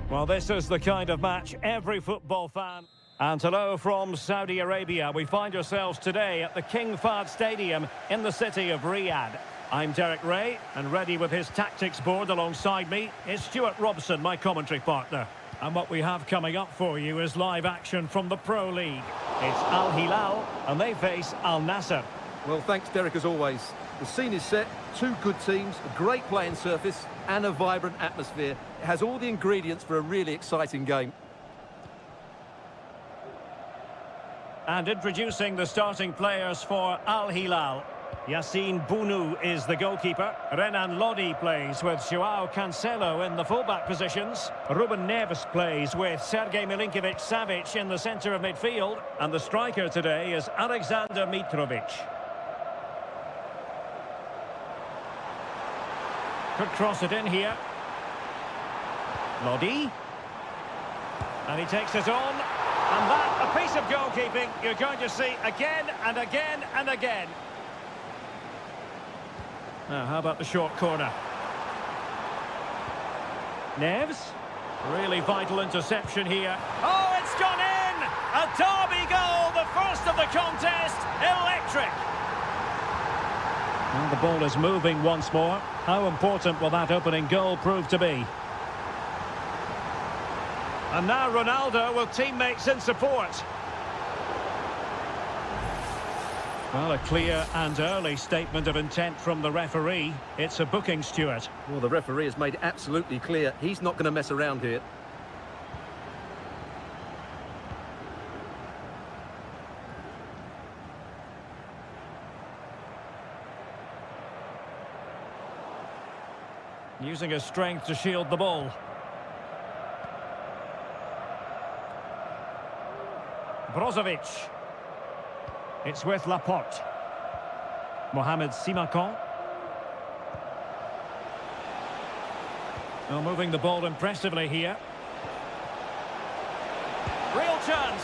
Well, this is the kind of match every football fan... And hello from Saudi Arabia. We find ourselves today at the King Fahd Stadium in the city of Riyadh. I'm Derek Ray, and ready with his tactics board alongside me is Stuart Robson, my commentary partner. And what we have coming up for you is live action from the Pro League. It's Al Hilal, and they face Al Nassr. Well, thanks, Derek, as always. The scene is set, two good teams, a great playing surface, and a vibrant atmosphere. It has all the ingredients for a really exciting game. And introducing the starting players for Al Hilal. Yassine Bounou is the goalkeeper. Renan Lodi plays with Joao Cancelo in the fullback positions. Ruben Neves plays with Sergej Milinkovic-Savic in the centre of midfield. And the striker today is Alexander Mitrovic. Could cross it in here. Lodi. And he takes it on. And that, a piece of goalkeeping you're going to see again and again and again. Now, how about the short corner? Neves. Really vital interception here. Oh, it's gone in! A derby goal, the first of the contest. Electric! And the ball is moving once more. How important will that opening goal prove to be? And now Ronaldo with teammates in support. Well, a clear and early statement of intent from the referee. It's a booking, Stuart. Well, the referee has made it absolutely clear he's not going to mess around here. Using his strength to shield the ball. Brozovic. It's with Laporte. Mohamed Simakan. Well, moving the ball impressively here. Real chance.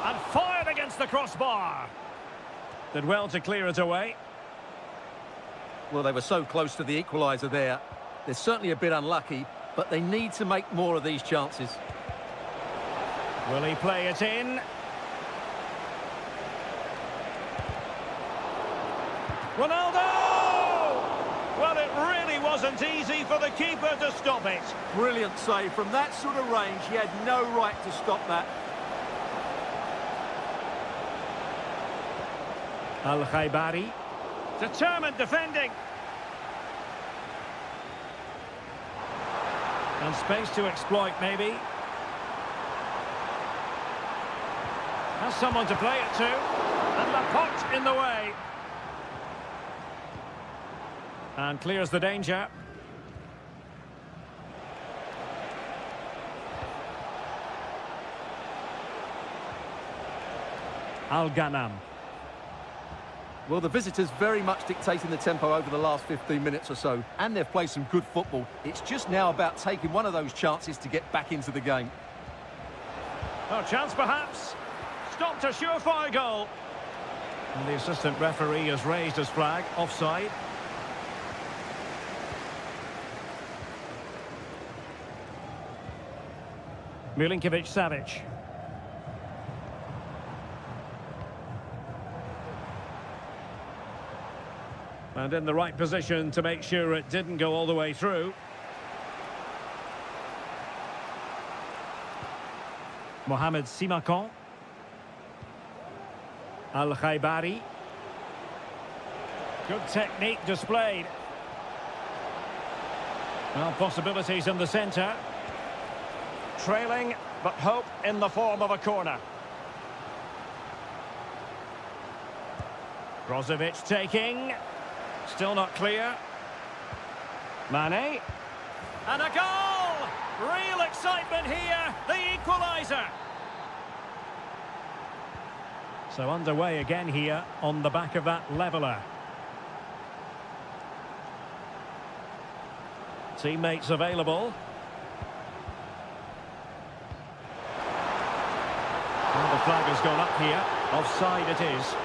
And fired against the crossbar. Did well to clear it away. Well, they were so close to the equaliser there. They're certainly a bit unlucky, but they need to make more of these chances. Will he play it in? Ronaldo! Well, it really wasn't easy for the keeper to stop it. Brilliant save. From that sort of range, he had no right to stop that. Al-Khaibari. Determined defending. And space to exploit, maybe. Has someone to play it to. And Laporte in the way. And clears the danger. Al-Ghanam. Well, the visitors very much dictating the tempo over the last 15 minutes or so, and they've played some good football. It's just now about taking one of those chances to get back into the game. Oh, chance perhaps. Stopped a surefire goal. And the assistant referee has raised his flag, offside. Milinkovic-Savic. And in the right position to make sure it didn't go all the way through. Mohamed Simakan. Al-Khaibari. Good technique displayed. Well, possibilities in the centre. Trailing, but hope in the form of a corner. Brozovic taking. Still not clear. Mane. And a goal! Real excitement here. The equaliser. So underway again here on the back of that leveller. Teammates available. And the flag has gone up here. Offside it is.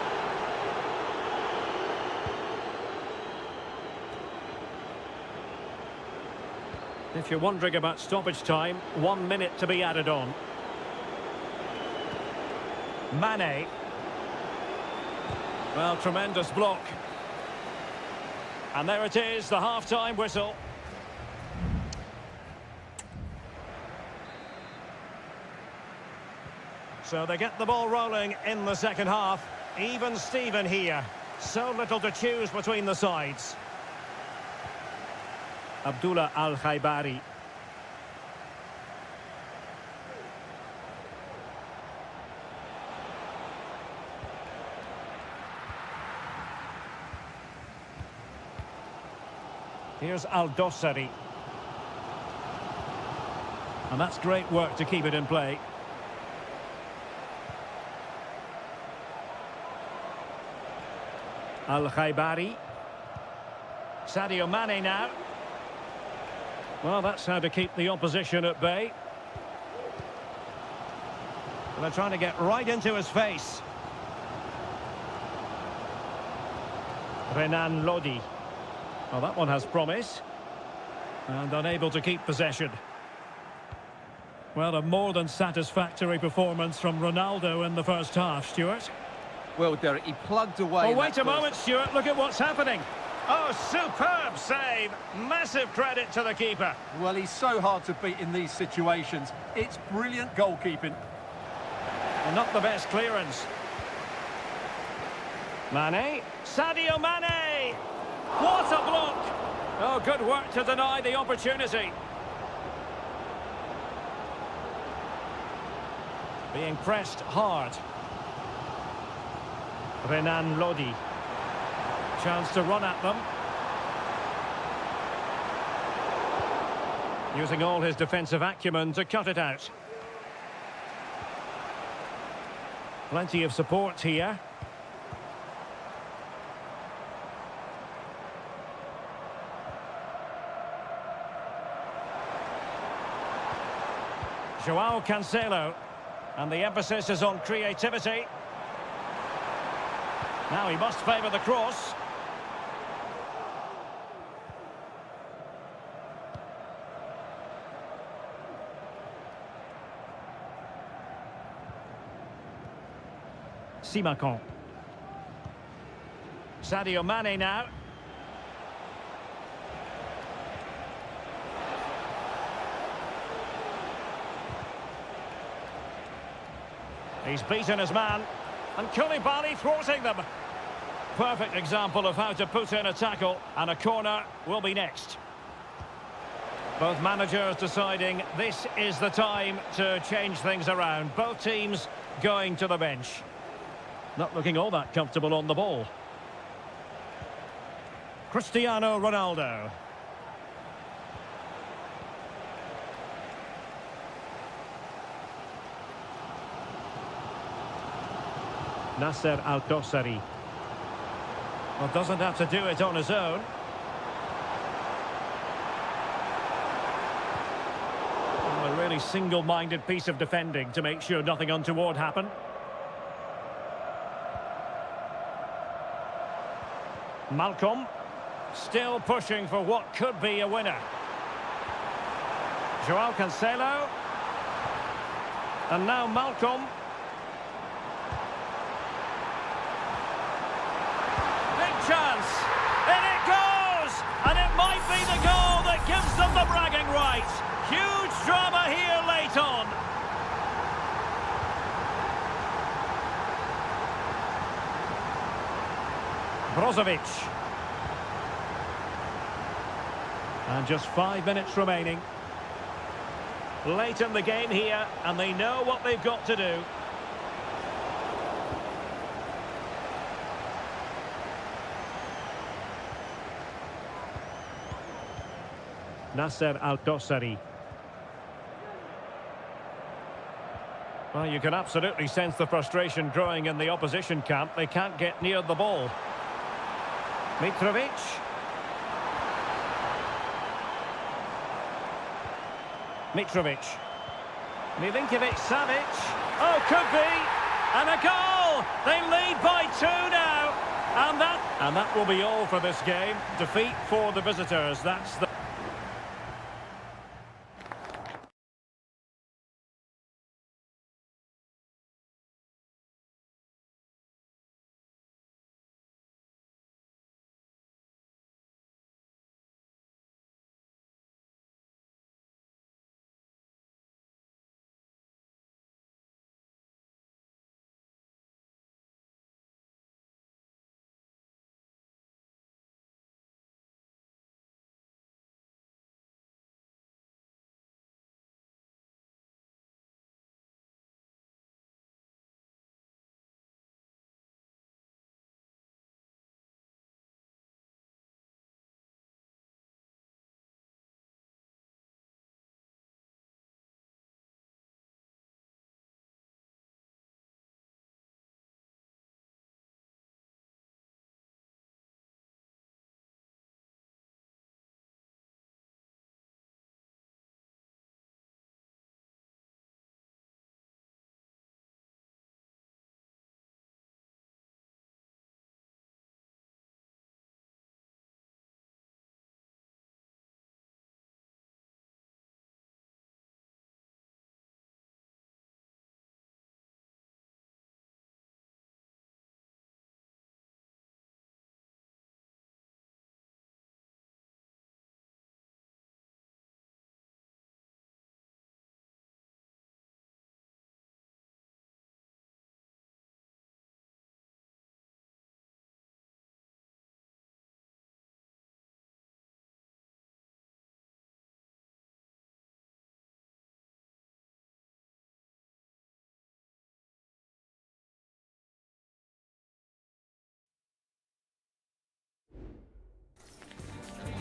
If you're wondering about stoppage time, 1 minute to be added on. Mane. Well, tremendous block. And there it is, the half-time whistle. So they get the ball rolling in the second half. Even Steven here. So little to choose between the sides. Abdullah Al-Khaibari. Here's Al-Dossari. And that's great work to keep it in play. Al-Khaibari. Sadio Mane now. Well, that's how to keep the opposition at bay. And they're trying to get right into his face. Renan Lodi. Well, that one has promise. And unable to keep possession. Well, a more than satisfactory performance from Ronaldo in the first half, Stuart. Well, Derek, he plugged away. Oh, wait a moment, Stuart. Look at what's happening. Oh, superb save. Massive credit to the keeper. Well, he's so hard to beat in these situations. It's brilliant goalkeeping. Well, not the best clearance. Mane. Sadio Mane. What a block. Oh, good work to deny the opportunity. Being pressed hard. Renan Lodi. Chance to run at them. Using all his defensive acumen to cut it out. Plenty of support here. Joao Cancelo. And the emphasis is on creativity. Now he must favour the cross. Simakon. Sadio Mane now. He's beaten his man. And Koulibaly thwarting them. Perfect example of how to put in a tackle. And a corner will be next. Both managers deciding this is the time to change things around. Both teams going to the bench. Not looking all that comfortable on the ball. Cristiano Ronaldo. Nasser Al-Dossari. Well, doesn't have to do it on his own. Well, a really single-minded piece of defending to make sure nothing untoward happened. Malcolm. Still pushing for what could be a winner. Joao Cancelo. And now Malcolm. Chance, and it goes, and it might be the goal that gives them the bragging rights. Huge drama here late on. Brozovic. And just 5 minutes remaining. Late in the game here, and they know what they've got to do. Nasser Al-Dossari. Well, you can absolutely sense the frustration growing in the opposition camp. They can't get near the ball. Mitrovic. Mitrovic. Milinkovic-Savic. Oh, could be. And a goal! They lead by 2 now. And that will be all for this game. Defeat for the visitors. That's the...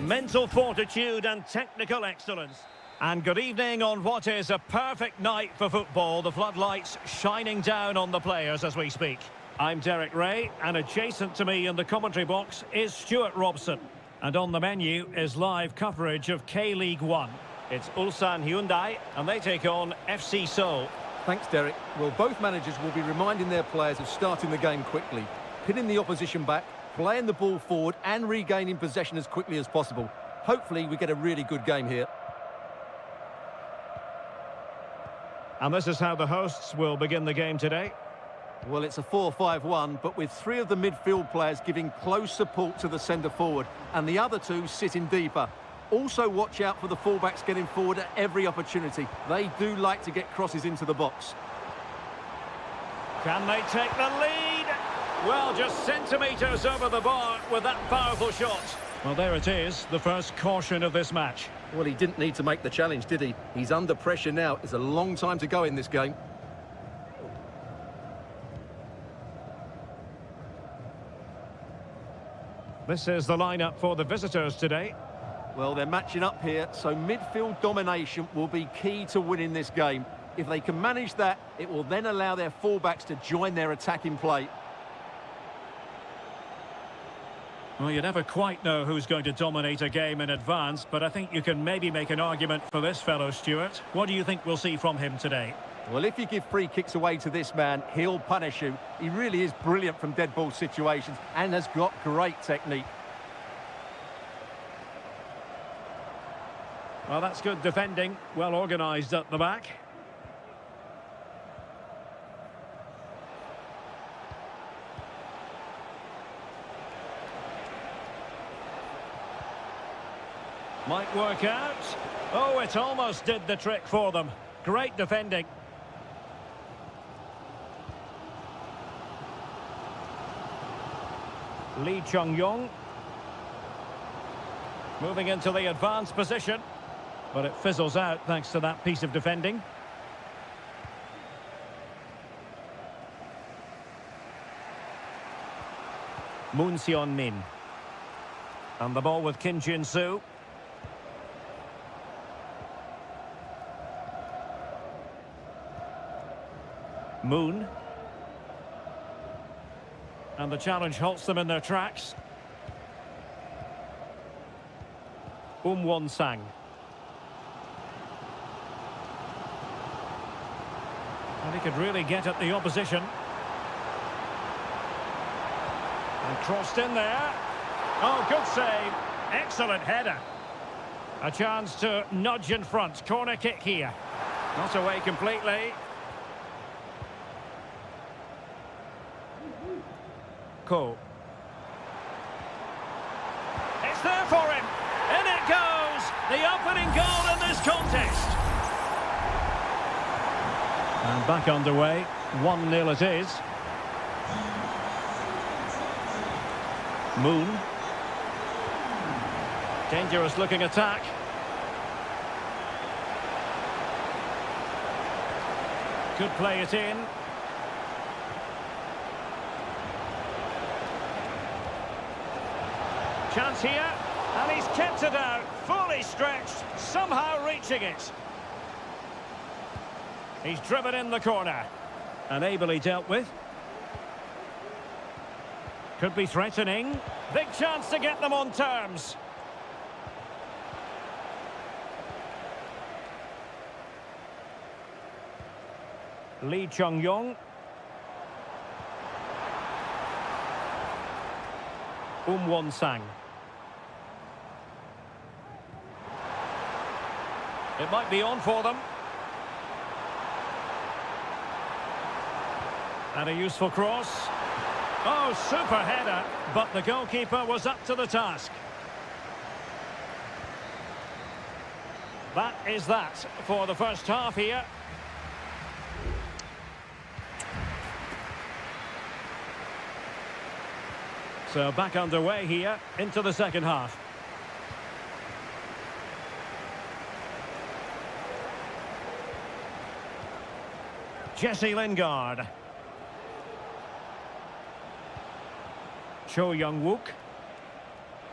mental fortitude and technical excellence. And good evening on what is a perfect night for football. The floodlights shining down on the players as we speak. I'm Derek Ray, and adjacent to me in the commentary box is Stuart Robson. And on the menu is live coverage of K-League 1. It's Ulsan Hyundai, and they take on FC Seoul. Thanks, Derek. Well, both managers will be reminding their players of starting the game quickly, pinning the opposition back, playing the ball forward and regaining possession as quickly as possible. Hopefully we get a really good game here. And this is how the hosts will begin the game today. Well, it's a 4-5-1, but with three of the midfield players giving close support to the centre forward and the other two sitting deeper. Also watch out for the fullbacks getting forward at every opportunity. They do like to get crosses into the box. Can they take the lead? Well, just centimetres over the bar with that powerful shot. Well, there it is, the first caution of this match. Well, he didn't need to make the challenge, did he? He's under pressure now. It's a long time to go in this game. This is the lineup for the visitors today. Well, they're matching up here, so midfield domination will be key to winning this game. If they can manage that, it will then allow their fullbacks to join their attacking play. Well, you never quite know who's going to dominate a game in advance, but I think you can maybe make an argument for this fellow, Stuart. What do you think we'll see from him today? Well, if you give free kicks away to this man, he'll punish you. He really is brilliant from dead ball situations and has got great technique. Well, that's good defending. Well organised at the back. Might work out. Oh, it almost did the trick for them. Great defending. Lee Chung-yong. Moving into the advanced position. But it fizzles out thanks to that piece of defending. Moon Seon-min. And the ball with Kim Jin-soo. Moon. And the challenge halts them in their tracks. Won-sang. And he could really get at the opposition. And crossed in there. Oh, good save. Excellent header. A chance to nudge in front. Corner kick here. Not away completely. Ko. It's there for him. In it goes. The opening goal in this contest. And back underway. 1-0 it is. Moon. Dangerous looking attack. Could play it in. Chance here, and he's kept it out, fully stretched, somehow reaching it. He's driven in the corner, and ably dealt with. Could be threatening. Big chance to get them on terms. Lee Chung-yong. Won-sang. It might be on for them. And a useful cross. Oh, super header, but the goalkeeper was up to the task. That is that for the first half here. So back underway here into the second half. Jesse Lingard. Cho Young-wook.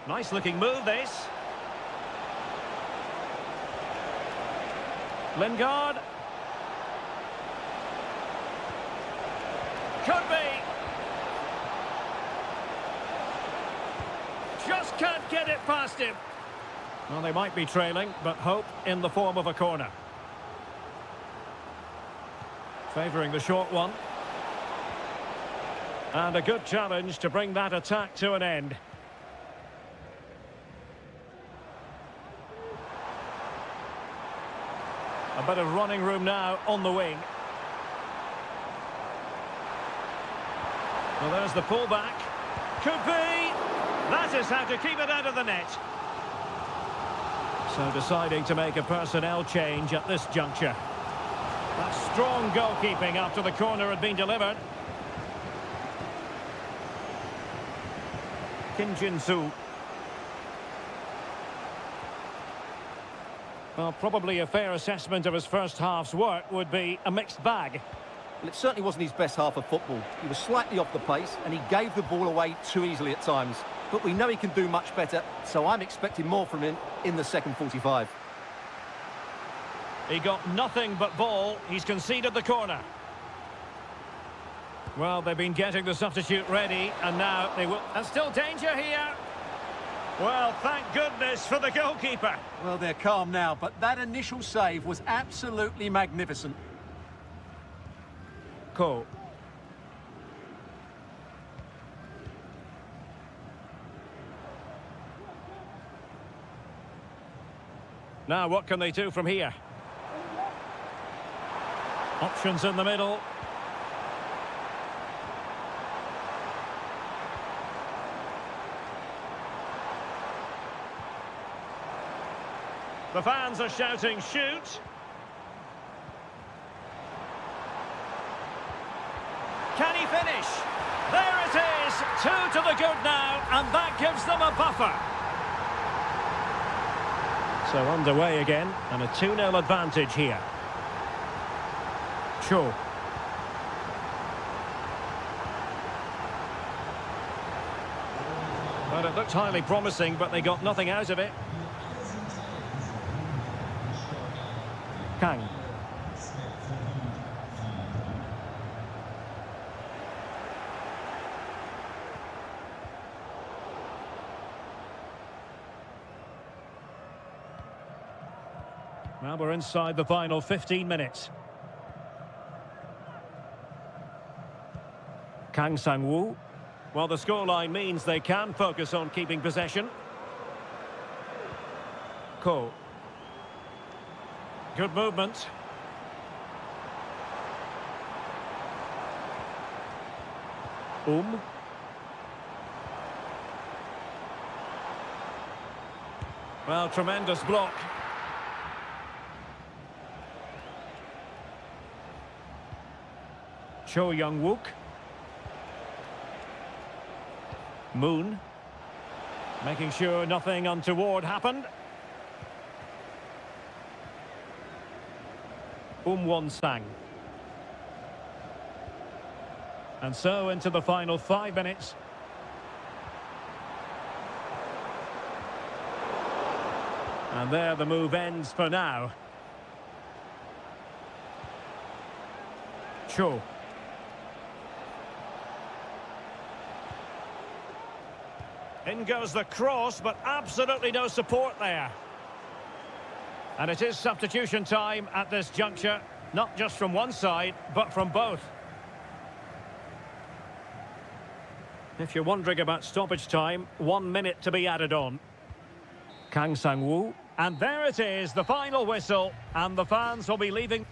Nice looking move this. Lingard. Could be. Just can't get it past him. Well, they might be trailing, but hope in the form of a corner. Favouring the short one. And a good challenge to bring that attack to an end. A bit of running room now on the wing. Well, there's the pullback. Could be. That is how to keep it out of the net. So deciding to make a personnel change at this juncture. That's strong goalkeeping after the corner had been delivered. Kim Jin-soo. Well, probably a fair assessment of his first half's work would be a mixed bag. Well, it certainly wasn't his best half of football. He was slightly off the pace and he gave the ball away too easily at times. But we know he can do much better, so I'm expecting more from him in the second 45. He got nothing but ball. He's conceded the corner. Well, they've been getting the substitute ready, and now they will... And still danger here. Well, thank goodness for the goalkeeper. Well, they're calm now, but that initial save was absolutely magnificent. Cool. Now, what can they do from here? Options in the middle. The fans are shouting, shoot! Can he finish? There it is! 2 to the good now, and that gives them a buffer. So underway again, and a 2-0 advantage here. Cho. Well, it looked highly promising, but they got nothing out of it. Kang. Now we're inside the final 15 minutes. Kang Sang-woo. Well, the scoreline means they can focus on keeping possession. Ko. Good movement. Well, tremendous block. Cho Young-wook. Moon. Making sure nothing untoward happened. Won-sang. And so into the final 5 minutes. And there the move ends for now. Cho. In goes the cross, but absolutely no support there. And it is substitution time at this juncture, not just from one side, but from both. If you're wondering about stoppage time, 1 minute to be added on. Kang Sang-woo. And there it is, the final whistle, and the fans will be leaving...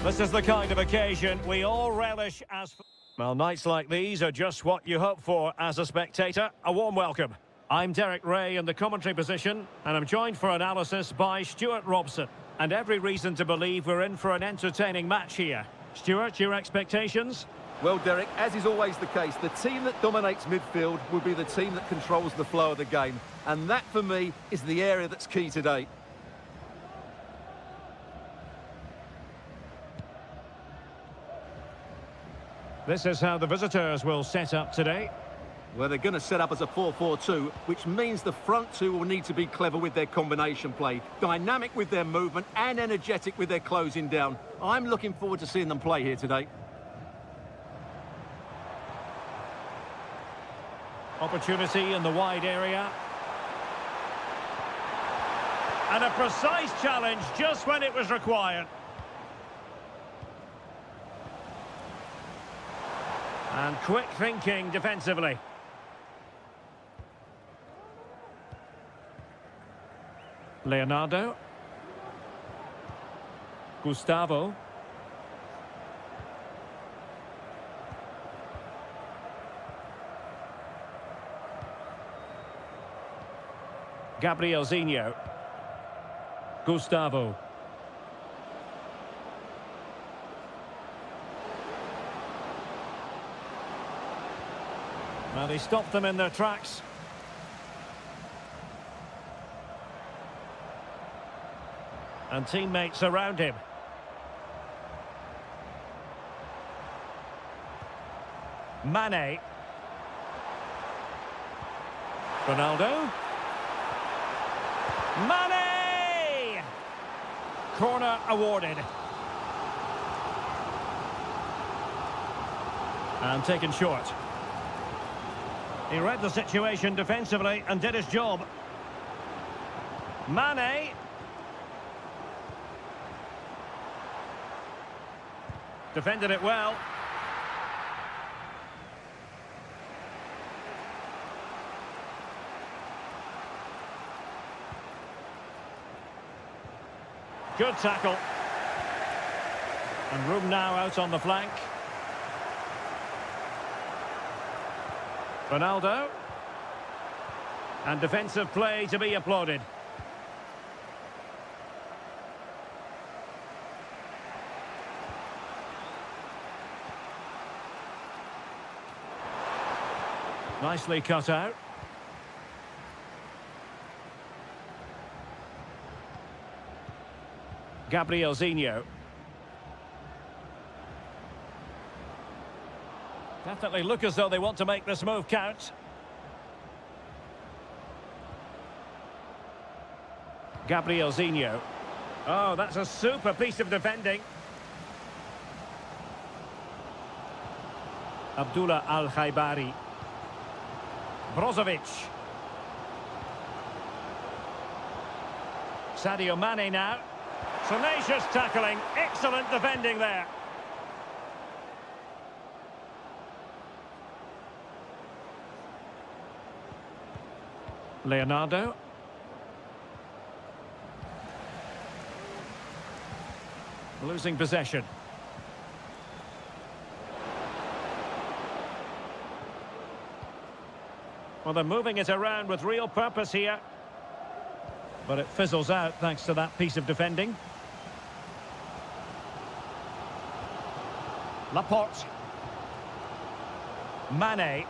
This is the kind of occasion we all relish as... Well, nights like these are just what you hope for as a spectator. A warm welcome. I'm Derek Ray in the commentary position, and I'm joined for analysis by Stuart Robson. And every reason to believe we're in for an entertaining match here. Stuart, your expectations? Well, Derek, as is always the case, the team that dominates midfield will be the team that controls the flow of the game. And that, for me, is the area that's key today. This is how the visitors will set up today. Well, they're going to set up as a 4-4-2, which means the front two will need to be clever with their combination play, dynamic with their movement and energetic with their closing down. I'm looking forward to seeing them play here today. Opportunity in the wide area. And a precise challenge just when it was required. And quick thinking defensively. Leonardo. Gustavo. Gabrielzinho. Gustavo. Well, he stopped them in their tracks. And teammates around him. Mane. Ronaldo. Mane! Corner awarded. And taken short. He read the situation defensively and did his job. Mane. Defended it well. Good tackle. And room now out on the flank. Ronaldo. And defensive play to be applauded. Nicely cut out. Gabrielzinho. Definitely look as though they want to make this move count. Gabrielzinho. Oh, that's a super piece of defending. Abdullah Al-Khaibari. Brozovic. Sadio Mane now. Tenacious tackling. Excellent defending there. Leonardo. Losing possession. Well, they're moving it around with real purpose here. But it fizzles out thanks to that piece of defending. Laporte. Mane.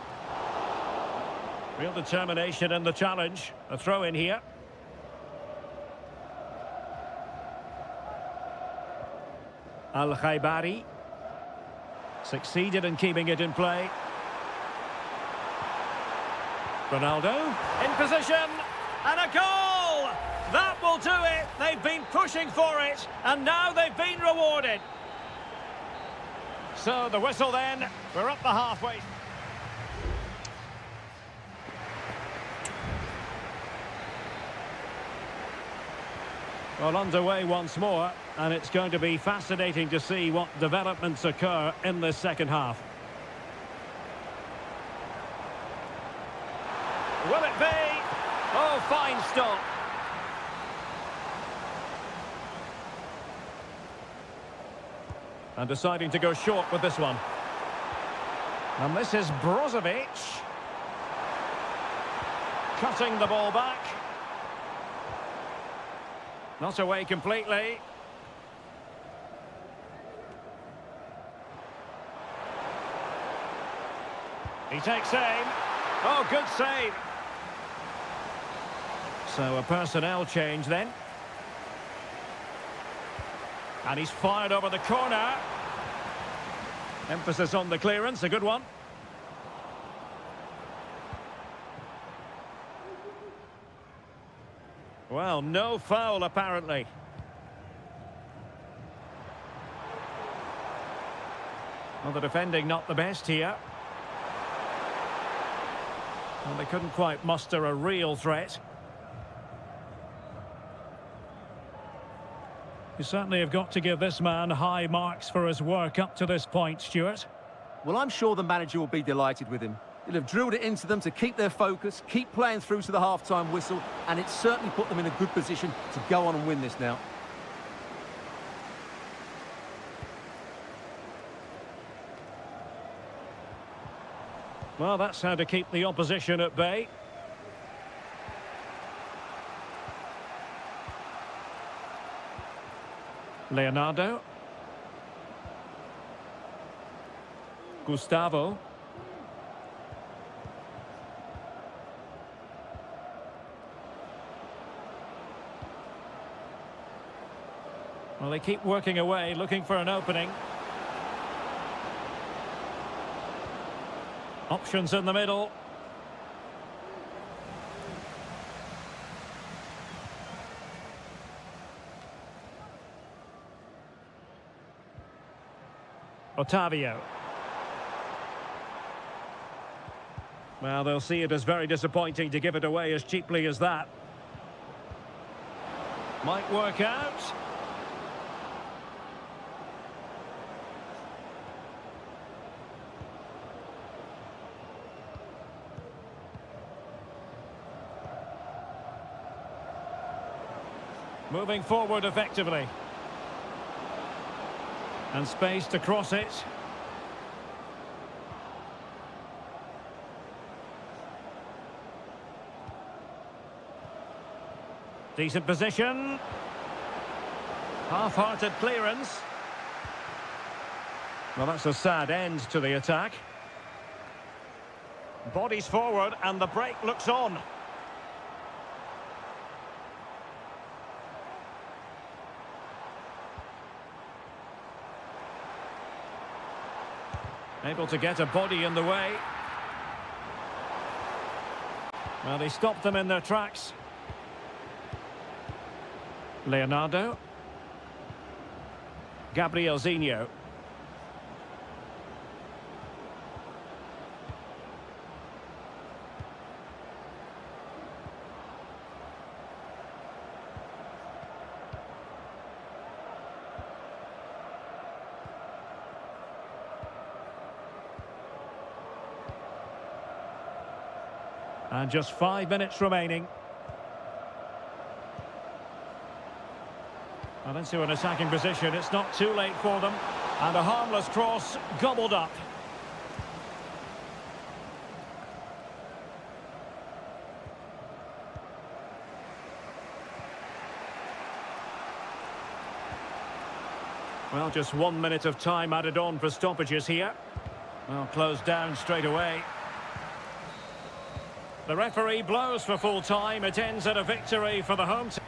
Real determination in the challenge. A throw in here. Al-Khaibari. Succeeded in keeping it in play. Ronaldo. In position. And a goal! That will do it. They've been pushing for it. And now they've been rewarded. So the whistle then. We're up the halfway. Well, underway once more, and it's going to be fascinating to see what developments occur in this second half. Will it be? Oh, fine stop. And deciding to go short with this one. And this is Brozovic. Cutting the ball back. Not away completely. He takes aim. Oh, good save. So a personnel change then. And he's fired over the corner. Emphasis on the clearance, a good one. Well, no foul apparently. Well, the defending not the best here. Well, they couldn't quite muster a real threat. You certainly have got to give this man high marks for his work up to this point, Stuart. Well, I'm sure the manager will be delighted with him. He'll have drilled it into them to keep their focus, keep playing through to the half-time whistle, and it's certainly put them in a good position to go on and win this now. Well, that's how to keep the opposition at bay. Leonardo. Gustavo. Well, they keep working away, looking for an opening. Options in the middle. Otavio. Well, they'll see it as very disappointing to give it away as cheaply as that. Might work out. Moving forward effectively. And space to cross it. Decent position. Half-hearted clearance. Well, that's a sad end to the attack. Bodies forward and the break looks on. Able to get a body in the way. Well, they stopped them in their tracks. Leonardo. Gabrielzinho. And just 5 minutes remaining. And into an attacking position. It's not too late for them. And a harmless cross gobbled up. Well, just 1 minute of time added on for stoppages here. Well, closed down straight away. The referee blows for full time. It ends at a victory for the home team.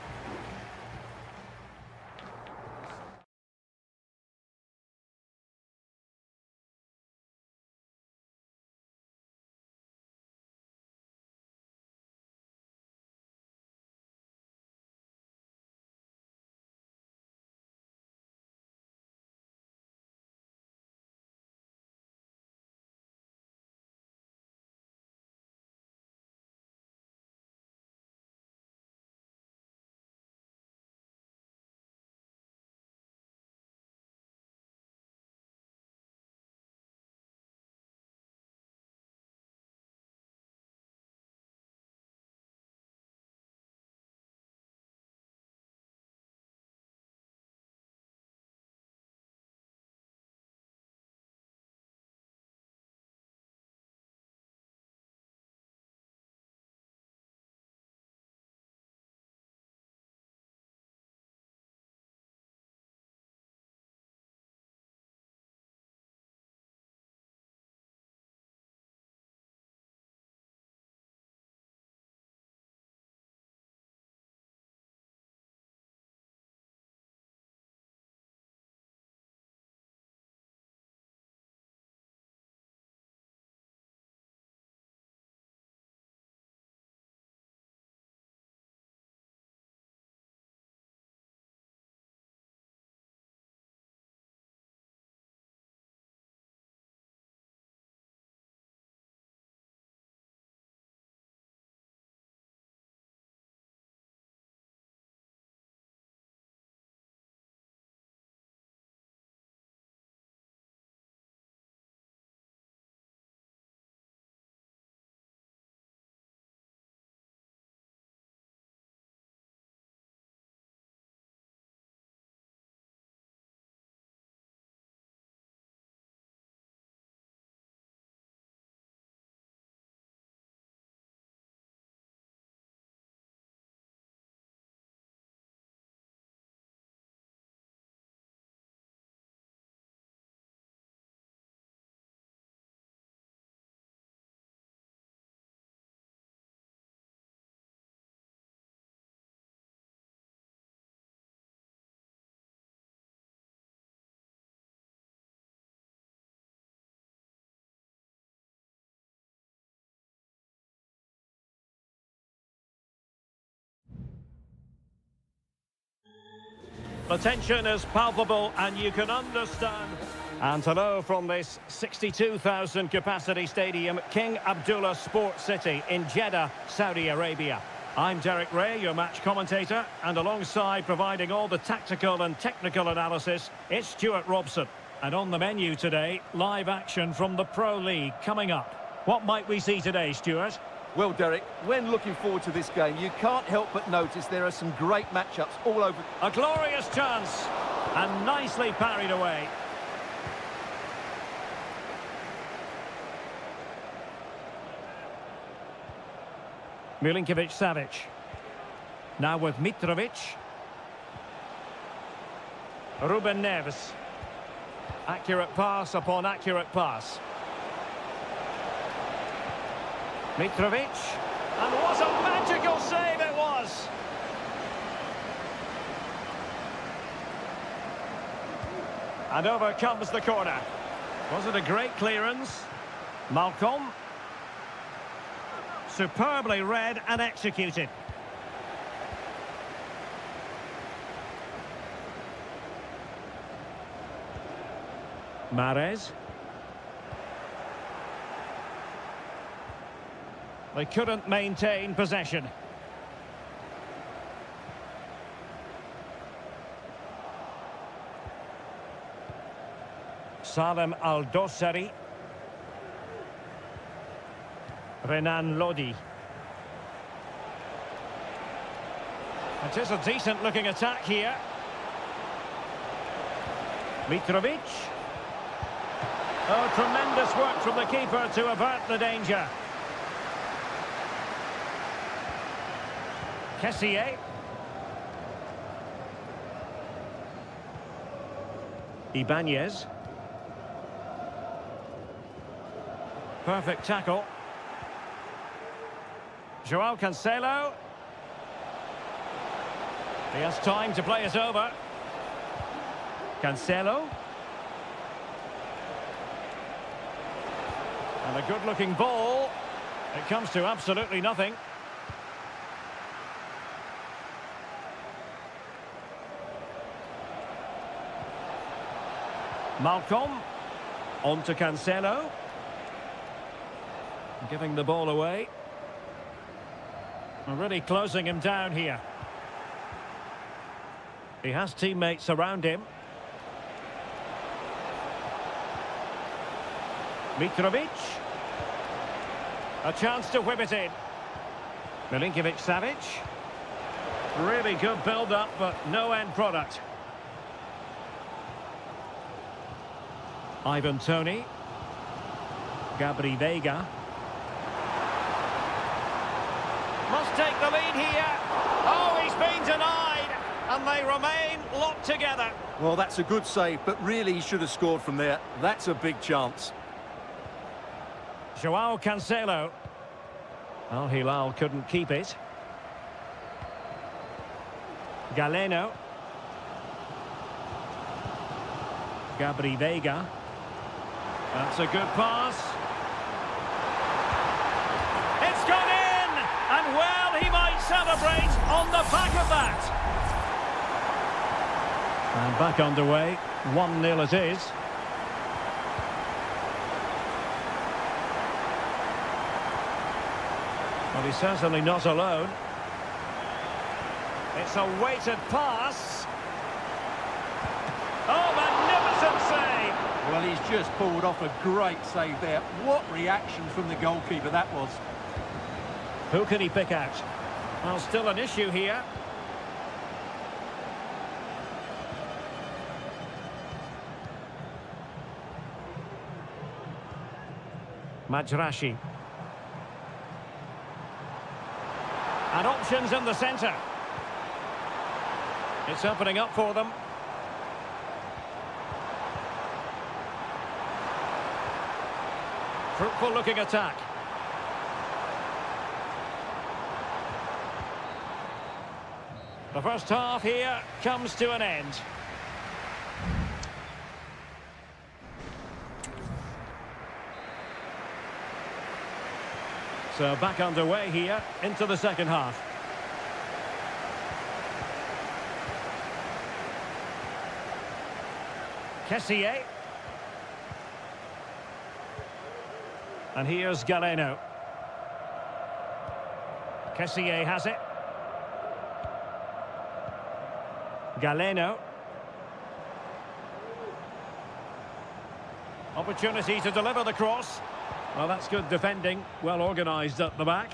The tension is palpable and you can understand. And hello from this 62,000 capacity stadium, King Abdullah Sports City in Jeddah, Saudi Arabia. I'm Derek Ray, your match commentator, and alongside providing all the tactical and technical analysis, it's Stuart Robson. And on the menu today, live action from the Pro League coming up. What might we see today, Stuart? Well, Derek, when looking forward to this game, you can't help but notice there are some great matchups all over. A glorious chance, and nicely parried away. Milinkovic-Savic. Now with Mitrovic. Ruben Neves. Accurate pass upon accurate pass. Mitrovic. And what a magical save it was! And over comes the corner. Was it a great clearance? Malcolm. Superbly read and executed. Mahrez. They couldn't maintain possession. Salem Al-Dossari. Renan Lodi. It is a decent-looking attack here. Mitrovic. Oh, tremendous work from the keeper to avert the danger. Kessié. Ibanez. Perfect tackle. Joao Cancelo. He has time to play it over. Cancelo. And a good-looking ball. It comes to absolutely nothing. Malcolm. On to Cancelo. Giving the ball away. And really closing him down here. He has teammates around him. Mitrovic. A chance to whip it in. Milinkovic-Savic. Really good build-up, but no end product. Ivan Toney. Gabri Veiga. Must take the lead here. Oh, he's been denied. And they remain locked together. Well, that's a good save, but really he should have scored from there. That's a big chance. Joao Cancelo. Al Hilal couldn't keep it. Galeno. Gabri Veiga. That's a good pass. It's gone in! And well, he might celebrate on the back of that. And back underway. 1-0 it is. Well, he's certainly not alone. It's a weighted pass. Oh, magnificent save! Well, he's just pulled off a great save there. What reaction from the goalkeeper that was. Who can he pick out? Well, still an issue here. Majrashi. And options in the centre. It's opening up for them. Fruitful looking attack. The first half here comes to an end. So back underway here into the second half. Kessié. And here's Galeno. Kessié has it. Galeno. Opportunity to deliver the cross. Well, that's good defending. Well organised at the back.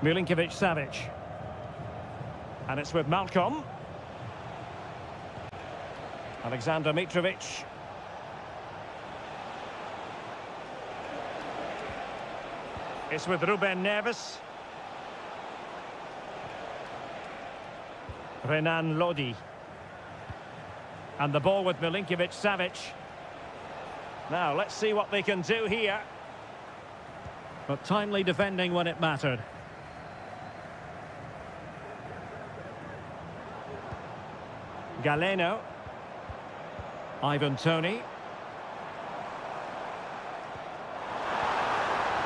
Milinkovic-Savic. And it's with Malcolm. Alexander Mitrovic. It's with Ruben Neves. Renan Lodi. And the ball with Milinkovic-Savic. Now, let's see what they can do here. But timely defending when it mattered. Galeno. Ivan Toney.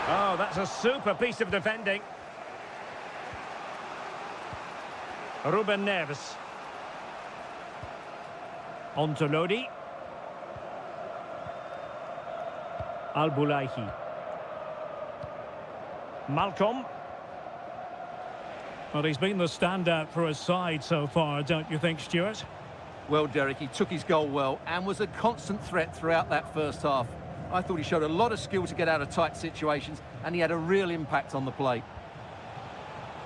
Oh, that's a super piece of defending. Ruben Neves. On to Lodi. Al-Bulaihi. Malcolm. Well, he's been the standout for his side so far, don't you think, Stuart? Well, Derek, he took his goal well and was a constant threat throughout that first half. I thought he showed a lot of skill to get out of tight situations, and he had a real impact on the play.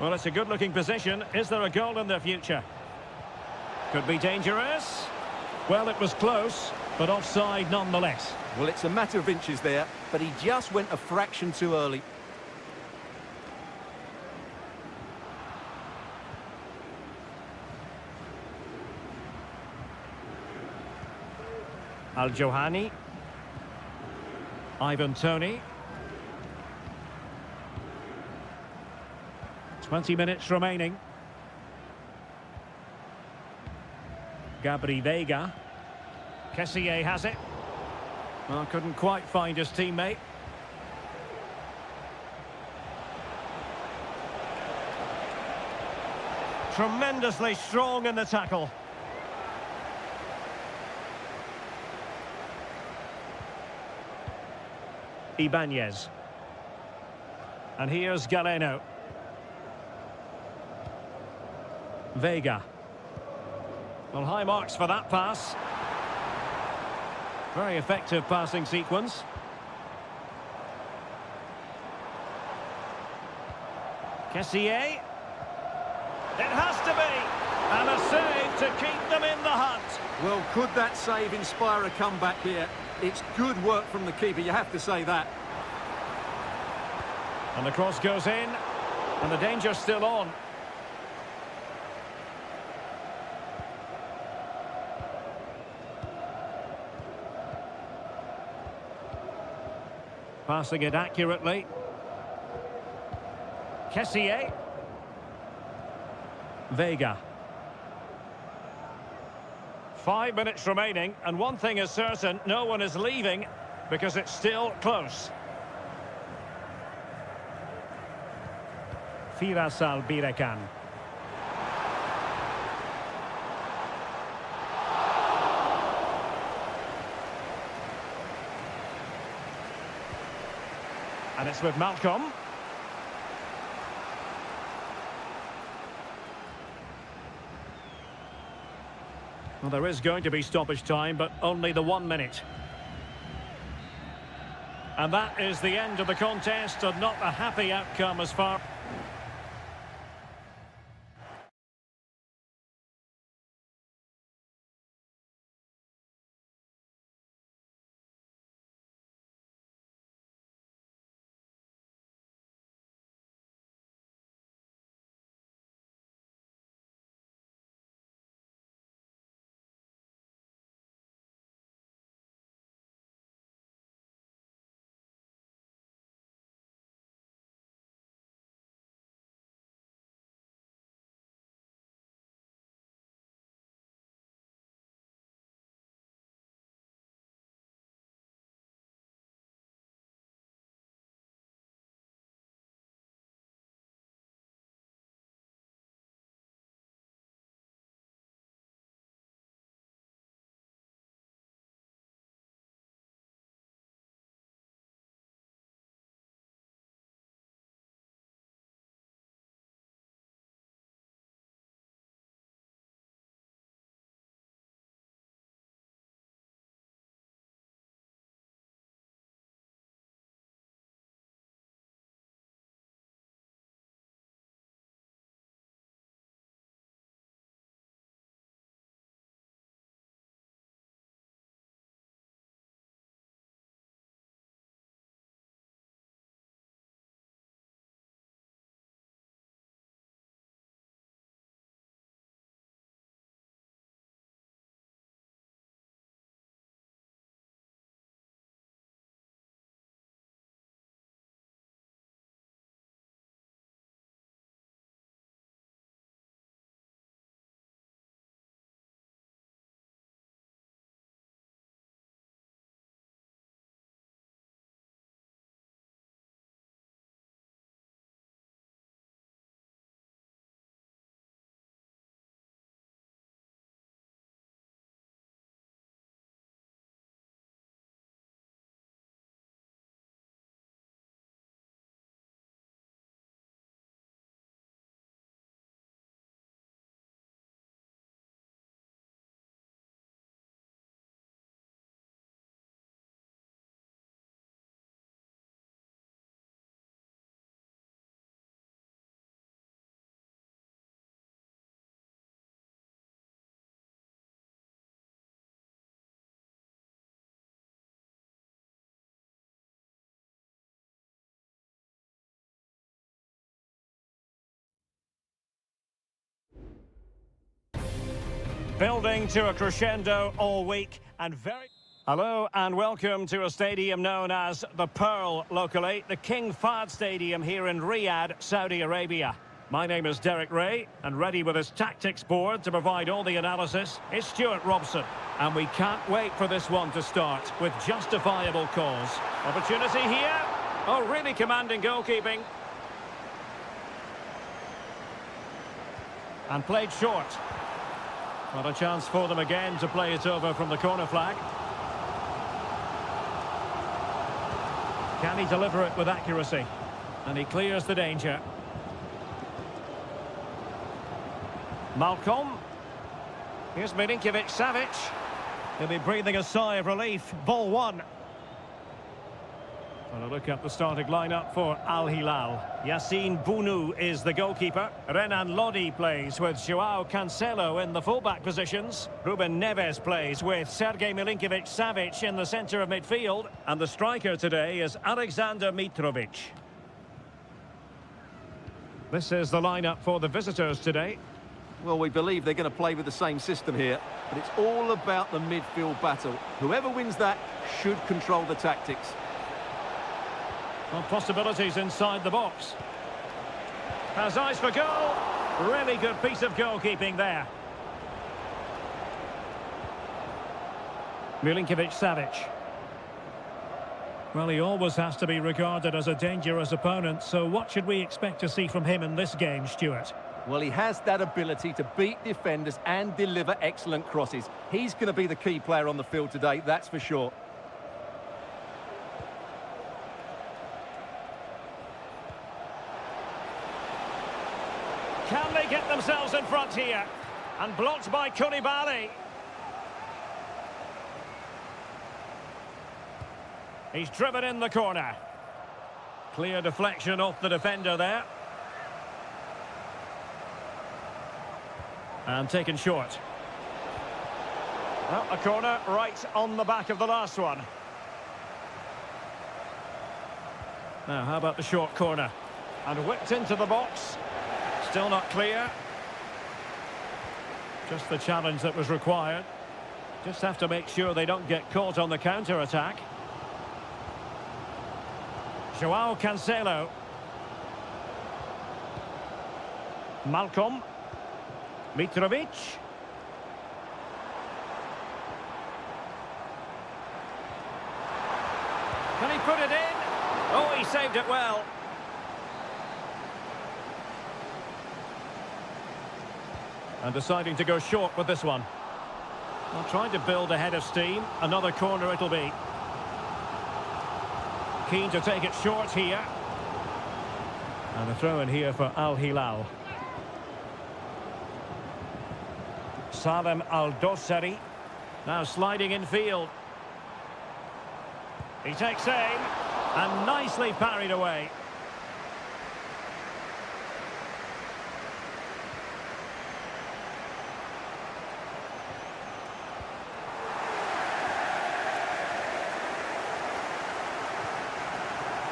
Well, it's a good-looking position. Is there a goal in the future? Could be dangerous. Well, it was close, but offside nonetheless. Well, it's a matter of inches there, but he just went a fraction too early. Al-Johani. Ivan Toney. 20 minutes remaining. Gabri Veiga. Kessié has it. Well, couldn't quite find his teammate. Tremendously strong in the tackle. Ibanez. And here's Galeno. Veiga. Well, high marks for that pass. Very effective passing sequence. Kessié. It has to be. And a save to keep them in the hunt. Well, could that save inspire a comeback here? It's good work from the keeper, you have to say that. And the cross goes in. And the danger's still on. Passing it accurately. Kessié. Veiga. 5 minutes remaining, and one thing is certain, no one is leaving because it's still close. Firas Al-Birekan. And it's with Malcolm. Well, there is going to be stoppage time, but only the 1 minute. And that is the end of the contest, and not a happy outcome as far... Building to a crescendo all week and very... Hello and welcome to a stadium known as the Pearl locally, the King Fahd Stadium here in Riyadh, Saudi Arabia. My name is Derek Ray, and ready with his tactics board to provide all the analysis is Stuart Robson. And we can't wait for this one to start with justifiable cause. Opportunity here. Oh, really commanding goalkeeping. And played short. Not a chance for them again to play it over from the corner flag. Can he deliver it with accuracy? And he clears the danger. Malcolm. Here's Milinkovic-Savic. He'll be breathing a sigh of relief. Ball one. And a look at the starting lineup for Al Hilal. Yassine Bounou is the goalkeeper. Renan Lodi plays with Joao Cancelo in the fullback positions. Ruben Neves plays with Sergej Milinkovic-Savic in the centre of midfield. And the striker today is Alexander Mitrovic. This is the lineup for the visitors today. Well, we believe they're going to play with the same system here, but it's all about the midfield battle. Whoever wins that should control the tactics. Well, possibilities inside the box. Has eyes for goal. Really good piece of goalkeeping there. Milinkovic-Savic. Well, he always has to be regarded as a dangerous opponent, so what should we expect to see from him in this game, Stuart? Well, he has that ability to beat defenders and deliver excellent crosses. He's going to be the key player on the field today, that's for sure. Can they get themselves in front here? And blocked by Koulibaly. He's driven in the corner. Clear deflection off the defender there. And taken short. Well, a corner right on the back of the last one. Now, how about the short corner? And whipped into the box. Still not clear. Just the challenge that was required. Just have to make sure they don't get caught on the counter-attack. Joao Cancelo. Malcolm. Mitrovic. Can he put it in? Oh, he saved it well. And deciding to go short with this one. Well, trying to build a head of steam. Another corner it'll be. Keen to take it short here. And a throw in here for Al Hilal. Salem Al-Dossari. Now sliding in field. He takes aim. And nicely parried away.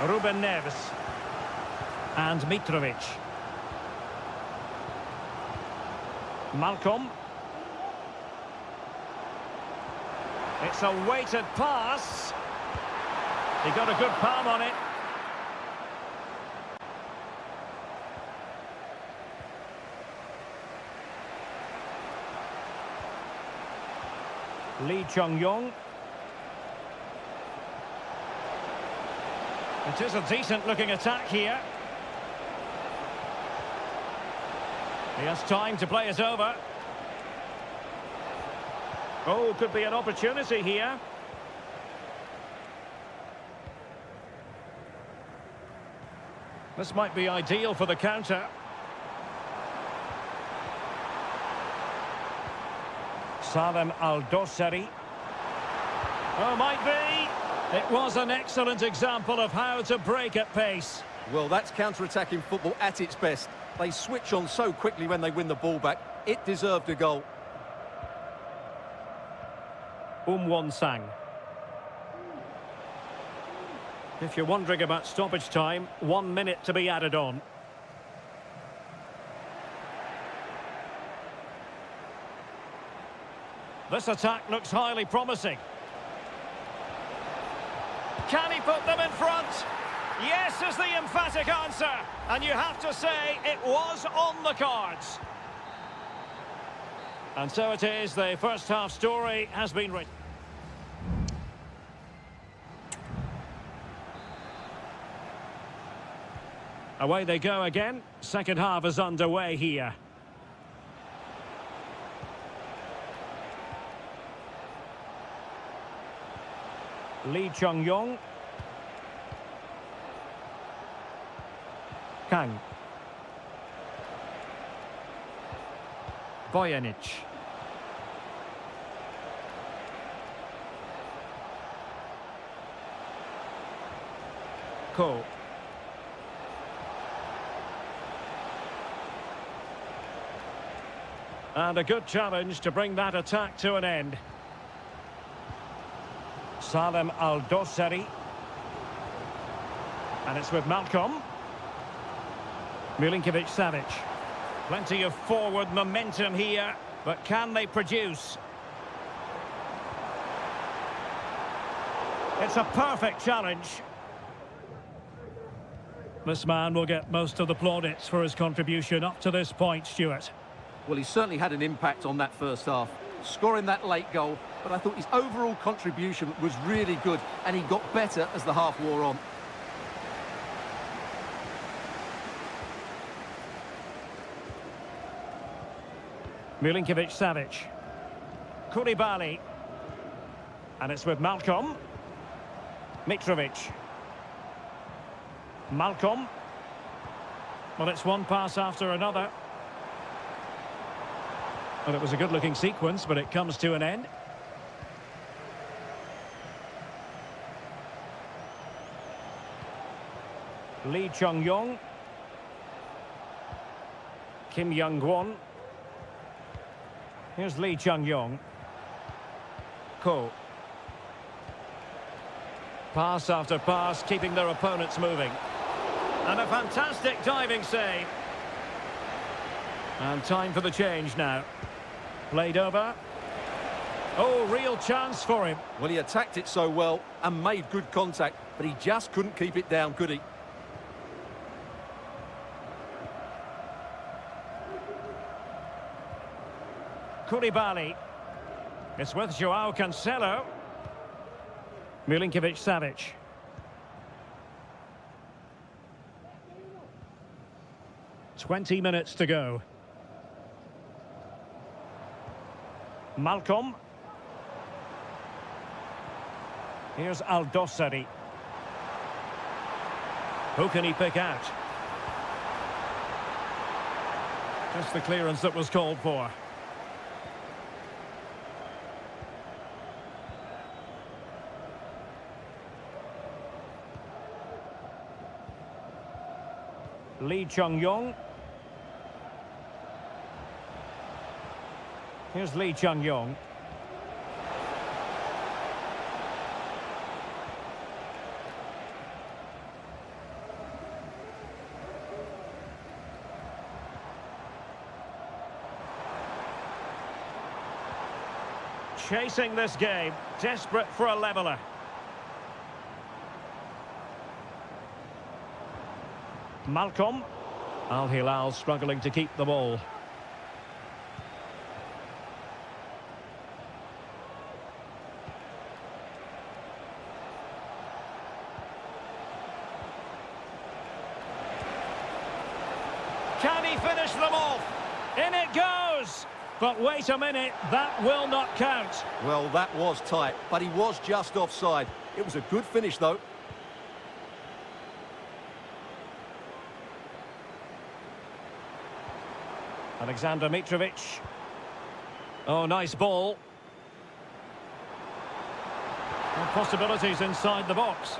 Ruben Neves. And Mitrovic. Malcolm. It's a weighted pass. He got a good palm on it. Lee Chung-yong. It is a decent-looking attack here. He has time to play it over. Oh, could be an opportunity here. This might be ideal for the counter. Salem Al-Dossari. Oh, might be. It was an excellent example of how to break at pace. Well, that's counter-attacking football at its best. They switch on so quickly when they win the ball back. It deserved a goal. Won-sang. If you're wondering about stoppage time, 1 minute to be added on. This attack looks highly promising. Can he put them in front? Yes is the emphatic answer. And you have to say it was on the cards. And so it is, the first half story has been written. Away they go again. Second half is underway here. Lee Chung-yong. Kang. Bojanic. Ko. And a good challenge to bring that attack to an end. Salem Al-Dosari. And it's with Malcolm. Milinkovic-Savic. Plenty of forward momentum here, but can they produce? It's a perfect challenge. This man will get most of the plaudits for his contribution up to this point, Stuart. Well, he certainly had an impact on that first half, scoring that late goal, but I thought his overall contribution was really good, and he got better as the half wore on. Milinkovic-Savic. Koulibaly. And it's with Malcolm. Mitrovic. Malcolm. Well, it's one pass after another. Well, it was a good-looking sequence, but it comes to an end. Lee Chung-yong. Kim Young-gwon. Here's Lee Chung-yong. Ko. Pass after pass, keeping their opponents moving. And a fantastic diving save. And time for the change now. Played over. Oh, real chance for him. Well, he attacked it so well and made good contact, but he just couldn't keep it down, could he? Koulibaly. It's with Joao Cancelo. Milinkovic-Savic. Twenty minutes to go. Malcolm. Here's Al-Dosari. Who can he pick out? Just the clearance that was called for. Lee Chung-yong. Here's Lee Chung-yong. Chasing this game, desperate for a leveller. Malcolm. Al-Hilal struggling to keep the ball. Can he finish them off? In it goes! But wait a minute, that will not count. Well, that was tight, but he was just offside. It was a good finish, though. Alexander Mitrovic. Oh, nice ball. Well, possibilities inside the box.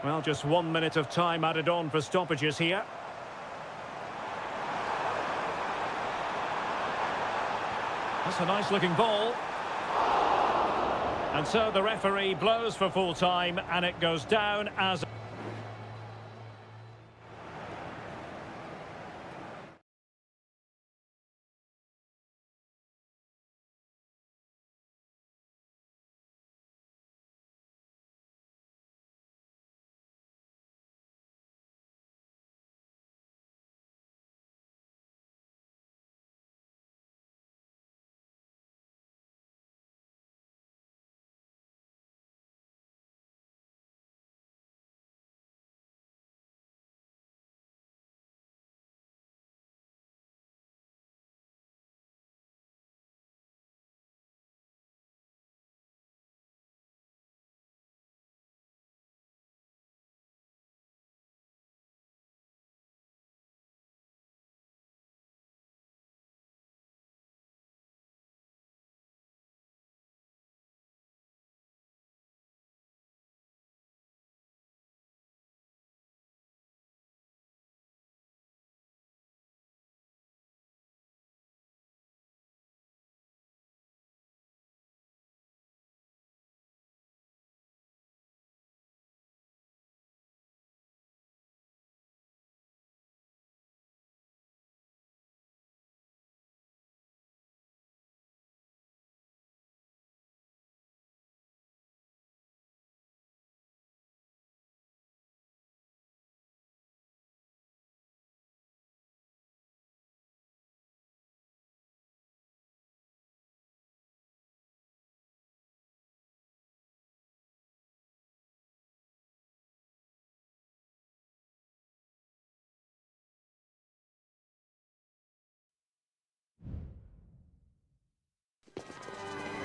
Well, just 1 minute of time added on for stoppages here. That's a nice-looking ball. And so the referee blows for full time, and it goes down as...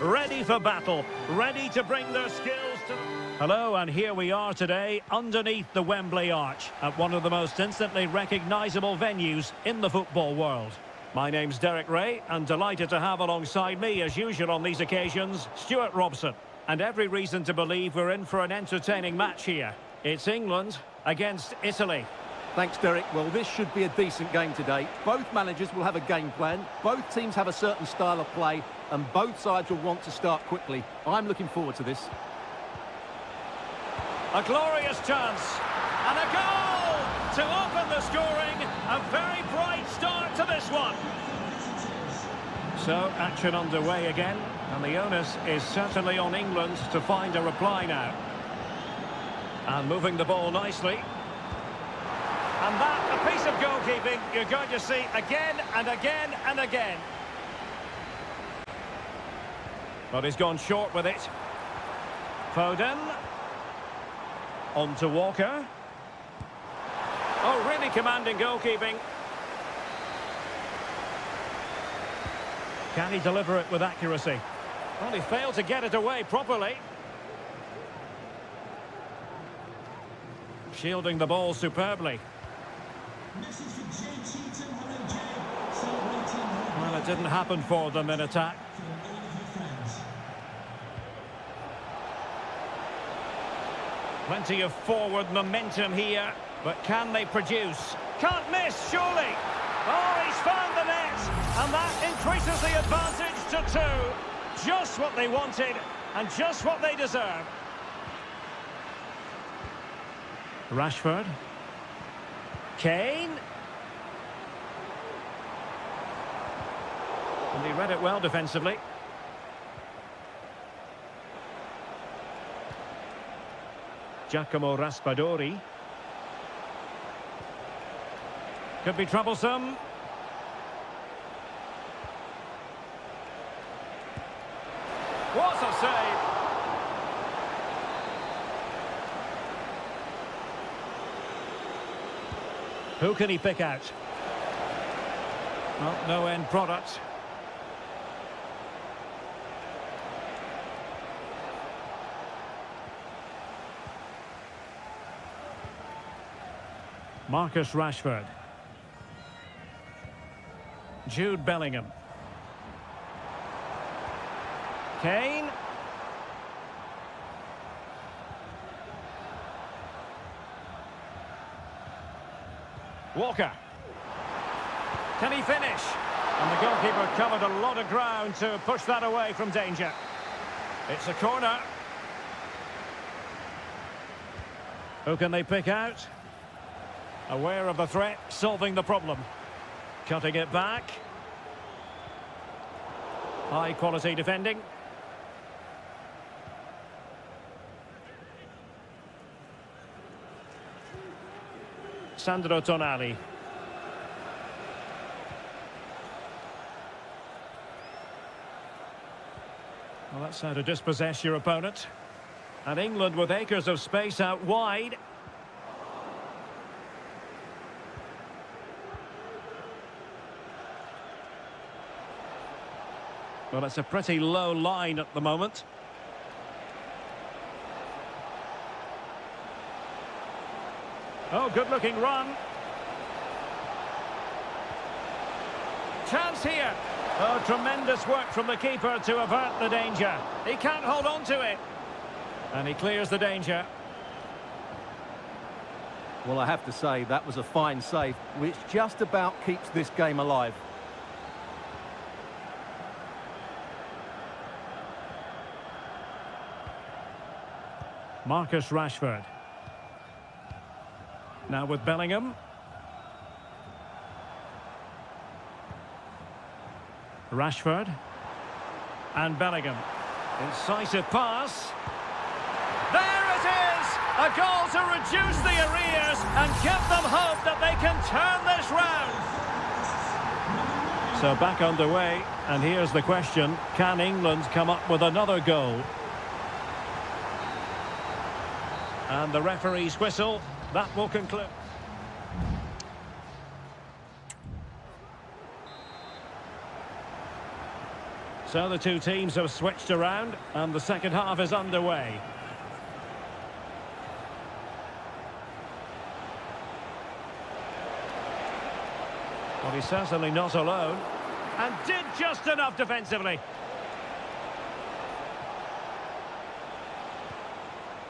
ready for battle, ready to bring their skills to... Hello, and here we are today, underneath the Wembley Arch, at one of the most instantly recognisable venues in the football world. My name's Derek Ray, and delighted to have alongside me, as usual on these occasions, Stuart Robson. And every reason to believe we're in for an entertaining match here. It's England against Italy. Thanks, Derek. Well, this should be a decent game today. Both managers will have a game plan. Both teams have a certain style of play, and both sides will want to start quickly. I'm looking forward to this. A glorious chance. And a goal to open the scoring. A very bright start to this one. So, action underway again. And the onus is certainly on England to find a reply now. And moving the ball nicely. And that, a piece of goalkeeping you're going to see again and again and again. But he's gone short with it. Foden. On to Walker. Oh, really commanding goalkeeping. Can he deliver it with accuracy? Well, he failed to get it away properly. Shielding the ball superbly. Well, it didn't happen for them in attack. Plenty of forward momentum here, but can they produce? Can't miss, surely! Oh, he's found the net! And that increases the advantage to 2. Just what they wanted, and just what they deserve. Rashford. Kane. And he read it well defensively. Giacomo Raspadori. Could be troublesome. What a save! Who can he pick out? Well, no end product. Marcus Rashford. Jude Bellingham. Kane. Walker. Can he finish? And the goalkeeper covered a lot of ground to push that away from danger. It's a corner. Who can they pick out? Aware of the threat, solving the problem. Cutting it back. High quality defending. Sandro Tonali. Well, that's how to dispossess your opponent. And England with acres of space out wide. Well, it's a pretty low line at the moment. Oh, good-looking run. Chance here. Oh, tremendous work from the keeper to avert the danger. He can't hold on to it. And he clears the danger. Well, I have to say, that was a fine save, which just about keeps this game alive. Marcus Rashford. Now with Bellingham. Rashford. And Bellingham. Incisive pass. There it is! A goal to reduce the arrears and give them hope that they can turn this round. So back underway, and here's the question. Can England come up with another goal? And the referee's whistle, that will conclude. So the two teams have switched around and the second half is underway. Well, he's certainly not alone and did just enough defensively.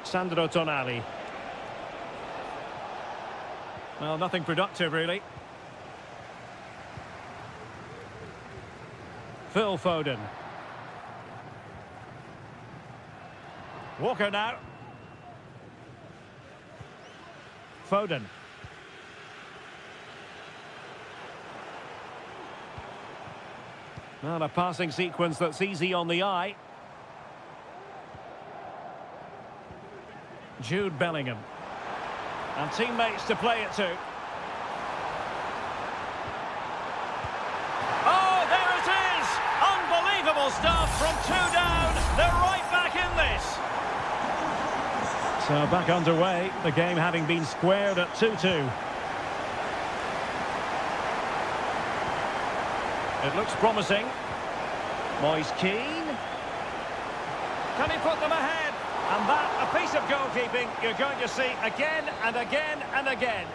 Sandro Tonali. Well, nothing productive, really. Phil Foden. Walker now. Foden. Well, a passing sequence that's easy on the eye. Jude Bellingham. And teammates to play it to. Oh, there it is! Unbelievable stuff from two down. They're right back in this. So back underway, the game having been squared at 2-2. It looks promising. Moise Keane. Can he put them ahead? And that, a piece of goalkeeping you're going to see again and again and again.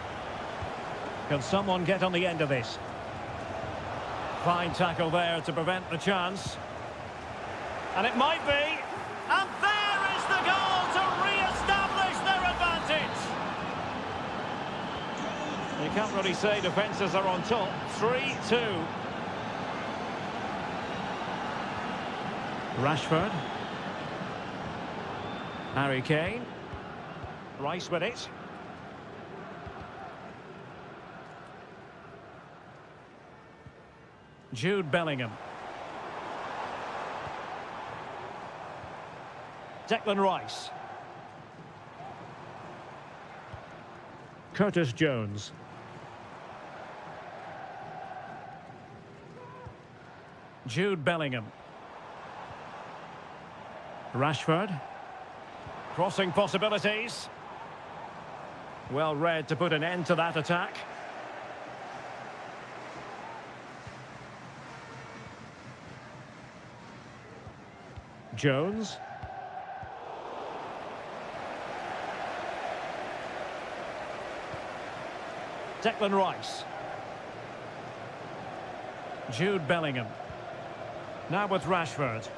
Can someone get on the end of this? Fine tackle there to prevent the chance. And it might be. And there is the goal to re-establish their advantage. You can't really say defences are on top. 3-2. Rashford. Harry Kane. Rice with it. Jude Bellingham. Declan Rice. Curtis Jones. Jude Bellingham. Rashford. Crossing possibilities. Well read to put an end to that attack. Jones. Declan Rice. Jude Bellingham. Now with Rashford.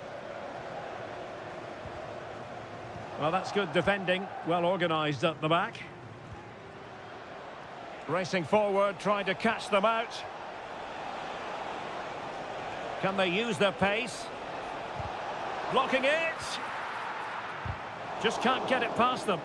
Well, that's good defending. Well organised at the back. Racing forward, trying to catch them out. Can they use their pace? Blocking it. Just can't get it past them.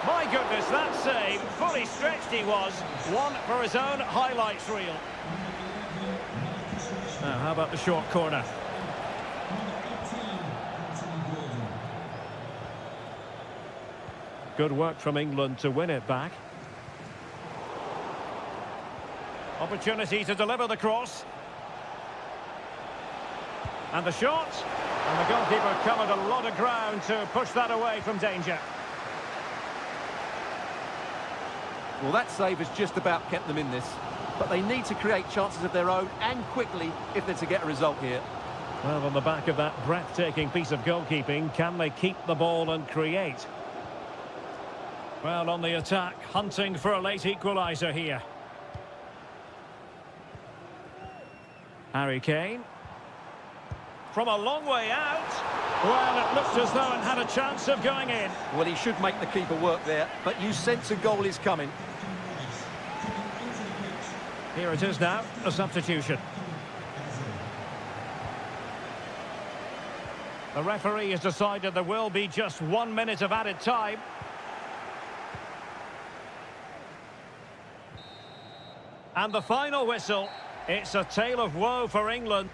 My goodness, that save, fully stretched he was. One for his own highlights reel. Now, how about the short corner? Good work from England to win it back. Opportunity to deliver the cross. And the shot. And the goalkeeper covered a lot of ground to push that away from danger. Well, that save has just about kept them in this. But they need to create chances of their own, and quickly, if they're to get a result here. Well, on the back of that breathtaking piece of goalkeeping, can they keep the ball and create? Well, on the attack, hunting for a late equaliser here. Harry Kane. From a long way out. Well, it looked as though it had a chance of going in. Well, he should make the keeper work there, but you sense a goal is coming. Here it is now, a substitution. The referee has decided there will be just 1 minute of added time. And the final whistle. It's a tale of woe for England.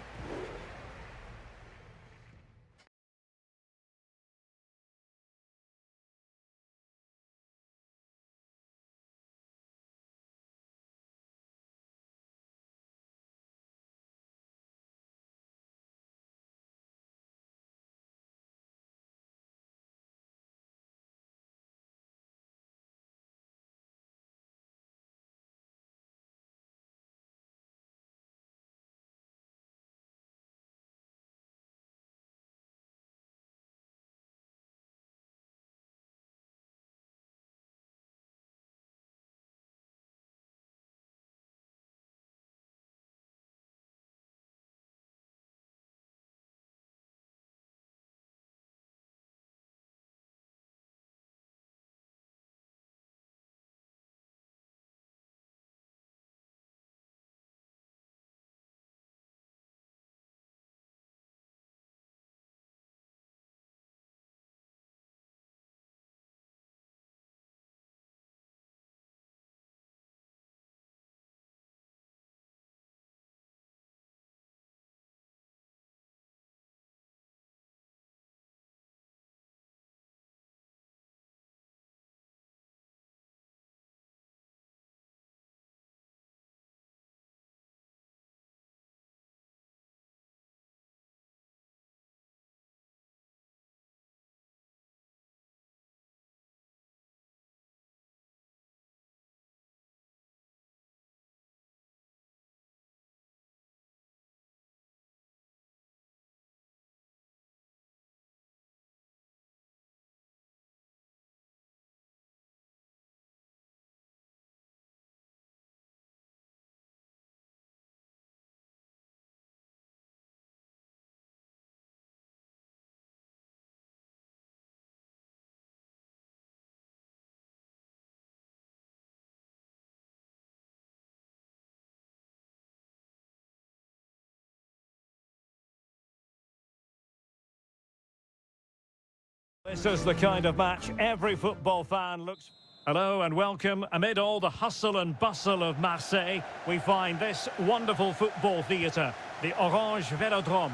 This is the kind of match every football fan looks. Hello and welcome. Amid all the hustle and bustle of Marseille, we find this wonderful football theatre, the Orange Velodrome.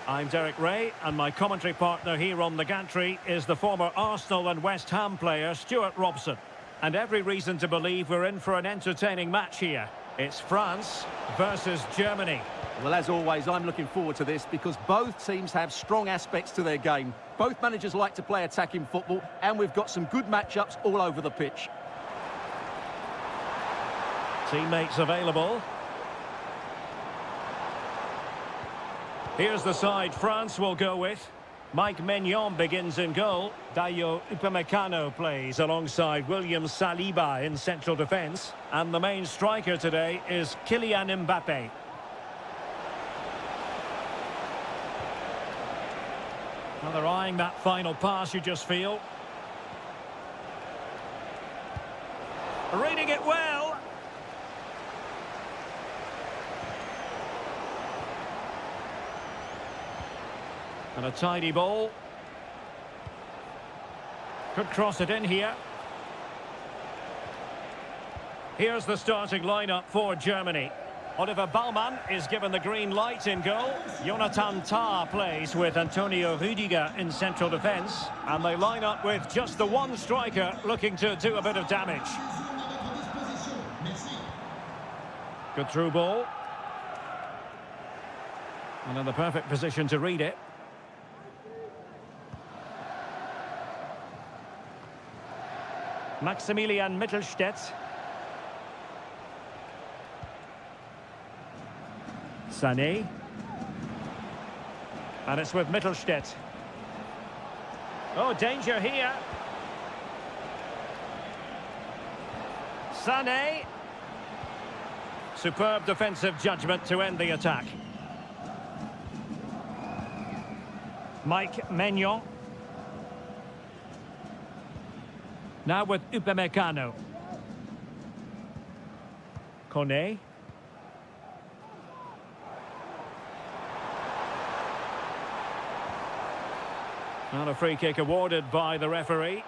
I'm Derek Ray, and my commentary partner here on the gantry is the former Arsenal and West Ham player Stuart Robson. And every reason to believe we're in for an entertaining match here. It's France versus Germany. Well, as always, I'm looking forward to this because both teams have strong aspects to their game. Both managers like to play attacking football, and we've got some good matchups all over the pitch. Teammates available. Here's the side France will go with. Mike Maignan begins in goal. Dayo Upamecano plays alongside William Saliba in central defence. And the main striker today is Kylian Mbappe. Well, they're eyeing that final pass, you just feel. Reading it well. And a tidy ball. Could cross it in here. Here's the starting lineup for Germany. Oliver Baumann is given the green light in goal. Jonathan Tah plays with Antonio Rüdiger in central defence. And they line up with just the one striker looking to do a bit of damage. Good through ball. And in the perfect position to read it. Maximilian Mittelstädt. Sané. And it's with Mittelstädt. Oh, danger here. Sané. Superb defensive judgment to end the attack. Mike Maignan. Now with Upamecano. Kone. And a free kick awarded by the referee.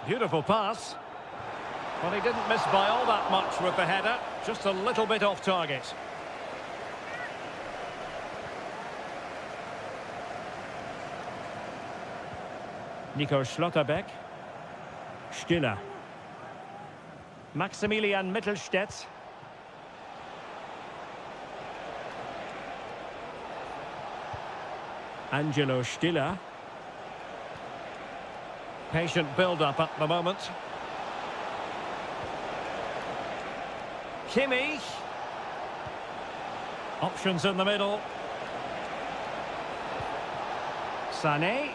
Beautiful pass. Well, he didn't miss by all that much with the header. Just a little bit off target. Nico Schlotterbeck. Stiller. Maximilian Mittelstädt. Angelo Stiller. Patient build-up at the moment. Kimmich. Options in the middle. Sané.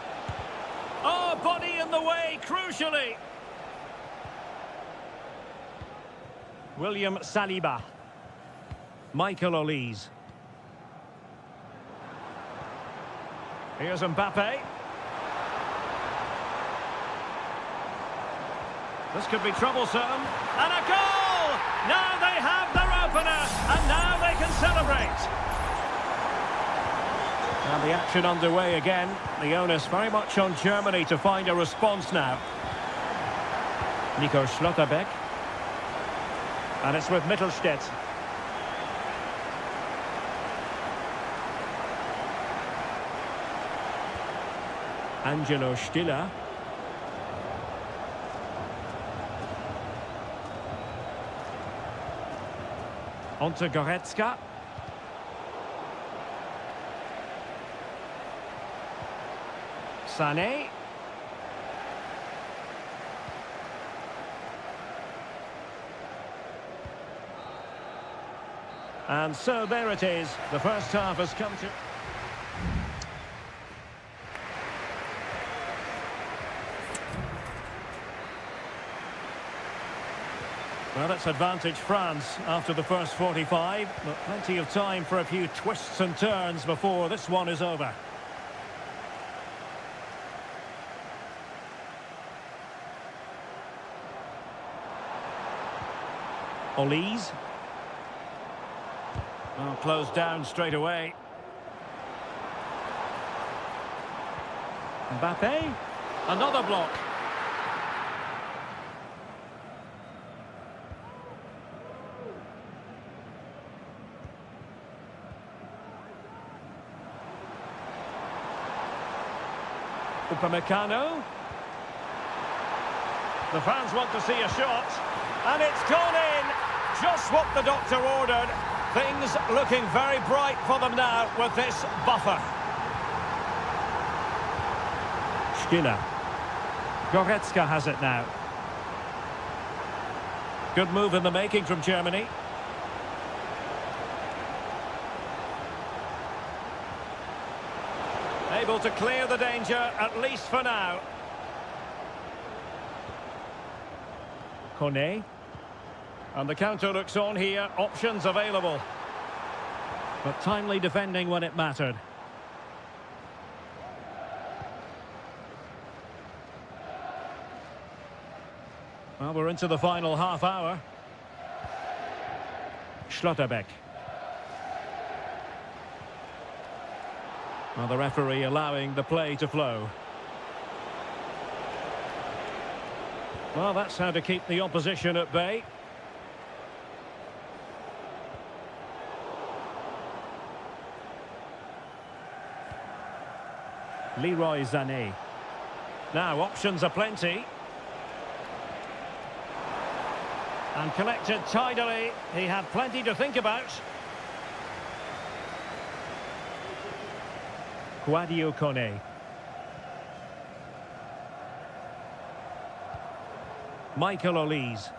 Oh, body in the way, crucially. William Saliba. Michael Olise. Here's Mbappe. This could be troublesome. And a goal! Now they have their opener, and now they can celebrate. And the action underway again. The onus very much on Germany to find a response now. Nico Schlotterbeck. And it's with Mittelstädt. Angelo Stiller. On to Goretzka. Sané. And so there it is. The first half has come to... Well, it's advantage France after the first 45, but plenty of time for a few twists and turns before this one is over. Olise. Well, closed down straight away. Mbappe. Another block. Upamecano. The fans want to see a shot. And it's gone in. Just what the doctor ordered. Things looking very bright for them now with this buffer. Stiller. Goretzka has it now. Good move in the making from Germany. Able to clear the danger, at least for now. Kone. And the counter looks on here. Options available. But timely defending when it mattered. Well, we're into the final half hour. Schlotterbeck. Well, the referee allowing the play to flow. Well, that's how to keep the opposition at bay. Leroy Sané. Now, options are plenty. And collected tidily. He had plenty to think about. Sadio Kone. Michael Olise.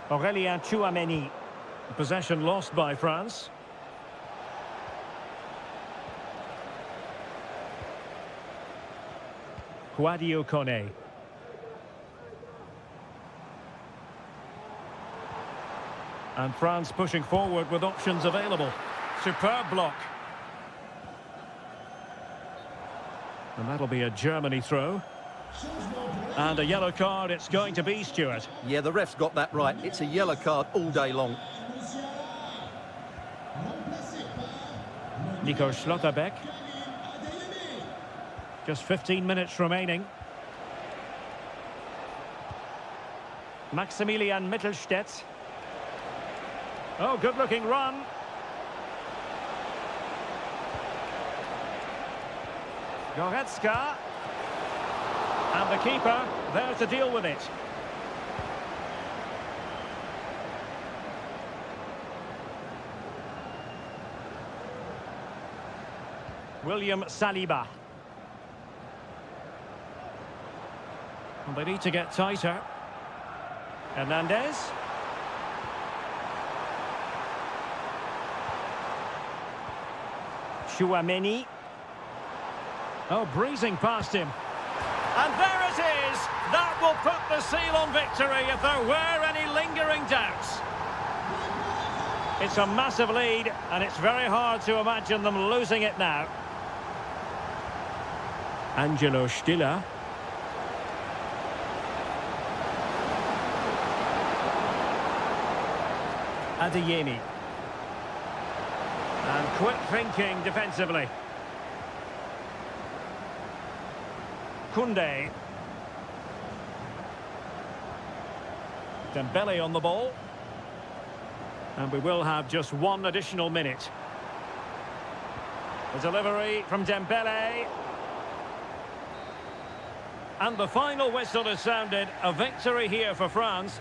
Aurélien Tchouameni. Possession lost by France. Sadio Kone. And France pushing forward with options available. Superb block. And that'll be a Germany throw. And a yellow card it's going to be, Stuart. Yeah, the ref's got that right. It's a yellow card all day long. Nico Schlotterbeck. Just 15 minutes remaining. Maximilian Mittelstädt. Oh, good-looking run. Goretzka. And the keeper there to deal with it. William Saliba. And they need to get tighter. Hernandez. Tchouameni. Oh, breezing past him. And there it is! That will put the seal on victory if there were any lingering doubts. It's a massive lead, and it's very hard to imagine them losing it now. Angelo Stiller. Adeyemi. And quick thinking defensively. Koundé. Dembele on the ball. And we will have just one additional minute. The delivery from Dembele. And the final whistle is sounded. A victory here for France.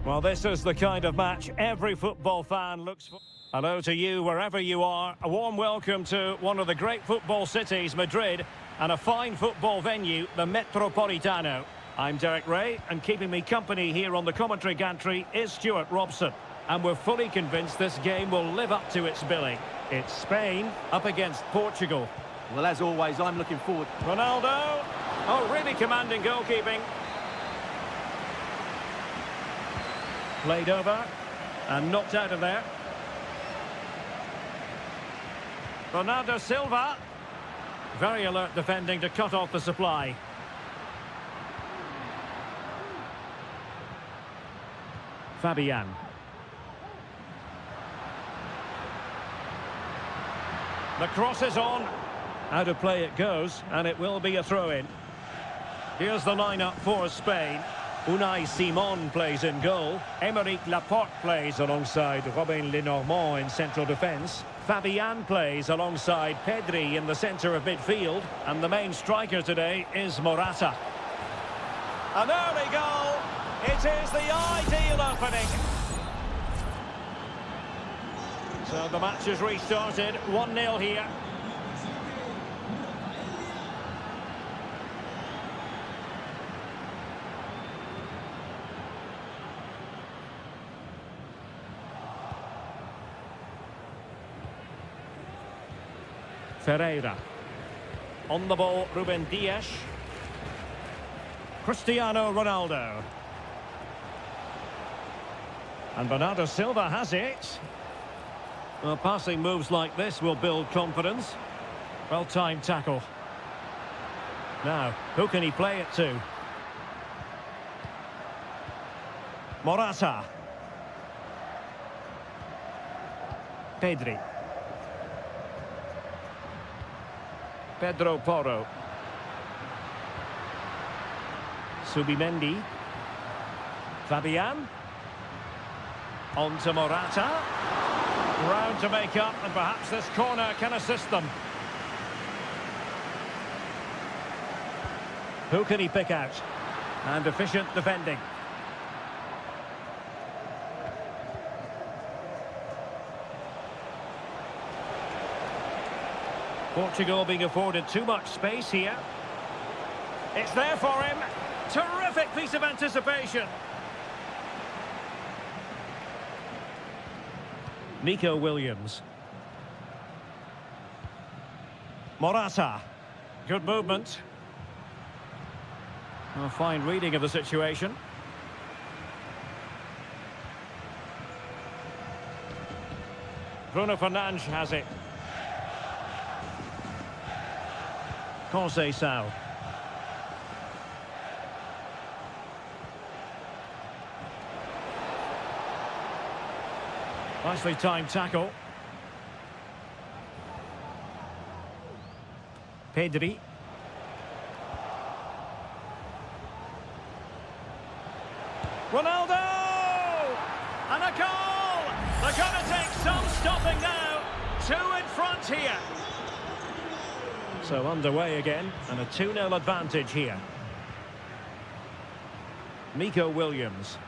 Well, this is the kind of match every football fan looks for. Hello to you, wherever you are. A warm welcome to one of the great football cities, Madrid, and a fine football venue, the Metropolitano. I'm Derek Ray, and keeping me company here on the commentary gantry is Stuart Robson. And we're fully convinced this game will live up to its billing. It's Spain up against Portugal. Well, as always, I'm looking forward. Ronaldo. Oh, really commanding goalkeeping. Played over and knocked out of there. Bernardo Silva. Very alert defending to cut off the supply. Fabian. The cross is on. Out of play it goes, and it will be a throw-in. Here's the lineup for Spain. Unai Simon plays in goal. Aymeric Laporte plays alongside Robin Lenormand in central defence. Fabian plays alongside Pedri in the centre of midfield. And the main striker today is Morata. An early goal. It is the ideal opening. So the match has restarted. 1-0 here. Ferreira. On the ball, Ruben Dias. Cristiano Ronaldo. And Bernardo Silva has it. Well, passing moves like this will build confidence. Well-timed tackle. Now, who can he play it to? Morata. Pedri. Pedro Porro. Subimendi. Fabian. On to Morata. Ground to make up, and perhaps this corner can assist them. Who can he pick out? And efficient defending. Portugal being afforded too much space here. It's there for him. Terrific piece of anticipation. Nico Williams. Morata. Good movement. A fine reading of the situation. Bruno Fernandes has it. Conceição. Nicely timed tackle. Pedri. Ronaldo! And a goal! They're going to take some stopping now. 2 in front here. So underway again, and a 2-0 advantage here. Nico Williams.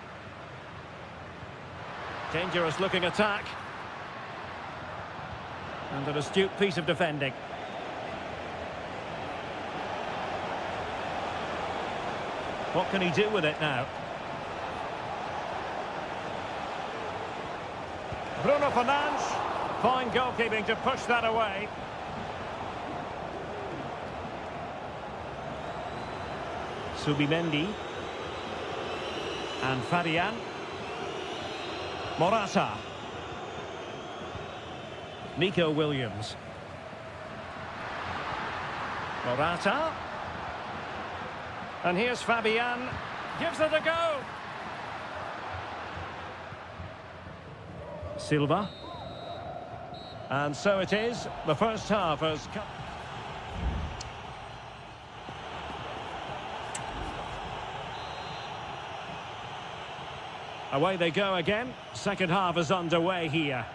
Dangerous looking attack. And an astute piece of defending. What can he do with it now? Bruno Fernandes. Fine goalkeeping to push that away. Subimendi. And Fabian. Morata. Nico Williams. Morata. And here's Fabian. Gives it a go. Silva. And so it is. The first half has come. Away they go again. Second half is underway here.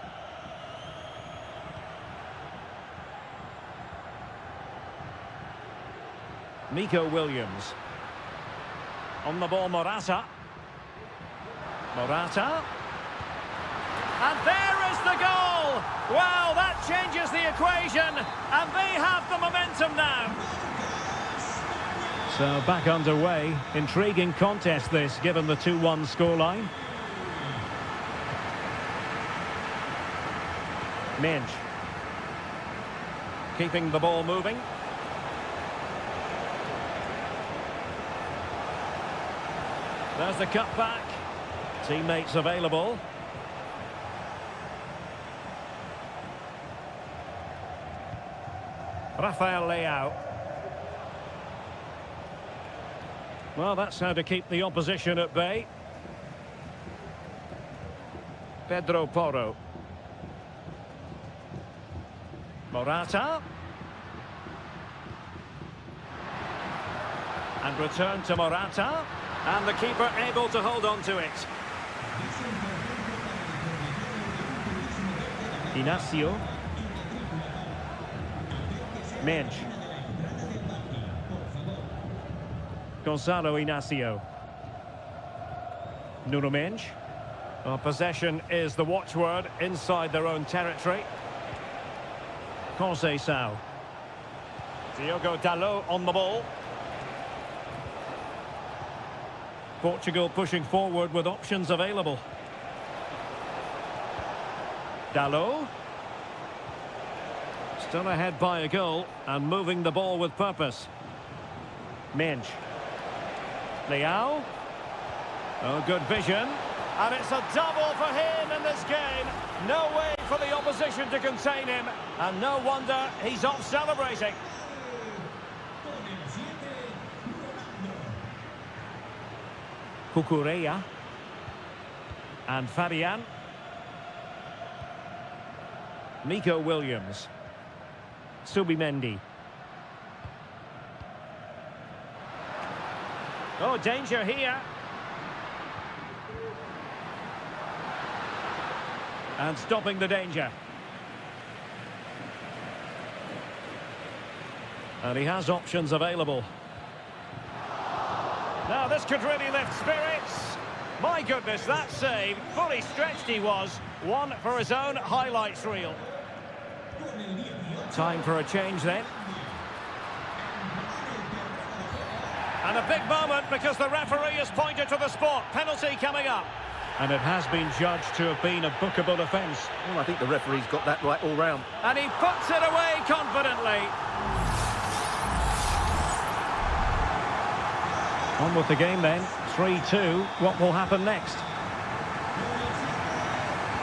Nico Williams. On the ball, Morata. Morata. And there is the goal! Wow, that changes the equation, and they have the momentum now. So back underway. Intriguing contest this, given the 2-1 scoreline. Minge. Keeping the ball moving. There's the cut back. Teammates available. Rafael Leao. Well, that's how to keep the opposition at bay. Pedro Porro. Morata. And return to Morata. And the keeper able to hold on to it. Inacio. Minge. Gonzalo Inacio. Nuno Minge. Well, possession is the watchword inside their own territory. Conceição. Diogo Dalot on the ball. Portugal pushing forward with options available. Dalot. Still ahead by a goal and moving the ball with purpose. Minge. Leao. Oh, good vision. And it's a double for him in this game. No way for the opposition to contain him. And no wonder he's off celebrating. Cucurella. And Fabian. Nico Williams. Subimendi. Oh, danger here. And stopping the danger. And he has options available. Now this could really lift spirits. My goodness, that save, fully stretched he was. One for his own highlights reel. Time for a change then. And a big moment because the referee has pointed to the spot. Penalty coming up. And it has been judged to have been a bookable offence. Well, I think the referee's got that right all round. And he puts it away confidently. On with the game then. 3-2. What will happen next?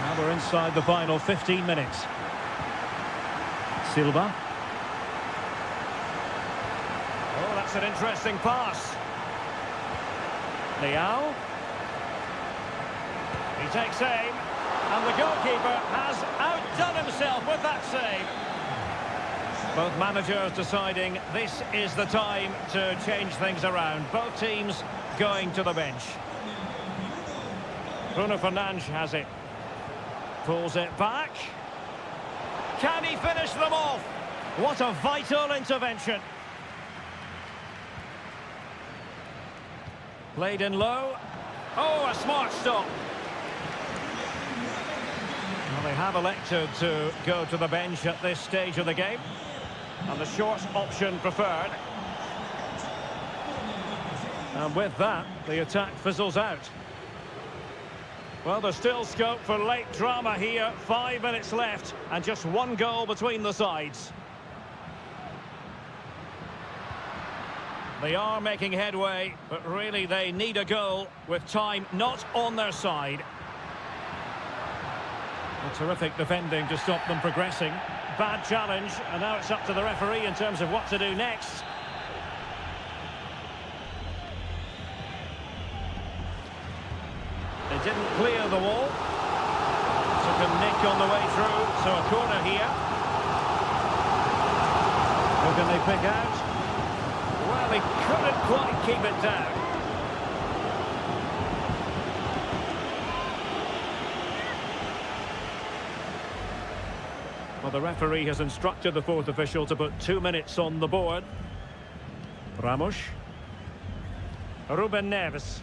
Now we're inside the final 15 minutes. Silva. Oh, that's an interesting pass. Leao. He takes aim, and the goalkeeper has outdone himself with that save. Both managers deciding this is the time to change things around. Both teams going to the bench. Bruno Fernandes has it. Pulls it back. Can he finish them off? What a vital intervention. Played in low. Oh, a smart stop. Well, they have elected to go to the bench at this stage of the game. And the short option preferred. And with that, the attack fizzles out. Well, there's still scope for late drama here. 5 minutes left and just one goal between the sides. They are making headway, but really they need a goal with time not on their side. A terrific defending to stop them progressing. Bad challenge, and now it's up to the referee in terms of what to do next. They didn't clear the wall. Took a nick on the way through, so a corner here. Who can they pick out? Well, they couldn't quite keep it down. Well, the referee has instructed the fourth official to put 2 minutes on the board. Ramos. Ruben Neves.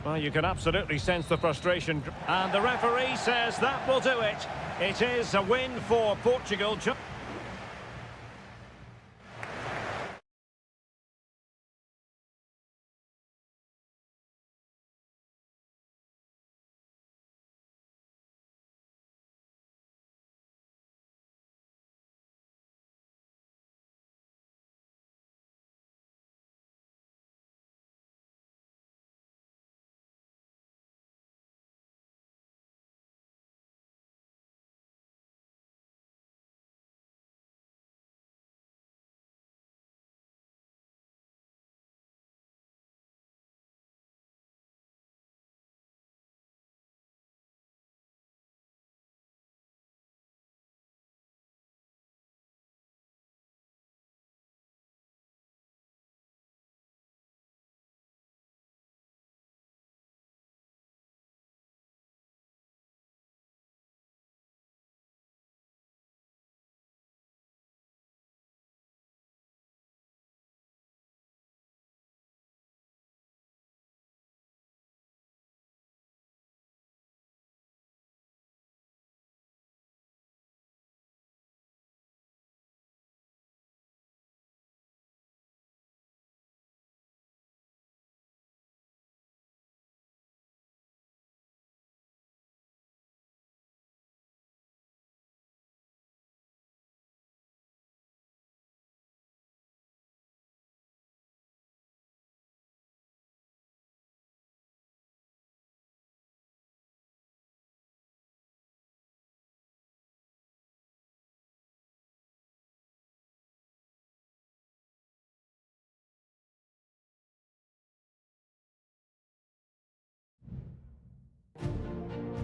Well, you can absolutely sense the frustration. And the referee says that will do it. It is a win for Portugal.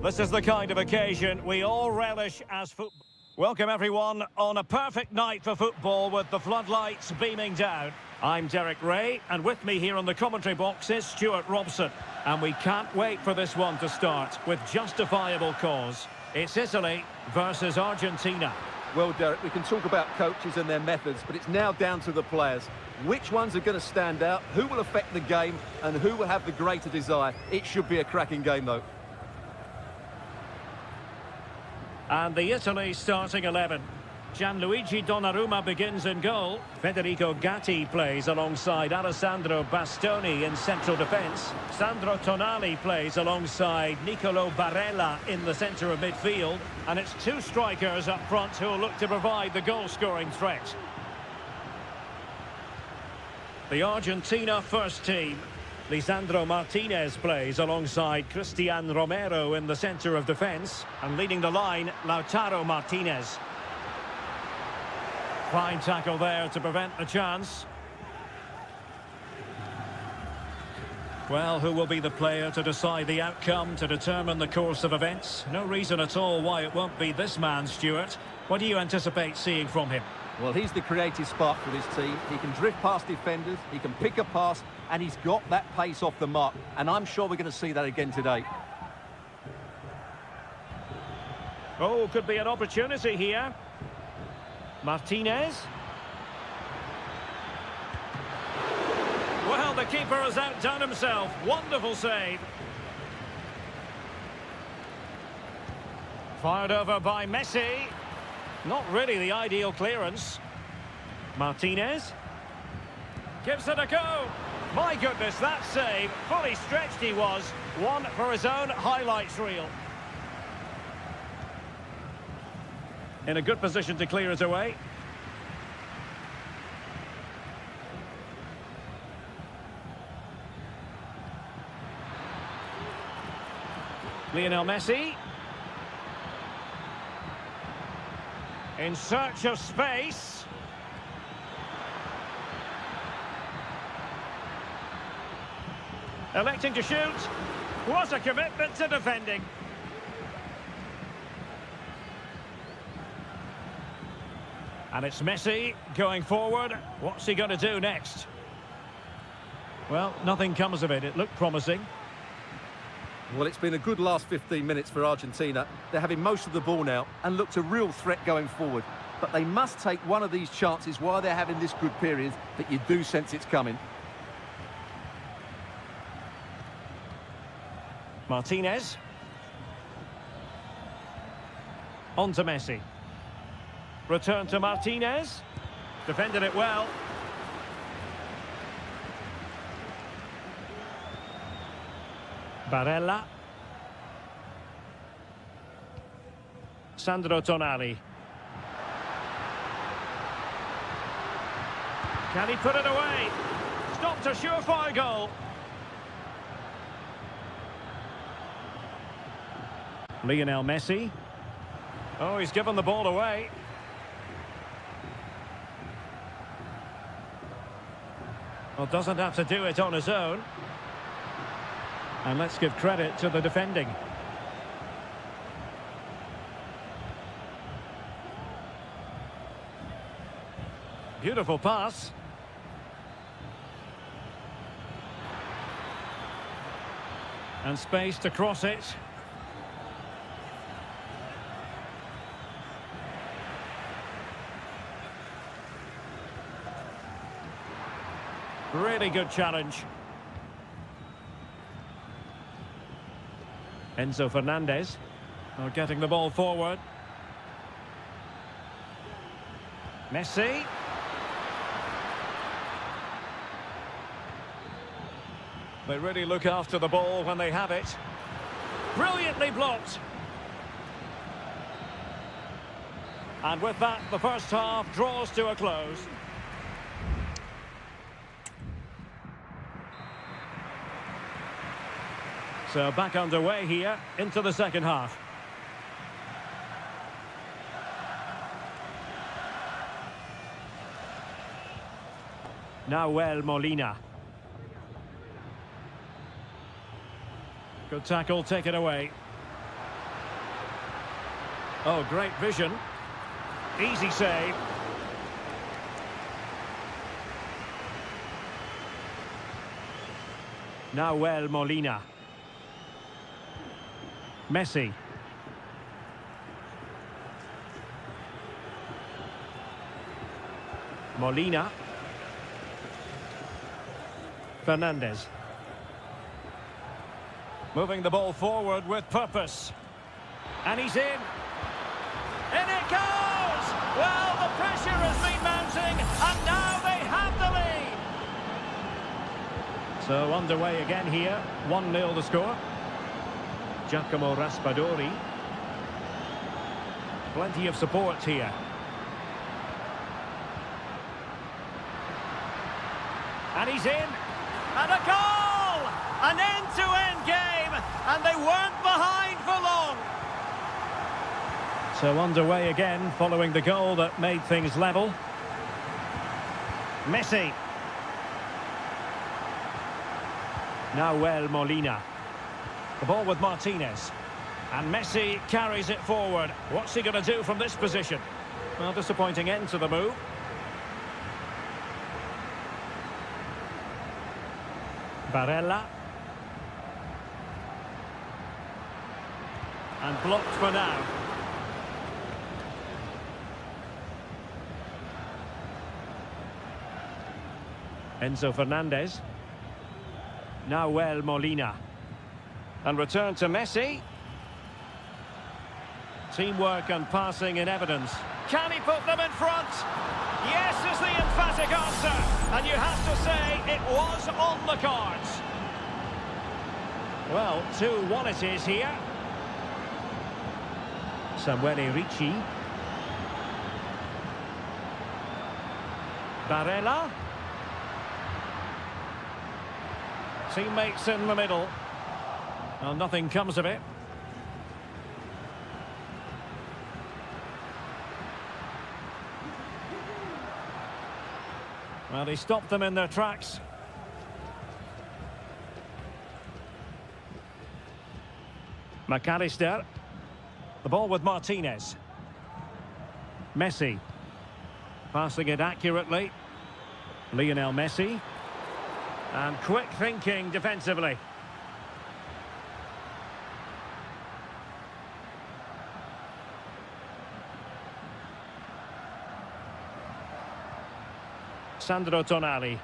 This is the kind of occasion we all relish as football. Welcome everyone on a perfect night for football with the floodlights beaming down. I'm Derek Ray, and with me here on the commentary box is Stuart Robson. And we can't wait for this one to start with justifiable cause. It's Italy versus Argentina. Well, Derek, we can talk about coaches and their methods, but it's now down to the players. Which ones are going to stand out, who will affect the game, and who will have the greater desire? It should be a cracking game, though. And the Italy starting 11. Gianluigi Donnarumma begins in goal. Federico Gatti plays alongside Alessandro Bastoni in central defence. Sandro Tonali plays alongside Nicolo Barella in the centre of midfield. And it's two strikers up front who will look to provide the goal-scoring threat. The Argentina first team. Lisandro Martinez plays alongside Cristian Romero in the centre of defence. And leading the line, Lautaro Martinez. Fine tackle there to prevent the chance. Well, who will be the player to decide the outcome, to determine the course of events? No reason at all why it won't be this man, Stuart. What do you anticipate seeing from him? Well, he's the creative spark for this team. He can drift past defenders, he can pick a pass, and he's got that pace off the mark. And I'm sure we're going to see that again today. Oh, could be an opportunity here. Martinez. Well, the keeper has outdone himself. Wonderful save. Fired over by Messi. Not really the ideal clearance. Martinez. Gives it a go. My goodness, that save. Fully stretched he was. One for his own highlights reel. In a good position to clear it away. Lionel Messi. In search of space. Electing to shoot. What a commitment to defending. And it's Messi going forward. What's he going to do next? Well, nothing comes of it. It looked promising. Well, it's been a good last 15 minutes for Argentina. They're having most of the ball now and looked a real threat going forward. But they must take one of these chances while they're having this good period that you do sense it's coming. Martinez. On to Messi. Return to Martinez. Defended it well. Barella. Sandro Tonali. Can he put it away? Stopped a surefire goal. Lionel Messi. Oh, he's given the ball away. Well, doesn't have to do it on his own. And let's give credit to the defending. Beautiful pass. And space to cross it. Really good challenge. Enzo Fernandez. Oh, getting the ball forward. Messi. They really look after the ball when they have it. Brilliantly blocked. And with that, the first half draws to a close. So back underway here into the second half. Nahuel Molina. Good tackle, take it away. Oh, great vision. Easy save. Nahuel Molina. Messi. Molina. Fernandez. Moving the ball forward with purpose. And he's in. In it goes! Well, the pressure has been mounting, and now they have the lead. So underway again here. 1-0 the score. Giacomo Raspadori. Plenty of support here. And he's in. And a goal! An end-to-end game, and they weren't behind for long. So underway again, following the goal that made things level. Messi. Nahuel Molina. The ball with Martinez. And Messi carries it forward. What's he going to do from this position? Well, disappointing end to the move. Barella. And blocked for now. Enzo Fernandez. Nahuel Molina. And return to Messi. Teamwork and passing in evidence. Can he put them in front? Yes is the emphatic answer. And you have to say it was on the cards. Well, 2-1 it is here. Samuele Ricci. Barella. Teammates in the middle. Well, nothing comes of it. Well, he stopped them in their tracks. McAllister. The ball with Martinez. Messi. Passing it accurately. Lionel Messi. And quick thinking defensively. Sandro Tonali.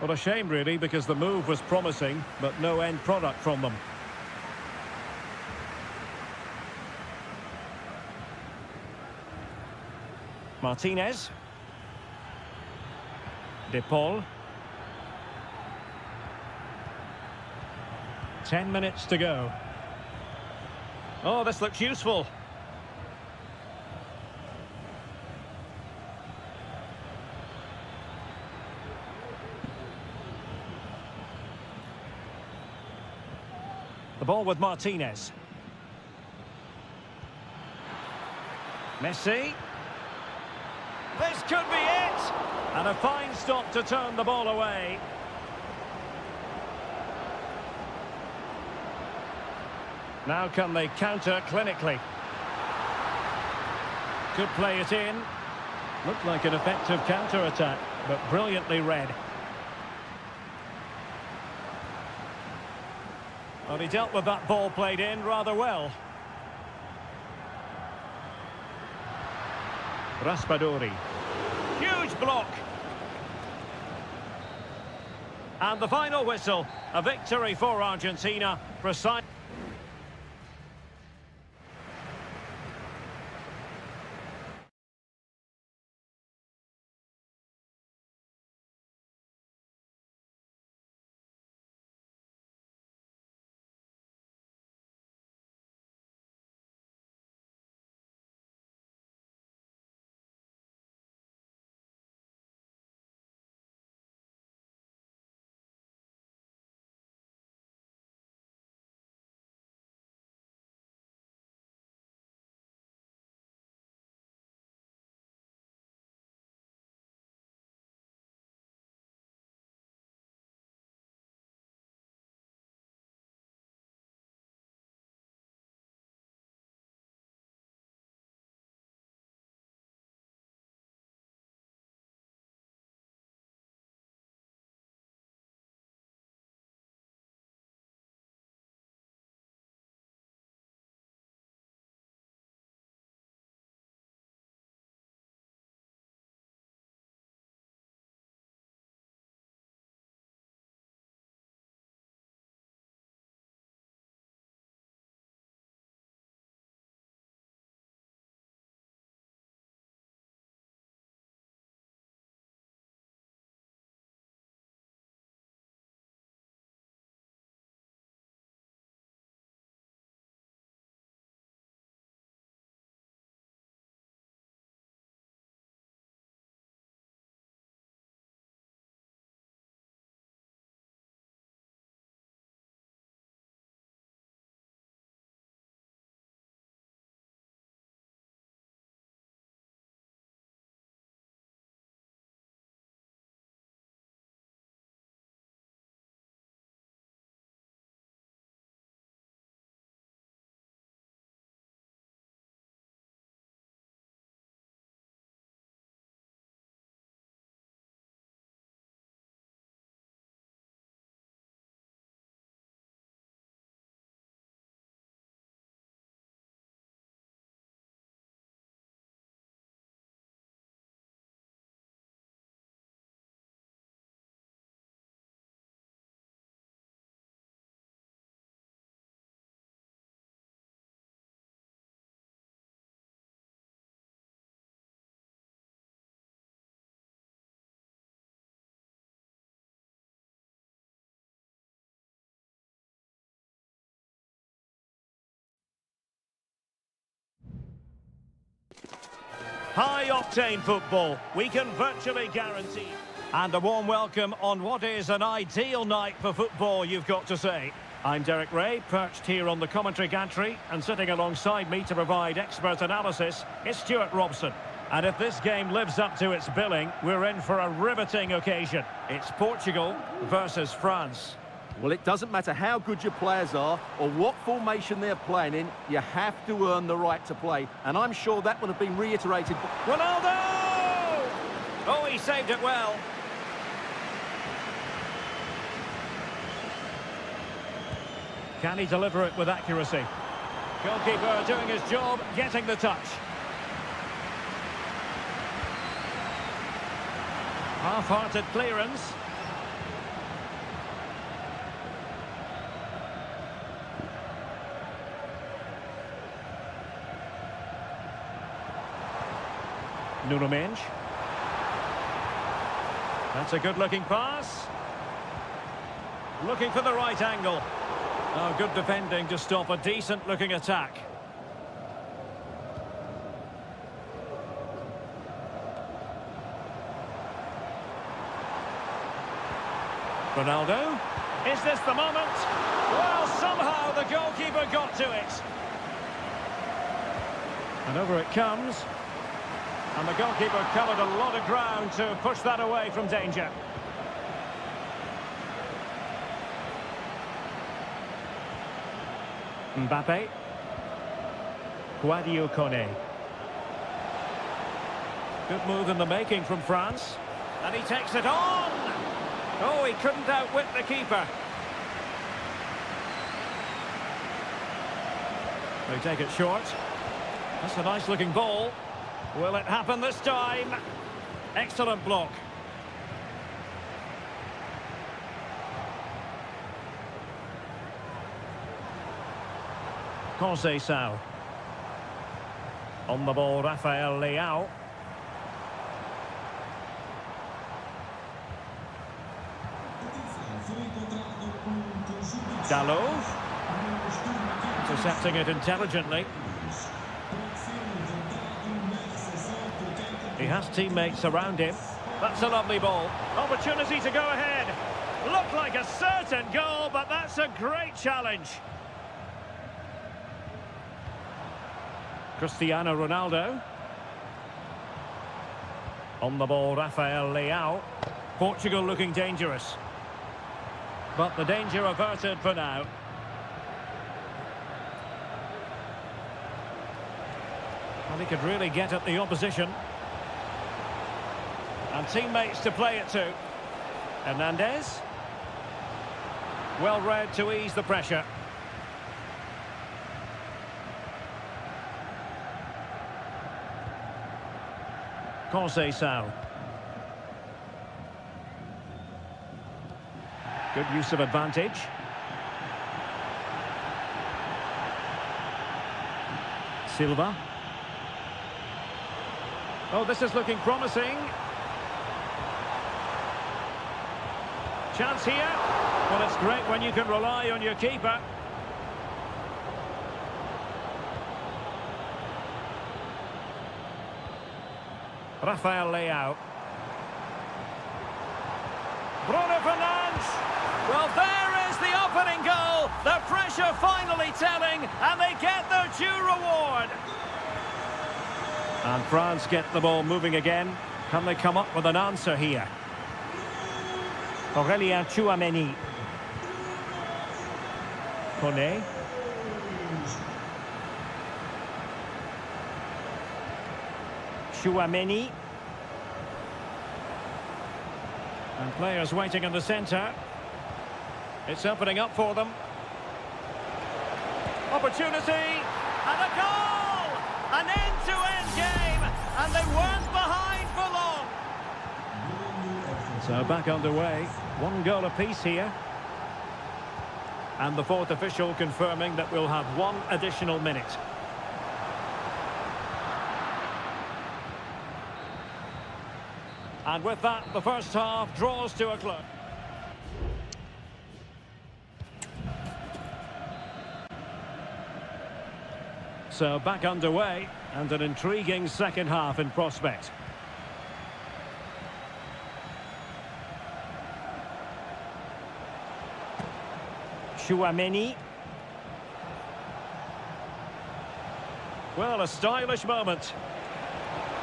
Well, a shame really, because the move was promising, but no end product from them. Martinez. De Paul. 10 minutes to go. Oh, this looks useful. The ball with Martinez. Messi. This could be it! And a fine stop to turn the ball away. Now can they counter clinically? Could play it in. Looked like an effective counter-attack, but brilliantly read. Well, he dealt with that ball played in rather well. Raspadori. Huge block. And the final whistle. A victory for Argentina. Precise. High-octane football, we can virtually guarantee. And a warm welcome on what is an ideal night for football, you've got to say. I'm Derek Ray, perched here on the commentary gantry, and sitting alongside me to provide expert analysis is Stuart Robson. And if this game lives up to its billing, we're in for a riveting occasion. It's Portugal versus France. Well, it doesn't matter how good your players are or what formation they're playing in, you have to earn the right to play. And I'm sure that would have been reiterated. Ronaldo! Oh, he saved it well. Can he deliver it with accuracy? Goalkeeper doing his job, getting the touch. Half-hearted clearance. Nuno Mendes. That's a good-looking pass. Looking for the right angle. Oh, good defending to stop a decent-looking attack. Ronaldo. Is this the moment? Well, somehow the goalkeeper got to it. And over it comes. And the goalkeeper covered a lot of ground to push that away from danger. Mbappe. Guadio Kone. Good move in the making from France. And he takes it on! Oh, he couldn't outwit the keeper. They take it short. That's a nice-looking ball. Will it happen this time? Excellent block. Conceição. On the ball, Rafael Leao. Dalot. Intercepting it intelligently. He has teammates around him. That's a lovely ball. Opportunity to go ahead. Looked like a certain goal, but that's a great challenge. Cristiano Ronaldo. On the ball, Rafael Leao. Portugal looking dangerous. But the danger averted for now. Well, he could really get at the opposition. And teammates to play it to. Hernandez. Well read to ease the pressure. Conceição. Good use of advantage. Silva. Oh, this is looking promising. Chance here. Well, it's great when you can rely on your keeper. Rafael Leao. Bruno Fernandes. Well, there is the opening goal. The pressure finally telling, and they get their due reward. And France get the ball moving again. Can they come up with an answer here? Aurélien Tchouaméni. Kone. Tchouaméni. And players waiting in the centre. It's opening up for them. Opportunity. And a goal! An end-to-end game. And they weren't behind for long. So back underway. One goal apiece here. And the fourth official confirming that we'll have one additional minute. And with that, the first half draws to a close. So back underway, and an intriguing second half in prospect. Tchouaméni. Well, a stylish moment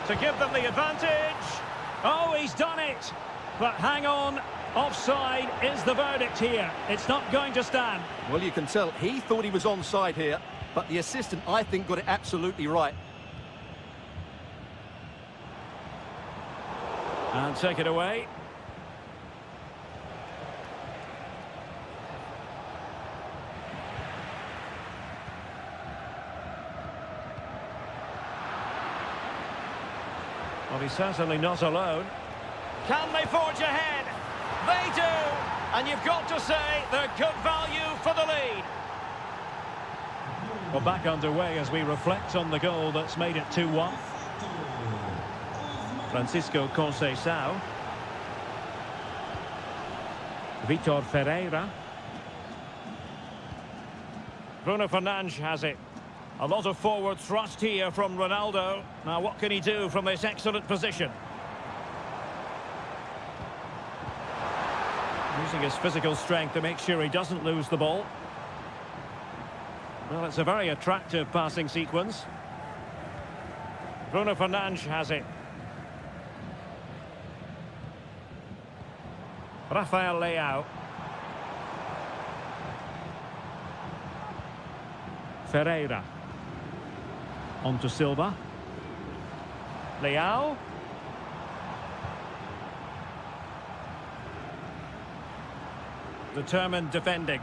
to give them the advantage. Oh, he's done it. But hang on, offside is the verdict here. It's not going to stand. Well, you can tell he thought he was onside here, but the assistant, I think, got it absolutely right. And take it away. Well, he's certainly not alone. Can they forge ahead? They do! And you've got to say they're good value for the lead. Well, back underway as we reflect on the goal that's made it 2-1. Francisco Conceição. Vitor Ferreira. Bruno Fernandes has it. A lot of forward thrust here from Ronaldo. Now what can he do from this excellent position? Using his physical strength to make sure he doesn't lose the ball. Well, it's a very attractive passing sequence. Bruno Fernandes has it. Rafael Leao. Ferreira. On to Silva. Leao. Determined defending.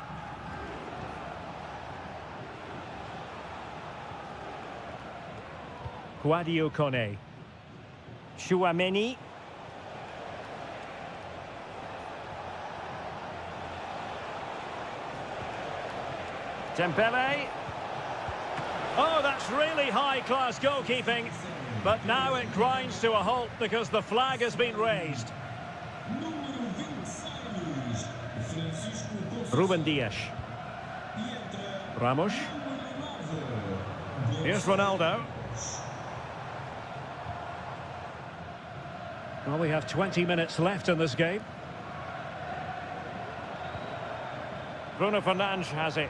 Guadio Kone. Chouameni. Dembele. Oh, that's really high-class goalkeeping. But now it grinds to a halt because the flag has been raised. Ruben Dias. Ramos. Here's Ronaldo. Well, we have 20 minutes left in this game. Bruno Fernandes has it.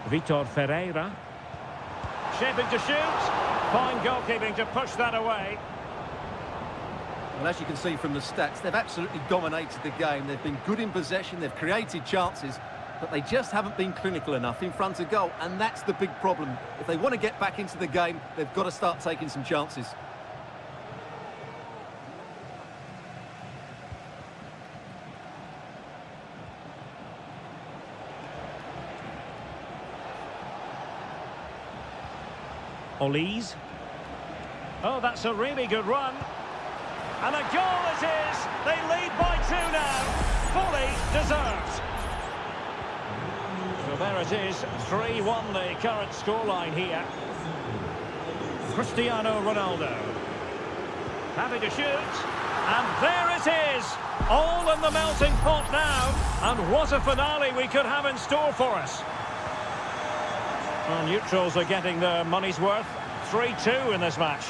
Vitor Ferreira. Shaping to shoot. Fine goalkeeping to push that away. Well, as you can see from the stats, they've absolutely dominated the game. They've been good in possession, they've created chances, but they just haven't been clinical enough in front of goal, and that's the big problem. If they want to get back into the game, they've got to start taking some chances. Olise. Oh, that's a really good run. And a goal it is. They lead by 2 now. Fully deserved. So there it is. 3-1 the current scoreline here. Cristiano Ronaldo. Happy to shoot. And there it is. All in the melting pot now. And what a finale we could have in store for us. Well, neutrals are getting their money's worth. 3-2 in this match.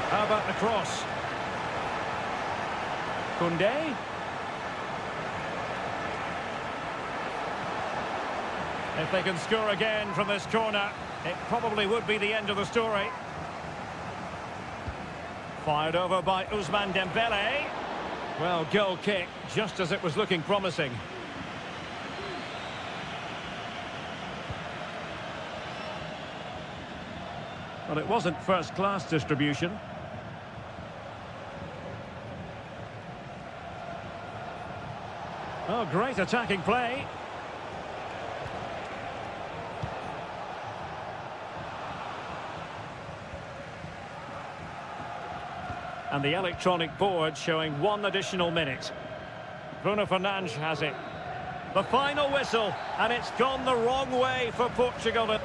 How about the cross? Koundé. If they can score again from this corner, it probably would be the end of the story. Fired over by Ousmane Dembele. Well, goal kick, just as it was looking promising. Well, it wasn't first-class distribution. Oh, great attacking play. And the electronic board showing 1 additional minute. Bruno Fernandes has it. The final whistle, and it's gone the wrong way for Portugal.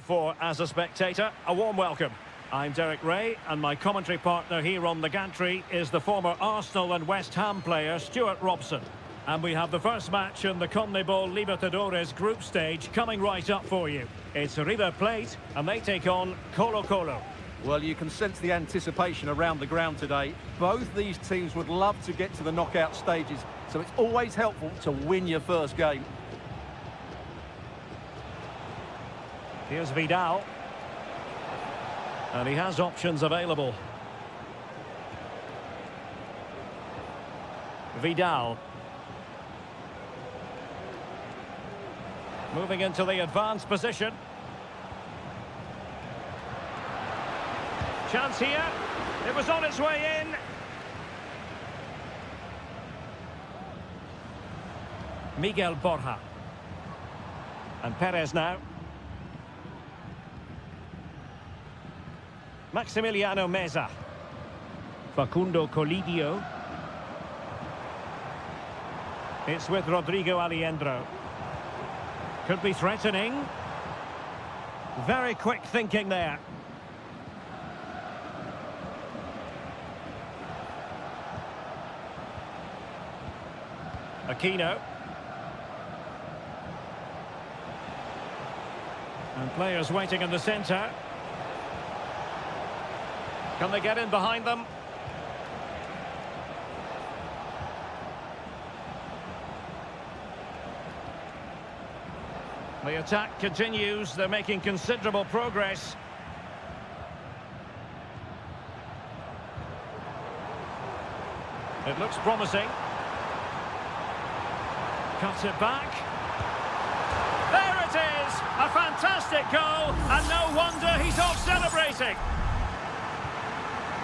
For as a spectator, a warm welcome. I'm Derek Ray, and my commentary partner here on the gantry is the former Arsenal and West Ham player Stuart Robson. And we have the first match in the CONMEBOL Libertadores group stage coming right up for you. It's River Plate, and they take on Colo-Colo. Well, you can sense the anticipation around the ground today. Both these teams would love to get to the knockout stages, so it's always helpful to win your first game. Here's Vidal. And he has options available. Vidal. Moving into the advanced position. Chance here. It was on its way in. Miguel Borja. And Perez now. Maximiliano Meza. Facundo Colidio. It's with Rodrigo Alejandro. Could be threatening. Very quick thinking there. Aquino. And players waiting in the centre. Can they get in behind them? The attack continues. They're making considerable progress. It looks promising. Cuts it back. There it is! A fantastic goal, and no wonder he's off celebrating.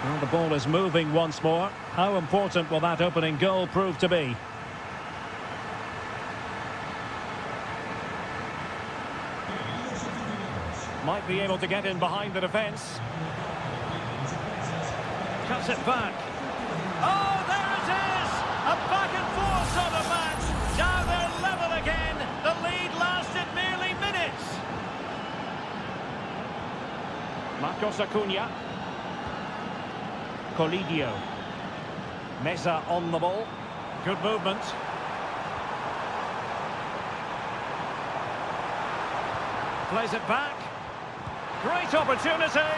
Well, the ball is moving once more. How important will that opening goal prove to be? Might be able to get in behind the defence. Cuts it back. Oh, there it is! A back and forth sort of match. Now they're level again. The lead lasted merely minutes. Marcos Acuna. Colidio. Meza on the ball. Good movement. Plays it back. Great opportunity.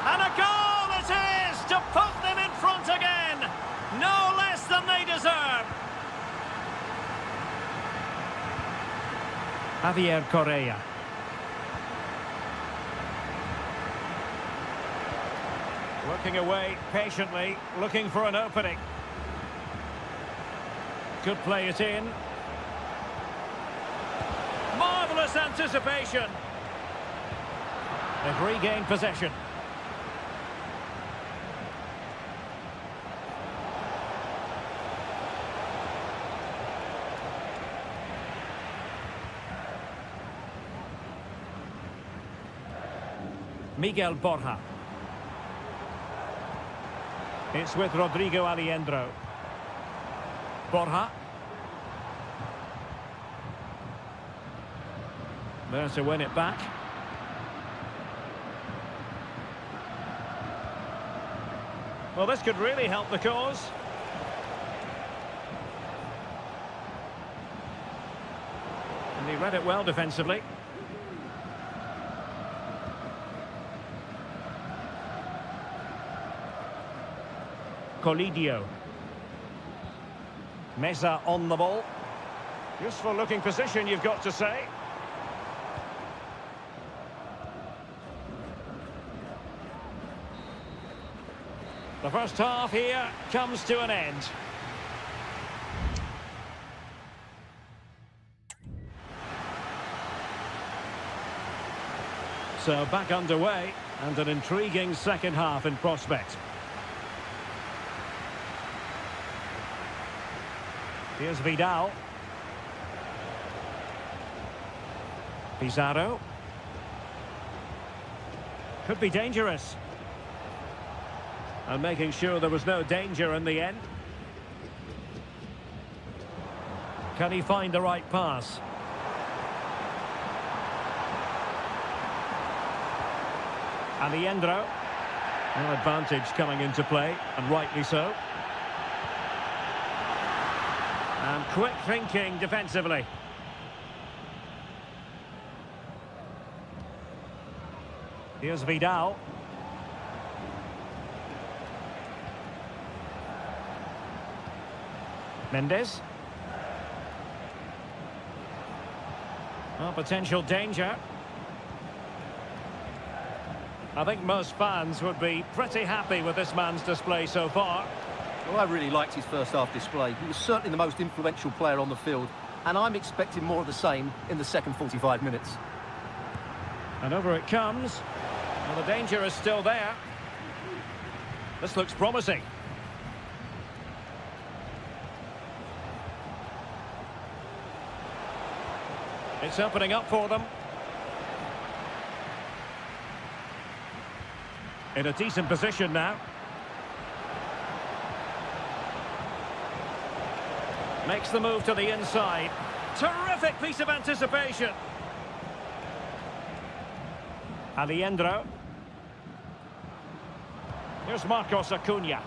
And a goal it is to put them in front again. No less than they deserve. Javier Correa. Working away patiently, looking for an opening. Could play it in. Marvellous anticipation. They've regained possession. Miguel Borja. It's with Rodrigo Alejandro. Borja. There to win it back. Well, this could really help the cause. And he read it well defensively. Colidio. Meza on the ball. Useful looking position, you've got to say. The first half here comes to an end. So back underway, and an intriguing second half in prospect. Here's Vidal. Pizarro. Could be dangerous. And making sure there was no danger in the end. Can he find the right pass? Alejandro. No advantage coming into play, and rightly so. And quick thinking defensively. Here's Vidal. Mendes. Well, potential danger. I think most fans would be pretty happy with this man's display so far. Well, I really liked his first half display. He was certainly the most influential player on the field, and I'm expecting more of the same in the second 45 minutes. And over it comes. Well, the danger is still there. This looks promising. It's opening up for them. In a decent position now. Makes the move to the inside. Terrific piece of anticipation. Alejandro. Here's Marcos Acuna.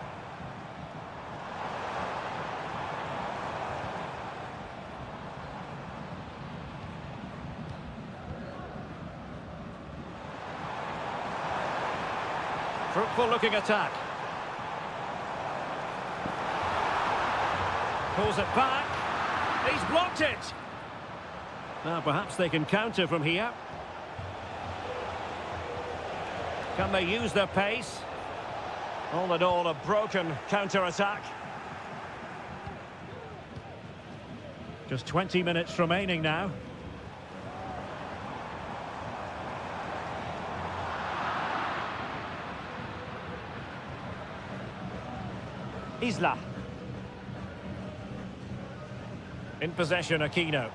Fruitful looking attack. Pulls it back. He's blocked it. Now perhaps they can counter from here. Can they use their pace? All in all, a broken counter-attack. Just 20 minutes remaining now. Isla. In possession, Aquino.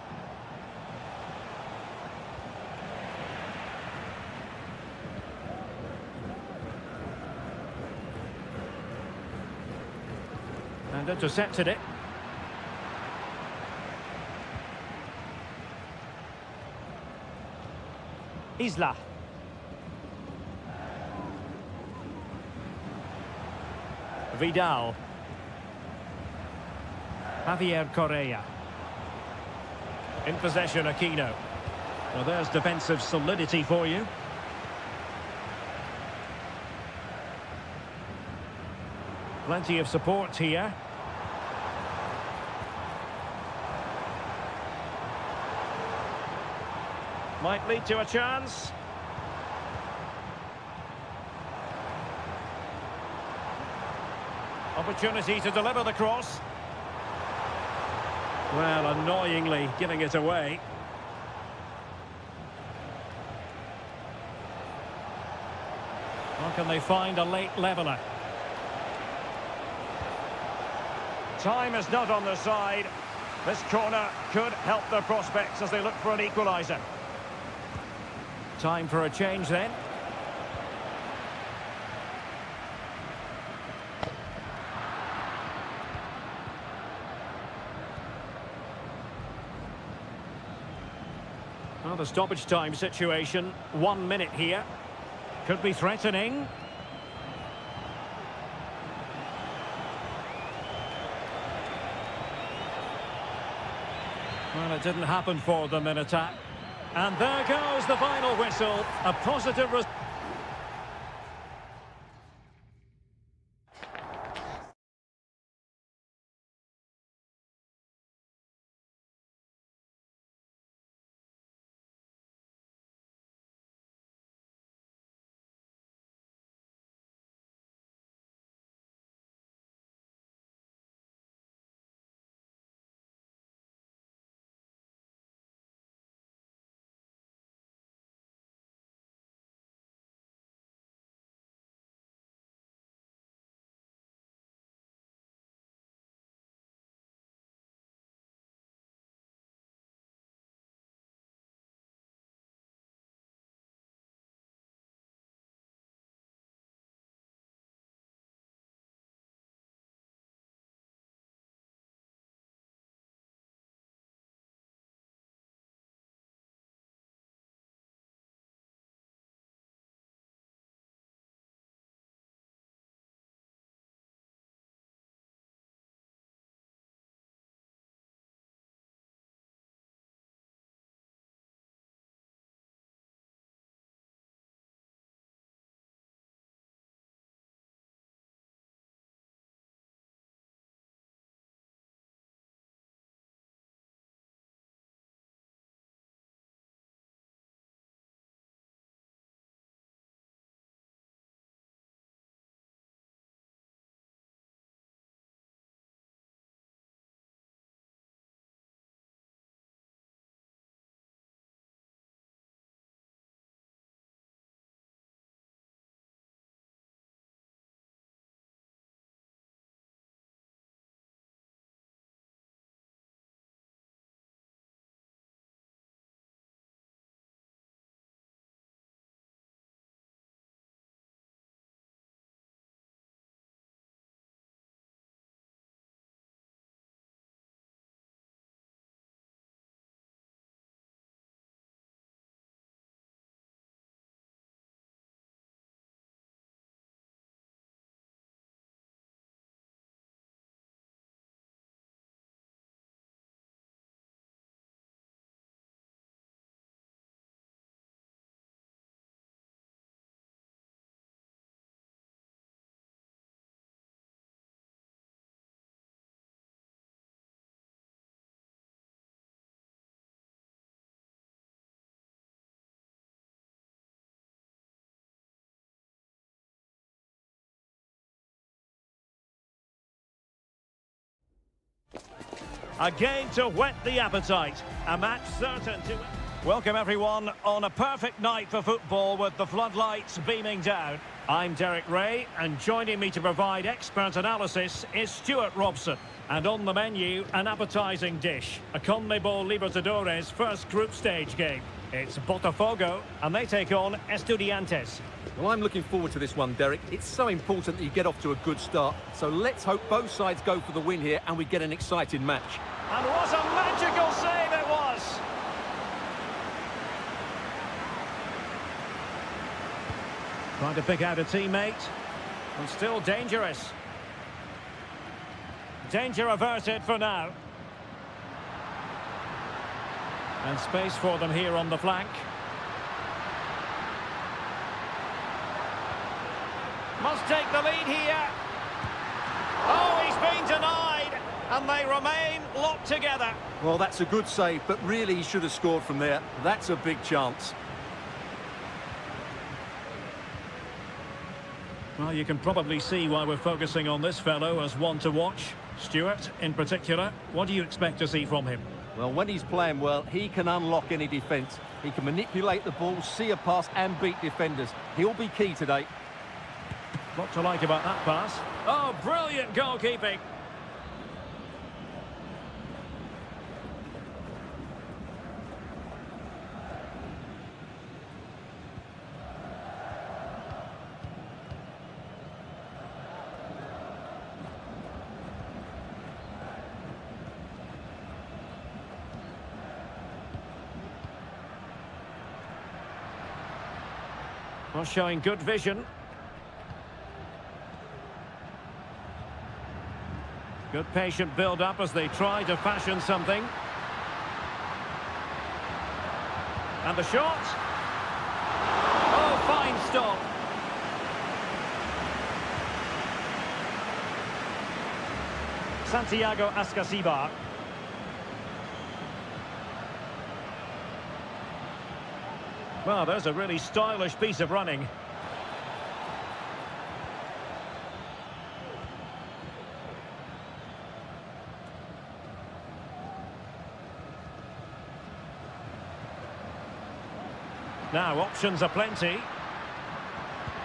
And intercepted it. Isla. Vidal. Javier Correa. In possession, Aquino. Well, there's defensive solidity for you. Plenty of support here. Might lead to a chance. Opportunity to deliver the cross. Well, annoyingly giving it away. How can they find a late leveller? Time is not on their side. This corner could help their prospects as they look for an equaliser. Time for a change then. Well, the stoppage time situation, 1 minute here. Could be threatening. Well, it didn't happen for them in attack. And there goes the final whistle. A positive result. A game to whet the appetite. A match certain to... Welcome everyone on a perfect night for football with the floodlights beaming down. I'm Derek Ray, and joining me to provide expert analysis is Stuart Robson. And on the menu, an appetising dish. A CONMEBOL Libertadores first group stage game. It's Botafogo, and they take on Estudiantes. Well, I'm looking forward to this one, Derek. It's so important that you get off to a good start. So let's hope both sides go for the win here and we get an exciting match. And what a magical save it was! Trying to pick out a teammate, and still dangerous. Danger averted for now. And space for them here on the flank. Must take the lead here. Oh, he's been denied, and they remain locked together. Well, that's a good save, but really he should have scored from there. That's a big chance. Well, you can probably see why we're focusing on this fellow as one to watch. Stuart, in particular, what do you expect to see from him? Well, when he's playing well, he can unlock any defence. He can manipulate the ball, see a pass and beat defenders. He'll be key today. Lot to like about that pass. Oh, brilliant goalkeeping. Well, showing good vision. Good patient build-up as they try to fashion something. And the shot. Oh, fine stop. Santiago Ascasibar. Well, there's a really stylish piece of running. Now, options are plenty.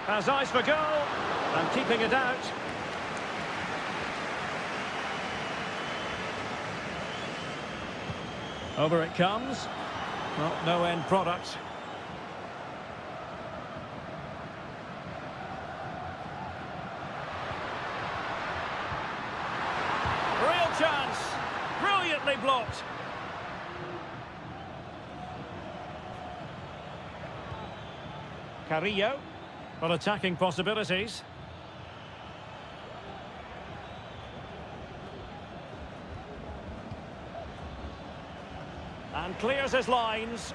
Has eyes for goal, and keeping it out. Over it comes. Well, no end product. Real chance. Brilliantly blocked. Carrillo, well, attacking possibilities. And clears his lines.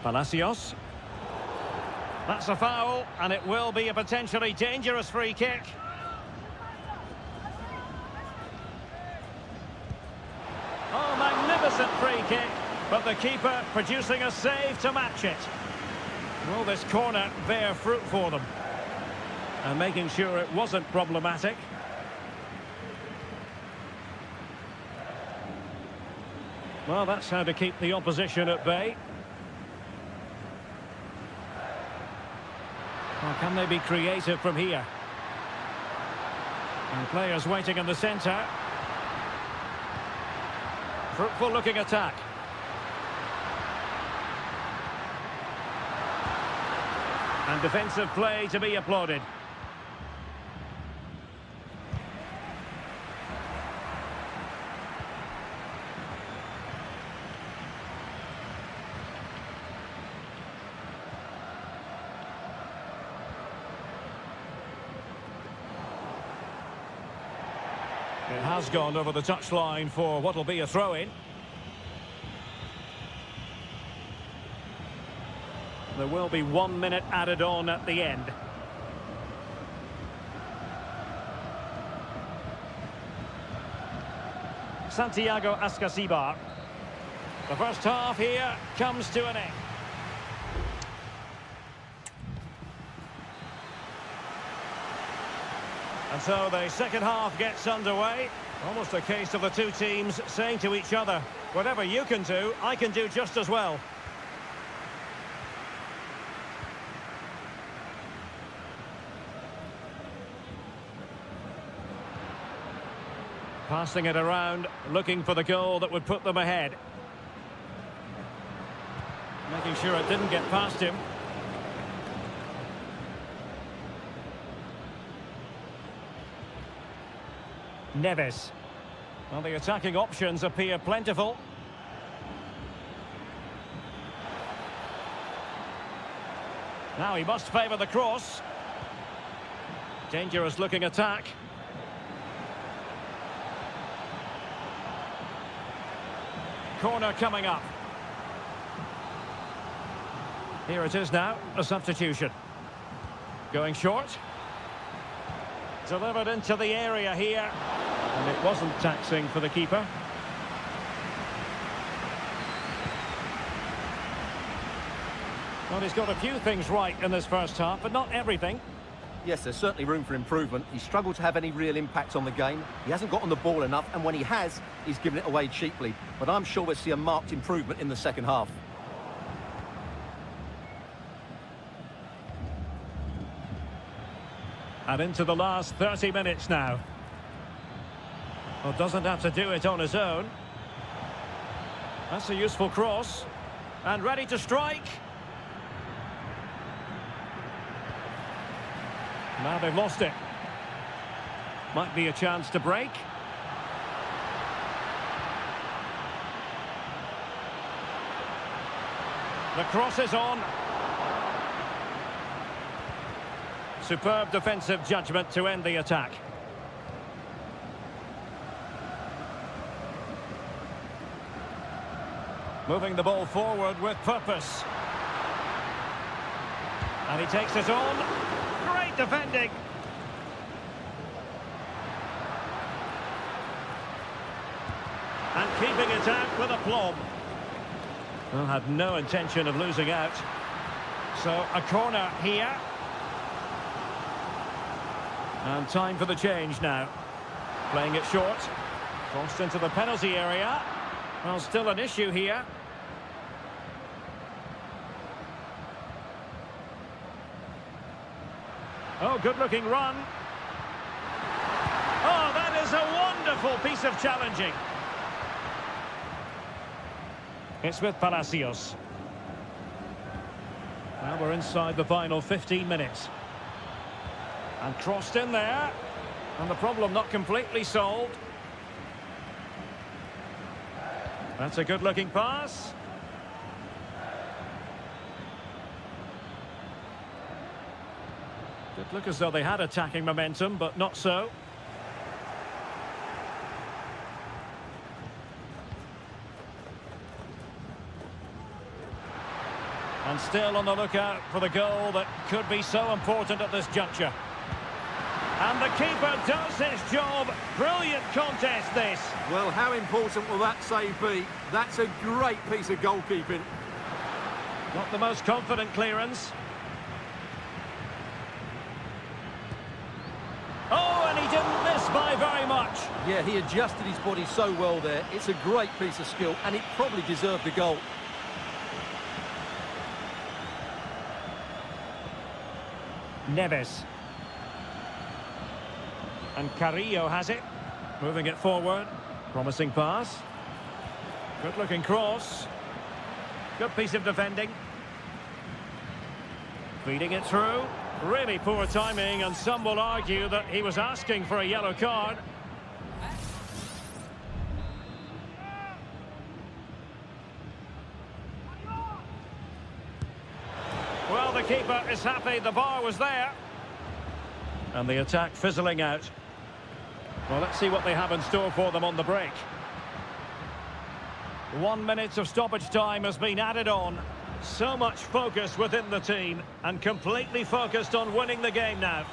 Palacios. That's a foul, and it will be a potentially dangerous free kick. Oh, magnificent free kick. But the keeper producing a save to match it. Will this corner bear fruit for them? And making sure it wasn't problematic. Well, that's how to keep the opposition at bay. Well, can they be creative from here? And players waiting in the centre. Fruitful looking attack. And defensive play to be applauded. It has gone over the touchline for what will be a throw-in. There will be 1 minute added on at the end. Santiago Ascasibar. The first half here comes to an end. And so the second half gets underway. Almost a case of the two teams saying to each other, whatever you can do, I can do just as well. Passing it around, looking for the goal that would put them ahead. Making sure it didn't get past him. Neves. Well, the attacking options appear plentiful. Now he must favour the cross. Dangerous looking attack. Corner coming up. Here it is now, a substitution. Going short. Delivered into the area here. And it wasn't taxing for the keeper. Well, he's got a few things right in this first half, but not everything. Yes, there's certainly room for improvement. He's struggled to have any real impact on the game. He hasn't got on the ball enough, and when he has, he's given it away cheaply. But I'm sure we'll see a marked improvement in the second half. And into the last 30 minutes now. Well, doesn't have to do it on his own. That's a useful cross. And ready to strike. Now they've lost it. Might be a chance to break. The cross is on. Superb defensive judgment to end the attack. Moving the ball forward with purpose. And he takes it on. Great defending. And keeping it out with aplomb. Well, had no intention of losing out. So a corner here. And time for the change now. Playing it short. Crossed into the penalty area. Well, still an issue here. Oh, good-looking run. Oh, that is a wonderful piece of challenging. It's with Palacios. Now we're inside the final 15 minutes. And crossed in there. And the problem not completely solved. That's a good-looking pass. Did look as though they had attacking momentum, but not so. And still on the lookout for the goal that could be so important at this juncture. And the keeper does his job. Brilliant contest, this. Well, how important will that save be? That's a great piece of goalkeeping. Not the most confident clearance. Oh, and he didn't miss by very much. Yeah, he adjusted his body so well there. It's a great piece of skill, and it probably deserved the goal. Neves. And Carrillo has it. Moving it forward. Promising pass. Good-looking cross. Good piece of defending. Feeding it through. Really poor timing, and some will argue that he was asking for a yellow card. Well, the keeper is happy the bar was there. And the attack fizzling out. Well, let's see what they have in store for them on the break. 1 minute of stoppage time has been added on. So much focus within the team, and completely focused on winning the game now.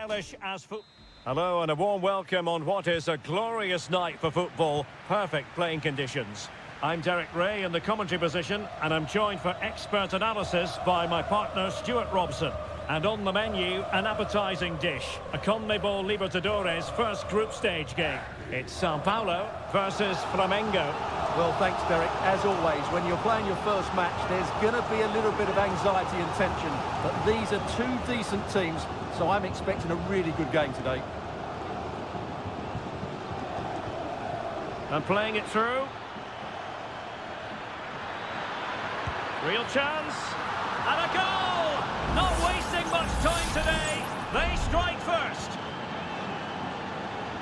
stylish as foot. Hello and a warm welcome on what is a glorious night for football. Perfect playing conditions. I'm Derek Ray in the commentary position, and I'm joined for expert analysis by my partner Stuart Robson. And on the menu, an appetising dish, a CONMEBOL Libertadores first group stage game. It's Sao Paulo versus Flamengo. Well, thanks, Derek. As always, when you're playing your first match, there's going to be a little bit of anxiety and tension. But these are two decent teams, so I'm expecting a really good game today. And playing it through. Real chance. And a goal! Not wasting much time today. They strike first.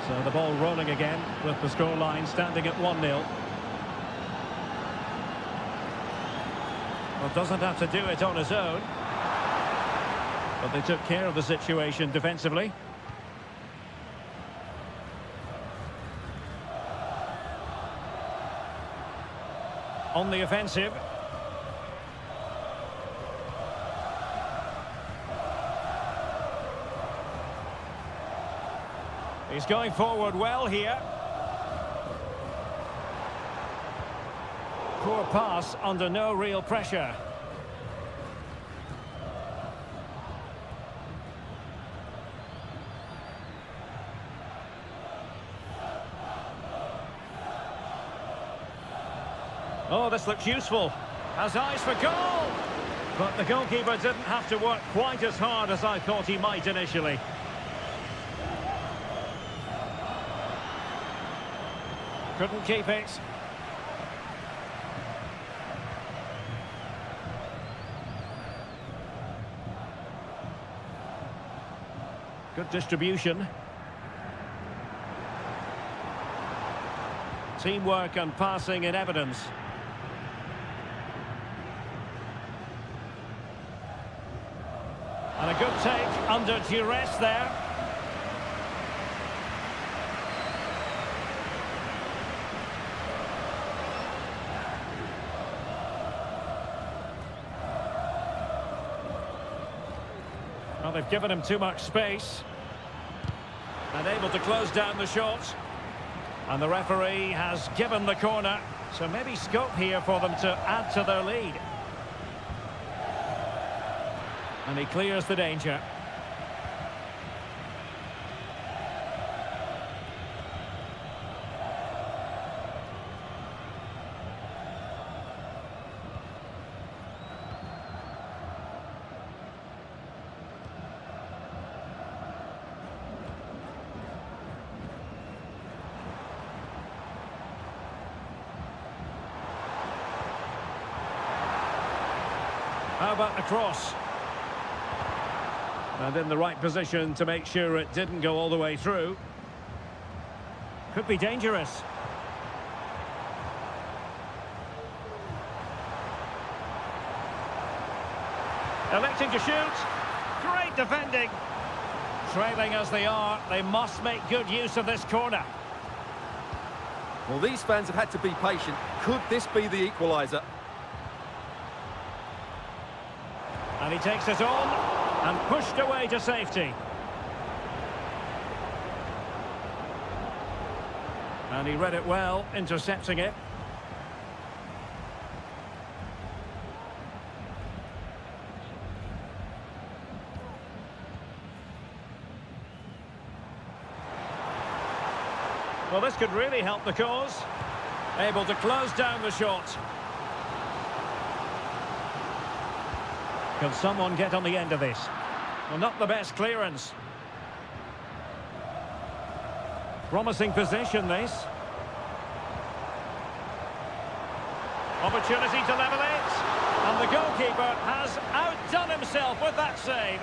So the ball rolling again with the scoreline standing at 1-0. Well, doesn't have to do it on his own. But they took care of the situation defensively. On the offensive. He's going forward well here. Poor pass under no real pressure. Oh, this looks useful. Has eyes for goal! But the goalkeeper didn't have to work quite as hard as I thought he might initially. Couldn't keep it. Good distribution. Teamwork and passing in evidence. And a good take under duress there. Well, they've given him too much space. And able to close down the shot. And the referee has given the corner. So maybe scope here for them to add to their lead. And he clears the danger. How about the cross? And in the right position to make sure it didn't go all the way through. Could be dangerous. Electing to shoot. Great defending. Trailing as they are, they must make good use of this corner. Well, these fans have had to be patient. Could this be the equaliser? And he takes it on and pushed away to safety. And he read it well, intercepting it. Well, this could really help the cause. Able to close down the shot. Can someone get on the end of this? Well, not the best clearance. Promising position, this. Opportunity to level it. And the goalkeeper has outdone himself with that save.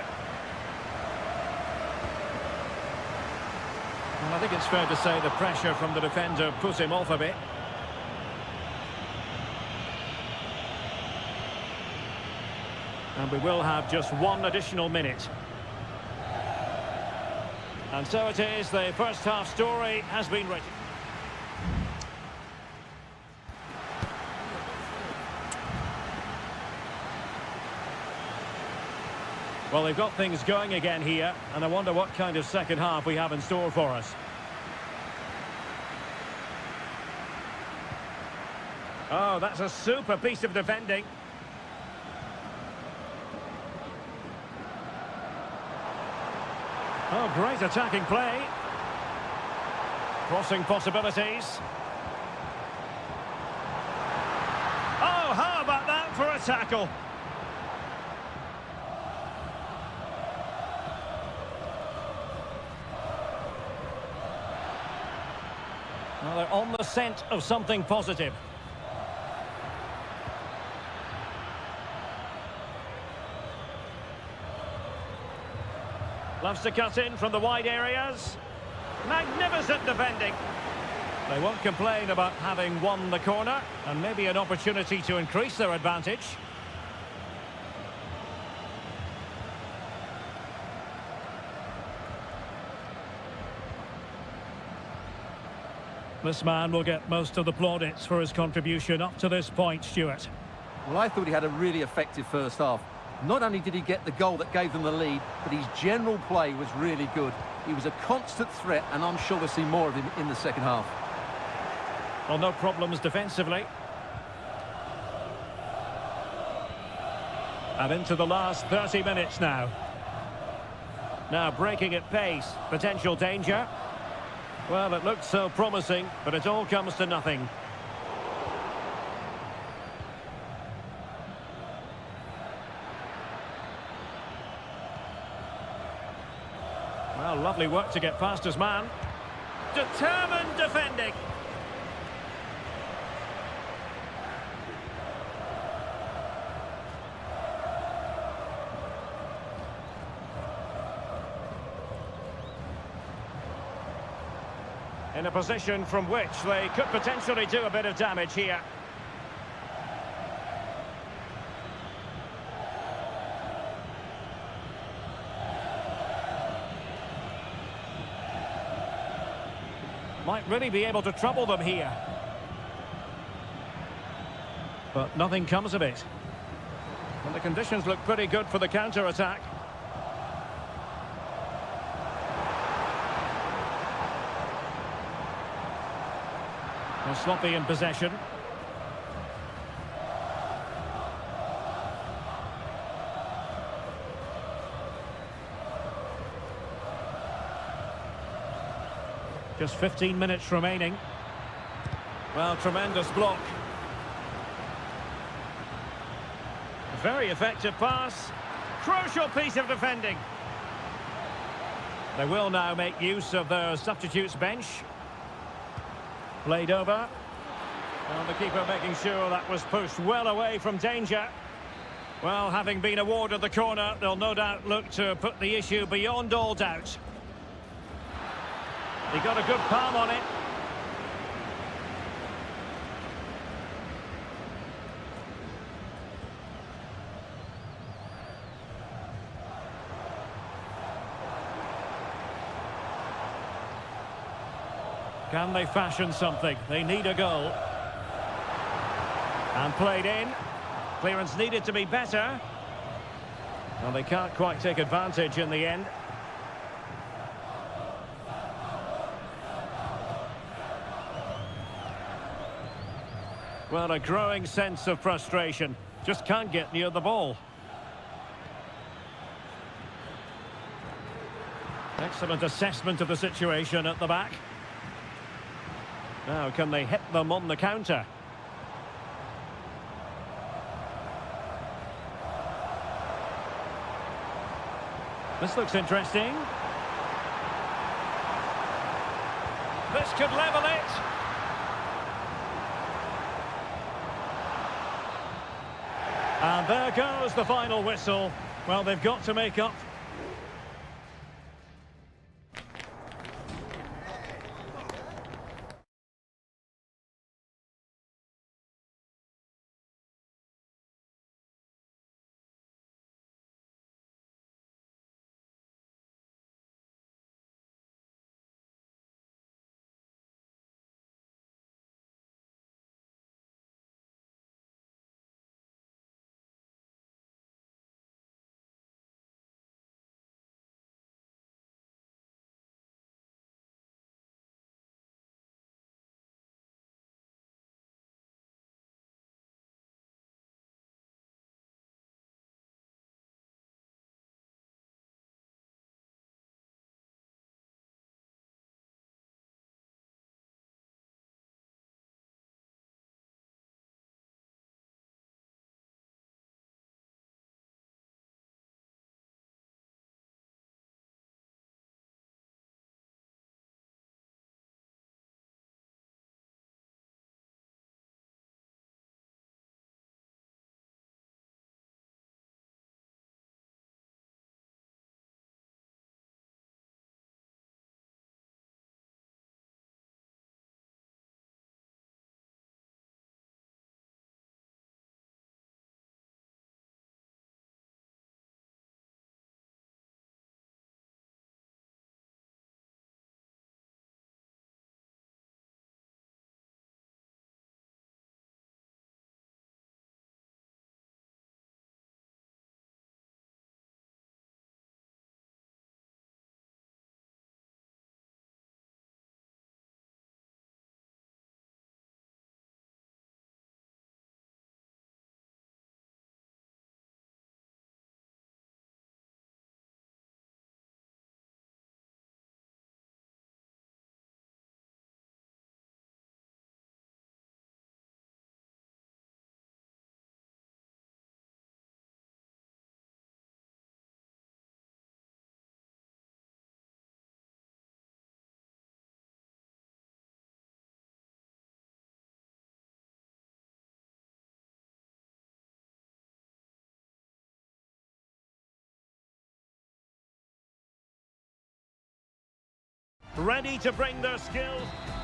Well, I think it's fair to say the pressure from the defender put him off a bit. And we will have just one additional minute. And so it is, the first half story has been written. Well, they've got things going again here, and I wonder what kind of second half we have in store for us. Oh, that's a super piece of defending. Oh, great attacking play. Crossing possibilities. Oh, how about that for a tackle? Well, they're on the scent of something positive. Loves to cut in from the wide areas. Magnificent defending. They won't complain about having won the corner, and maybe an opportunity to increase their advantage. This man will get most of the plaudits for his contribution up to this point, Stuart. Well, I thought he had a really effective first half. Not only did he get the goal that gave them the lead, but his general play was really good. He was a constant threat, and I'm sure we'll see more of him in the second half. Well, no problems defensively. And into the last 30 minutes now. Now breaking at pace, potential danger. Well, it looked so promising, but it all comes to nothing. Well, lovely work to get past his man. Determined defending. In a position from which they could potentially do a bit of damage here. Might really be able to trouble them here. But nothing comes of it. And the conditions look pretty good for the counter-attack. Well, sloppy in possession. Just 15 minutes remaining. Well, tremendous block. Very effective pass. Crucial piece of defending. They will now make use of their substitutes bench. Played over. And the keeper making sure that was pushed well away from danger. Well, having been awarded the corner, they'll no doubt look to put the issue beyond all doubt. He got a good palm on it. Can they fashion something? They need a goal. And played in. Clearance needed to be better. Well, they can't quite take advantage in the end. Well, a growing sense of frustration. Just can't get near the ball. Excellent assessment of the situation at the back. Now, can they hit them on the counter? This looks interesting. This could level it. And there goes the final whistle. Well, they've got to make up ready to bring their skills.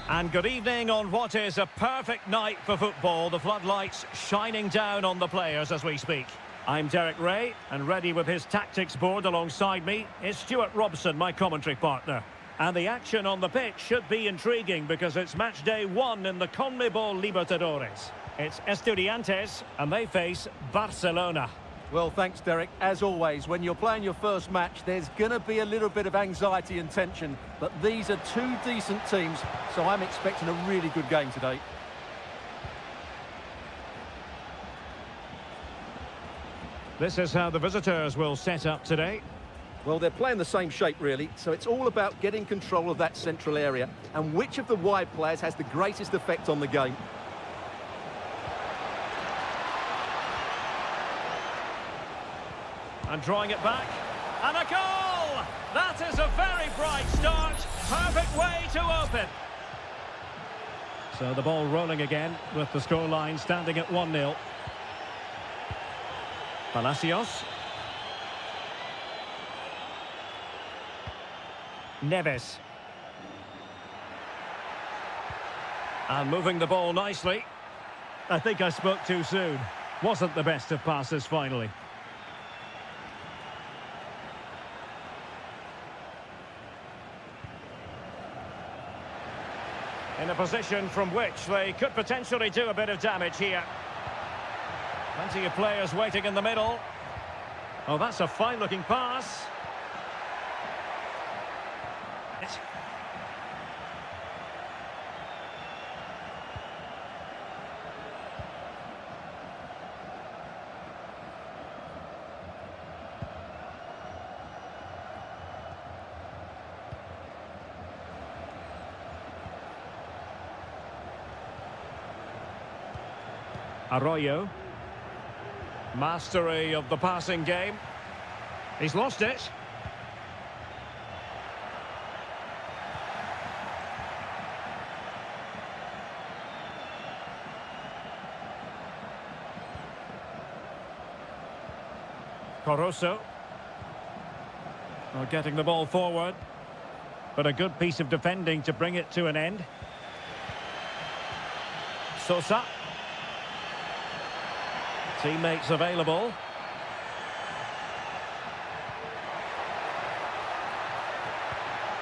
And good evening on what is a perfect night for football. The floodlights shining down on the players as we speak. I'm Derek Ray, and ready with his tactics board alongside me is Stuart Robson, my commentary partner. And the action on the pitch should be intriguing because it's match day 1 in the CONMEBOL Libertadores. It's Estudiantes, and they face Barcelona. Well, thanks, Derek. As always, when you're playing your first match, there's going to be a little bit of anxiety and tension. But these are two decent teams, so I'm expecting a really good game today. This is how the visitors will set up today. Well, they're playing the same shape, really, so it's all about getting control of that central area and which of the wide players has the greatest effect on the game. And drawing it back. And a goal! That is a very bright start. Perfect way to open. So the ball rolling again with the scoreline standing at 1-0. Palacios. Neves. And moving the ball nicely. I think I spoke too soon. Wasn't the best of passes finally. In a position from which they could potentially do a bit of damage here. Plenty of players waiting in the middle. Oh, that's a fine-looking pass. Arroyo. Mastery of the passing game. He's lost it. Coroso. Well, getting the ball forward. But a good piece of defending to bring it to an end. Sosa. Teammates available.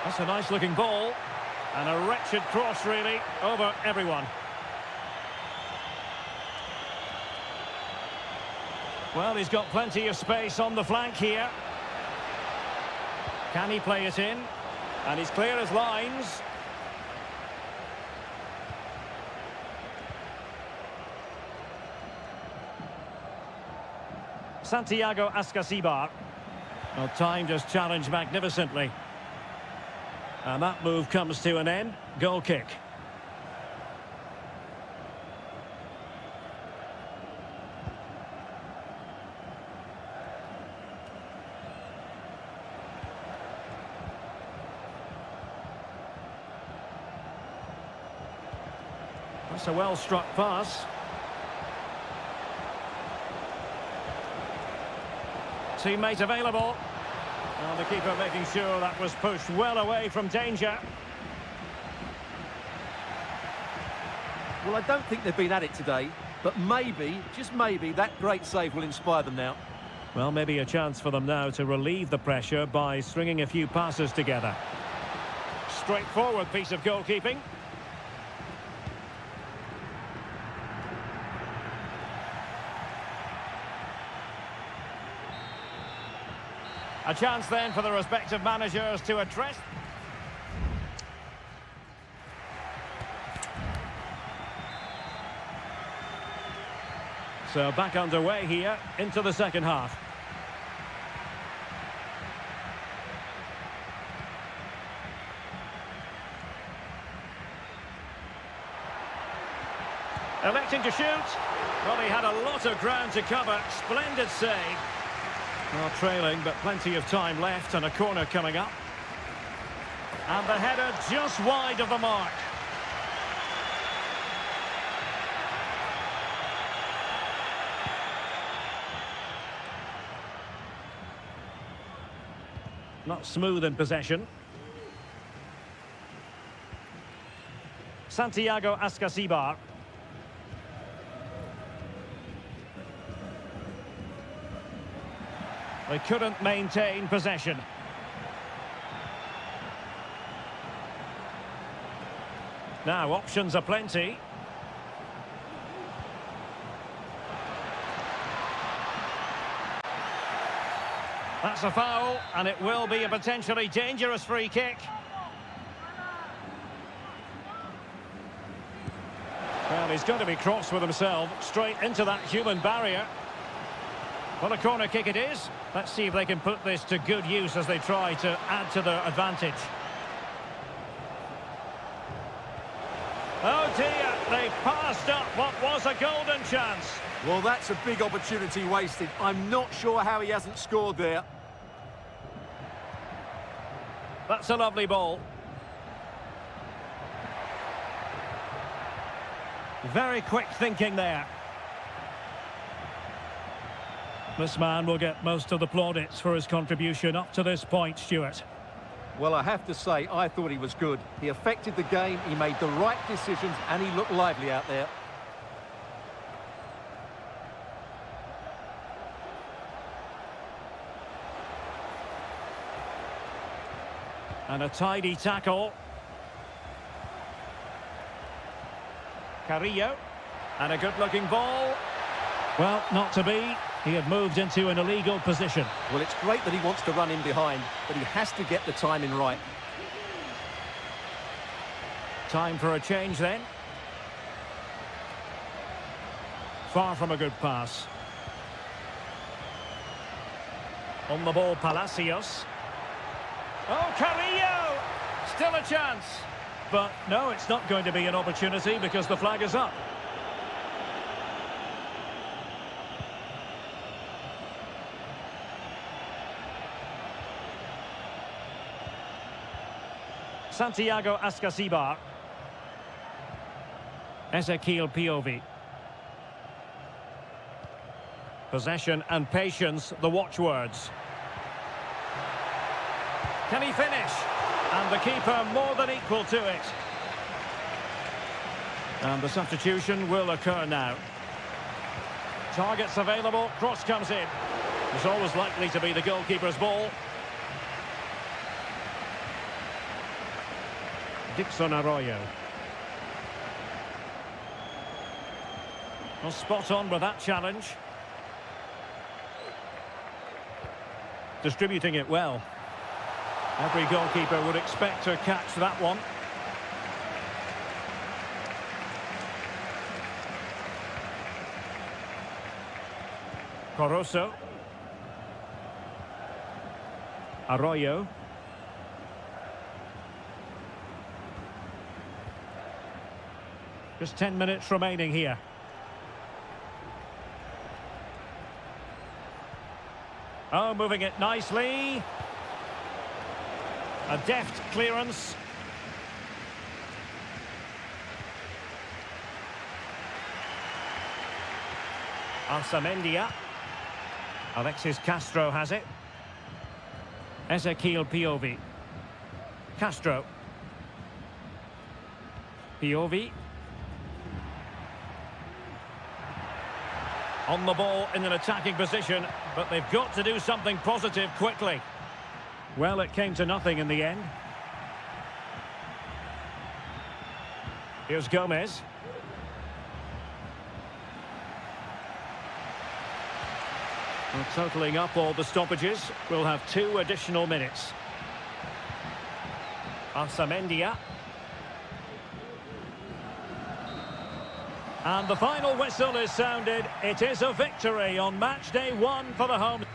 That's a nice looking ball. And a wretched cross really over everyone. Well, he's got plenty of space on the flank here. Can he play it in? And he's clear as lines. Santiago Ascasibar. Well, timed his challenge magnificently. And that move comes to an end. Goal kick. That's a well-struck pass. Teammate available. And the keeper making sure that was pushed well away from danger. Well, I don't think they've been at it today, but maybe, just maybe, that great save will inspire them now. Well, maybe a chance for them now to relieve the pressure by stringing a few passes together. Straightforward piece of goalkeeping. A chance then for the respective managers to address. So back underway here into the second half. Electing to shoot. Well, he had a lot of ground to cover. Splendid save. Well, trailing, but plenty of time left and a corner coming up. And the header just wide of the mark. Not smooth in possession. Santiago Ascasibar. They couldn't maintain possession. Now, options are plenty. That's a foul, and it will be a potentially dangerous free kick. Well, he's going to be cross with himself, straight into that human barrier. Well, a corner kick it is. Let's see if they can put this to good use as they try to add to their advantage. Oh dear, they passed up what was a golden chance. Well, that's a big opportunity wasted. I'm not sure how he hasn't scored there. That's a lovely ball. Very quick thinking there. This man will get most of the plaudits for his contribution up to this point, Stuart. Well, I have to say, I thought he was good. He affected the game, he made the right decisions, and he looked lively out there. And a tidy tackle. Carrillo. And a good-looking ball. Well, not to be. He had moved into an illegal position. Well, it's great that he wants to run in behind, but he has to get the timing right. Time for a change then. Far from a good pass. On the ball, Palacios. Oh, Carrillo! Still a chance. But no, it's not going to be an opportunity because the flag is up. Santiago Ascasibar. Ezequiel Piovi. Possession and patience, the watchwords. Can he finish? And the keeper more than equal to it. And the substitution will occur now. Targets available, cross comes in. It's always likely to be the goalkeeper's ball. Dixon Arroyo. Well, spot on with that challenge. Distributing it well. Every goalkeeper would expect to catch that one. Coroso. Arroyo. Just 10 minutes remaining here. Oh, moving it nicely. A deft clearance. Arsamendia. Alexis Castro has it. Ezequiel Piovi. Castro. Piovi. On the ball in an attacking position, but they've got to do something positive quickly. Well, it came to nothing in the end. Here's Gomez. Well, totalling up all the stoppages, we'll have 2 additional minutes. Arsamendia. And the final whistle is sounded. It is a victory on match day 1 for the home.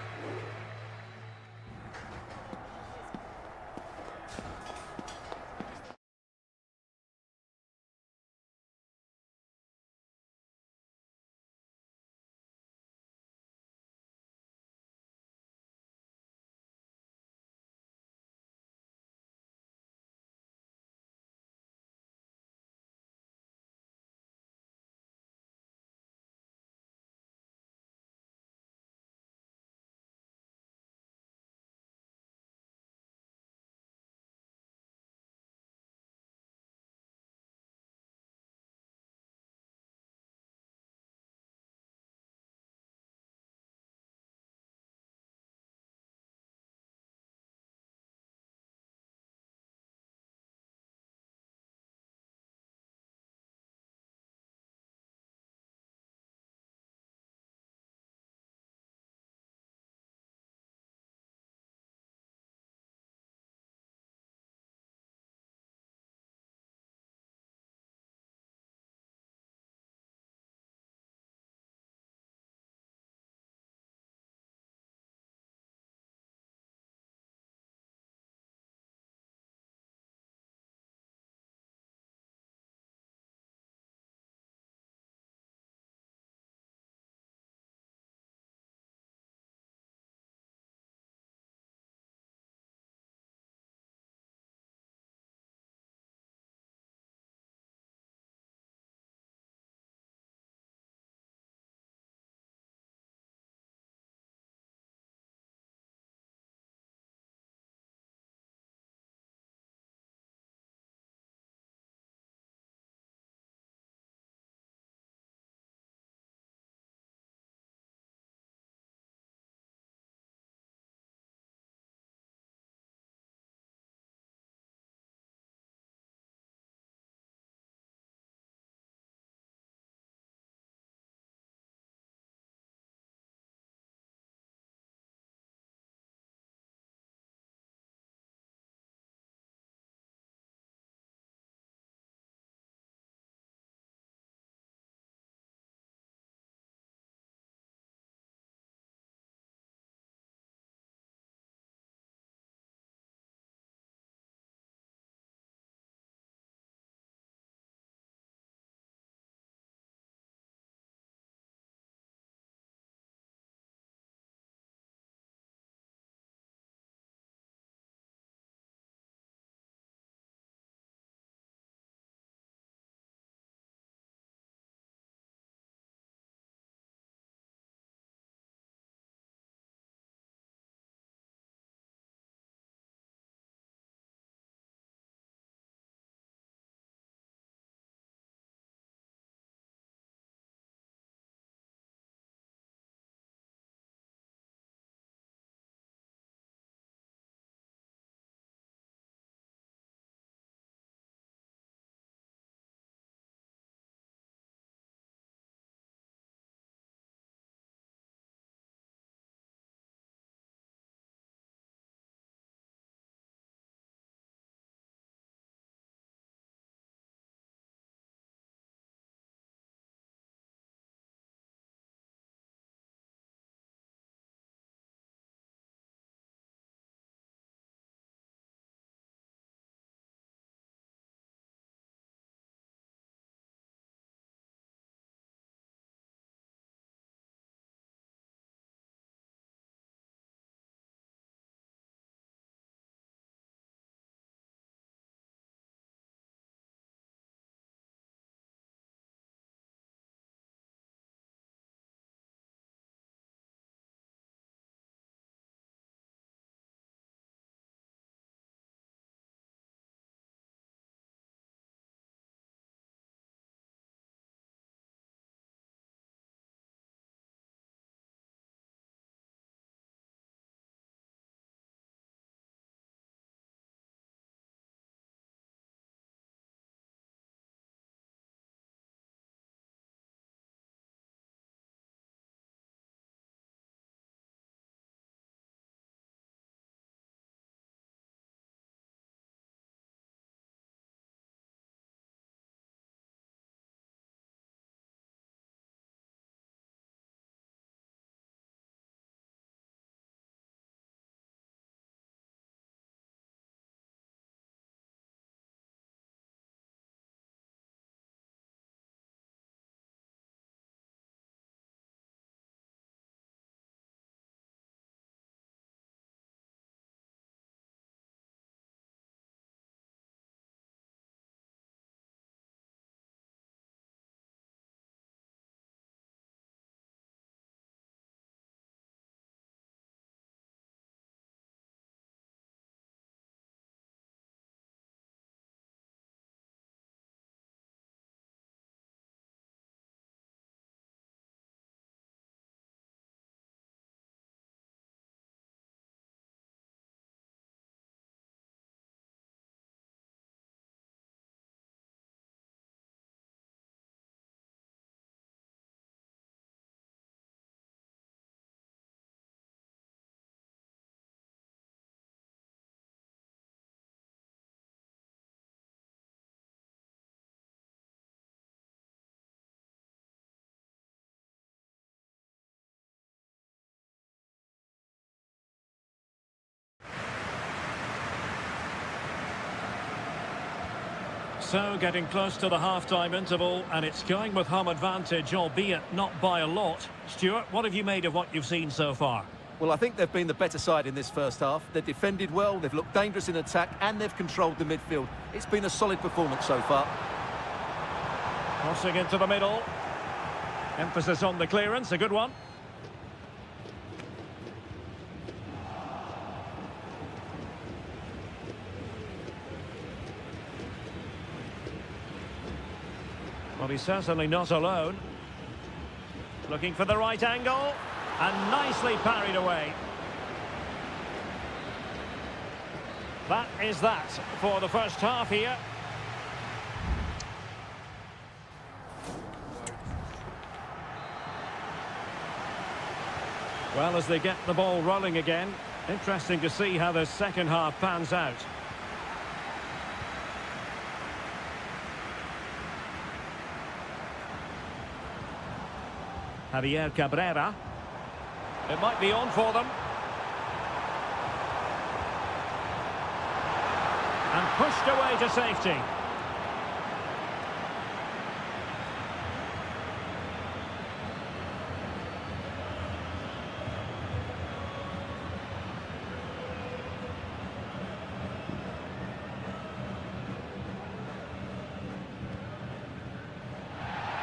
So, getting close to the half-time interval, and it's going with home advantage, albeit not by a lot. Stuart, what have you made of what you've seen so far? Well, I think they've been the better side in this first half. They've defended well, they've looked dangerous in attack, and they've controlled the midfield. It's been a solid performance so far. Crossing into the middle. Emphasis on the clearance, a good one. Well, he's certainly not alone. Looking for the right angle. And nicely parried away. That is that for the first half here. Well, as they get the ball rolling again, interesting to see how the second half pans out. Javier Cabrera. It might be on for them. And pushed away to safety.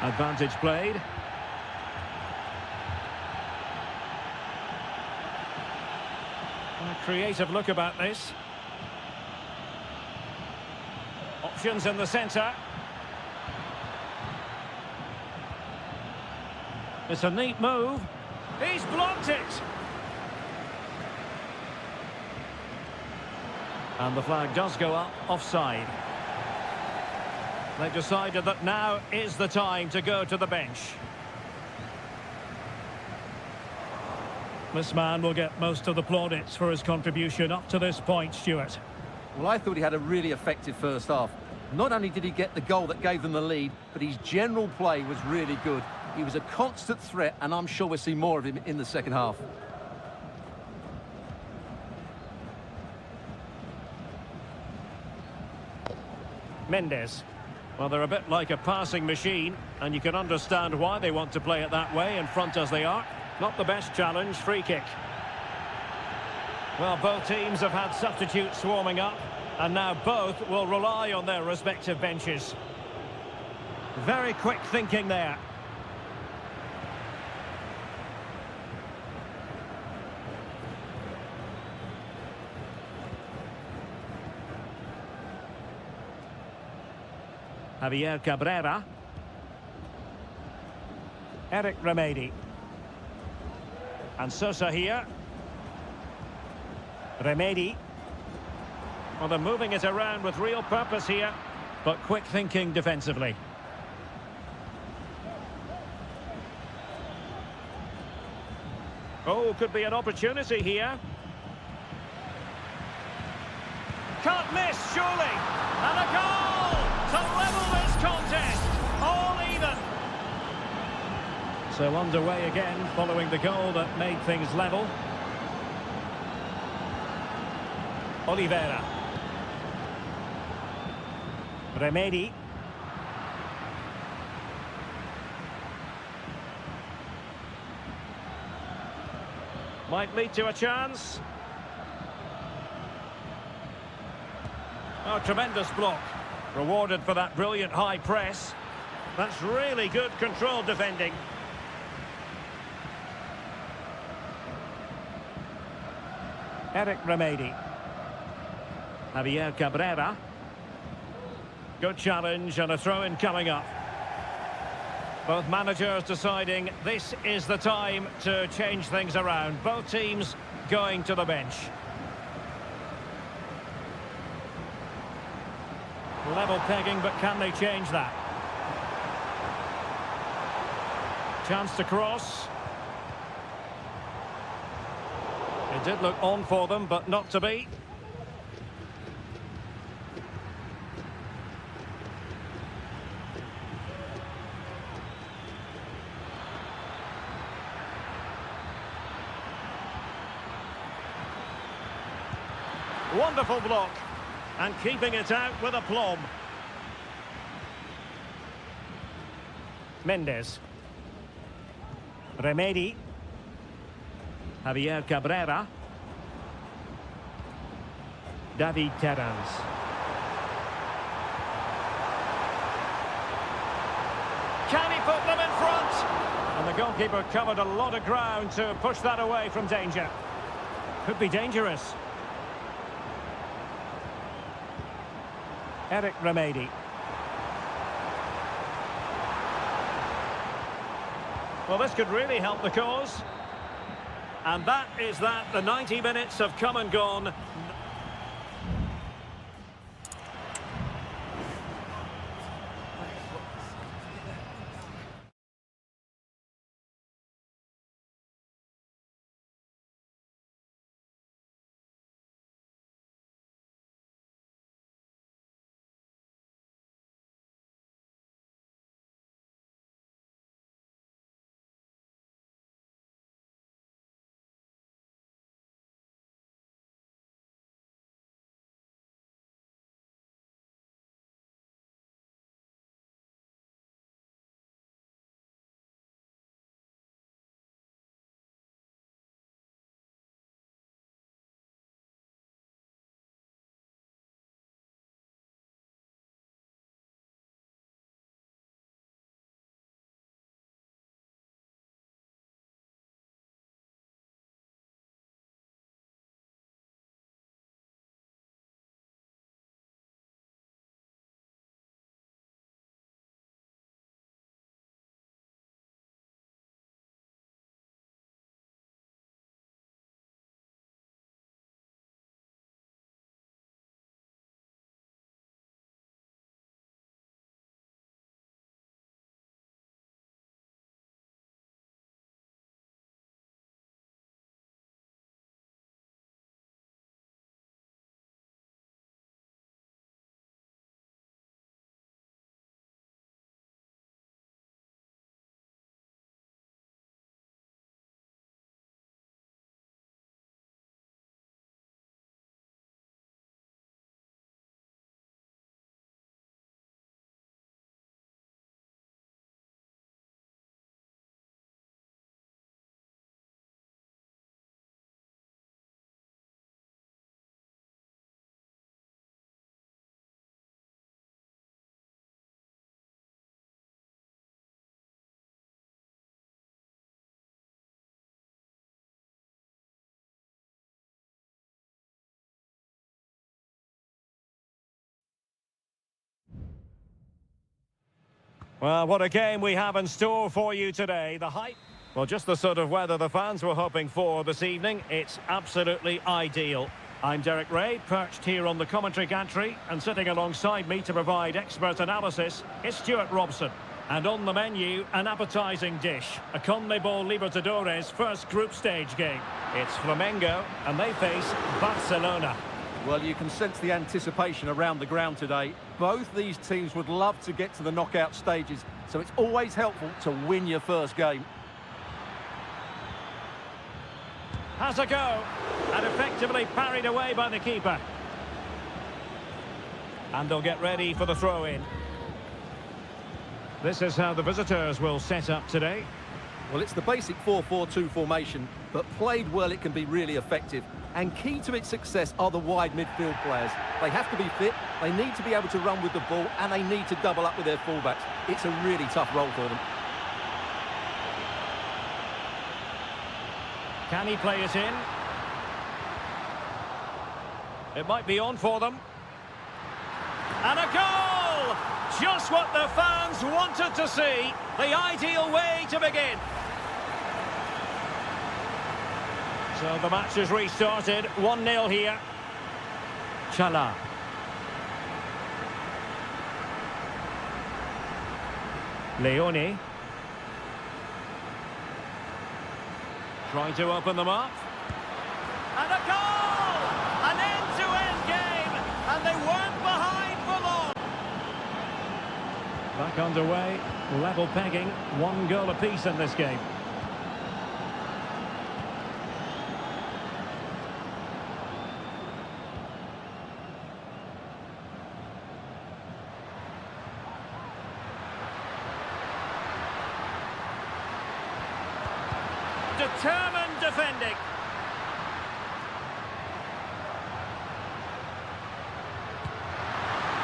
Advantage played. A creative look about this. Options in the centre. It's a neat move. He's blocked it. And the flag does go up, offside. They've decided that now is the time to go to the bench. This man will get most of the plaudits for his contribution up to this point, Stuart. Well, I thought he had a really effective first half. Not only did he get the goal that gave them the lead, but his general play was really good. He was a constant threat, and I'm sure we'll see more of him in the second half. Mendes. Well, they're a bit like a passing machine, and you can understand why they want to play it that way, in front as they are. Not the best challenge, free kick. Well, both teams have had substitutes swarming up, and now both will rely on their respective benches. Very quick thinking there. Javier Cabrera. Eric Remedi. And Sosa here. Remedi. Well, they're moving it around with real purpose here, but quick thinking defensively. Oh, could be an opportunity here. Can't miss, surely. And a goal to level this contest. All even. So underway again, following the goal that made things level. Oliveira. Remedi. Might lead to a chance. Oh, tremendous block. Rewarded for that brilliant high press. That's really good controlled defending. Eric Remedi. Javier Cabrera. Good challenge and a throw-in coming up. Both managers deciding this is the time to change things around. Both teams going to the bench. Level pegging, but can they change that? Chance to cross. It did look on for them, but not to be. Wonderful block. And keeping it out with aplomb. Mendes. Remedi. Javier Cabrera. David Terrans. Can he put them in front? And the goalkeeper covered a lot of ground to push that away from danger. Could be dangerous. Eric Remedi. Well, this could really help the cause. And that is that. The 90 minutes have come and gone. Well, what a game we have in store for you today. The hype. Well, just the sort of weather the fans were hoping for this evening. It's absolutely ideal. I'm Derek Ray, perched here on the commentary gantry, and sitting alongside me to provide expert analysis is Stuart Robson. And on the menu, an appetising dish, a CONMEBOL Libertadores first group stage game. It's Flamengo, and they face Barcelona. Well, you can sense the anticipation around the ground today. Both these teams would love to get to the knockout stages, so it's always helpful to win your first game. Has a go, and effectively parried away by the keeper. And they'll get ready for the throw-in. This is how the visitors will set up today. Well, it's the basic 4-4-2 formation, but played well it can be really effective. And key to its success are the wide midfield players. They have to be fit, they need to be able to run with the ball, and they need to double up with their fullbacks. It's a really tough role for them. Can he play it in? It might be on for them. And a goal! Just what the fans wanted to see. The ideal way to begin. So the match is restarted. 1-0 here. Chala. Leone. Trying to open them up. And a goal! An end-to-end game. And they weren't behind for long. Back underway. Level pegging. 1 goal apiece in this game. determined defending.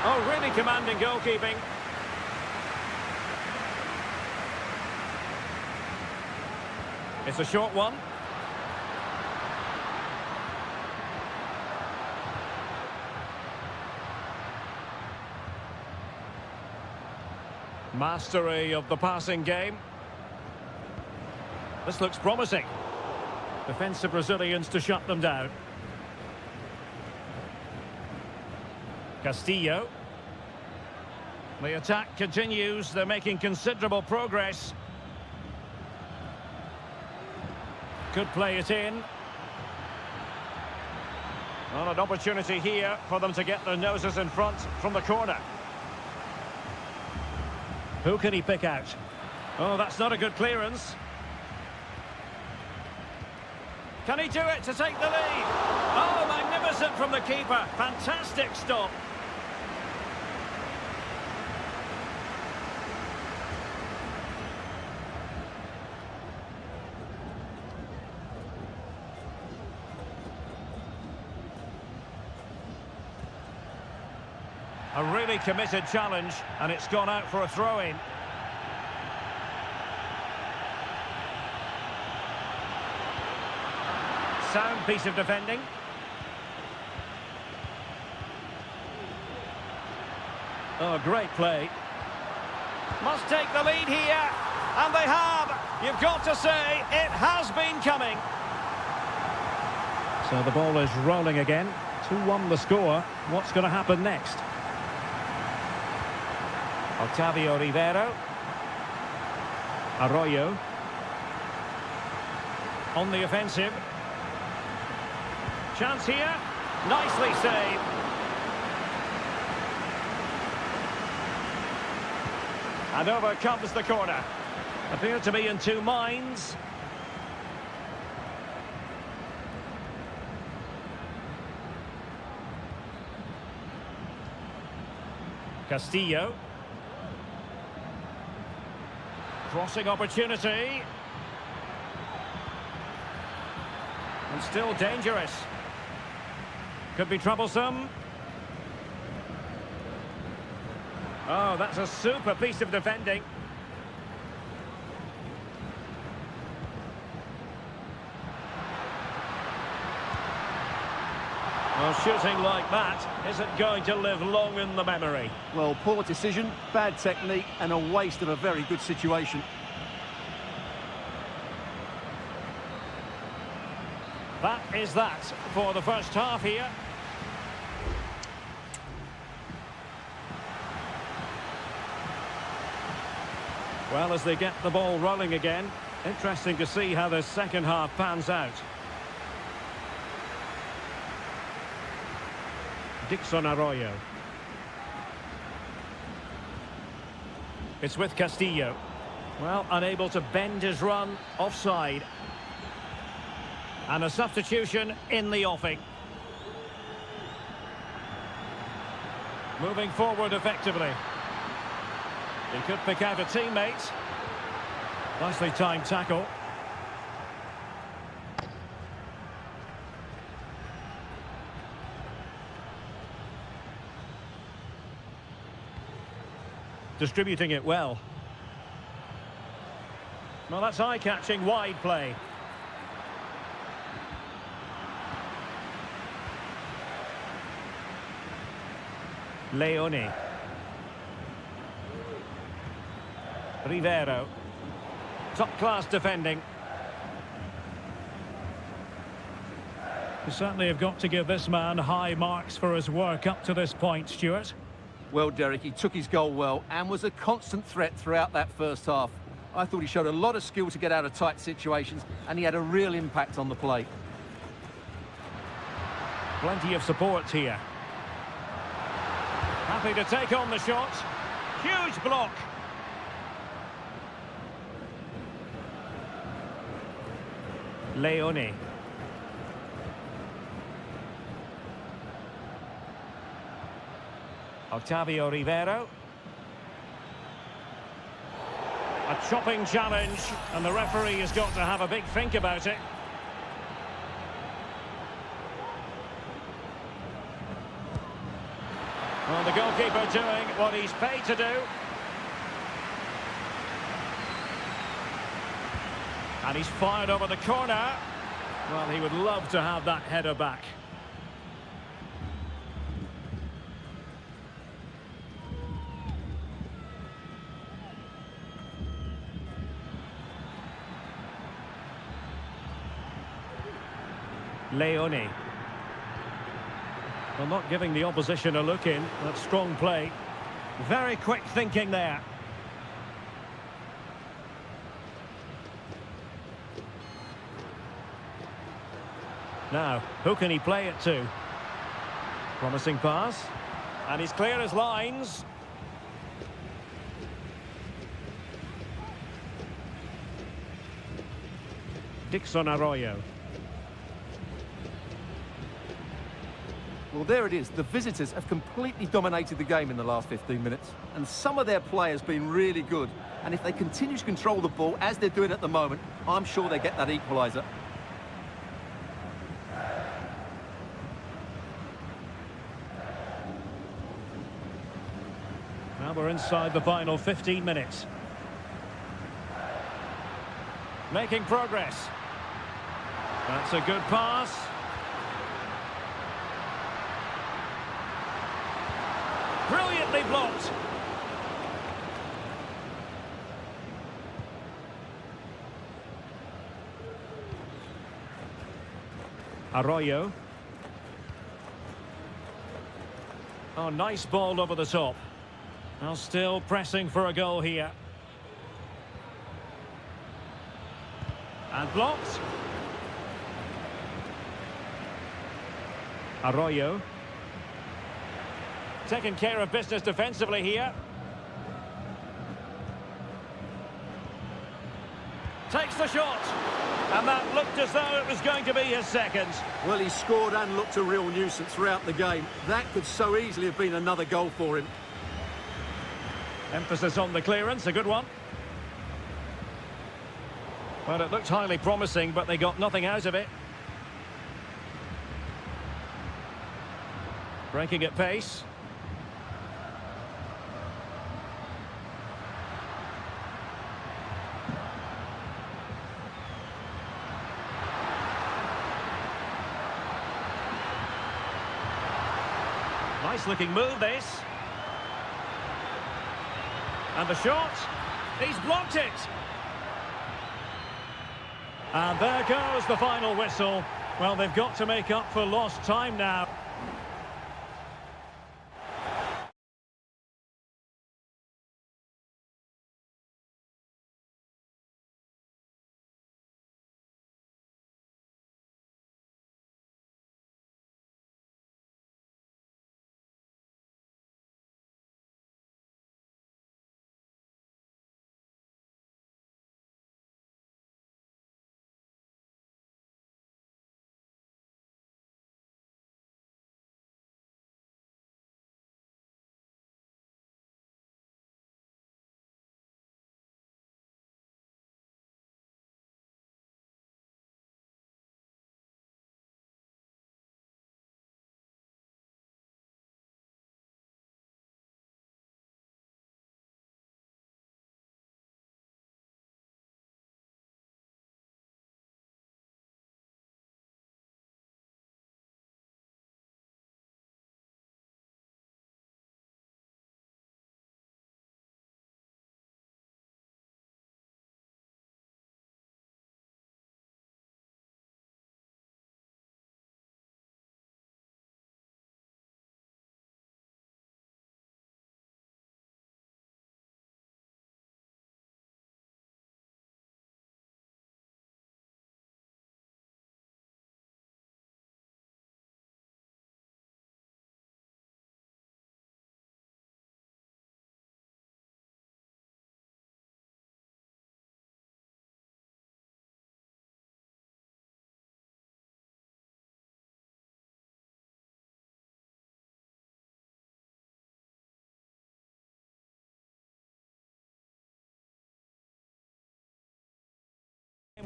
Oh, really commanding goalkeeping. It's a short one. Mastery of the passing game. This looks promising. Defensive Brazilians to shut them down. Castillo. The attack continues. They're making considerable progress. Could play it in. Well, an opportunity here for them to get their noses in front from the corner. Who can he pick out? Oh, that's not a good clearance. Can he do it to take the lead? Oh, magnificent from the keeper. Fantastic stop. A really committed challenge, and it's gone out for a throw-in. Sound piece of defending. Oh, great play. Must take the lead here, and they have. You've got to say, it has been coming. So the ball is rolling again. 2-1 the score. What's going to happen next? Otávio Ribeiro. Arroyo. On the offensive. Chance here. Nicely saved. And over comes the corner. Appear to be in two minds. Castillo. Crossing opportunity. And still dangerous. Could be troublesome. Oh, that's a super piece of defending. Well, shooting like that isn't going to live long in the memory. Well, poor decision, bad technique, and a waste of a very good situation. That is that for the first half here. Well, as they get the ball rolling again, interesting to see how the second half pans out. Dixon Arroyo. It's with Castillo. Well, unable to bend his run, offside. And a substitution in the offing. Moving forward effectively. He could pick out a teammate. Nicely timed tackle. Distributing it well. Well, that's eye-catching wide play. Leone. Rivero. Top-class defending. You certainly have got to give this man high marks for his work up to this point, Stuart. Well, Derek, he took his goal well and was a constant threat throughout that first half. I thought he showed a lot of skill to get out of tight situations, and he had a real impact on the play. Plenty of support here. Happy to take on the shot. Huge block. Leone. Otávio Ribeiro. A Chopping challenge, and the referee has got to have a big think about it. Well, the goalkeeper doing what he's paid to do. And he's fired over the corner. Well, he would love to have that header back. Leone. Well, not giving the opposition a look in. That's strong play. Very quick thinking there. Now, who can he play it to? Promising pass. And he's clear as lines. Dixon Arroyo. Well, there it is. The visitors have completely dominated the game in the last 15 minutes. And some of their players have been really good. And if they continue to control the ball, as they're doing at the moment, I'm sure they get that equaliser. Now we're inside the final 15 minutes. Making progress. That's a good pass. Brilliantly blocked. Arroyo. Oh, nice ball over the top. Now still pressing for a goal here. And blocked. Arroyo. Taking care of business defensively here. Takes the shot. And that looked as though it was going to be his second. Well, he scored and looked a real nuisance throughout the game. That could so easily have been another goal for him. Emphasis on the clearance, a good one. Well, it looked highly promising, but they got nothing out of it. Breaking at pace. Nice looking move, this. And the shot. He's blocked it. And there goes the final whistle. Well, they've got to make up for lost time now.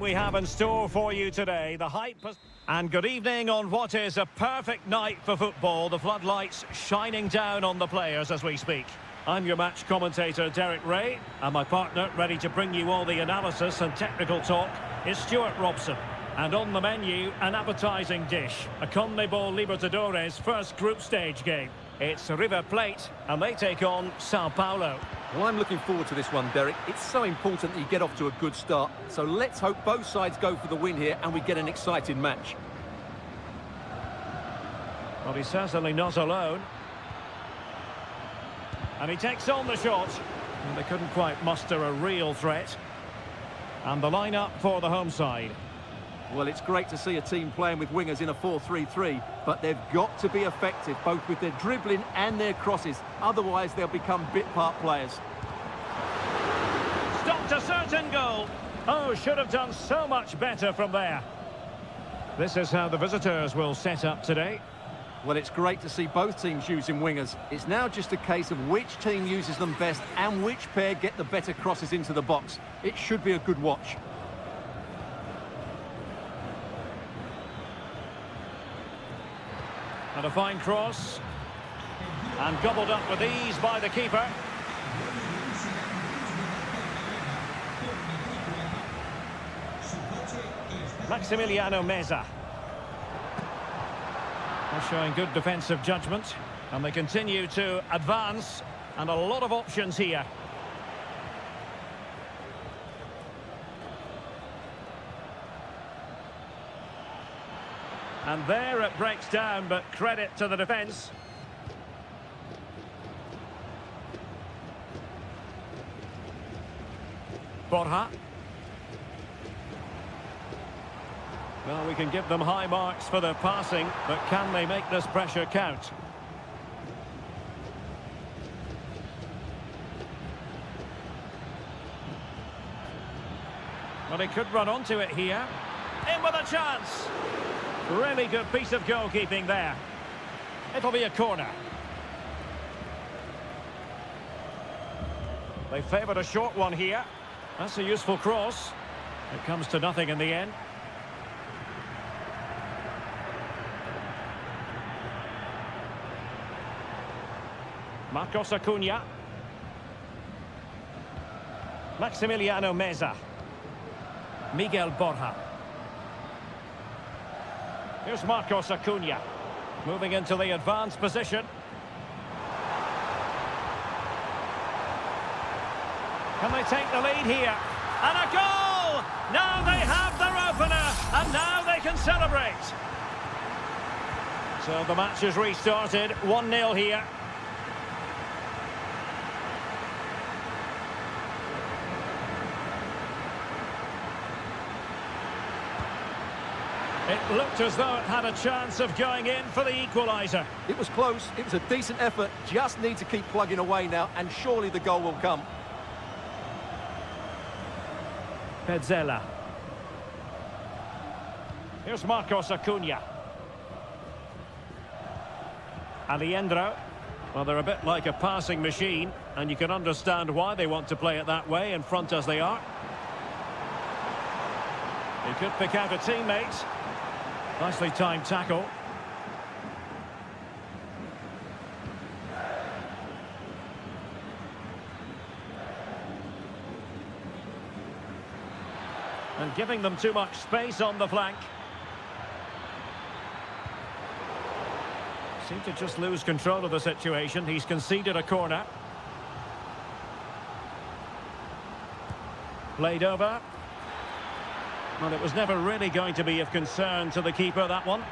We have in store for you today the hype and good evening on what is a perfect night for football. The floodlights shining down on the players as we speak. I'm your match commentator Derek Ray, and my partner ready to bring you all the analysis and technical talk is Stuart Robson. And on the menu, an appetising dish, a CONMEBOL Libertadores first group stage game. It's River Plate, and they take on Sao Paulo. Well, I'm looking forward to this one, Derek. It's so important that you get off to a good start. So let's hope both sides go for the win here and we get an exciting match. Well, he's certainly not alone. And he takes on the shot. And they couldn't quite muster a real threat. And the lineup for the home side. Well, it's great to see a team playing with wingers in a 4-3-3, but they've got to be effective, both with their dribbling and their crosses. Otherwise, they'll become bit-part players. Stopped a certain goal. Oh, should have done so much better from there. This is how the visitors will set up today. Well, it's great to see both teams using wingers. It's now just a case of which team uses them best and which pair get the better crosses into the box. It should be a good watch. And a fine cross. And gobbled up with ease by the keeper. Maximiliano Meza. They're showing good defensive judgment. And they continue to advance. And a lot of options here. And there it breaks down, but credit to the defence. Borja. Well, we can give them high marks for their passing, but can they make this pressure count? Well, he could run onto it here. In with a chance. Really good piece of goalkeeping there. It'll be a corner. They favoured a short one here. That's a useful cross. It comes to nothing in the end. Marcos Acuna. Maximiliano Meza. Miguel Borja. Here's Marcos Acuna, moving into the advanced position. Can they take the lead here? And a goal! Now they have their opener, and now they can celebrate. So the match is restarted, 1-0 here. It looked as though it had a chance of going in for the equaliser. It was close, it was a decent effort, just need to keep plugging away now, and surely the goal will come. Petzela. Here's Marcos Acuna. Aliendro. Well, they're a bit like a passing machine, and you can understand why they want to play it that way, in front as they are. He could pick out a teammate. Nicely timed tackle. And giving them too much space on the flank. Seem to just lose control of the situation. He's conceded a corner. Played over. Well, it was never really going to be of concern to the keeper, that one.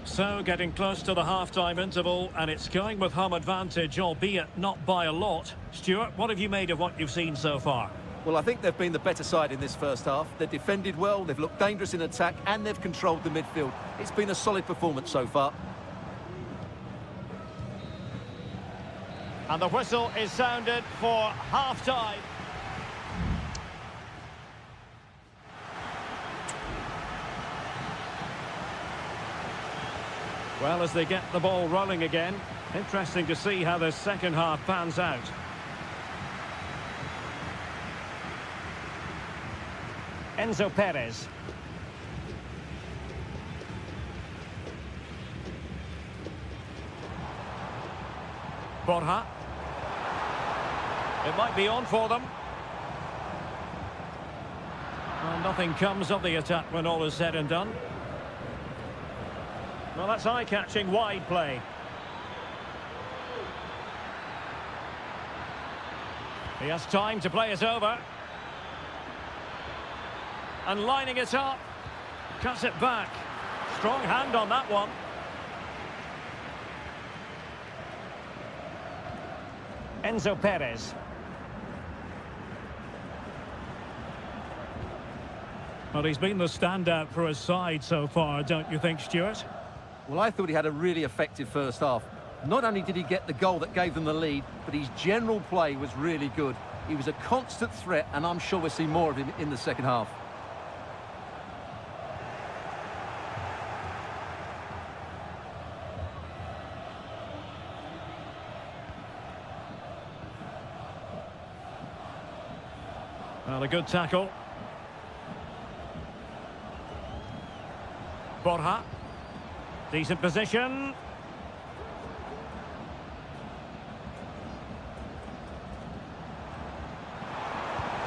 So, getting close to the half-time interval, and it's going with home advantage, albeit not by a lot. Stuart, what have you made of what you've seen so far? Well, I think they've been the better side in this first half. They've defended well, they've looked dangerous in attack, and they've controlled the midfield. It's been a solid performance so far. And the whistle is sounded for half-time. Well, as they get the ball rolling again, interesting to see how the second half pans out. Enzo Perez. Borja. It might be on for them. Well, nothing comes of the attack when all is said and done. Well, that's eye-catching wide play. He has time to play it over. And lining it up. Cuts it back. Strong hand on that one. Enzo Perez. Well, he's been the standout for his side so far, don't you think, Stuart? Well, I thought he had a really effective first half. Not only did he get the goal that gave them the lead, but his general play was really good. He was a constant threat, and I'm sure we'll see more of him in the second half. Well, a good tackle. Borja. Decent position.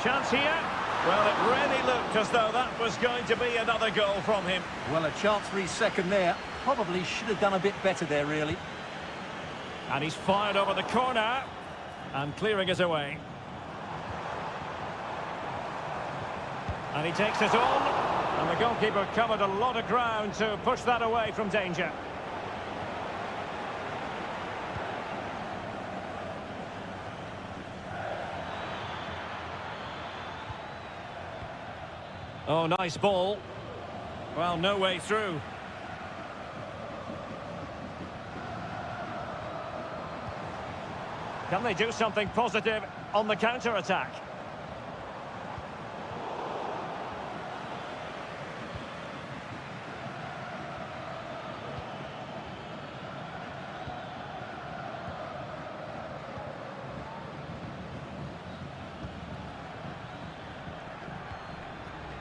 Chance here. Well, it really looked as though that was going to be another goal from him. Well, a chance for his second there. Probably should have done a bit better there, really. And he's fired over the corner. And clearing it away. And he takes it on. And the goalkeeper covered a lot of ground to push that away from danger. Oh, nice ball. Well, no way through. Can they do something positive on the counter-attack?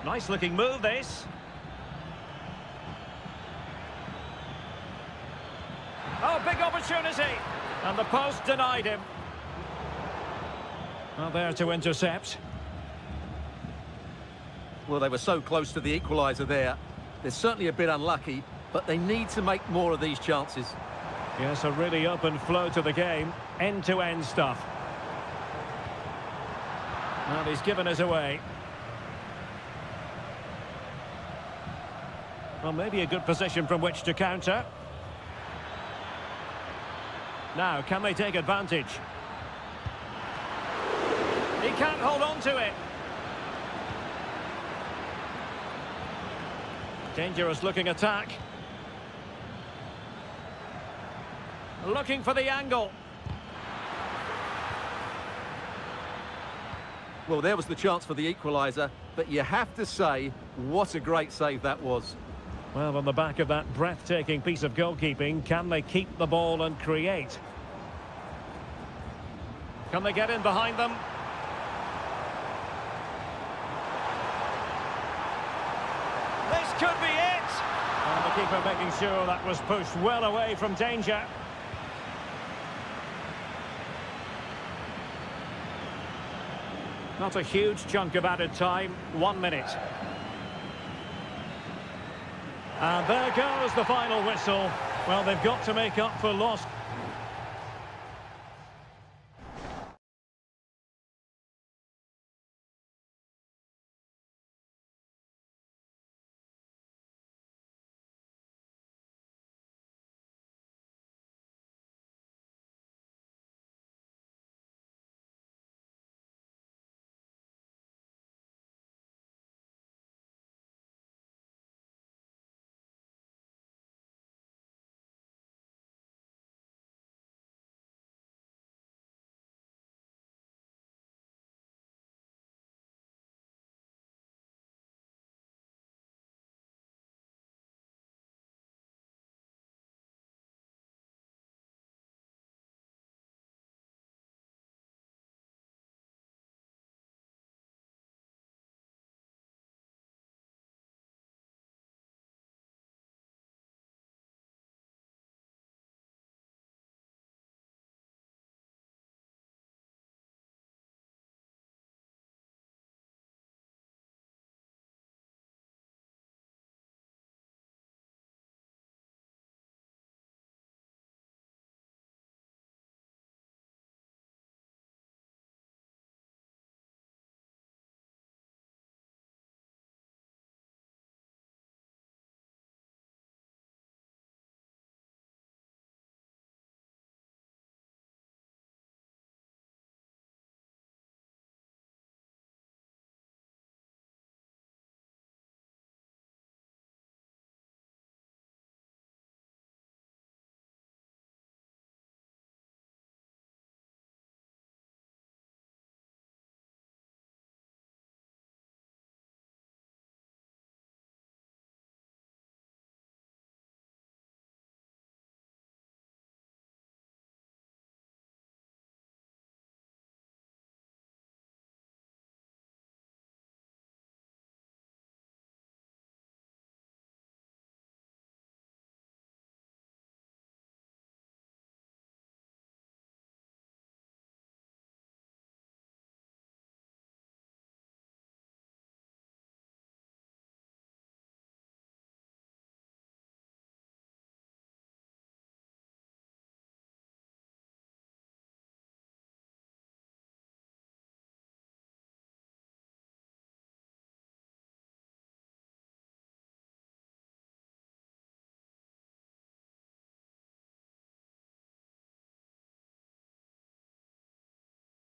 Nice looking move, this. Oh, big opportunity. And the post denied him. Well, there to intercept. Well, they were so close to the equaliser there. They're certainly a bit unlucky, but they need to make more of these chances. Yes, a really open flow to the game. End-to-end stuff. Well, he's given us away. Well, maybe a good position from which to counter. Now, can they take advantage? He can't hold on to it. Dangerous looking attack. Looking for the angle. Well, there was the chance for the equaliser, but you have to say, what a great save that was. Well, on the back of that breathtaking piece of goalkeeping, can they keep the ball and create? Can they get in behind them? This could be it! And the keeper making sure that was pushed well away from danger. Not a huge chunk of added time, 1 minute. And there goes the final whistle. Well, they've got to make up for lost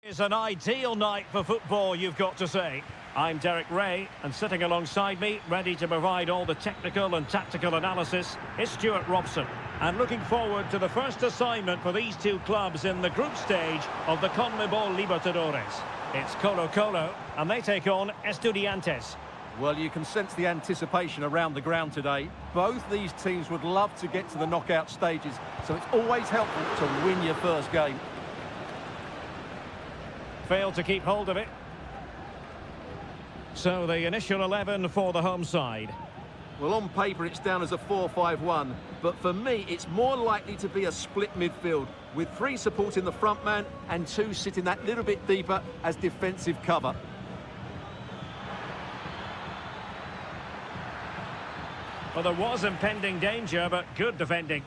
It's an ideal night for football, you've got to say. I'm Derek Ray, and sitting alongside me, ready to provide all the technical and tactical analysis, is Stuart Robson. And looking forward to the first assignment for these two clubs in the group stage of the CONMEBOL Libertadores. It's Colo-Colo, and they take on Estudiantes. Well, you can sense the anticipation around the ground today. Both these teams would love to get to the knockout stages, so it's always helpful to win your first game. Failed to keep hold of it. So the initial 11 for the home side. Well, on paper it's down as a 4-5-1, but for me it's more likely to be a split midfield, with 3 supporting the front man and 2 sitting that little bit deeper as defensive cover. Well, there was impending danger, but good defending.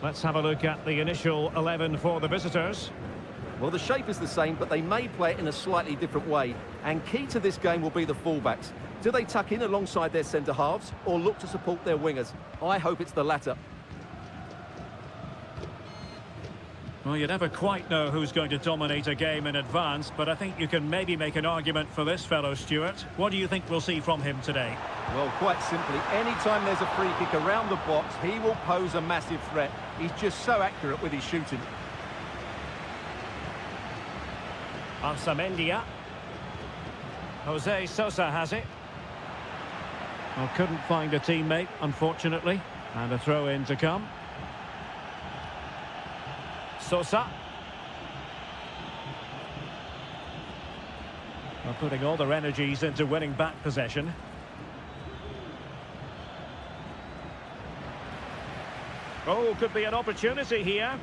Let's have a look at the initial 11 for the visitors. Well, the shape is the same, but they may play it in a slightly different way. And key to this game will be the fullbacks. Do they tuck in alongside their centre-halves or look to support their wingers? I hope it's the latter. Well, you never quite know who's going to dominate a game in advance, but I think you can maybe make an argument for this fellow, Stuart. What do you think we'll see from him today? Well, quite simply, anytime there's a free kick around the box, he will pose a massive threat. He's just so accurate with his shooting. Arsamendia. Jose Sosa has it. Well, couldn't find a teammate, unfortunately. And a throw-in to come. Sosa. Well, putting all their energies into winning back possession. Oh, could be an opportunity here.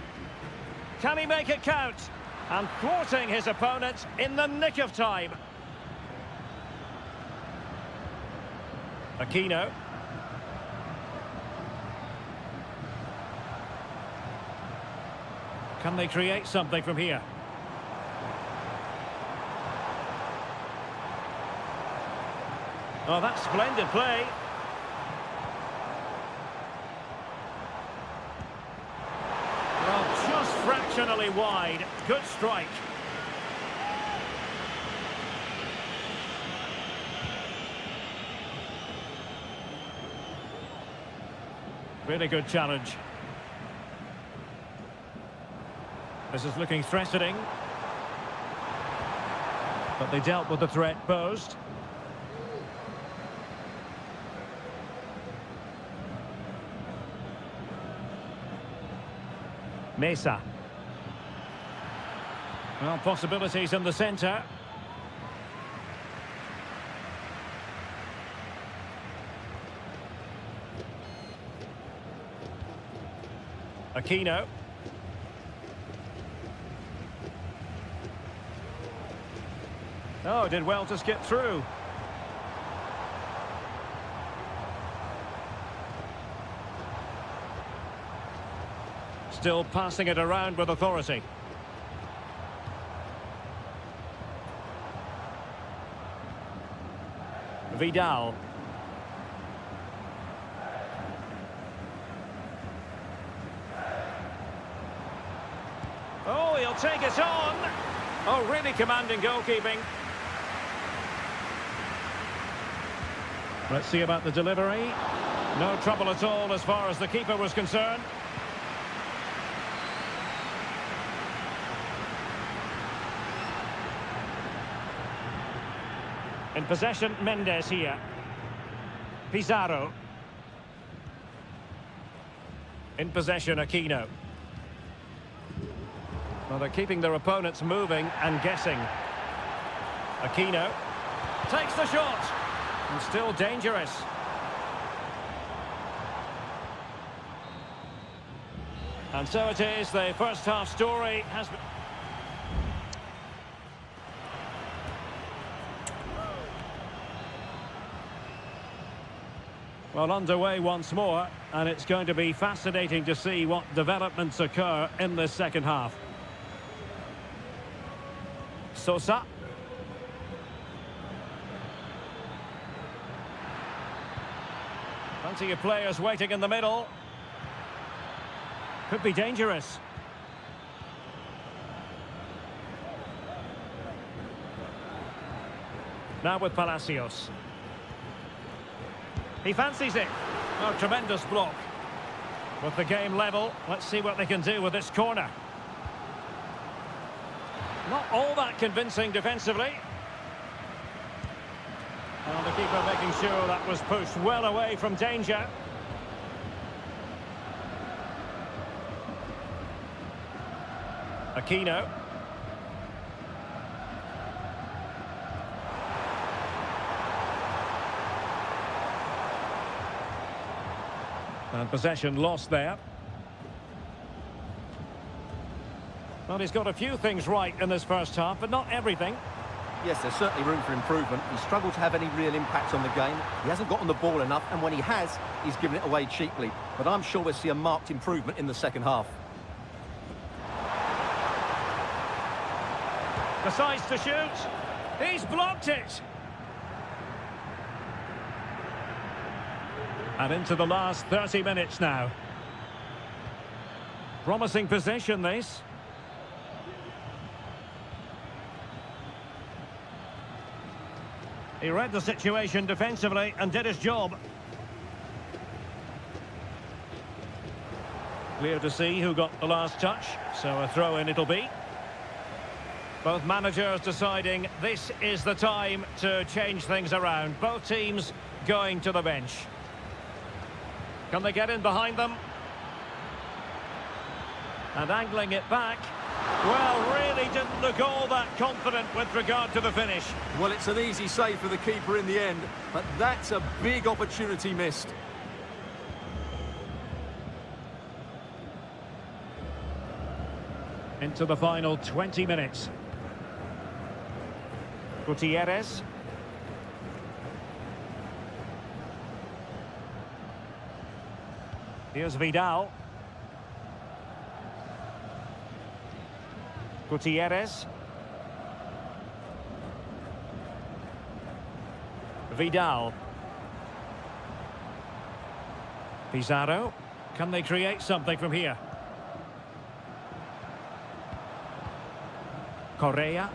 Can he make it count? And thwarting his opponent in the nick of time. Aquino. Can they create something from here? Oh, that's splendid play. Well, just fractionally wide. Good strike. Really good challenge. This is looking threatening. But they dealt with the threat posed. Mesa. Well, possibilities in the centre. Aquino. Oh, did well to skip through. Still passing it around with authority. Vidal. Oh, he'll take it on. Oh, really commanding goalkeeping. Let's see about the delivery. No trouble at all as far as the keeper was concerned. In possession, Mendes here. Pizarro. In possession, Aquino. Well, they're keeping their opponents moving and guessing. Aquino takes the shot. And still dangerous. And so it is, the first half story has been... Well, underway once more, and it's going to be fascinating to see what developments occur in this second half. Sosa. Plenty of players waiting in the middle. Could be dangerous. Now with Palacios. He fancies it. Oh, tremendous block. With the game level, let's see what they can do with this corner. Not all that convincing defensively. Well, the keeper making sure that was pushed well away from danger. Aquino. And possession lost there. Well, he's got a few things right in this first half, but not everything. Yes, there's certainly room for improvement. He's struggled to have any real impact on the game. He hasn't gotten the ball enough, and when he has, he's given it away cheaply. But I'm sure we'll see a marked improvement in the second half. Decides to shoot. He's blocked it. And into the last 30 minutes now. Promising position, this. He read the situation defensively and did his job. Clear to see who got the last touch, so a throw-in it'll be. Both managers deciding this is the time to change things around. Both teams going to the bench. Can they get in behind them? And angling it back. Well, really didn't look all that confident with regard to the finish. Well, it's an easy save for the keeper in the end, but that's a big opportunity missed. Into the final 20 minutes. Gutierrez. Here's Vidal. Gutierrez. Vidal. Pizarro. Can they create something from here? Correa.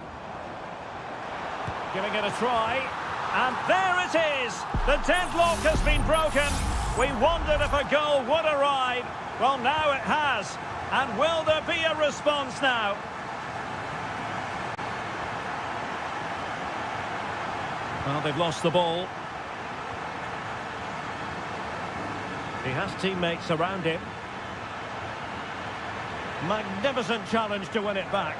Giving it a try. And there it is! The deadlock has been broken. We wondered if a goal would arrive. Well, now it has. And will there be a response now? Well, they've lost the ball. He has teammates around him. Magnificent challenge to win it back.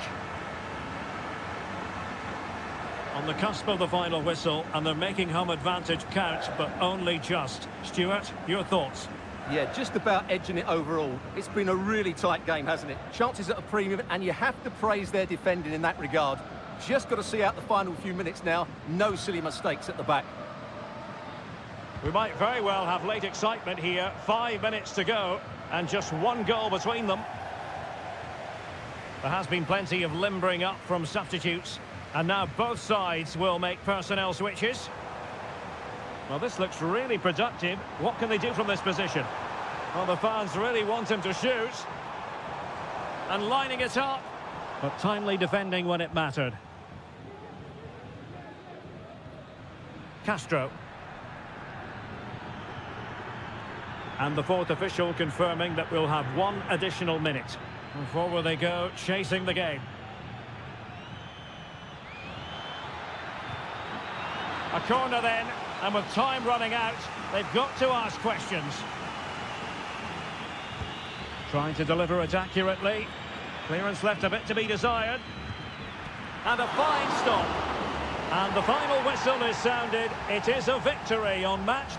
On the cusp of the final whistle, and they're making home advantage count, but only just. Stuart, your thoughts? Yeah, just about edging it overall. It's been a really tight game, hasn't it? Chances at a premium, and you have to praise their defending in that regard. Just got to see out the final few minutes now. No silly mistakes at the back. We might very well have late excitement here. 5 minutes to go, and just one goal between them. There has been plenty of limbering up from substitutes. And now both sides will make personnel switches. Well, this looks really productive. What can they do from this position? Well, the fans really want him to shoot. And lining it up. But timely defending when it mattered. Castro. And the fourth official confirming that we'll have one additional minute. And forward they go, chasing the game. A corner then, and with time running out, they've got to ask questions. Trying to deliver it accurately. Clearance left a bit to be desired. And a fine stop. And the final whistle is sounded. It is a victory on match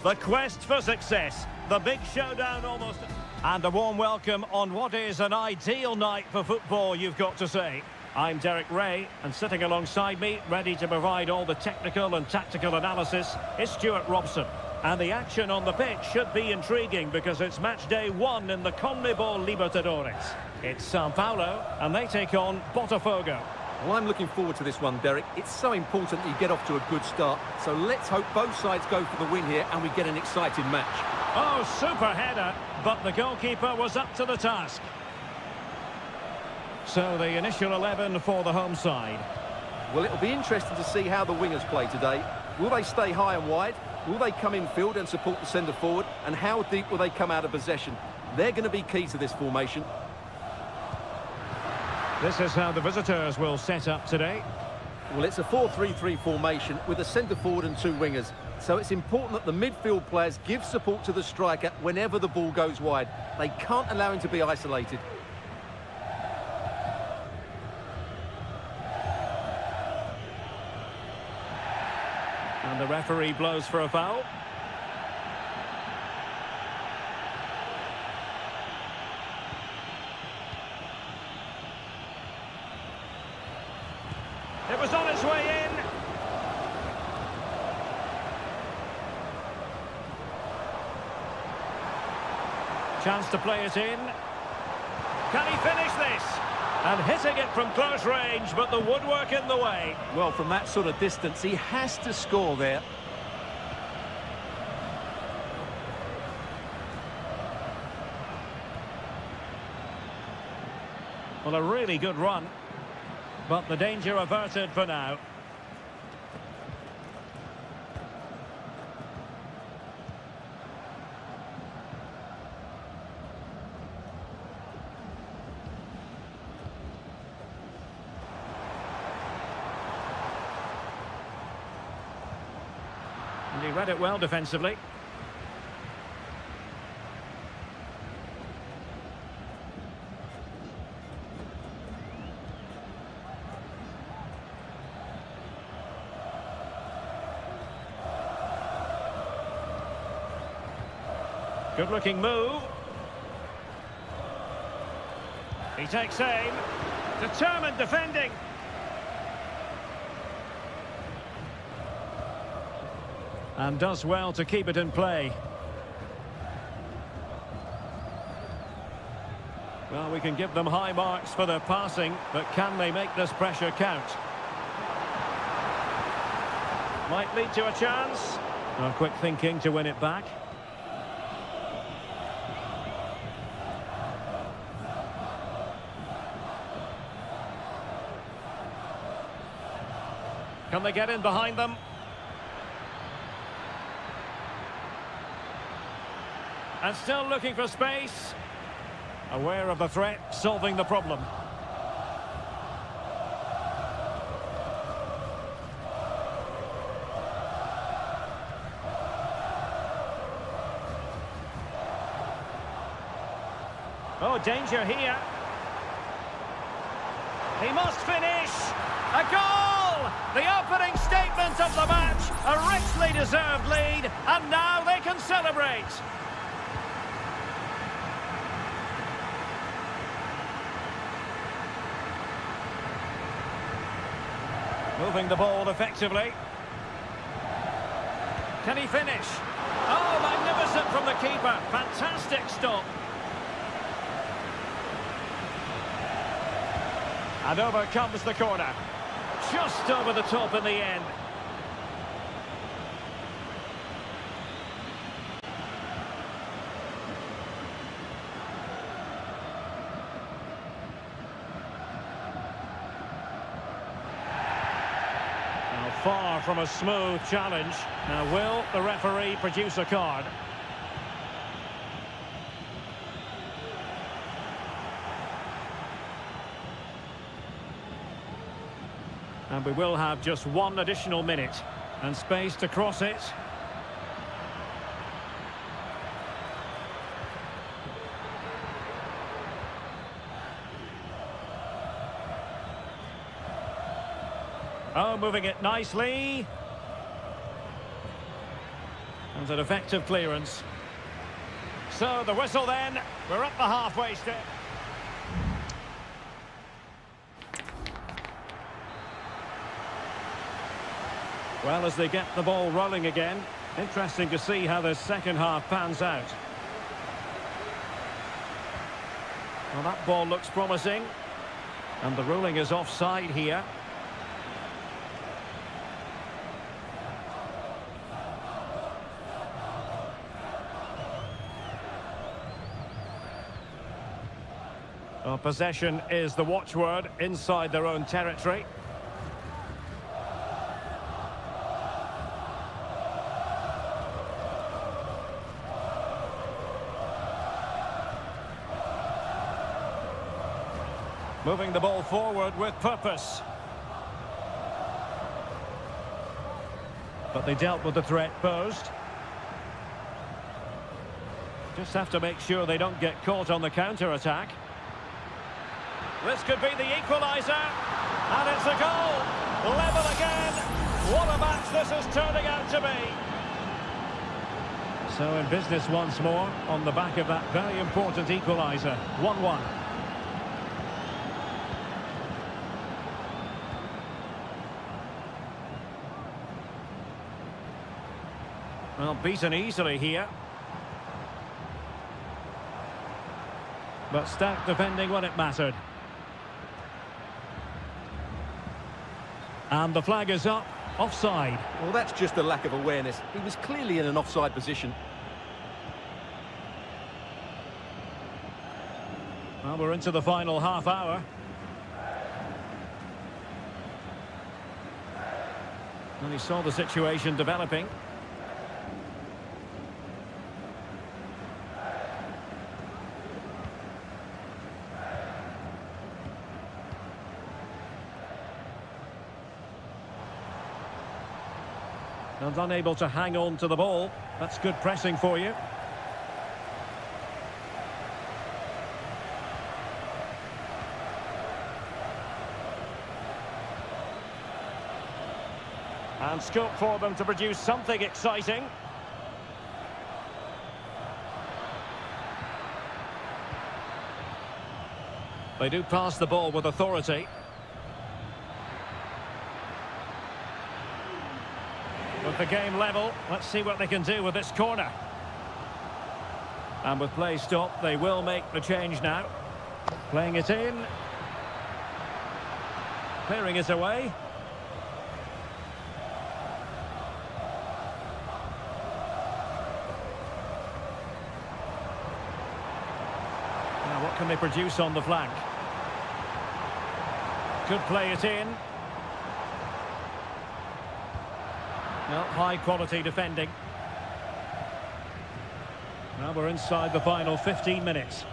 The quest for success. The big showdown almost. And a warm welcome on what is an ideal night for football, you've got to say. I'm Derek Ray, and sitting alongside me, ready to provide all the technical and tactical analysis, is Stuart Robson. And the action on the pitch should be intriguing because it's match day 1 in the CONMEBOL Libertadores. It's Sao Paulo, and they take on Botafogo. Well, I'm looking forward to this one, Derek. It's so important that you get off to a good start. So let's hope both sides go for the win here and we get an exciting match. Oh, super header, but the goalkeeper was up to the task. So the initial 11 for the home side. Well, it'll be interesting to see how the wingers play today. Will they stay high and wide? Will they come in field and support the centre forward? And how deep will they come out of possession? They're going to be key to this formation. This is how the visitors will set up today. Well, it's a 4-3-3 formation with a centre forward and 2 wingers. So it's important that the midfield players give support to the striker whenever the ball goes wide. They can't allow him to be isolated. And the referee blows for a foul. It was on its way in. Chance to play it in. Can he finish this? And hitting it from close range, but the woodwork in the way. Well, from that sort of distance, he has to score there. Well, a really good run, but the danger averted for now. And he read it well defensively. Good-looking move. He takes aim. Determined defending. And does well to keep it in play. Well, we can give them high marks for their passing, but can they make this pressure count? Might lead to a chance. Oh, quick thinking to win it back. Can they get in behind them? And still looking for space. Aware of the threat, solving the problem. Oh, danger here. He must finish. A goal! The opening statement of the match. A richly deserved lead. And now they can celebrate. Moving the ball effectively. Can he finish? Oh, magnificent from the keeper. Fantastic stop. And over comes the corner. Just over the top in the end. Now, far from a smooth challenge. Now, will the referee produce a card? And we will have just 1 additional minute and space to cross it. Oh, moving it nicely. And an effective clearance. So the whistle then. We're at the halfway stage. Well, as they get the ball rolling again, interesting to see how the second half pans out. Well, that ball looks promising. And the ruling is offside here. Well, possession is the watchword inside their own territory. Moving the ball forward with purpose. But they dealt with the threat posed. Just have to make sure they don't get caught on the counter-attack. This could be the equaliser, and it's a goal! Level again! What a match this is turning out to be! So in business once more, on the back of that very important equaliser. 1-1. Well, beaten easily here. But stout defending when it mattered. And the flag is up, offside. Well, that's just a lack of awareness. He was clearly in an offside position. Well, we're into the final half hour. And he saw the situation developing. And unable to hang on to the ball. That's good pressing for you. And scope for them to produce something exciting. They do pass the ball with authority. With the game level, let's see what they can do with this corner. And with play stopped, they will make the change now. Playing it in. Clearing it away. Now what can they produce on the flank? Could play it in. Well, high quality defending. Now we're inside the final 15 minutes.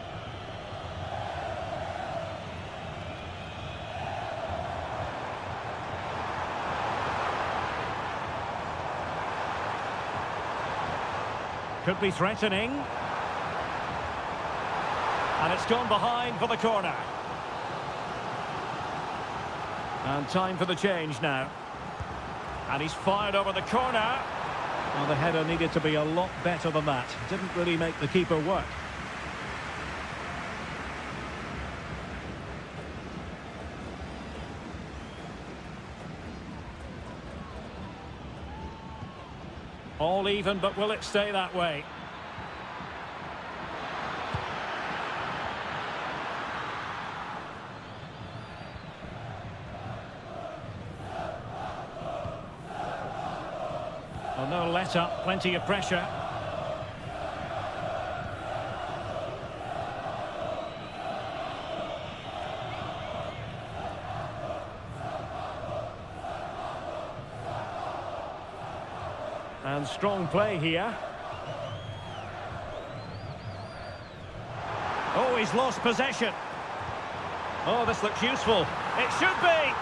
Could be threatening. And it's gone behind for the corner. And time for the change now. And he's fired over the corner. Well, the header needed to be a lot better than that. Didn't really make the keeper work. All even, but will it stay that way? Well, no let up, plenty of pressure. And strong play here. Oh, he's lost possession. Oh, this looks useful. It should be.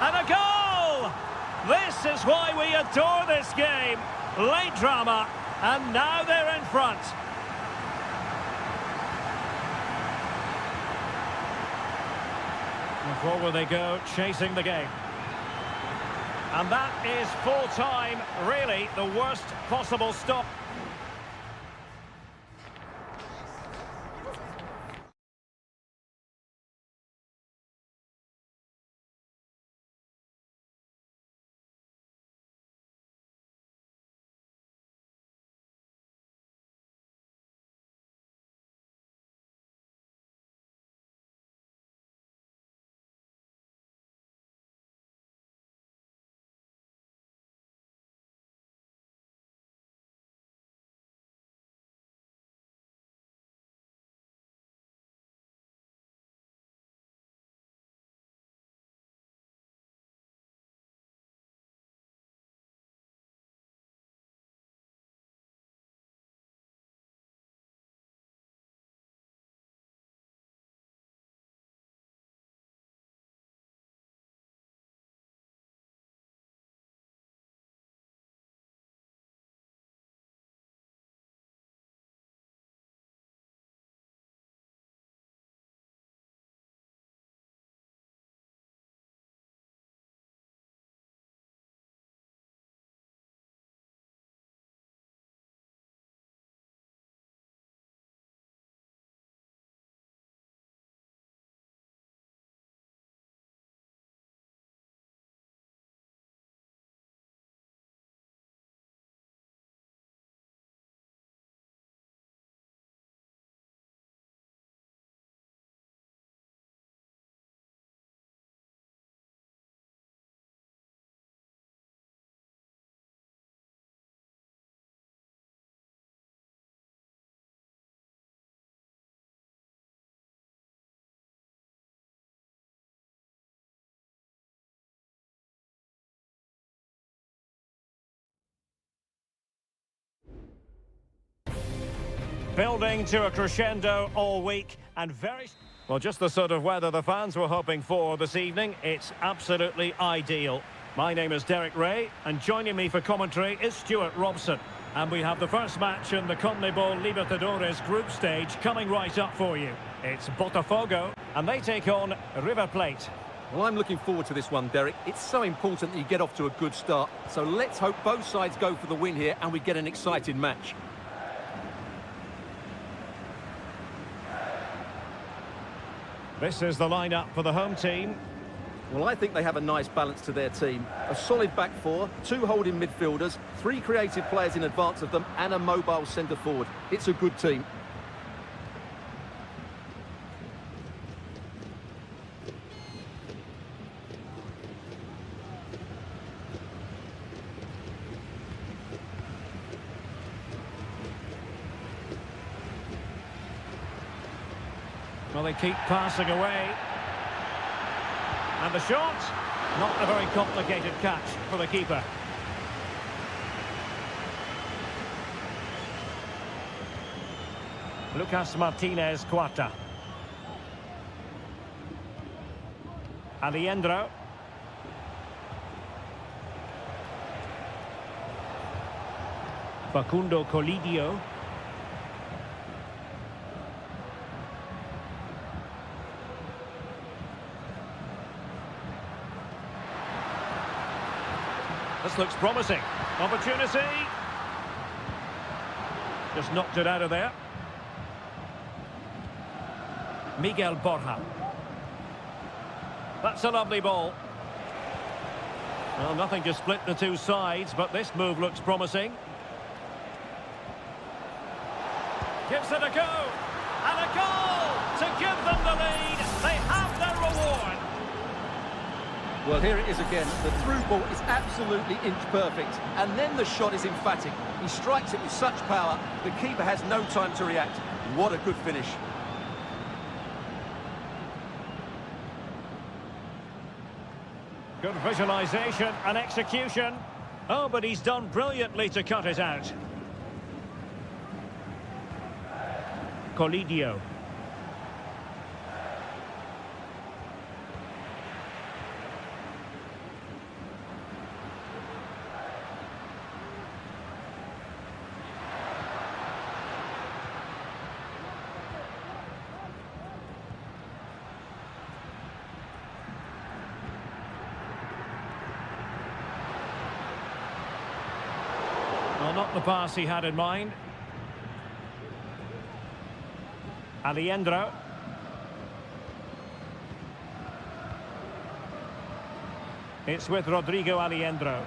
And a goal! This is why we adore this game. Late drama, and now they're in front. And forward they go, chasing the game. And that is full time, really the worst possible stop. Building to a crescendo all week and very... Well, just the sort of weather the fans were hoping for this evening. It's absolutely ideal. My name is Derek Ray, and joining me for commentary is Stuart Robson. And we have the first match in the CONMEBOL Libertadores group stage coming right up for you. It's Botafogo, and they take on River Plate. Well, I'm looking forward to this one, Derek. It's so important that you get off to a good start. So let's hope both sides go for the win here and we get an exciting match. This is the lineup for the home team. Well, I think they have a nice balance to their team. A solid back four, two holding midfielders, three creative players in advance of them, and a mobile centre-forward. It's a good team. Well, they keep passing away. And the shot, not a very complicated catch for the keeper. Lucas Martinez Cuarta. Aliendro. Facundo Colidio. This looks promising. Opportunity. Just knocked it out of there. Miguel Borja. That's a lovely ball. Well, nothing to split the two sides, but this move looks promising. Gives it a go. And a goal to give them the lead. They have their reward. Well, here it is again. The through ball is absolutely inch perfect. And then the shot is emphatic. He strikes it with such power, the keeper has no time to react. What a good finish. Good visualisation and execution. Oh, but he's done brilliantly to cut it out. Colidio. not the pass he had in mind. Aliendro. It's with Rodrigo Aliendro.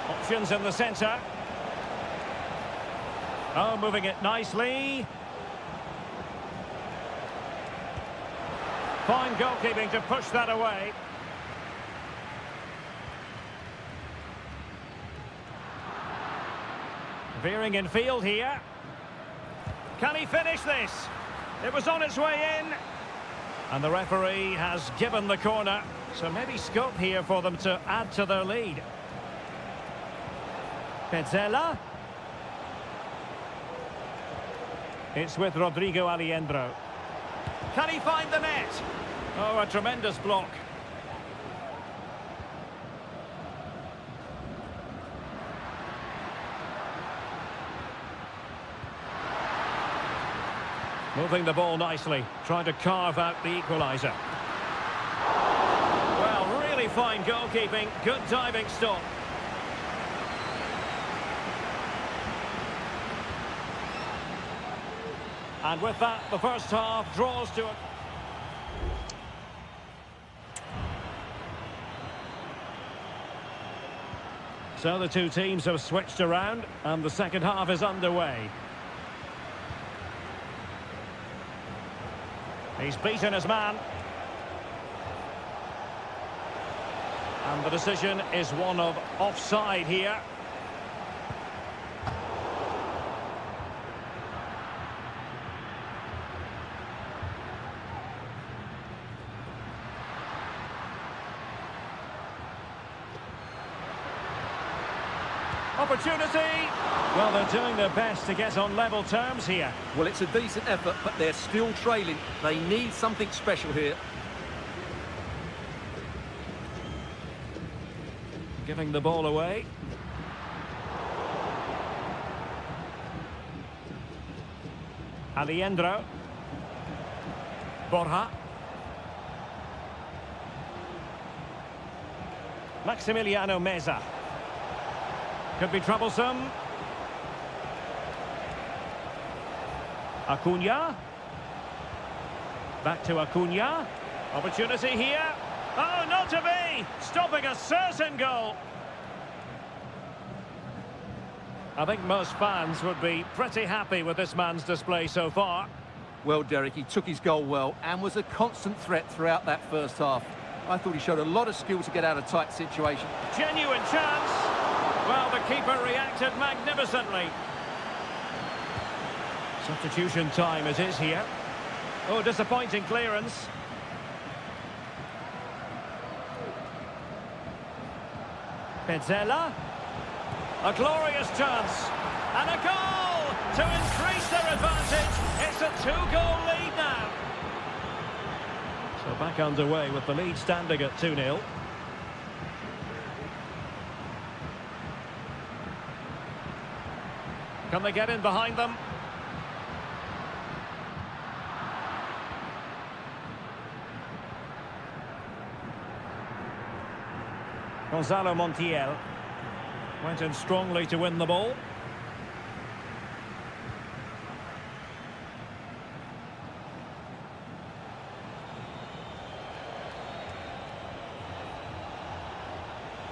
Options in the centre. Oh, moving it nicely. Fine goalkeeping to push that away. Veering in field here. Can he finish this? It was on its way in. And the referee has given the corner. So maybe scope here for them to add to their lead. Petzela. It's with Rodrigo Aliendro. Can he find the net? Oh, a tremendous block. Moving the ball nicely, trying to carve out the equaliser. Well, really fine goalkeeping, good diving stop. And with that, the first half draws to a... So the two teams have switched around, and the second half is underway. He's beaten his man. And the decision is one of offside here. Opportunity. Well, they're doing their best to get on level terms here. Well, it's a decent effort, but they're still trailing. They need something special here. Giving the ball away. Aliendro. Borja. Maximiliano Meza. Could be troublesome. Acuna. Back to Acuna. Opportunity here. Oh, not to be! Stopping a certain goal. I think most fans would be pretty happy with this man's display so far. Well, Derek, he took his goal well and was a constant threat throughout that first half. I thought he showed a lot of skill to get out of tight situations. Genuine chance. Well, the keeper reacted magnificently. Substitution time it is here. Oh, disappointing clearance. Petzela. A glorious chance. And a goal to increase their advantage. It's a two-goal lead now. So back underway with the lead standing at 2-0. Can they get in behind them? Gonzalo Montiel went in strongly to win the ball.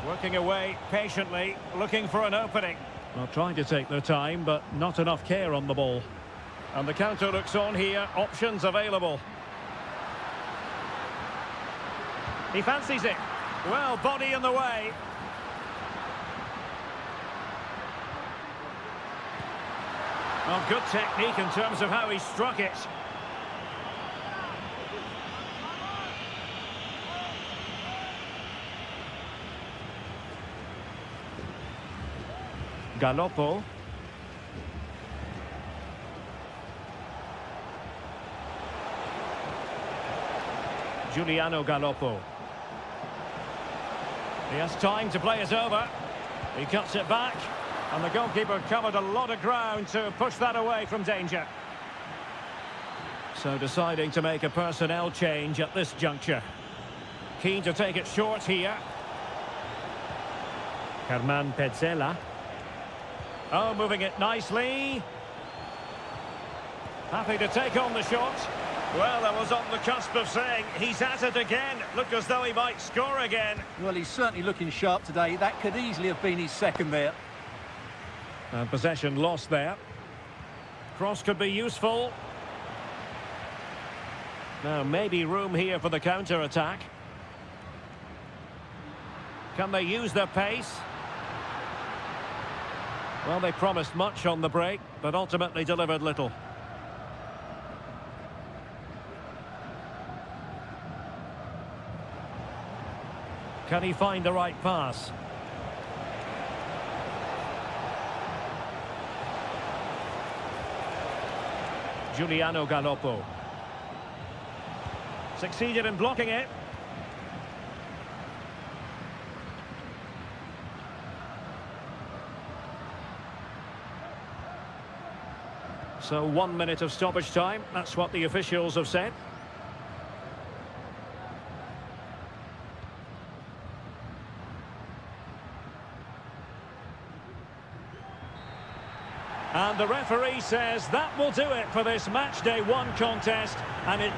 Working away patiently, looking for an opening. Well, trying to take their time, but not enough care on the ball. And the counter looks on here, options available. He fancies it. Well, body in the way. Well, good technique in terms of how he struck it. Galoppo. Giuliano Galoppo. He has time to play it over. He cuts it back. And the goalkeeper covered a lot of ground to push that away from danger. So deciding to make a personnel change at this juncture. Keen to take it short here. Herman Petzela. Oh, moving it nicely. Happy to take on the shot. Well, I was on the cusp of saying he's at it again. Look as though he might score again. Well, he's certainly looking sharp today. That could easily have been his second there. And possession lost there. Cross could be useful. Now, maybe room here for the counter-attack. Can they use their pace? Well, they promised much on the break, but ultimately delivered little. Can he find the right pass? Giuliano Galoppo. Succeeded in blocking it. So 1 minute of stoppage time. That's what the officials have said. And the referee says that will do it for this match day 1 contest, and it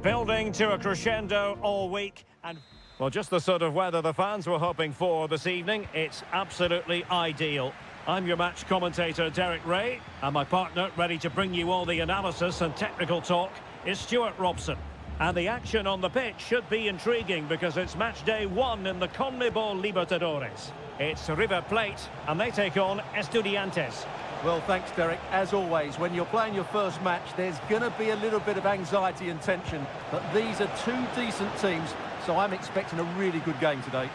Building to a crescendo all week, and well, just the sort of weather the fans were hoping for this evening. It's absolutely ideal. I'm your match commentator, Derek Ray, and my partner, ready to bring you all the analysis and technical talk, is Stuart Robson. And the action on the pitch should be intriguing because it's match day 1 in the CONMEBOL Libertadores. It's River Plate, and they take on Estudiantes. Well, thanks, Derek. As always, when you're playing your first match, there's going to be a little bit of anxiety and tension. But these are two decent teams, so I'm expecting a really good game today.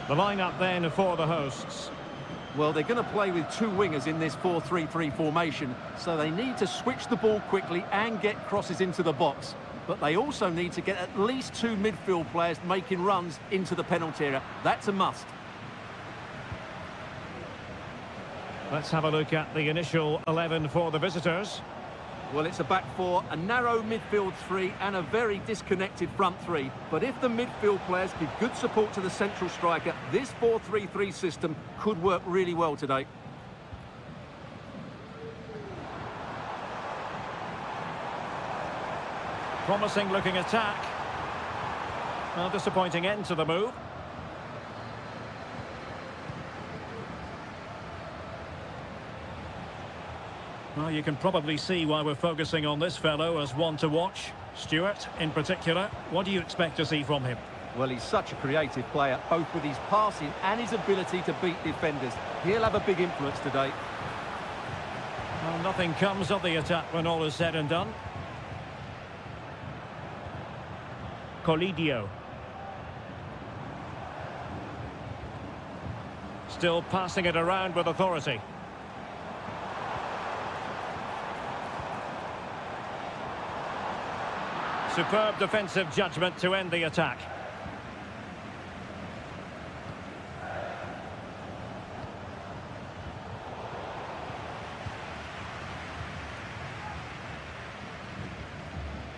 The lineup then for the hosts. Well, they're going to play with two wingers in this 4-3-3 formation, so they need to switch the ball quickly and get crosses into the box. But they also need to get at least two midfield players making runs into the penalty area. That's a must. Let's have a look at the initial 11 for the visitors. Well, it's a back four, a narrow midfield three and a very disconnected front three. But if the midfield players give good support to the central striker, this 4-3-3 system could work really well today. Promising looking attack. Well, disappointing end to the move. Well, you can probably see why we're focusing on this fellow as one to watch. Stuart, in particular, what do you expect to see from him? Well, he's such a creative player, both with his passing and his ability to beat defenders. He'll have a big influence today. Well, nothing comes of the attack when all is said and done. Colidio. Still passing it around with authority. Superb defensive judgment to end the attack.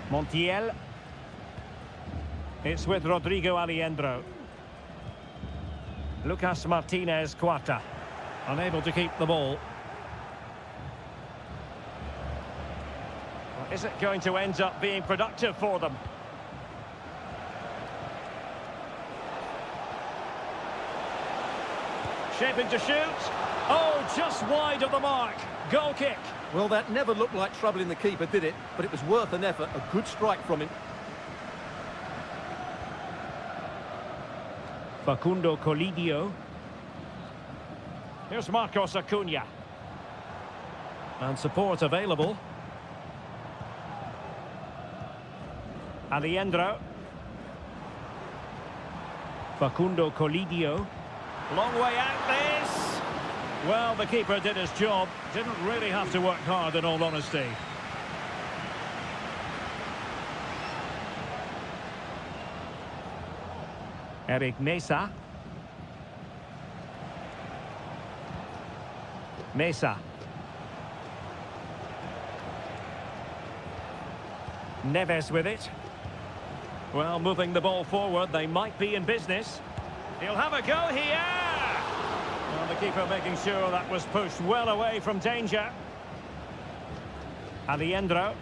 Montiel. It's with Rodrigo Alejandro. Lucas Martinez Cuarta. Unable to keep the ball. Is it going to end up being productive for them? Shaping to shoot. Oh, just wide of the mark. Goal kick. Well, that never looked like troubling the keeper, did it? But it was worth an effort. A good strike from him. Facundo Colidio. Here's Marcos Acuna. And support available. Alejandro. Facundo Colidio. Long way out this. Well, the keeper did his job. Didn't really have to work hard, in all honesty. Eric Mesa. Mesa. Neves with it. Well, moving the ball forward, they might be in business. He'll have a go here! Well, the keeper making sure that was pushed well away from danger. Alejandro.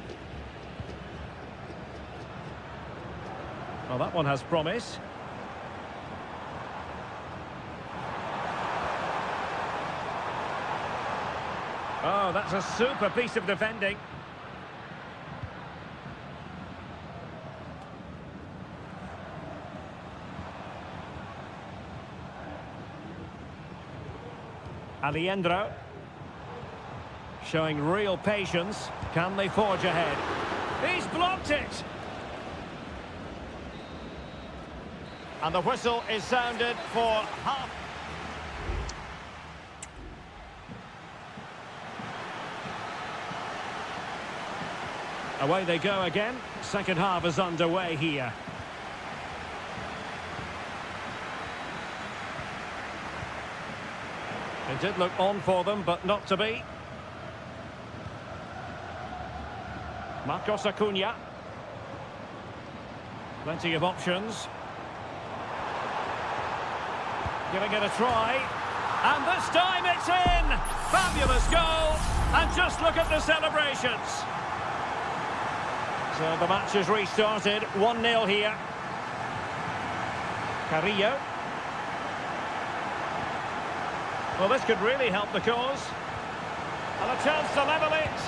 Well, that one has promise. Oh, that's a super piece of defending. Alejandro. Showing real patience. Can they forge ahead? He's blocked it! And the whistle is sounded for half. Away they go again. Second half is underway here. It did look on for them, but not to be. Marcos Acuna. Plenty of options. Giving it a try. And this time it's in! Fabulous goal! And just look at the celebrations. So the match has restarted. 1-0 here. Carrillo. Well, this could really help the cause. And a chance to level it.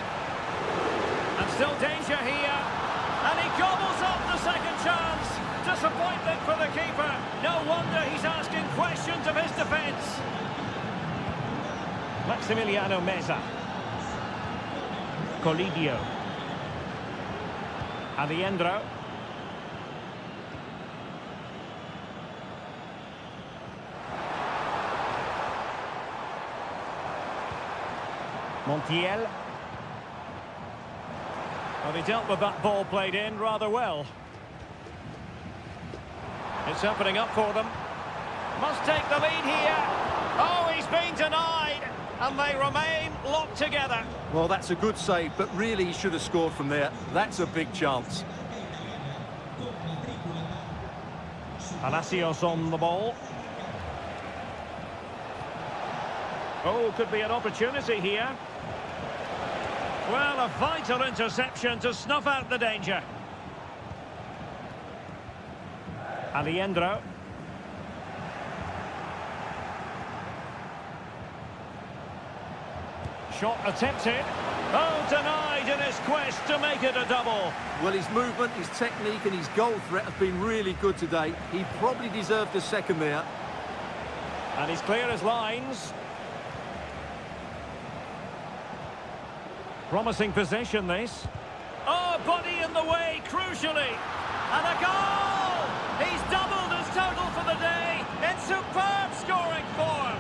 And still danger here. And he gobbles up the second chance. Disappointment for the keeper. No wonder he's asking questions of his defence. Maximiliano Meza. Colidio. Aliendro. Montiel. Well, he dealt with that ball played in rather well. It's opening up for them. Must take the lead here. Oh, he's been denied. And they remain locked together. Well, that's a good save, but really he should have scored from there. That's a big chance. Palacios on the ball. Oh, could be an opportunity here. Well, a vital interception to snuff out the danger. Aliendro. Shot attempted. Oh, denied in his quest to make it a double. Well, his movement, his technique and his goal threat have been really good today. He probably deserved a second there. And he's clear as lines. Promising possession, this. Oh, body in the way, crucially. And a goal! He's doubled his total for the day in superb scoring form.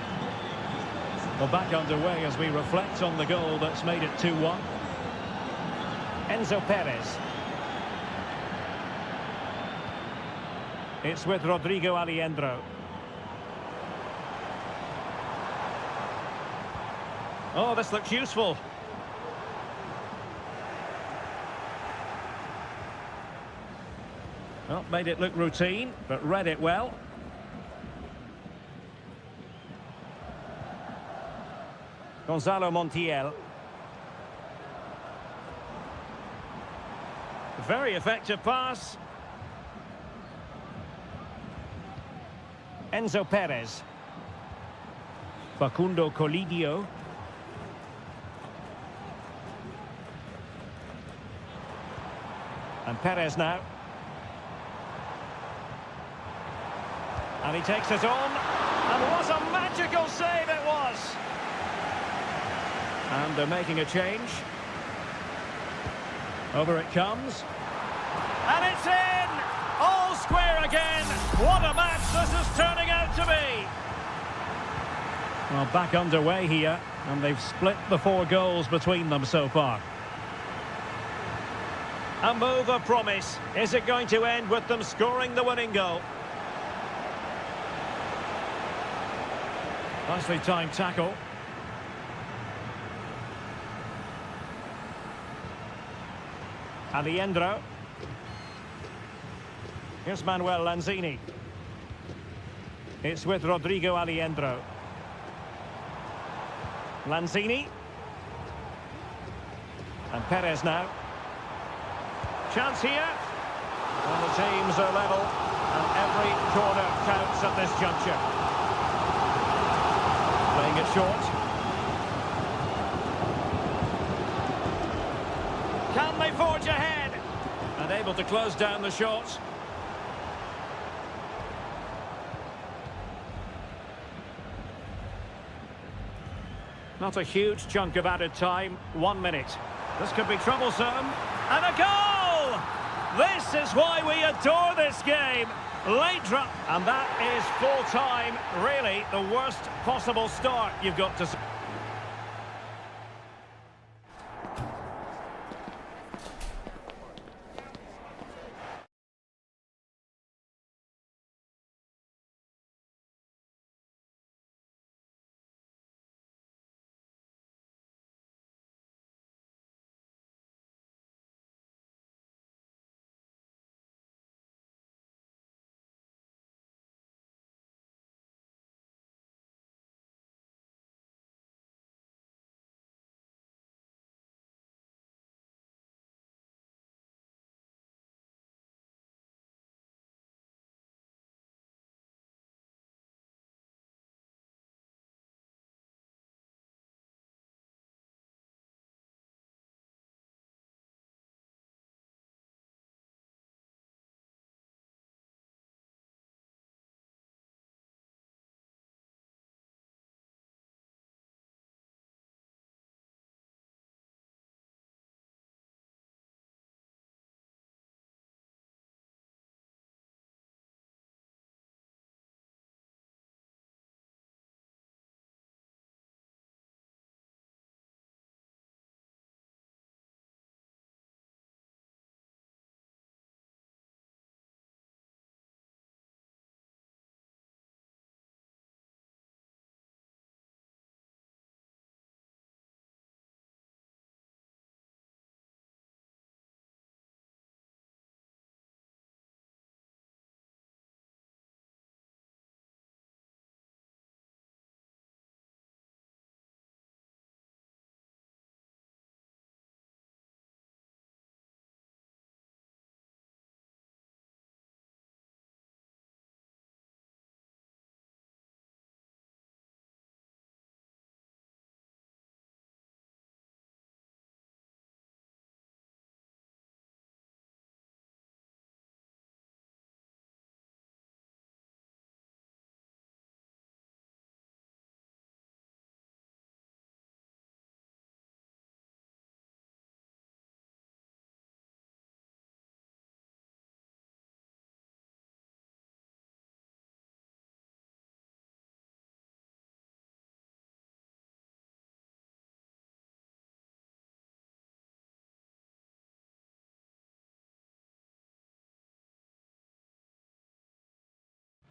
Well, back underway as we reflect on the goal that's made it 2-1. Enzo Perez. It's with Rodrigo Aliendro. Oh, this looks useful. Well, made it look routine, but read it well. Gonzalo Montiel. Very effective pass. Enzo Perez. Facundo Colidio. And Perez now. And he takes it on. And what a magical save it was! And they're making a change. Over it comes. And it's in! All square again! What a match this is turning out to be! Well, back underway here, and they've split the 4 goals between them so far. A move of promise. Is it going to end with them scoring the winning goal? Nicely timed tackle. Aliendro. Here's Manuel Lanzini. It's with Rodrigo Aliendro. Lanzini. And Perez now. Chance here. And the teams are level. And every corner counts at this juncture. Playing it short. Can they forge ahead? And able to close down the shot. Not a huge chunk of added time. 1 minute. This could be troublesome. And a goal! This is why we adore this game. Late drop. And that is full time. Really, the worst possible start you've got to...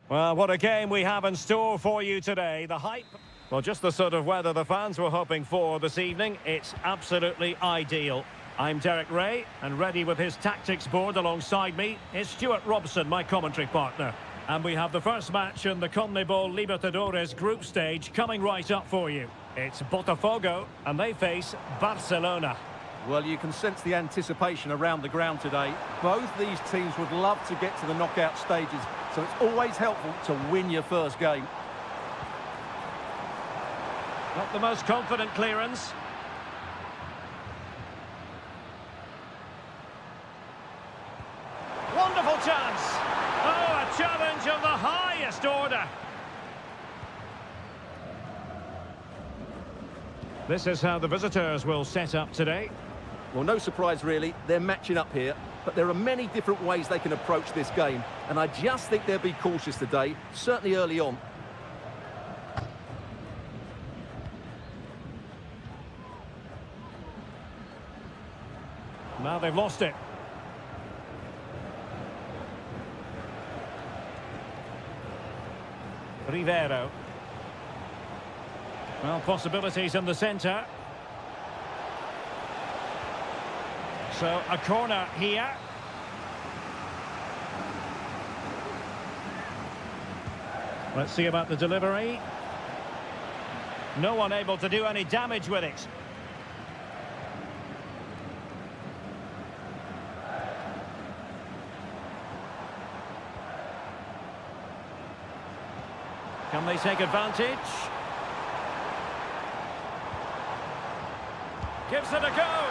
Well, what a game we have in store for you today. The hype... Well, just the sort of weather the fans were hoping for this evening. It's absolutely ideal. I'm Derek Ray, and ready with his tactics board alongside me is Stuart Robson, my commentary partner. And we have the first match in the CONMEBOL Libertadores group stage coming right up for you. It's Botafogo, and they face Barcelona. Well, you can sense the anticipation around the ground today. Both these teams would love to get to the knockout stages, so it's always helpful to win your first game. Not the most confident clearance. Wonderful chance. Oh, a challenge of the highest order. This is how the visitors will set up today. Well, no surprise really, they're matching up here, but there are many different ways they can approach this game, and I just think they'll be cautious today, certainly early on. Now they've lost it. Rivero. Well, possibilities in the centre. So, a corner here. Let's see about the delivery. No one able to do any damage with it. Can they take advantage? Gives it a go.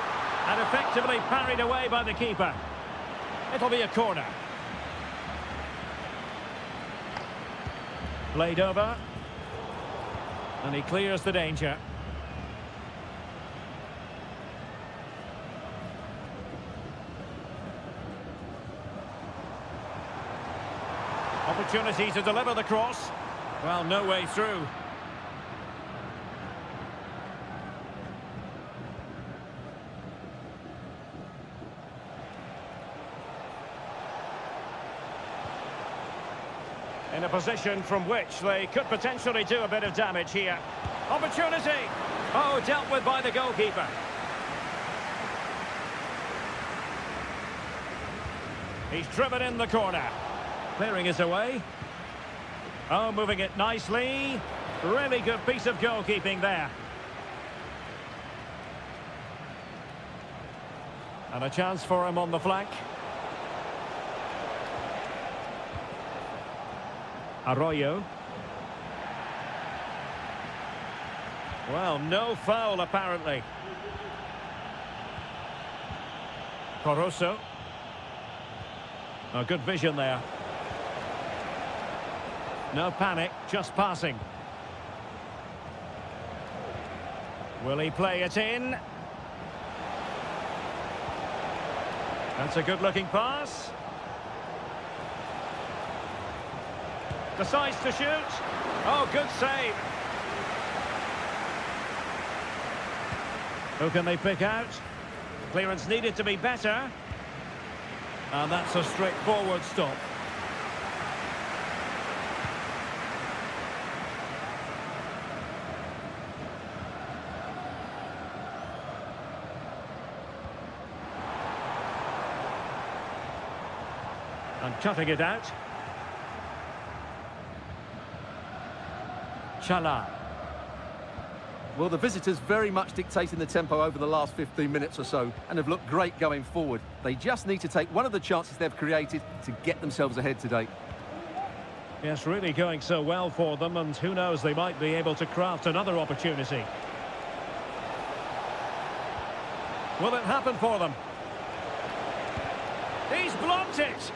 And effectively parried away by the keeper. It'll be a corner. Played over. And he clears the danger. Opportunity to deliver the cross. Well, no way through. In a position from which they could potentially do a bit of damage here. Opportunity! Oh, dealt with by the goalkeeper. He's driven in the corner. Clearing his away. Oh, moving it nicely. Really good piece of goalkeeping there. And a chance for him on the flank. Arroyo. Well, no foul apparently. Coroso. A good vision there. No panic, just passing. Will he play it in? That's a good-looking pass. Decides to shoot. Oh, good save. Who can they pick out? Clearance needed to be better. And that's a straightforward stop. And cutting it out. Chala. Well, the visitors very much dictating the tempo over the last 15 minutes or so and have looked great going forward. They just need to take one of the chances they've created to get themselves ahead today. Yes, really going so well for them, and who knows, they might be able to craft another opportunity. Will it happen for them? He's blocked it!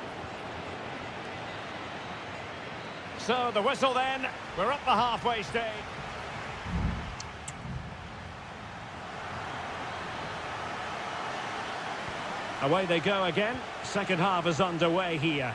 So the whistle then, we're up the halfway stage. Away they go again. Second half is underway here.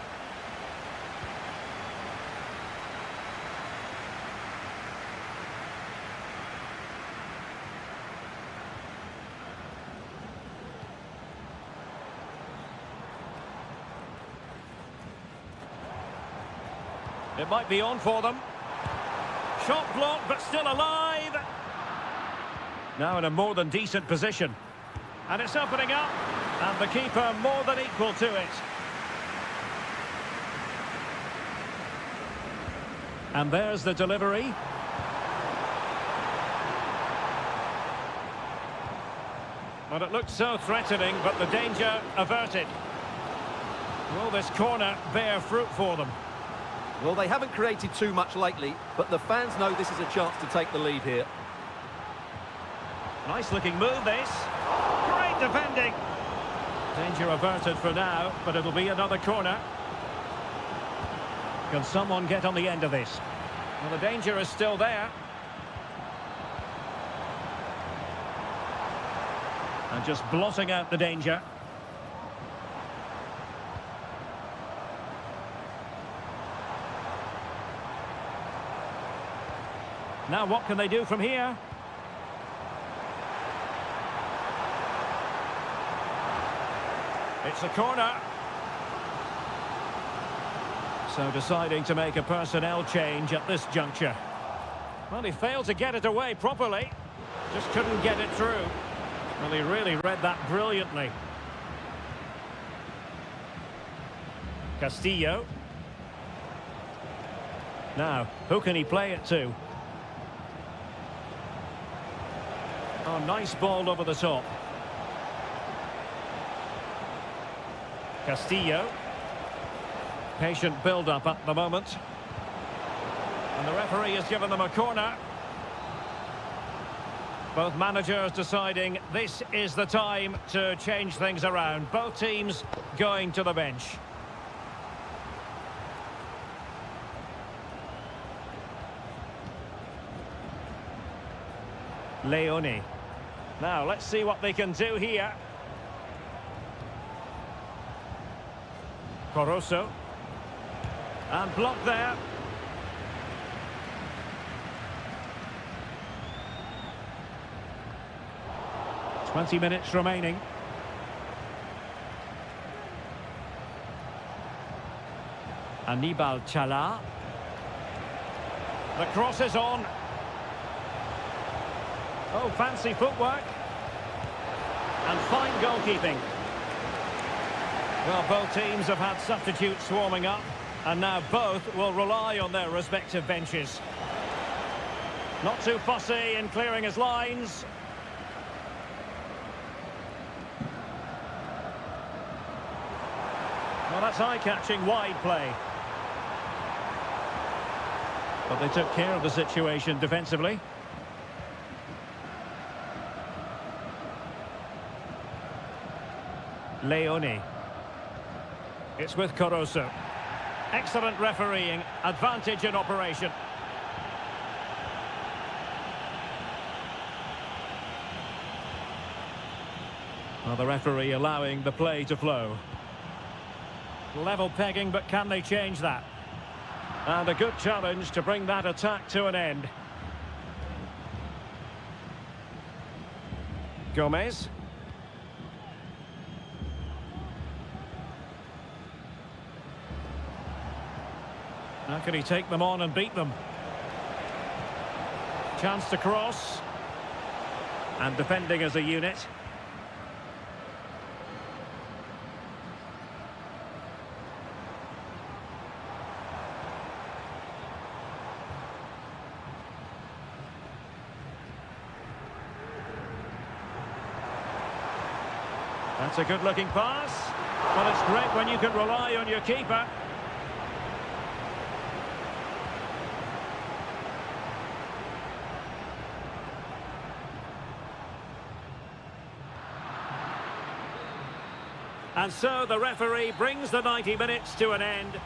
It might be on for them. Shot blocked, but still alive. Now in a more than decent position. And it's opening up. And the keeper more than equal to it. And there's the delivery. Well, it looked so threatening, but the danger averted. Will this corner bear fruit for them? Well, they haven't created too much lately, but the fans know this is a chance to take the lead here. Nice looking move, this. Great defending. Danger averted for now, but it'll be another corner. Can someone get on the end of this? Well, the danger is still there. And just blotting out the danger. Now what can they do from here? It's a corner. So deciding to make a personnel change at this juncture. Well, he failed to get it away properly. Just couldn't get it through. Well, he really read that brilliantly. Castillo. Now, who can he play it to? Oh, nice ball over the top. Castillo. Patient build-up at the moment. And the referee has given them a corner. Both managers deciding this is the time to change things around. Both teams going to the bench. Leone. Now, let's see what they can do here. Coroso. And blocked there. "20 minutes remaining. Anibal Chala. The cross is on. Oh, fancy footwork. And fine goalkeeping. Well, both teams have had substitutes swarming up, and now both will rely on their respective benches. Not too fussy in clearing his lines. Well, that's eye-catching wide play. But they took care of the situation defensively. Leone. It's with Coroso. Excellent refereeing, advantage in operation. Well, the referee allowing the play to flow. Level pegging, but can they change that? And a good challenge to bring that attack to an end. Gomez. How can he take them on and beat them? Chance to cross. And defending as a unit. That's a good-looking pass. Well, it's great when you can rely on your keeper. And so the referee brings the 90 minutes to an end.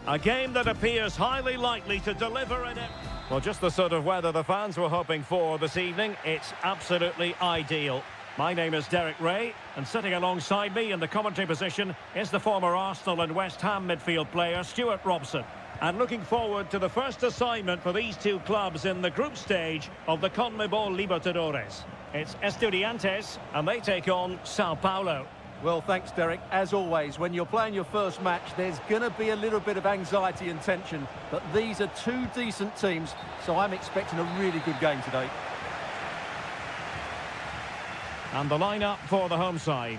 A game that appears highly likely to deliver in it. Well, just the sort of weather the fans were hoping for this evening. It's absolutely ideal. My name is Derek Ray, and sitting alongside me in the commentary position is the former Arsenal and West Ham midfield player, Stuart Robson. And looking forward to the first assignment for these two clubs in the group stage of the CONMEBOL Libertadores. It's Estudiantes, and they take on Sao Paulo. Well, thanks, Derek. As always, when you're playing your first match, there's going to be a little bit of anxiety and tension. But these are two decent teams, so I'm expecting a really good game today. And the lineup for the home side.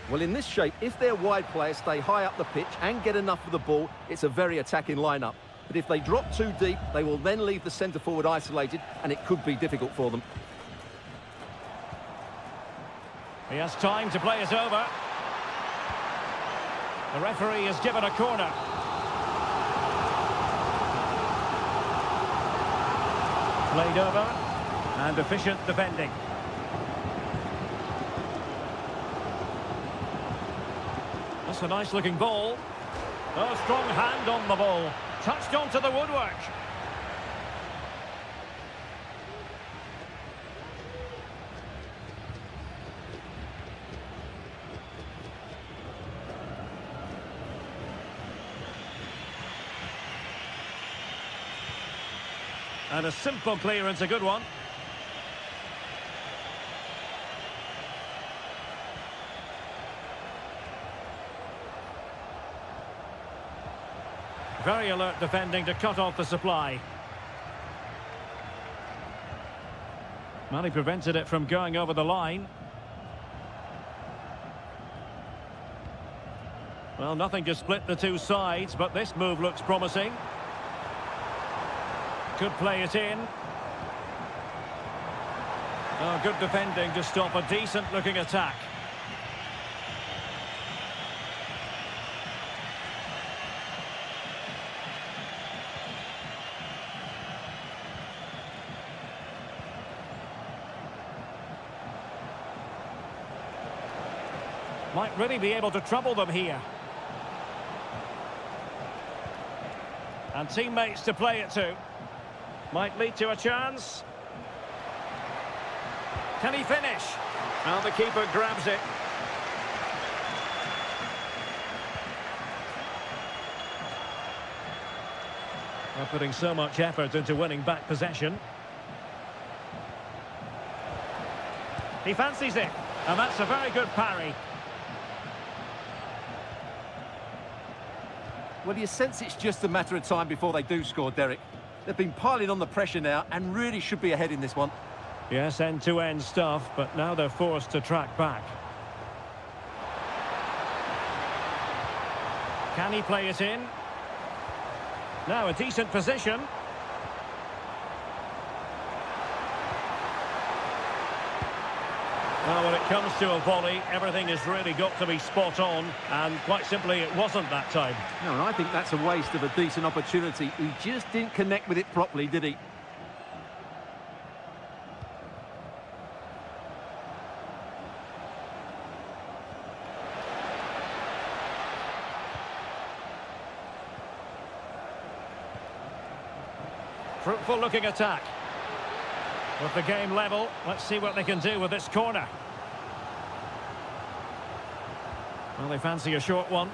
Well, in this shape, if their wide players stay high up the pitch and get enough of the ball, it's a very attacking lineup. But if they drop too deep, they will then leave the centre-forward isolated, and it could be difficult for them. He has time to play it over. The referee has given a corner. Played over, and efficient defending. That's a nice-looking ball. Oh, strong hand on the ball. Touched onto the woodwork. And a simple clearance, a good one. Very alert defending to cut off the supply. Well, he prevented it from going over the line. Well, nothing to split the two sides, but this move looks promising. Could play it in. Oh, good defending to stop a decent-looking attack. Might really be able to trouble them here. And teammates to play it to. Might lead to a chance. Can he finish? Well, the keeper grabs it. They're putting so much effort into winning back possession. He fancies it, and that's a very good parry. Well, you sense it's just a matter of time before they do score, Derek. They've been piling on the pressure now and really should be ahead in this one. Yes, end-to-end stuff, but now they're forced to track back. Can he play it in? Now a decent position. Well, when it comes to a volley, everything has really got to be spot on, and quite simply, it wasn't that time. No, and I think that's a waste of a decent opportunity. He just didn't connect with it properly, did he? Fruitful looking attack. With the game level, let's see what they can do with this corner. Well, they fancy a short one.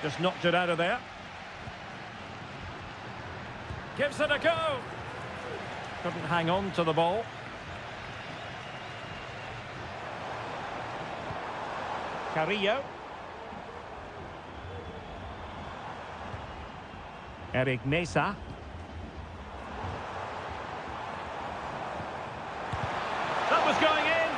Just knocked it out of there. Gives it a go. Couldn't hang on to the ball. Carrillo. Eric Mesa. That was going in.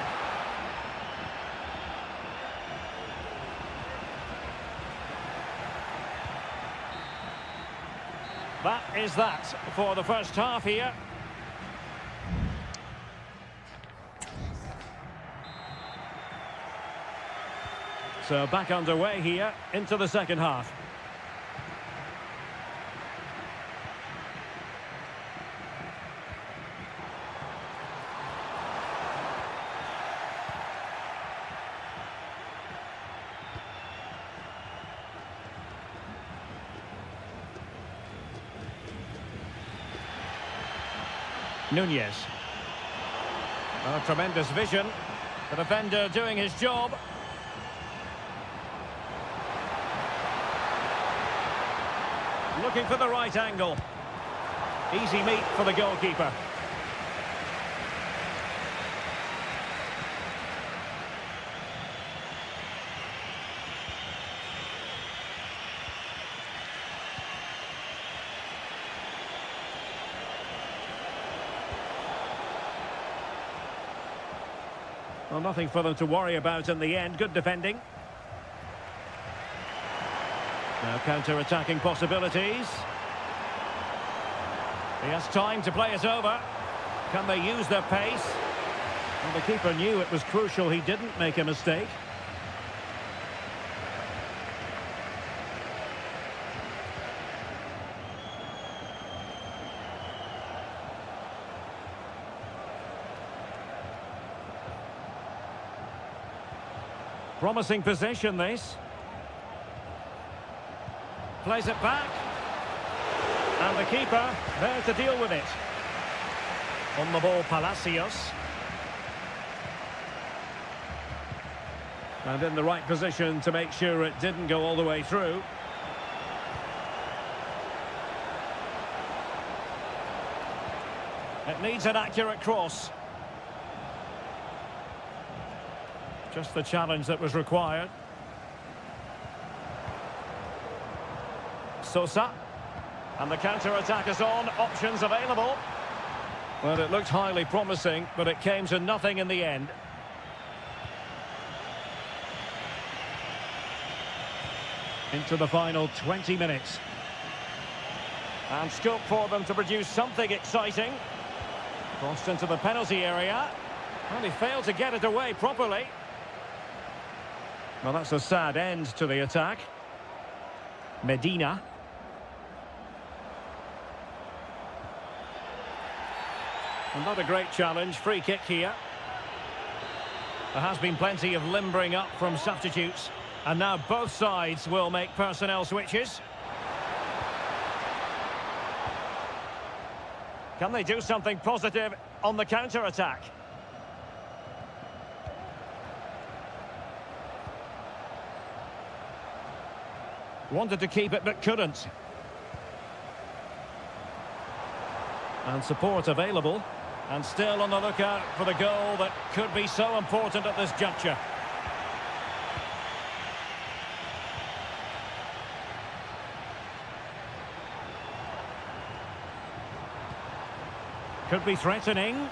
That is that for the first half here. So back underway here into the second half. Nunez. Oh, tremendous vision. The defender doing his job. Looking for the right angle. Easy meet for the goalkeeper. Well, nothing for them to worry about in the end. Good defending. Now counter-attacking possibilities. He has time to play it over. Can they use their pace? Well, the keeper knew it was crucial he didn't make a mistake. Promising position, this. Plays it back. And the keeper there to deal with it. On the ball, Palacios. And in the right position to make sure it didn't go all the way through. It needs an accurate cross. Just the challenge that was required. Sosa. And the counter-attack is on. Options available. Well, it looked highly promising, but it came to nothing in the end. Into the final 20 minutes. And scope for them to produce something exciting. Crossed into the penalty area. And he failed to get it away properly. Well, that's a sad end to the attack. Medina. And not a great challenge. Free kick here. There has been plenty of limbering up from substitutes. And now both sides will make personnel switches. Can they do something positive on the counter-attack? Wanted to keep it but couldn't. And support available. And still on the lookout for the goal that could be so important at this juncture. Could be threatening.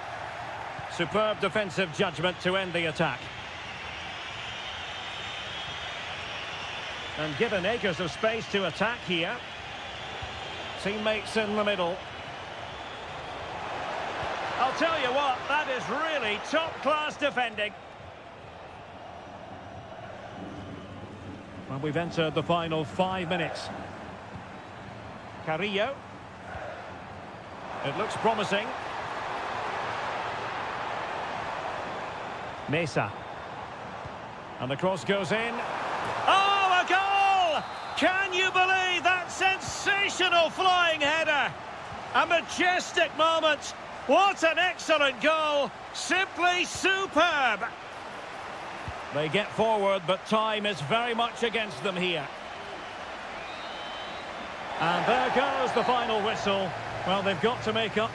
Superb defensive judgment to end the attack. And given acres of space to attack here. Teammates in the middle. I'll tell you what, that is really top-class defending. Well, we've entered the final 5 minutes. Carrillo. It looks promising. Mesa. And the cross goes in. Oh, a goal! Can you believe that sensational flying header? A majestic moment. What an excellent goal. Simply superb. They get forward, but time is very much against them here. And there goes the final whistle. Well, they've got to make up.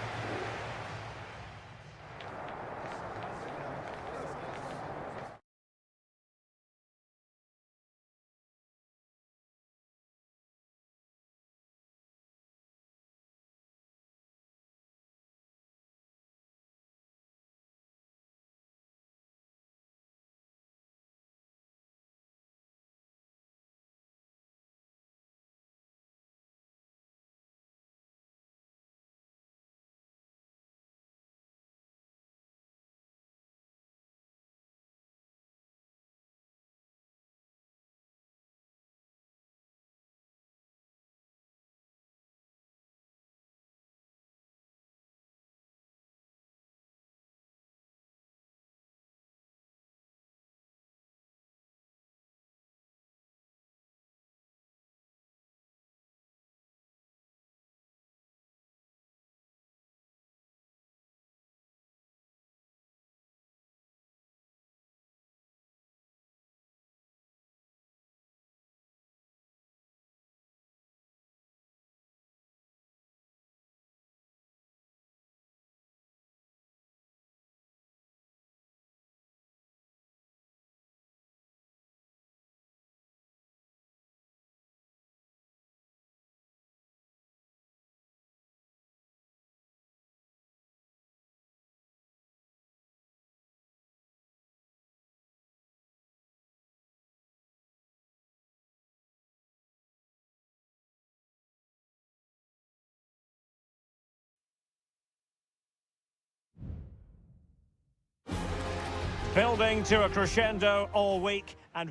Building to a crescendo all week and...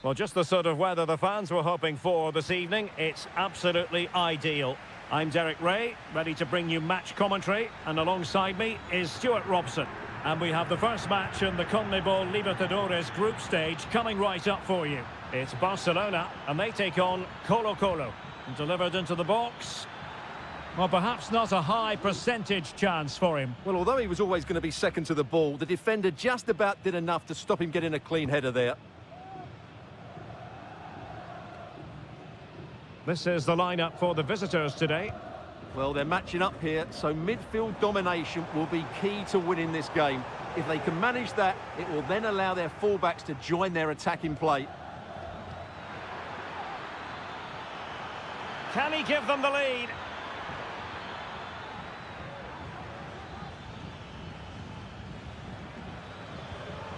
Well, just the sort of weather the fans were hoping for this evening. It's absolutely ideal. I'm Derek Ray, ready to bring you match commentary, and alongside me is Stuart Robson. And we have the first match in the CONMEBOL Libertadores group stage coming right up for you. It's Barcelona, and they take on Colo-Colo. Delivered into the box. Well, perhaps not a high percentage chance for him. Well, although he was always going to be second to the ball, the defender just about did enough to stop him getting a clean header there. This is the lineup for the visitors today. Well, they're matching up here, so midfield domination will be key to winning this game. If they can manage that, it will then allow their fullbacks to join their attacking play. Can he give them the lead?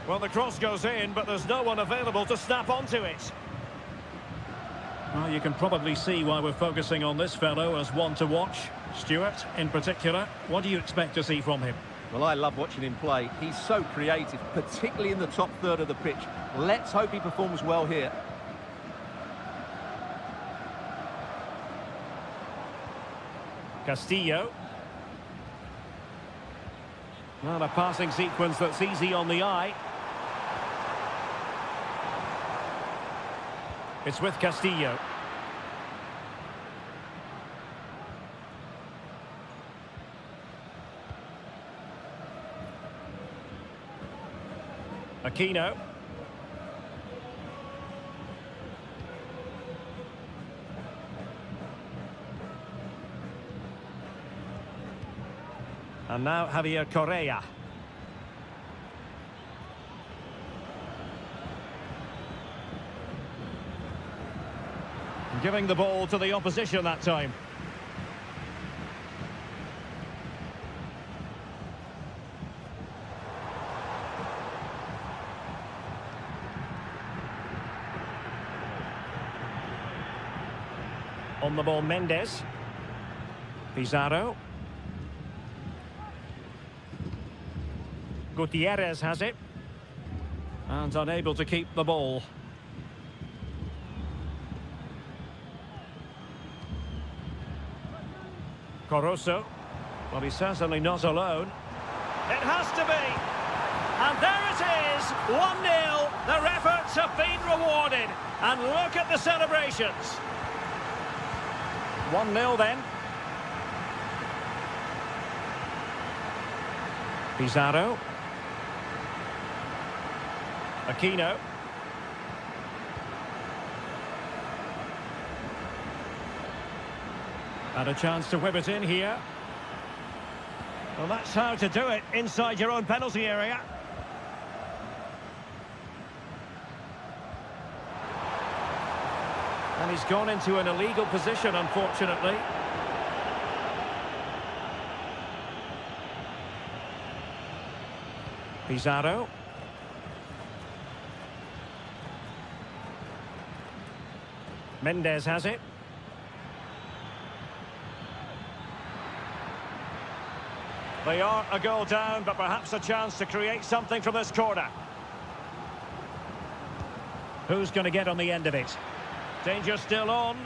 Well, the cross goes in, but there's no one available to snap onto it. Well, you can probably see why we're focusing on this fellow as one to watch. Stuart, in particular, what do you expect to see from him? Well, I love watching him play. He's so creative, particularly in the top third of the pitch. Let's hope he performs well here. Castillo. Well, a passing sequence that's easy on the eye. It's with Castillo. Aquino. And now Javier Correa. Giving the ball to the opposition that time. On the ball, Mendes. Pizarro. Gutierrez has it. And unable to keep the ball. Coroso. Well, he's certainly not alone. It has to be. And there it is. 1-0. Their efforts have been rewarded. And look at the celebrations. 1-0 then. Pizarro. Aquino. And a chance to whip it in here. Well, that's how to do it inside your own penalty area. And he's gone into an illegal position, unfortunately. Pizarro. Mendes has it. They are a goal down, but perhaps a chance to create something from this corner. Who's going to get on the end of it? Danger still on.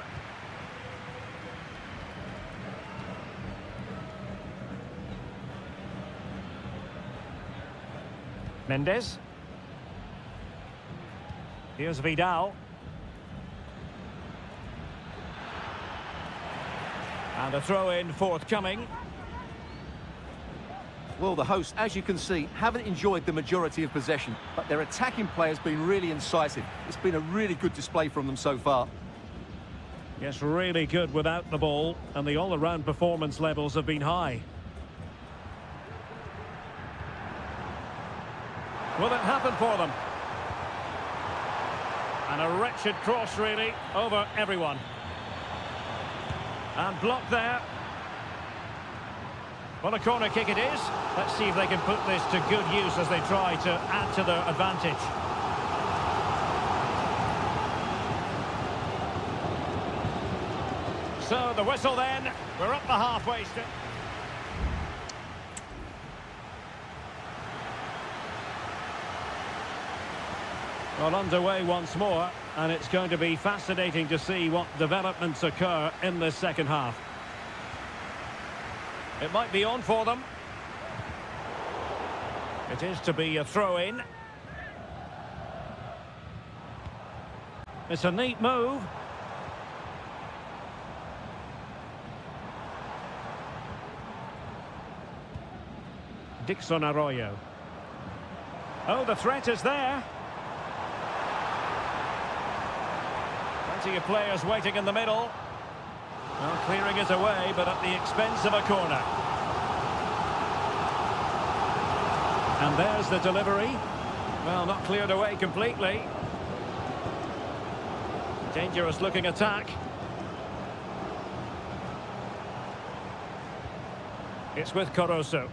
Mendes. Here's Vidal. And a throw-in forthcoming. Well, the hosts, as you can see, haven't enjoyed the majority of possession, but their attacking play has been really incisive. It's been a really good display from them so far. Yes, really good without the ball, and the all-around performance levels have been high. Will it happen for them? And a wretched cross, really, over everyone. And blocked there. Well, a corner kick it is. Let's see if they can put this to good use as they try to add to their advantage. So, the whistle then. We're up the halfway strip. Well, underway once more, and it's going to be fascinating to see what developments occur in this second half. It might be on for them. It is to be a throw-in. It's a neat move. Dixon Arroyo. Oh, the threat is there. Plenty of players waiting in the middle. Well, clearing it away, but at the expense of a corner. And there's the delivery. Well, not cleared away completely. Dangerous looking attack. It's with Caruso.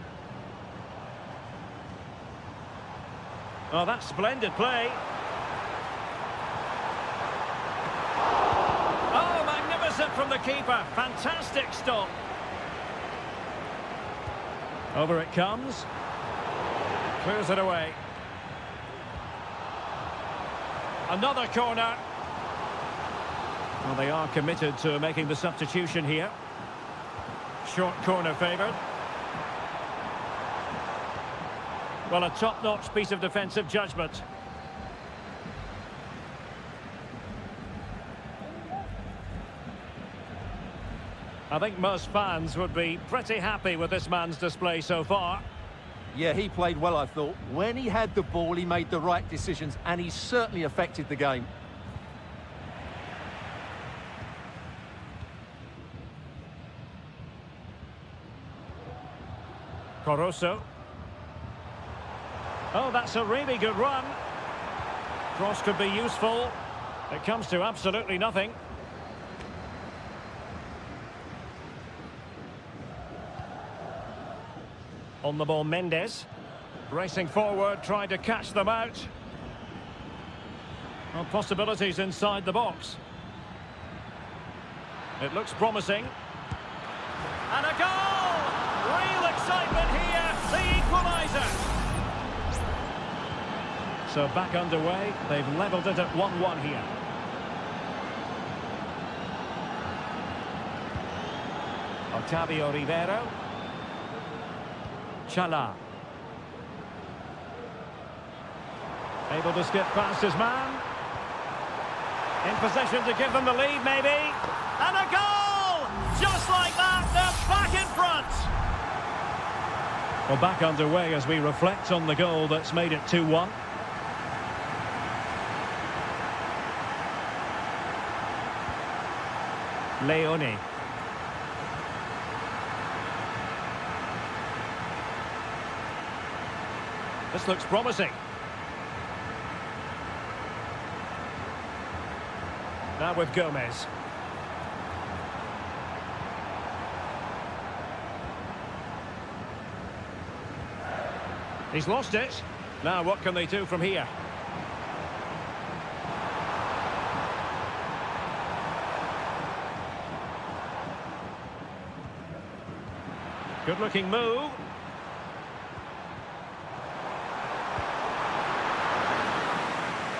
Oh, that's splendid play. Oh, magnificent from the keeper. Fantastic stop. Over it comes. Clears it away. Another corner. Well, they are committed to making the substitution here. Short corner favoured. Well, a top-notch piece of defensive judgment. I think most fans would be pretty happy with this man's display so far. Yeah, he played well, I thought. When he had the ball, he made the right decisions, and he certainly affected the game. Caruso. Oh, that's a really good run. Cross could be useful. It comes to absolutely nothing. On the ball, Mendes. Racing forward, trying to catch them out. Well, possibilities inside the box. It looks promising. And a goal! Real excitement here, the equaliser. So back underway, they've levelled it at 1-1 here. Otavio Rivero. Chala. Able to skip past his man. In possession to give them the lead, maybe. And a goal! Just like that, they're back in front. Well, back underway as we reflect on the goal that's made it 2-1. Leone. This looks promising. Now with Gomez. He's lost it. Now what can they do from here? Good looking move.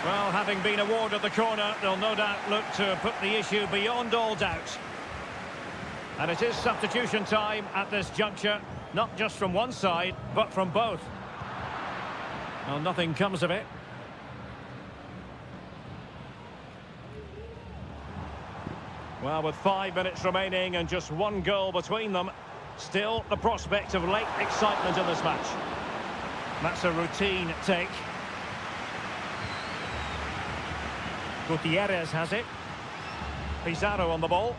Well, having been awarded the corner, they'll no doubt look to put the issue beyond all doubt. And it is substitution time at this juncture, not just from one side, but from both. Well, nothing comes of it. Well, with 5 minutes remaining and just one goal between them, still the prospect of late excitement in this match. That's a routine take. Gutierrez has it. Pizarro on the ball.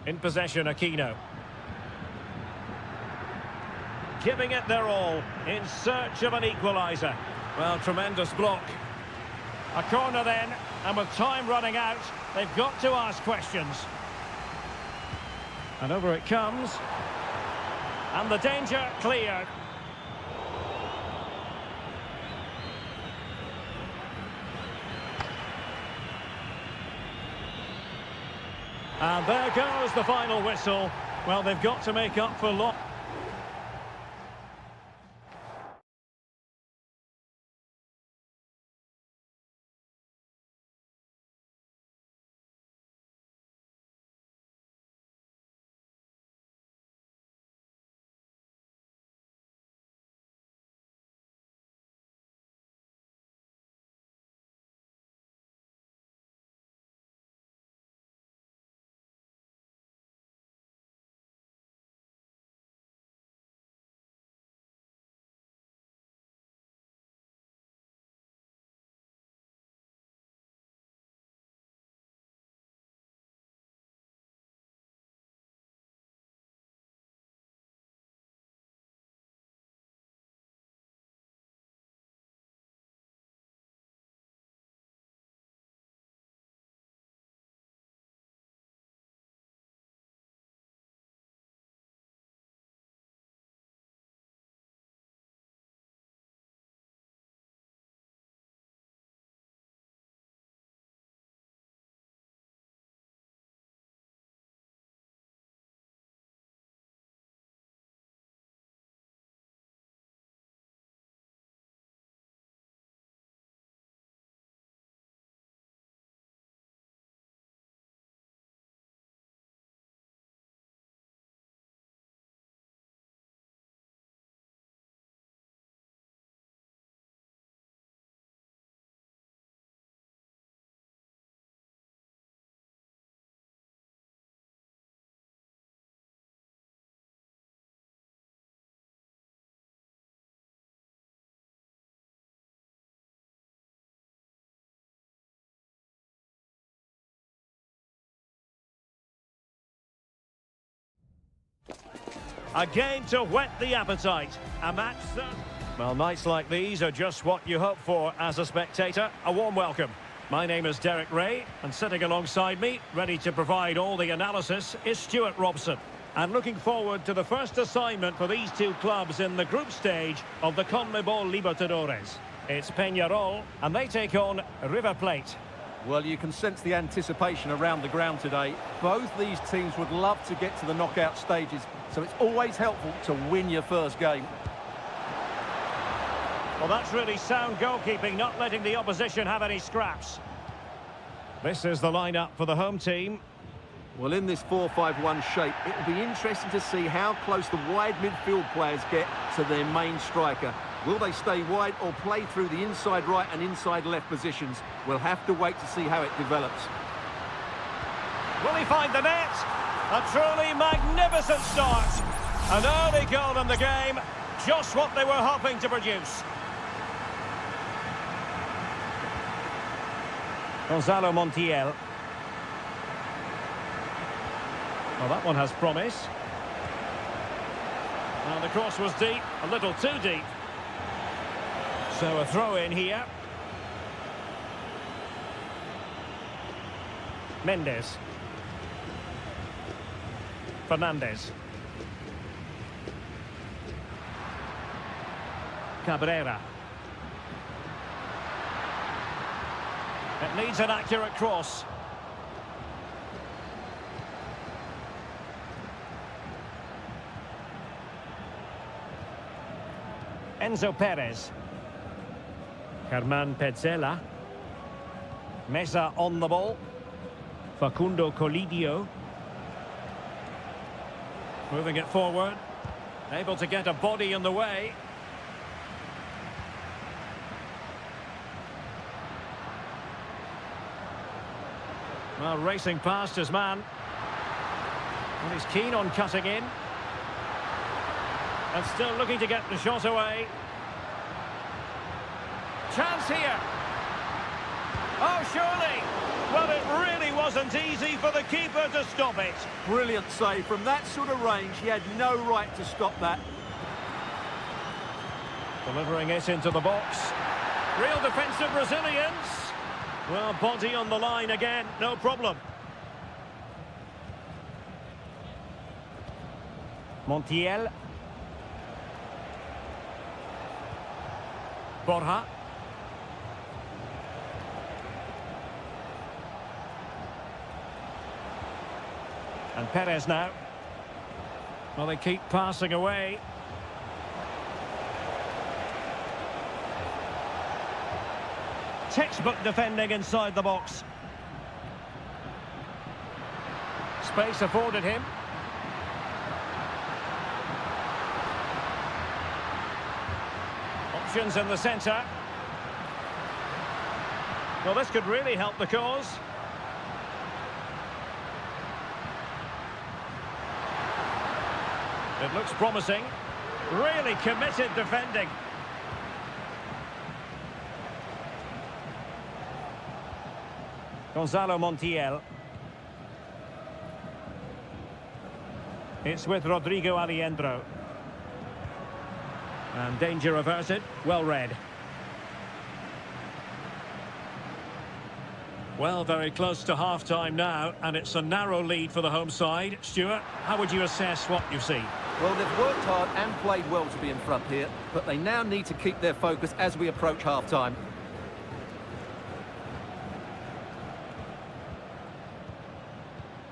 In possession, Aquino. Giving it their all, in search of an equaliser. Well, tremendous block. A corner then, and with time running out, they've got to ask questions. And over it comes. And the danger cleared. And there goes the final whistle. Well, they've got to make up for loss. A game to whet the appetite. A match that... Well, nights like these are just what you hope for as a spectator. A warm welcome. My name is Derek Ray, and sitting alongside me, ready to provide all the analysis, is Stuart Robson. And looking forward to the first assignment for these two clubs in the group stage of the CONMEBOL Libertadores. It's Peñarol, and they take on River Plate. Well, you can sense the anticipation around the ground today. Both these teams would love to get to the knockout stages, so it's always helpful to win your first game. Well, that's really sound goalkeeping, not letting the opposition have any scraps. This is the lineup for the home team. Well, in this 4-5-1 shape, it will be interesting to see how close the wide midfield players get to their main striker. Will they stay wide or play through the inside right and inside left positions? We'll have to wait to see how it develops. Will he find the net? A truly magnificent start. An early goal in the game, just what they were hoping to produce. Gonzalo Montiel. Well, that one has promise. Well, the cross was deep, a little too deep. So a throw in here. Mendes. Fernandez. Cabrera. It needs an accurate cross. Enzo Perez. Germán Petzela. Mesa on the ball. Facundo Colidio. Moving it forward. Able to get a body in the way. Well, racing past his man. And he's keen on cutting in. And still looking to get the shot away. Chance here. Oh, surely. Well, it really wasn't easy for the keeper to stop it. Brilliant save. From that sort of range, he had no right to stop that. Delivering it into the box. Real defensive resilience. Well, body on the line again, no problem. Montiel. Borja. And Perez now. Well, they keep passing away. Textbook defending inside the box. Space afforded him. Options in the centre. Well, this could really help the cause. It looks promising. Really committed defending. Gonzalo Montiel. It's with Rodrigo Aliendro. And danger averted. Well read. Well, very close to half-time now, and it's a narrow lead for the home side. Stuart, how would you assess what you've seen? Well, they've worked hard and played well to be in front here, but they now need to keep their focus as we approach half-time.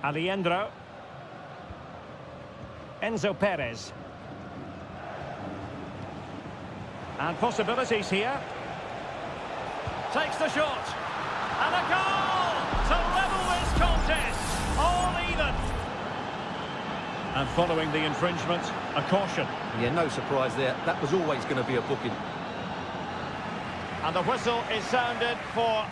Aliendro. Enzo Perez. And possibilities here. Takes the shot. And a goal to level this contest. All even. And following the infringement, a caution. Yeah, no surprise there. That was always going to be a booking. And the whistle is sounded for...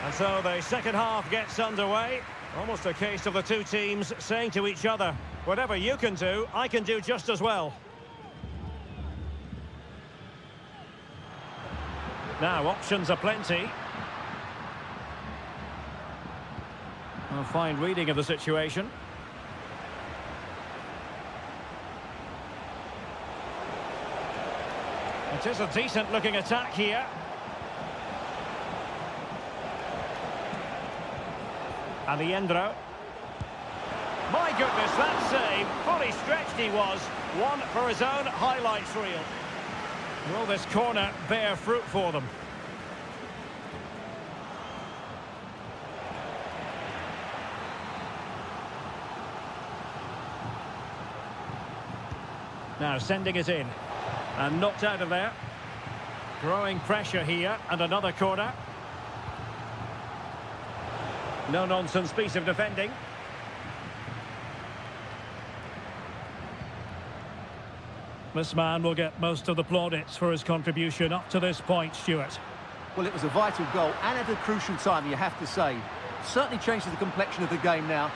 And so the second half gets underway. Almost a case of the two teams saying to each other, whatever you can do, I can do just as well. Now, options are plenty. A fine reading of the situation. It is a decent-looking attack here. Aliendro. My goodness, that save. Fully stretched he was. One for his own highlights reel. Will this corner bear fruit for them? Now sending it in. And knocked out of there. Growing pressure here, and another corner. No-nonsense piece of defending. This man will get most of the plaudits for his contribution up to this point, Stuart. Well, it was a vital goal, and at a crucial time, you have to say. Certainly changes the complexion of the game now.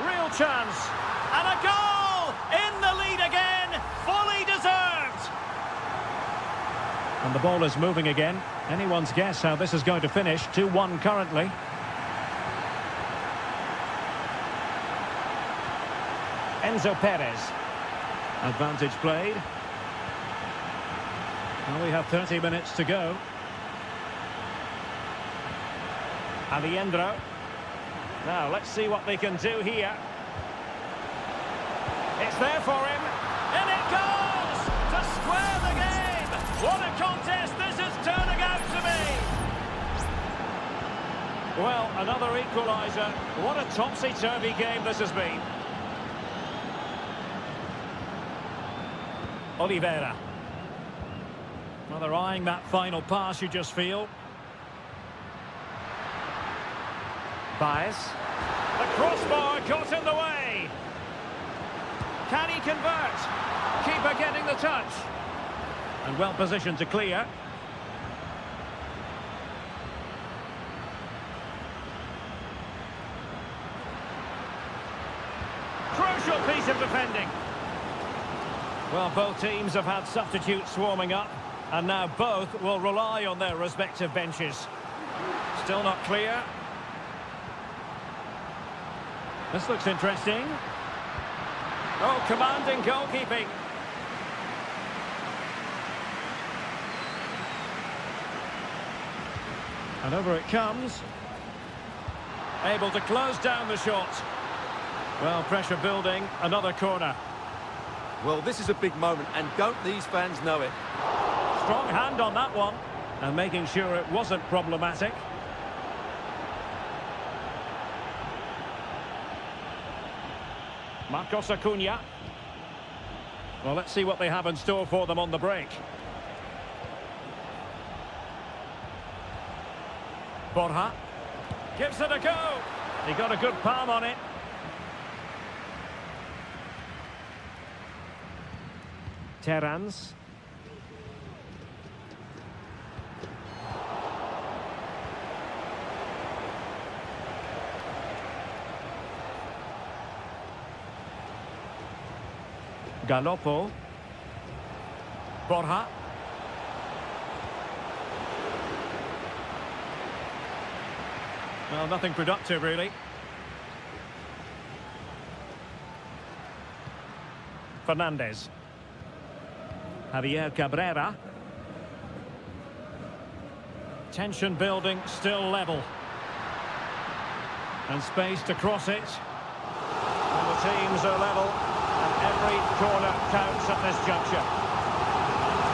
Real chance. And a goal! In the lead again! Fully deserved! And the ball is moving again. Anyone's guess how this is going to finish. 2-1 currently. Enzo Perez. Advantage played. Well, we have 30 minutes to go. Aliendro. Now, let's see what they can do here. It's there for him. In it goes! To square the game! What a contest this is turning out to be! Well, another equaliser. What a topsy-turvy game this has been. Oliveira. Well, they're eyeing that final pass, you just feel. Baez. The crossbar got in the way. Can he convert? Keeper getting the touch. And well positioned to clear. Crucial piece of defending. Well, both teams have had substitutes swarming up, and now both will rely on their respective benches. Still not clear. This looks interesting. Oh, commanding goalkeeping. And over it comes. Able to close down the shot. Well, pressure building. Another corner. Well, this is a big moment, and don't these fans know it? Strong hand on that one. And making sure it wasn't problematic. Marcos Acuna. Well, let's see what they have in store for them on the break. Borja. Gives it a go. He got a good palm on it. Terrans. Galoppo. Borja. Well, nothing productive, really. Fernandez. Javier Cabrera. Tension building, still level. And space to cross it. And the teams are level. And every corner counts at this juncture.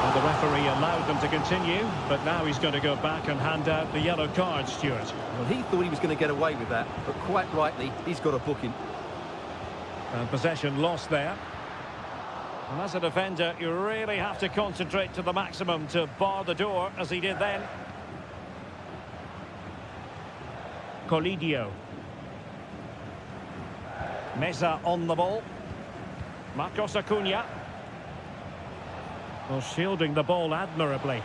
And the referee allowed them to continue, but now he's going to go back and hand out the yellow card, Stuart. Well, he thought he was going to get away with that, but quite rightly, he's got a booking. And possession lost there. And as a defender, you really have to concentrate to the maximum to bar the door, as he did then. Colidio. Mesa on the ball. Marcos Acuna. Well, shielding the ball admirably.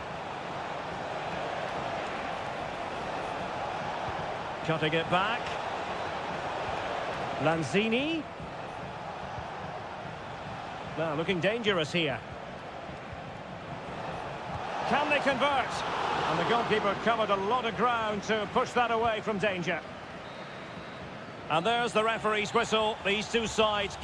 Cutting it back. Lanzini. Now, looking dangerous here. Can they convert? And the goalkeeper covered a lot of ground to push that away from danger. And there's the referee's whistle. These two sides...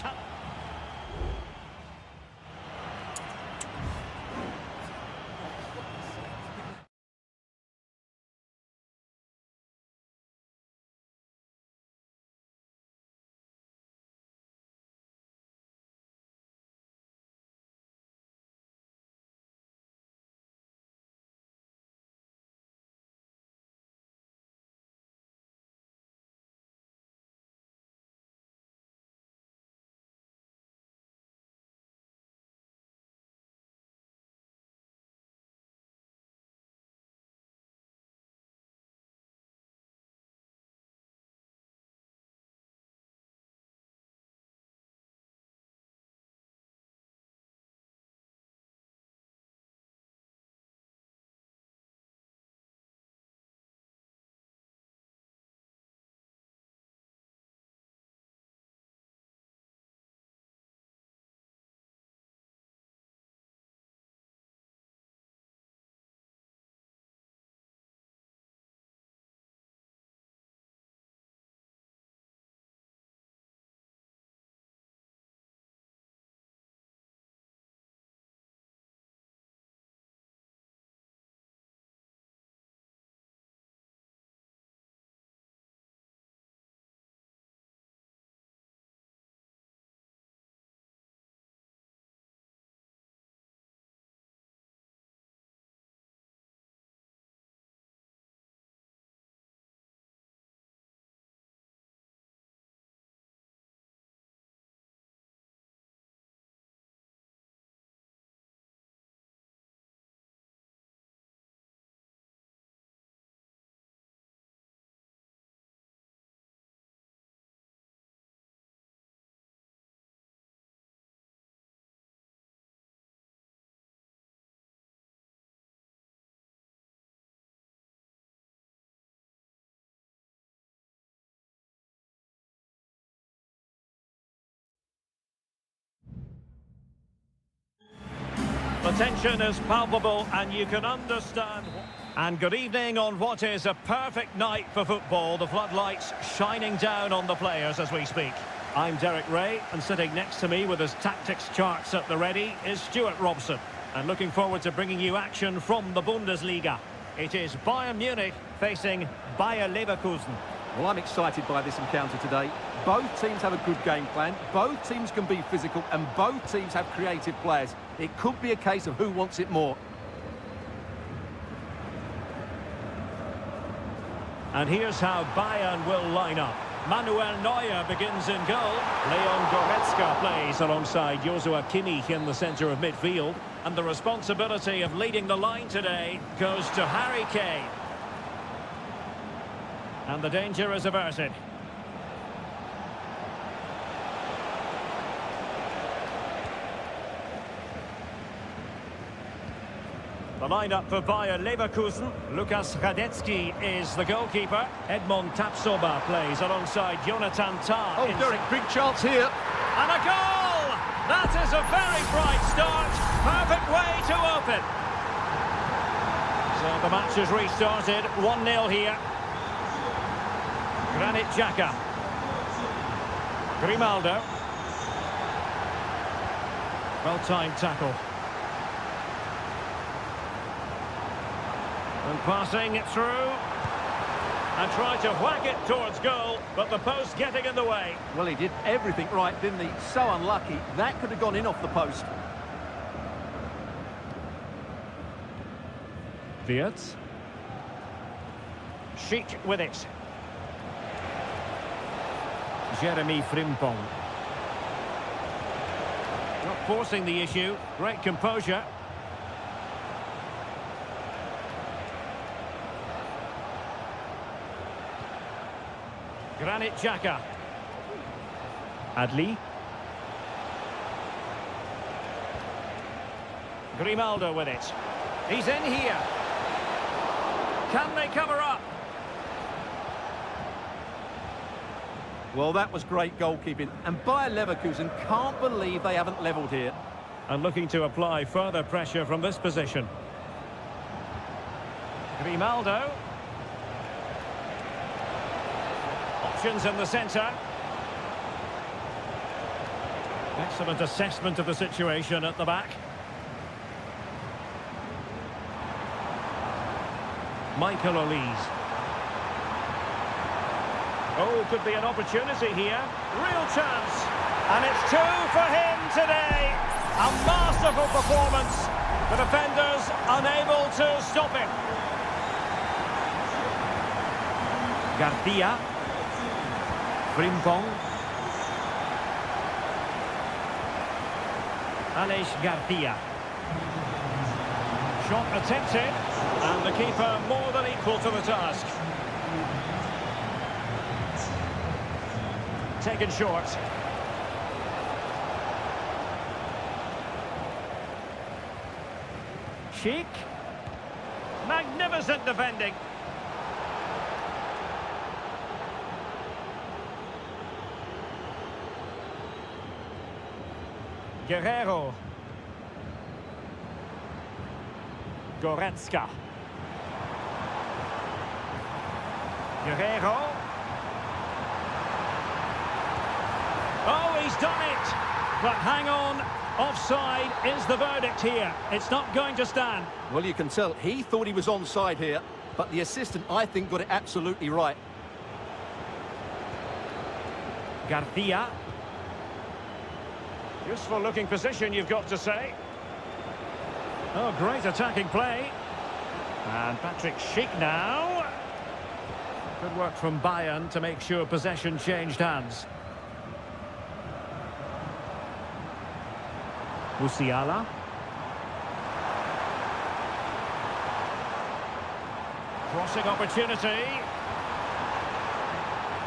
The tension is palpable and you can understand. And good evening on what is a perfect night for football. The floodlights shining down on the players as we speak. I'm Derek Ray, and sitting next to me with his tactics charts at the ready is Stuart Robson. And looking forward to bringing you action from the Bundesliga. It is Bayern Munich facing Bayer Leverkusen. Well, I'm excited by this encounter today. Both teams have a good game plan, both teams can be physical, and both teams have creative players. It could be a case of who wants it more. And here's how Bayern will line up. Manuel Neuer begins in goal. Leon Goretzka plays alongside Joshua Kimmich in the centre of midfield. And the responsibility of leading the line today goes to Harry Kane. And the danger is averted. The lineup for Bayer Leverkusen. Lukas Radetzky is the goalkeeper. Edmond Tapsoba plays alongside Jonathan Tah. Oh, Derek, big chance here. And a goal! That is a very bright start. Perfect way to open. So the match has restarted. 1-0 here. Granit Xhaka. Grimaldo. Well-timed tackle. And passing it through. And tried to whack it towards goal, but the post getting in the way. Well, he did everything right, didn't he? So unlucky. That could have gone in off the post. Wirtz. Schick with it. Jeremy Frimpong. Not forcing the issue. Great composure. Granit Xhaka. Adli. Grimaldo with it. He's in here. Can they cover up? Well, that was great goalkeeping. And Bayer Leverkusen can't believe they haven't levelled here. And looking to apply further pressure from this position. Grimaldo. options in the centre. Excellent assessment of the situation at the back. Michael Olise. Oh, could be an opportunity here. Real chance. And it's 2 for him today. A masterful performance. The defenders unable to stop him. Garcia. Frimpong. Aleix Garcia. Shot attempted. And the keeper more than equal to the task. Taken short. Sheik. Magnificent defending. Guerrero. Goretzka. Guerrero. Oh, he's done it! But hang on, offside is the verdict here. It's not going to stand. Well, you can tell he thought he was onside here, but the assistant, I think, got it absolutely right. Garcia. Useful looking position, you've got to say. Oh, great attacking play. And Patrick Schick now. Good work from Bayern to make sure possession changed hands. Musiala. Crossing opportunity.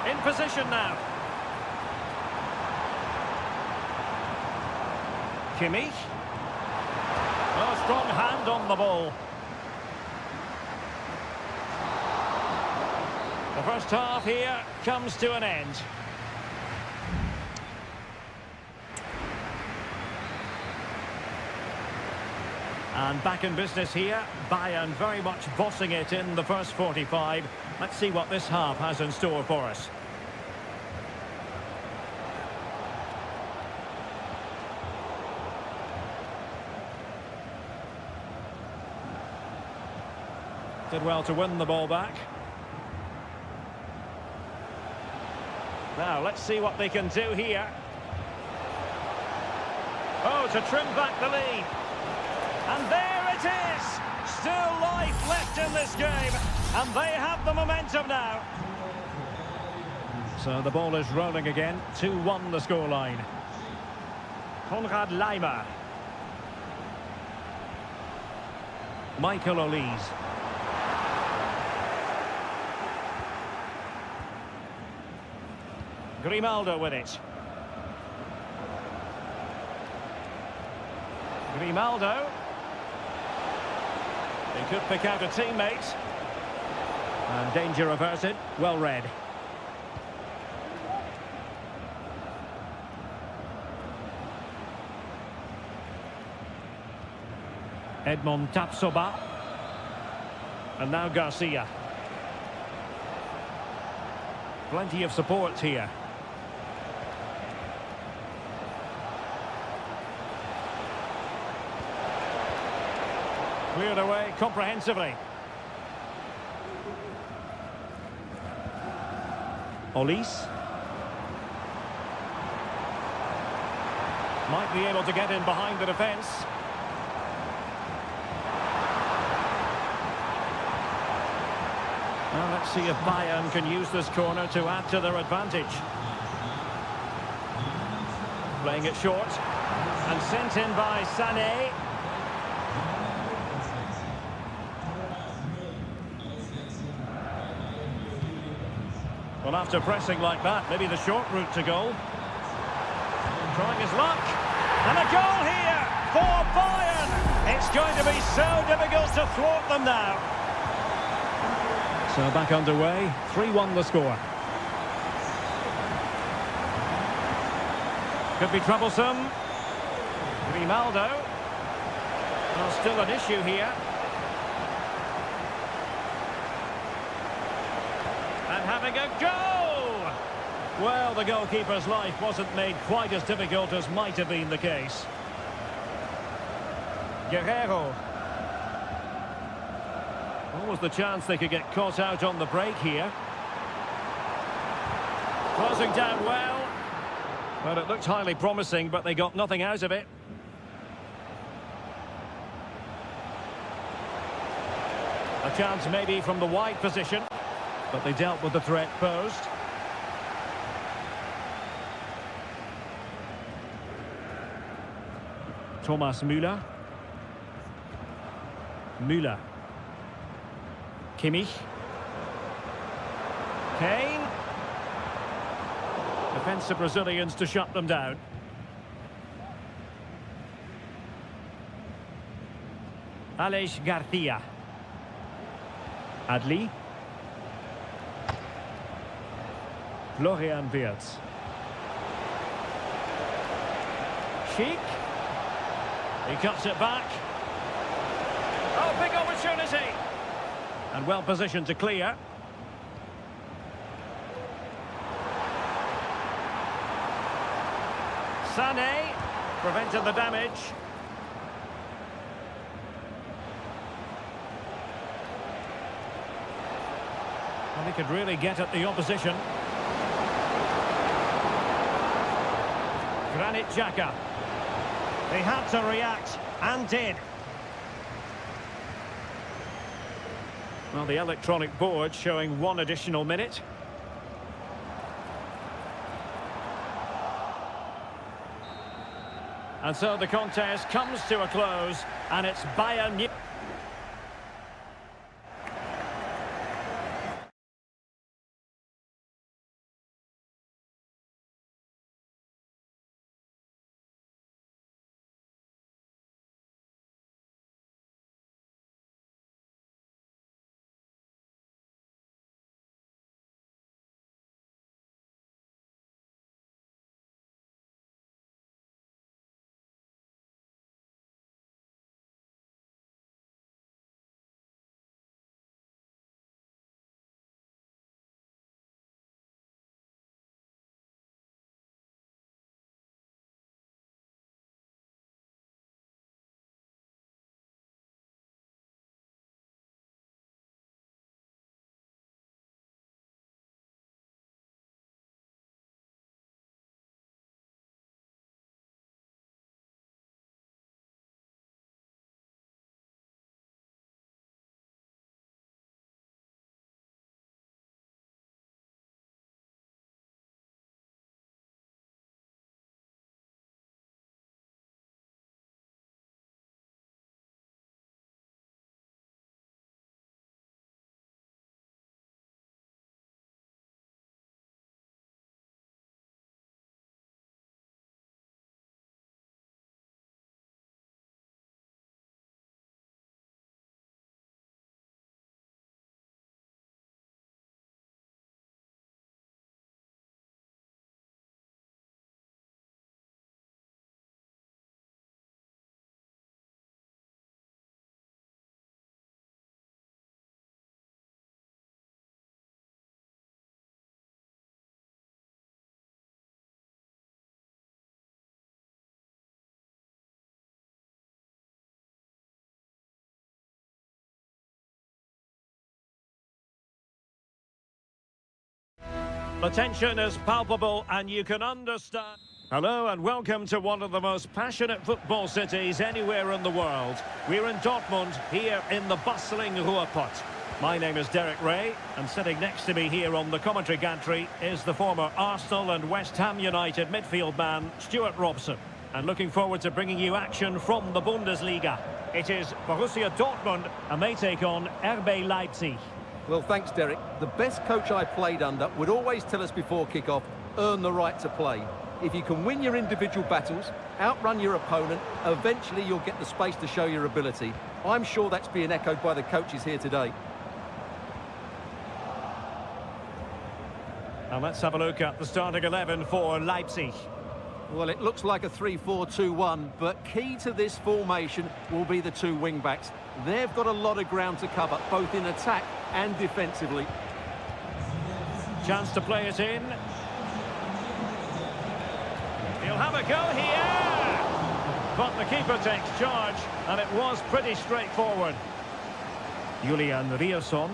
In position now. Kimmich. Oh, strong hand on the ball. The first half here comes to an end. And back in business here, Bayern very much bossing it in the first 45. Let's see what this half has in store for us. Did well to win the ball back. Now, let's see what they can do here. Oh, to trim back the lead. And there it is! Still life left in this game. And they have the momentum now. So the ball is rolling again. 2-1 the scoreline. Konrad Laimer. Michael Olise. Grimaldo with it. Grimaldo. He could pick out a teammate. And danger averted. Well read. Edmond Tapsoba. And now Garcia. Plenty of support here. Cleared away comprehensively. Olise. Might be able to get in behind the defence. Well, let's see if Bayern can use this corner to add to their advantage. Playing it short. And sent in by Sané. Well, after pressing like that, maybe the short route to goal. Trying his luck. And a goal here for Bayern. It's going to be so difficult to thwart them now. So back underway, 3-1 the score. Could be troublesome. Grimaldo. Well, still an issue here. And having a go! Well, the goalkeeper's life wasn't made quite as difficult as might have been the case. Guerrero. Always the chance they could get caught out on the break here. Closing down well. Well, it looked highly promising, but they got nothing out of it. A chance maybe from the wide position, but they dealt with the threat posed. Thomas Müller. Müller. Kimmich. Kane. Defensive Brazilians to shut them down. Alex Garcia. Adli. Florian Wirtz. Sheik. He cuts it back. Oh, big opportunity. And well positioned to clear. Sané prevented the damage. And he could really get at the opposition. Granit Xhaka. They had to react, and did. Well, the electronic board showing 1 additional minute. And so the contest comes to a close, and it's Bayern Munich. The tension is palpable and you can understand. Hello and welcome to one of the most passionate football cities anywhere in the world. We're in Dortmund, here in the bustling Ruhrpott. My name is Derek Ray, and sitting next to me here on the commentary gantry is the former Arsenal and West Ham United midfield man, Stuart Robson. And looking forward to bringing you action from the Bundesliga. It is Borussia Dortmund, and they take on RB Leipzig. Well, thanks, Derek. The best coach I played under would always tell us before kick-off, earn the right to play. If you can win your individual battles, outrun your opponent, eventually you'll get the space to show your ability. I'm sure that's being echoed by the coaches here today. And let's have a look at the starting 11 for Leipzig. Well, it looks like a 3-4-2-1, but key to this formation will be the 2 wing-backs. They've got a lot of ground to cover, both in attack and defensively. Chance to play it in. He'll have a go here. But the keeper takes charge, and it was pretty straightforward. Julian Rierson.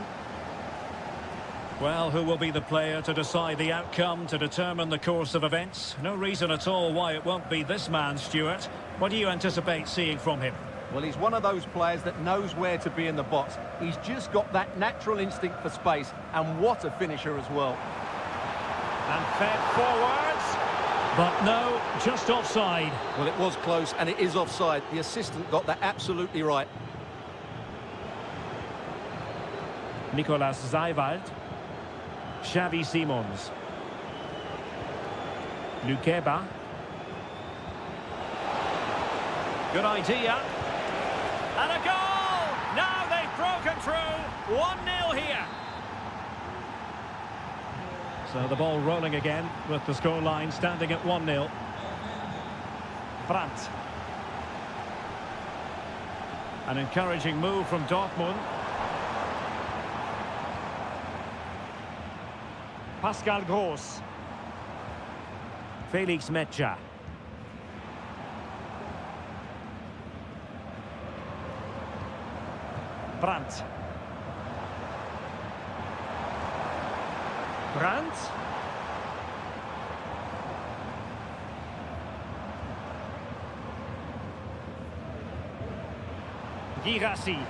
Well, who will be the player to decide the outcome, to determine the course of events? No reason at all why it won't be this man, Stuart. What do you anticipate seeing from him? Well, he's one of those players that knows where to be in the box. He's just got that natural instinct for space, and what a finisher as well. And fed forwards. But no, just offside. Well, it was close, and it is offside. The assistant got that absolutely right. Nicolas Zaiwald. Xavi Simons. Lukeba. Good idea. And a goal! Now they've broken through. 1-0 here. So the ball rolling again with the scoreline standing at 1-0. Brandt. An encouraging move from Dortmund. Pascal Gross. Felix Mecha. Brandt. Brandt. Girassi.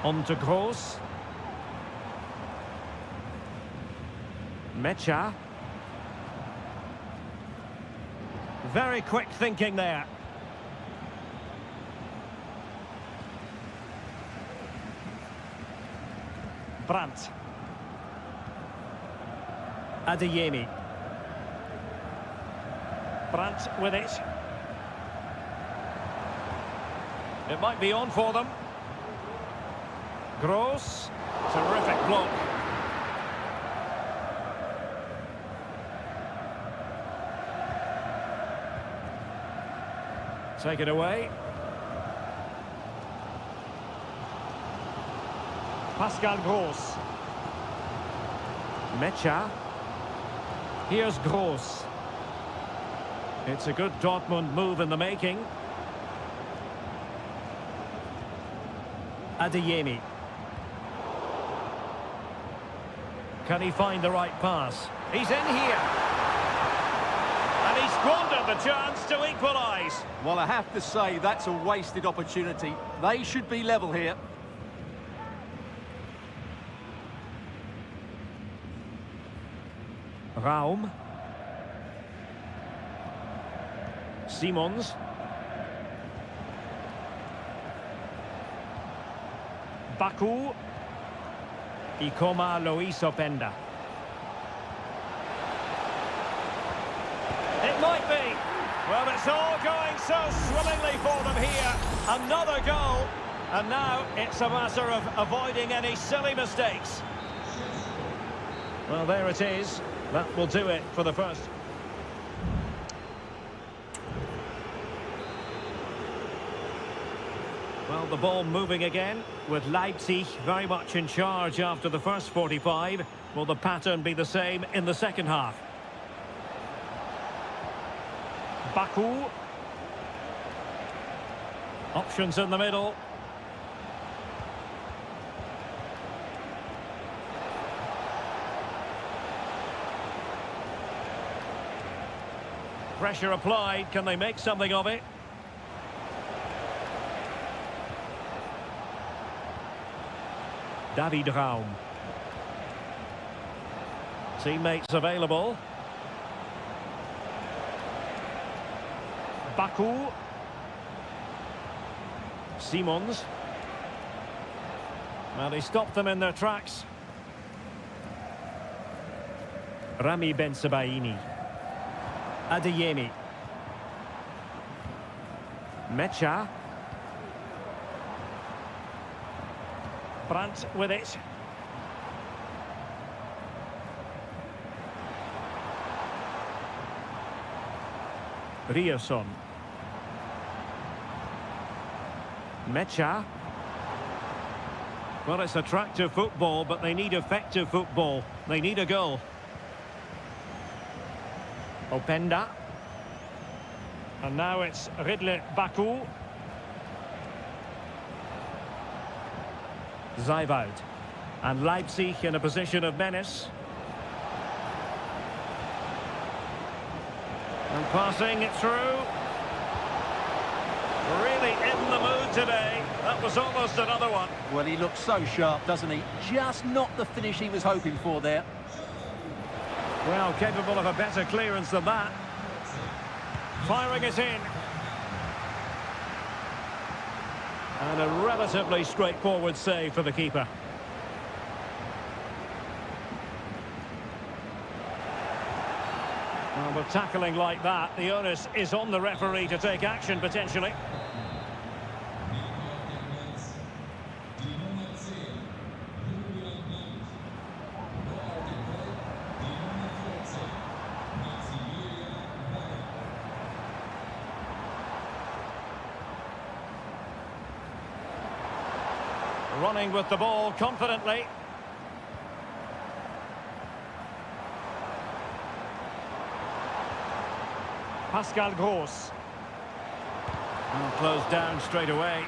On to Gross. Mecha. Very quick thinking there. Brandt. Adeyemi. Brandt with it. It might be on for them. Gross. Terrific block. Take it away. Pascal Gross. Mecha. Here's Gross. It's a good Dortmund move in the making. Adeyemi. Can he find the right pass? He's in here. And he squandered the chance to equalise. Well, I have to say, that's a wasted opportunity. They should be level here. Raum. Simons. Baku. Ikoma Luis Openda. It might be. Well, it's all going so swimmingly for them here. Another goal. And now it's a matter of avoiding any silly mistakes. Well, there it is. That will do it for the first. Well, the ball moving again with Leipzig very much in charge after the first 45. Will the pattern be the same in the second half? Baku. Options in the middle. Pressure applied. Can they make something of it? David Raum. Teammates available. Baku. Simons. Well, he stopped them in their tracks. Rami Bensebaini. Adeyemi. Mecha. Brandt with it. Rierson. Mecha. Well, it's attractive football, but they need effective football. They need a goal. Openda. And now it's Ridley Baku. Zijvoud. And Leipzig in a position of menace. And passing it through. Really in the mood today. That was almost another one. Well, he looks so sharp, doesn't he? Just not the finish he was hoping for there. Well, capable of a better clearance than that. Firing it in. And a relatively straightforward save for the keeper. Well, with tackling like that, the onus is on the referee to take action, potentially. Running with the ball confidently. Pascal Gross. And closed down straight away.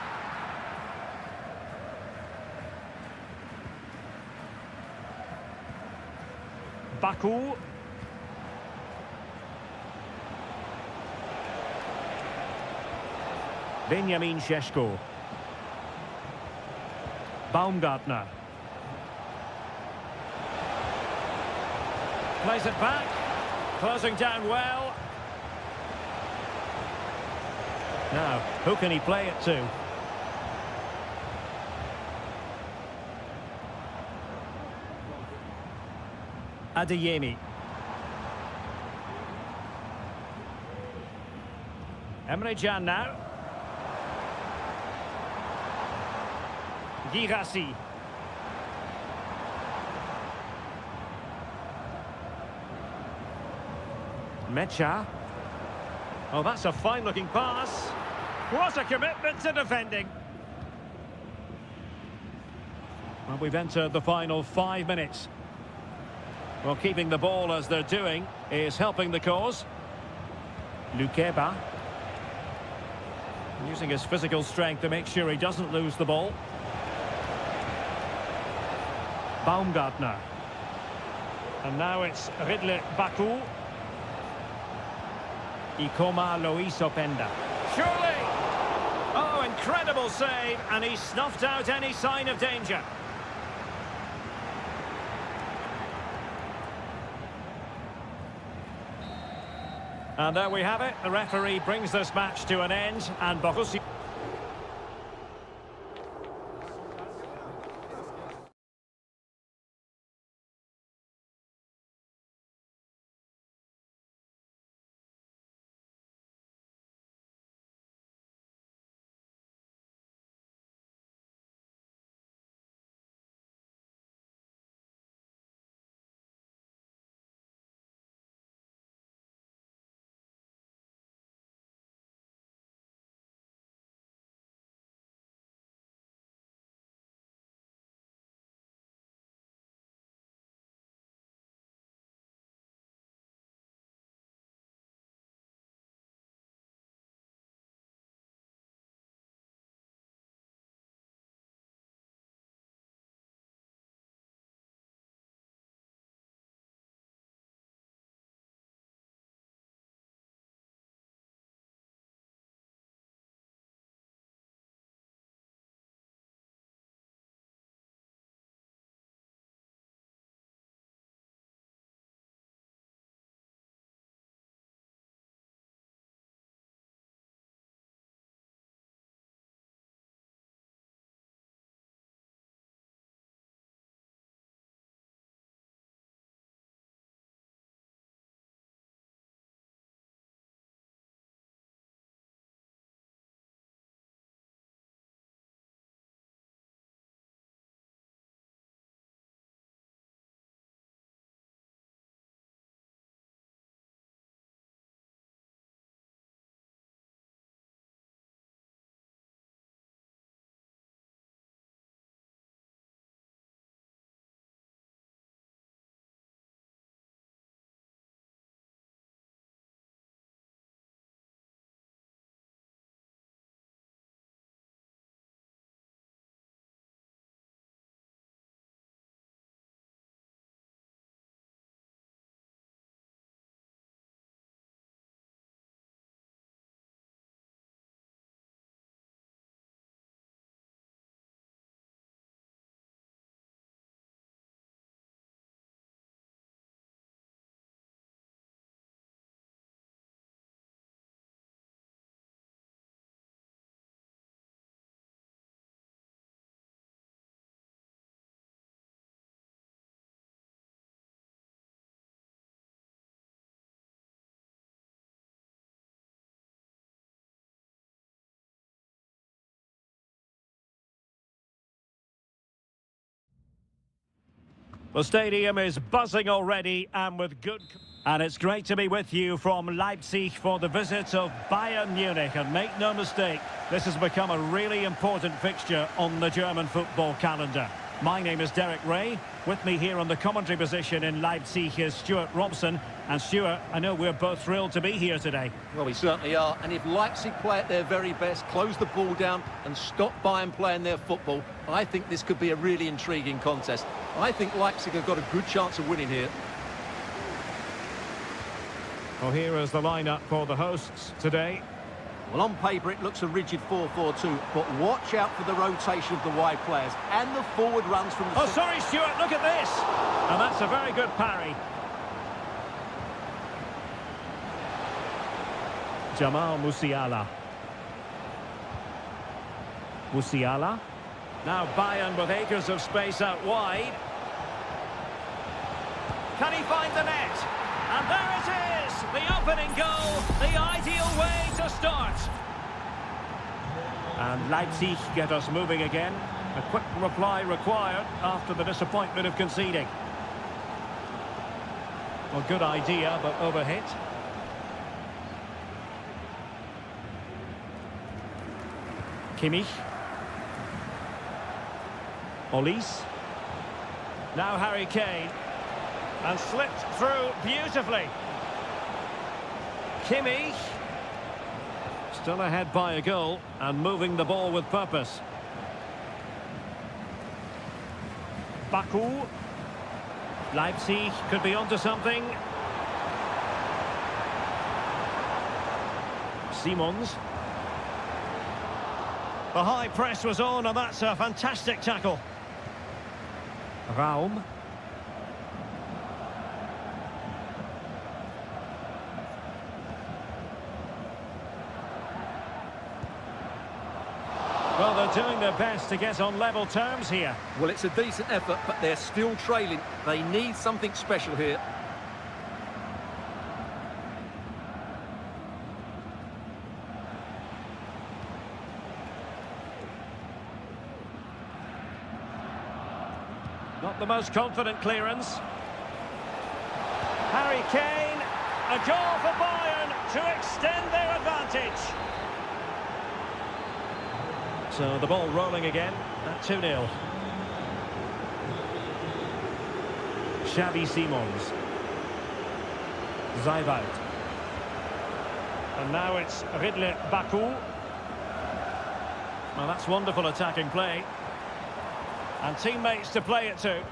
Baku. Benjamin Šeško. Baumgartner. Plays it back. Closing down well. Now, who can he play it to? Adeyemi. Emre Can now. Girassi. Mecha. Oh, that's a fine-looking pass. What a commitment to defending. Well, we've entered the final 5 minutes. Well, keeping the ball as they're doing is helping the cause. Lukeba. Using his physical strength to make sure he doesn't lose the ball. Baumgartner. And now it's Ridley Baku. Ikoma Lois Openda. Surely! Oh, incredible save, and he snuffed out any sign of danger. And there we have it. The referee brings this match to an end, and Borussia... The stadium is buzzing already and with good... And it's great to be with you from Leipzig for the visit of Bayern Munich. And make no mistake, this has become a really important fixture on the German football calendar. My name is Derek Ray. With me here on the commentary position in Leipzig is Stuart Robson. And Stuart, I know we're both thrilled to be here today. Well, we certainly are. And if Leipzig play at their very best, close the ball down and stop Bayern playing their football, I think this could be a really intriguing contest. I think Leipzig have got a good chance of winning here. Well, here is the lineup for the hosts today. Well, on paper, it looks a rigid 4-4-2, but watch out for the rotation of the wide players and the forward runs from the... Oh, sorry, Stuart, look at this! And that's a very good parry. Jamal Musiala. Musiala. Now Bayern with acres of space out wide. Can he find the net? And there it is! The opening goal, the ideal way to start. And Leipzig get us moving again. A quick reply required after the disappointment of conceding. Well, good idea, but overhit. Kimmich. Olise. Now Harry Kane. And slipped through beautifully. Kimmich. Still ahead by a goal and moving the ball with purpose. Baku. Leipzig could be onto something. Simons. The high press was on and that's a fantastic tackle. Raum. Well, they're doing their best to get on level terms here. Well, it's a decent effort, but they're still trailing. They need something special here. Not the most confident clearance. Harry Kane, a goal for Bayern to extend their advantage. So the ball rolling again at 2-0. Xavi Simons. Zaivout. And now it's Ridley Baku. Well, that's wonderful attacking play. And teammates to play it to.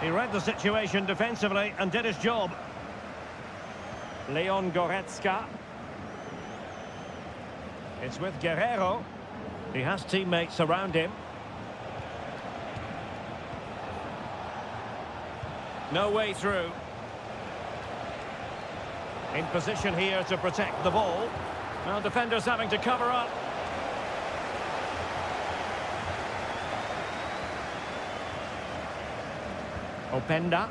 He read the situation defensively and did his job. Leon Goretzka. It's with Guerrero. He has teammates around him. No way through. In position here to protect the ball. Now defenders having to cover up. Openda.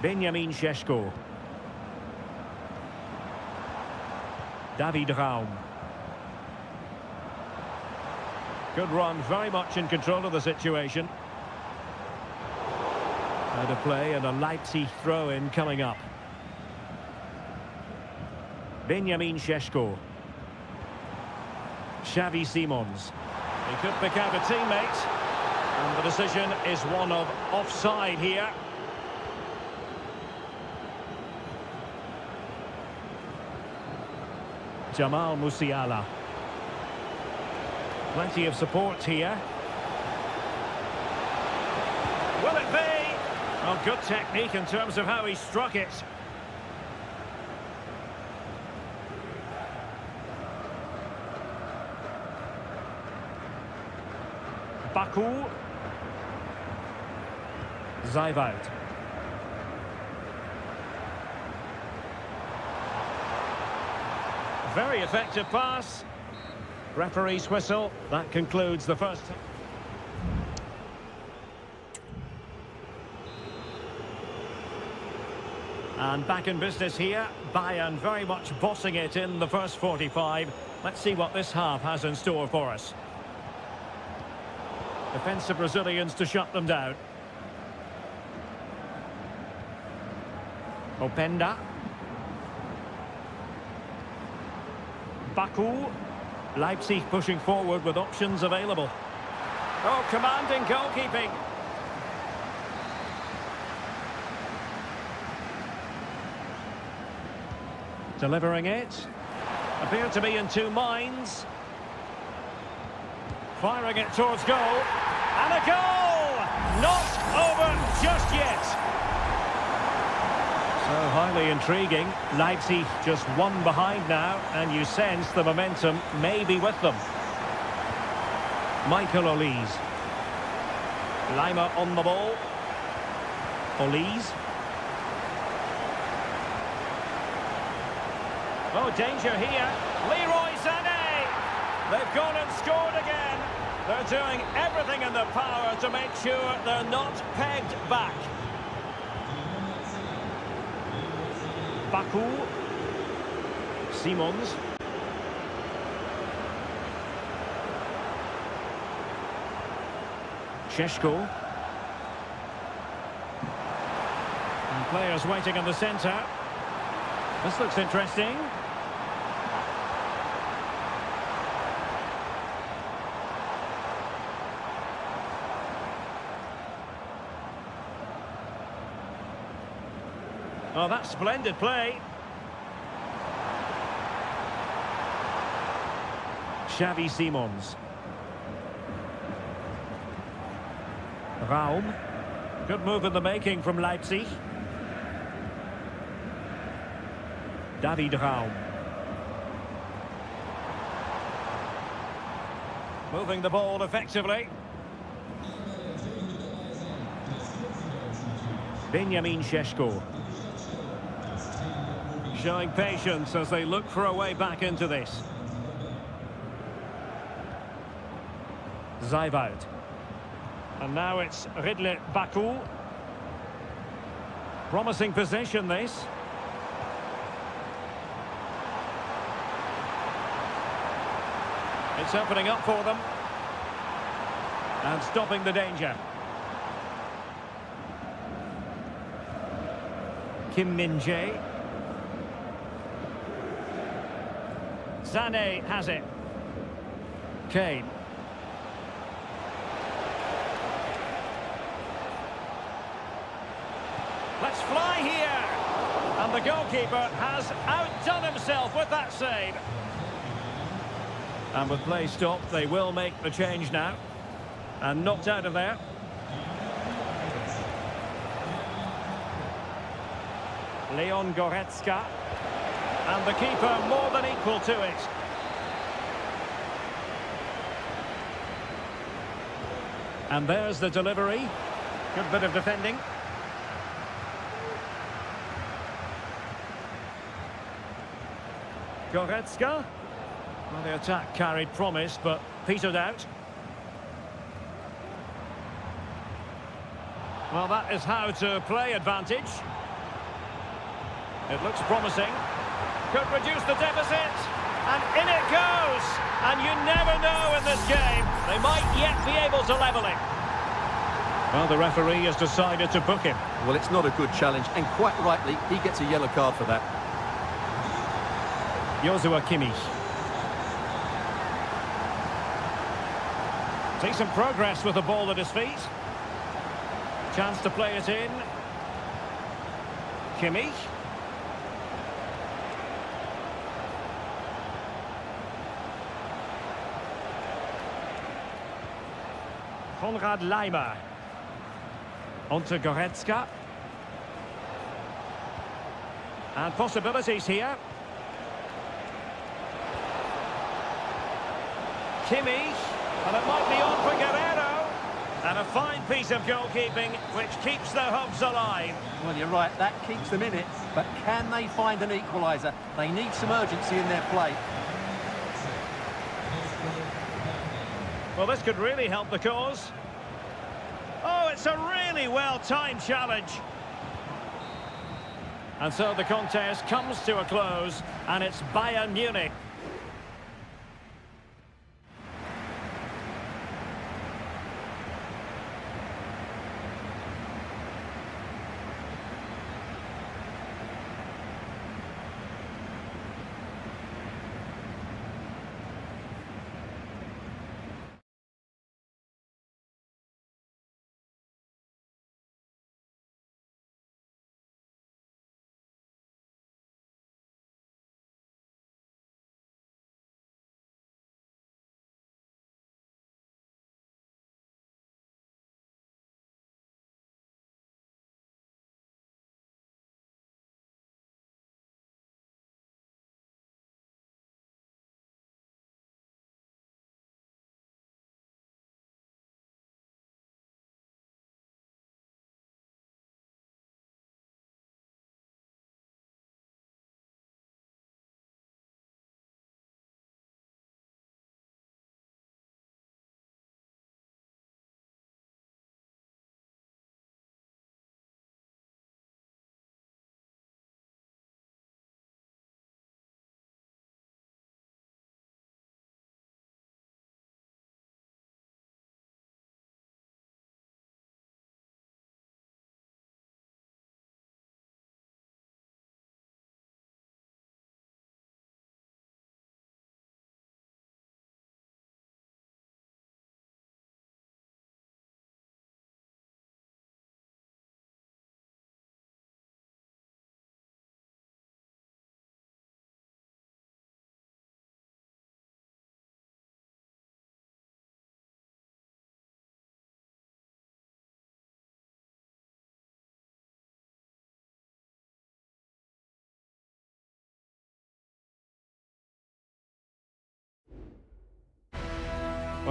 Benjamin Šeško. David Raum. Good run, very much in control of the situation. Out of play and a Leipzig throw-in coming up. Benjamin Šeško. Xavi Simons. He could pick out a teammate. And the decision is one of offside here. Jamal Musiala. Plenty of support here. Will it be? Oh, good technique in terms of how he struck it. Baku. Zaivout. Very effective pass. Referee's whistle. That concludes the first. And back in business here, Bayern very much bossing it in the first 45. Let's see what this half has in store for us. Defensive Brazilians to shut them down. Openda. Baku. Leipzig pushing forward with options available. Oh, commanding goalkeeping. Delivering it. Appear to be in two minds. Firing it towards goal. And a goal! Not over just yet. So highly intriguing. Leipzig just one behind now, and you sense the momentum may be with them. Michael Olise. Lima on the ball. Olise. Oh, danger here. Leroy Sané. They've gone and scored again. They're doing everything in their power to make sure they're not pegged back. Baku. Simons. Šeško. And players waiting in the centre. This looks interesting. Oh, that's splendid play. Xavi Simons. Raum. Good move in the making from Leipzig. David Raum. Moving the ball effectively. Benjamin Šeško. Showing patience as they look for a way back into this. Zijvoud. And now it's Ridley Baku. Promising position this. It's opening up for them. And stopping the danger. Kim Min-jae. Sané has it. Kane. Let's fly here. And the goalkeeper has outdone himself with that save. And with play stopped, they will make the change now. And knocked out of there. Leon Goretzka. And the keeper more than equal to it. And there's the delivery. Good bit of defending. Goretzka. Well, the attack carried promise, but petered out. Well, that is how to play advantage. It looks promising. Could reduce the deficit. And in it goes. And you never know in this game. They might yet be able to level it. Well, the referee has decided to book him. Well, it's not a good challenge, and quite rightly, he gets a yellow card for that. Joshua Kimmich. Decent progress with the ball at his feet. Chance to play it in. Kimmich. Konrad Laimer. Onto Goretzka. And possibilities here. Kimmich. And it might be on for Guerrero. And a fine piece of goalkeeping which keeps their hopes alive. Well, you're right, that keeps them in it. But can they find an equaliser? They need some urgency in their play. Well, this could really help the cause. Oh, it's a really well-timed challenge. And so the contest comes to a close, and it's Bayern Munich.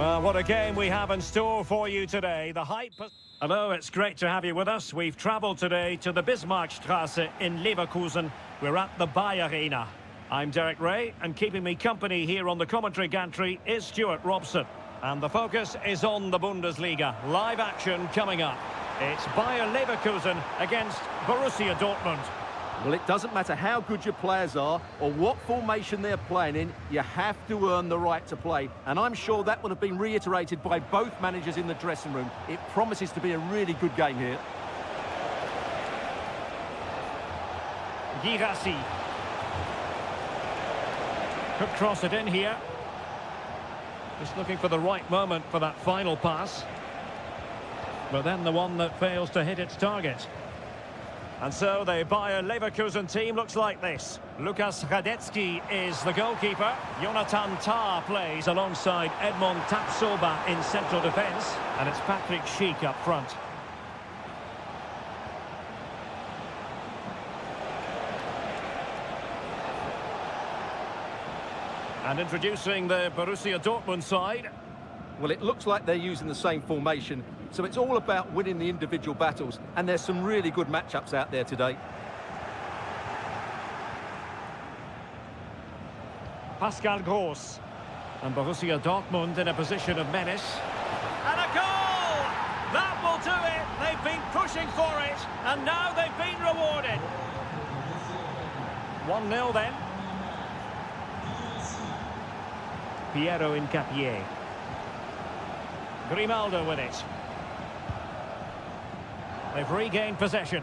Well, what a game we have in store for you today. The hype... Hello, it's great to have you with us. We've travelled today to the Bismarckstraße in Leverkusen. We're at the Bayer Arena. I'm Derek Ray, and keeping me company here on the commentary gantry is Stuart Robson. And the focus is on the Bundesliga. Live action coming up. It's Bayer Leverkusen against Borussia Dortmund. Well, it doesn't matter how good your players are or what formation they're playing in, you have to earn the right to play. And I'm sure that would have been reiterated by both managers in the dressing room. It promises to be a really good game here. Girassi. Could cross it in here. Just looking for the right moment for that final pass. But then the one that fails to hit its target. And so the Bayer Leverkusen team looks like this. Lukas Radetzky is the goalkeeper. Jonathan Tah plays alongside Edmond Tapsoba in central defence. And it's Patrick Schick up front. And introducing the Borussia Dortmund side. Well, it looks like they're using the same formation, so it's all about winning the individual battles, and there's some really good matchups out there today. Pascal Gross. And Borussia Dortmund in a position of menace. And a goal! That will do it! They've been pushing for it, and now they've been rewarded. 1-0 then. Piero Incapié. Grimaldo with it. They've regained possession.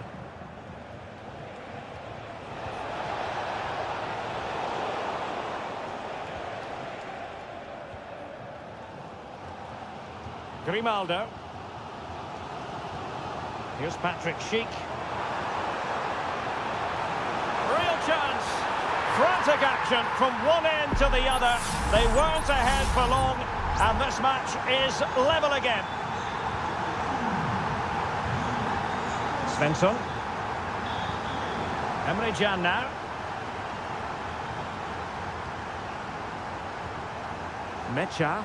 Grimaldo. Here's Patrick Schick. Real chance. Frantic action from one end to the other. They weren't ahead for long, and this match is level again. Svensson. Emre Can now. Mecha.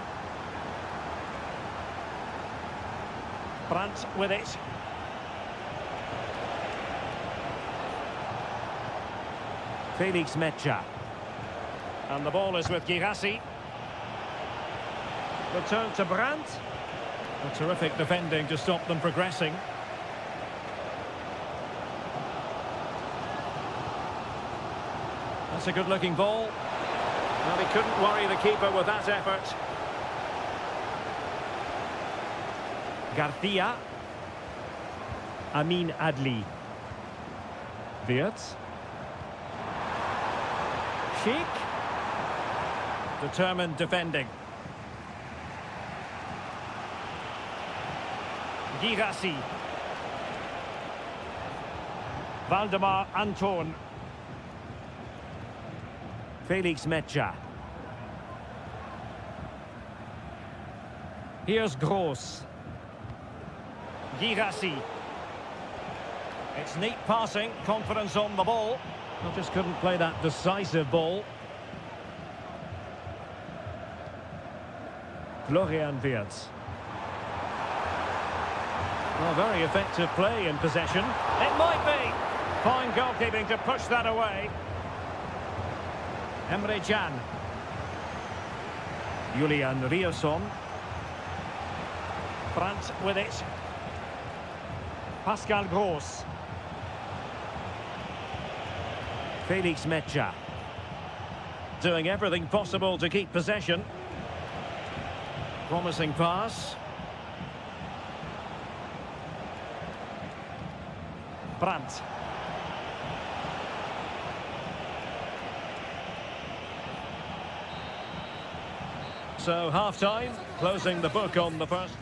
Brandt with it. Felix Mecha. And the ball is with Girassi. Return to Brandt. A terrific defending to stop them progressing. That's a good-looking ball. Well, he couldn't worry the keeper with that effort. Garcia. Amin Adli. Wirtz. Sheik. Determined defending. Girassi. Valdemar Anton. Felix Mecha. Here's Gross. Girassi. It's neat passing, confidence on the ball. I just couldn't play that decisive ball. Florian Wirtz. Well, very effective play in possession. It might be. Fine goalkeeping to push that away. Emre Can. Julian Rierson. Brandt with it. Pascal Gross. Felix Mecha. Doing everything possible to keep possession. Promising pass. Brandt. So half-time, closing the book on the first.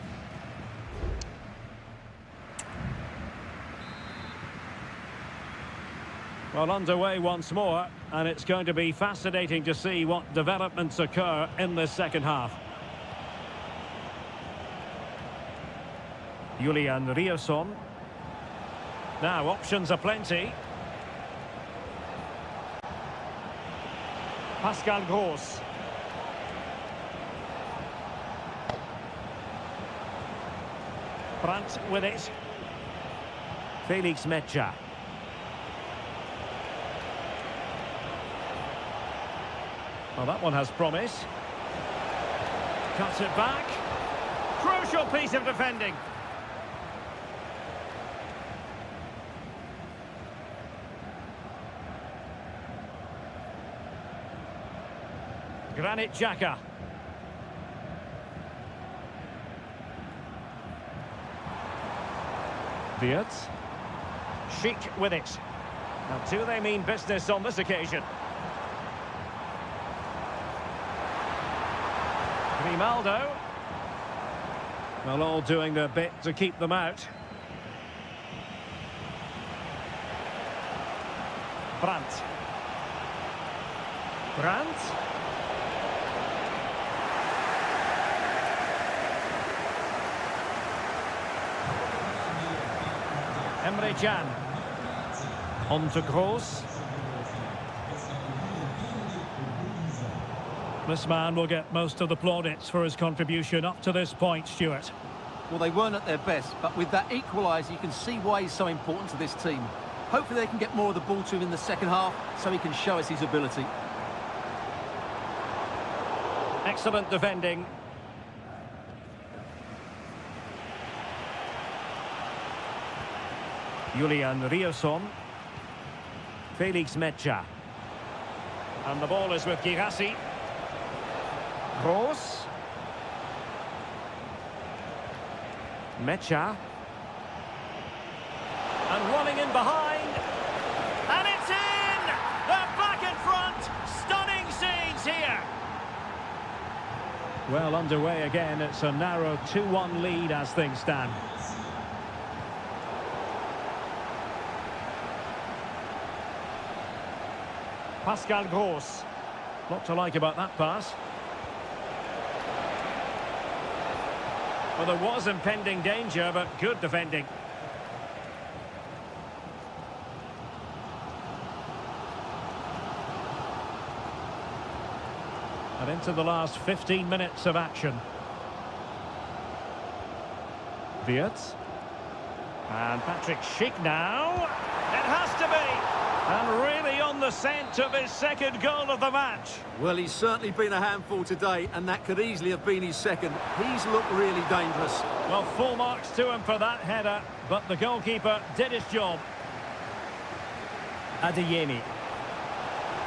Well, underway once more, and it's going to be fascinating to see what developments occur in this second half. Julian Rierson. Now, options are plenty. Pascal Gross. Brandt with it. Felix Mecha. Well, that one has promise. Cuts it back. Crucial piece of defending. Granit Xhaka. Wirtz. Sheik with it. Now, do they mean business on this occasion? Grimaldo. Well, all doing their bit to keep them out. Brandt. Brandt. Emre Can. On to Gross. This man will get most of the plaudits for his contribution up to this point, Stuart. Well, they weren't at their best, but with that equaliser, you can see why he's so important to this team. Hopefully they can get more of the ball to him in the second half, so he can show us his ability. Excellent defending. Julian Rierson. Felix Mecha. And the ball is with Girassi. Gross. Mecha. And running in behind. And it's in! They're back in front! Stunning scenes here! Well, underway again. It's a narrow 2-1 lead as things stand. Pascal Gross. Lot to like about that pass. Well, there was impending danger, but good defending. And into the last 15 minutes of action. Wirtz. And Patrick Schick now. It has to be. And really on the scent of his second goal of the match. Well, he's certainly been a handful today, and that could easily have been his second. He's looked really dangerous. Well, full marks to him for that header, but the goalkeeper did his job. Adeyemi.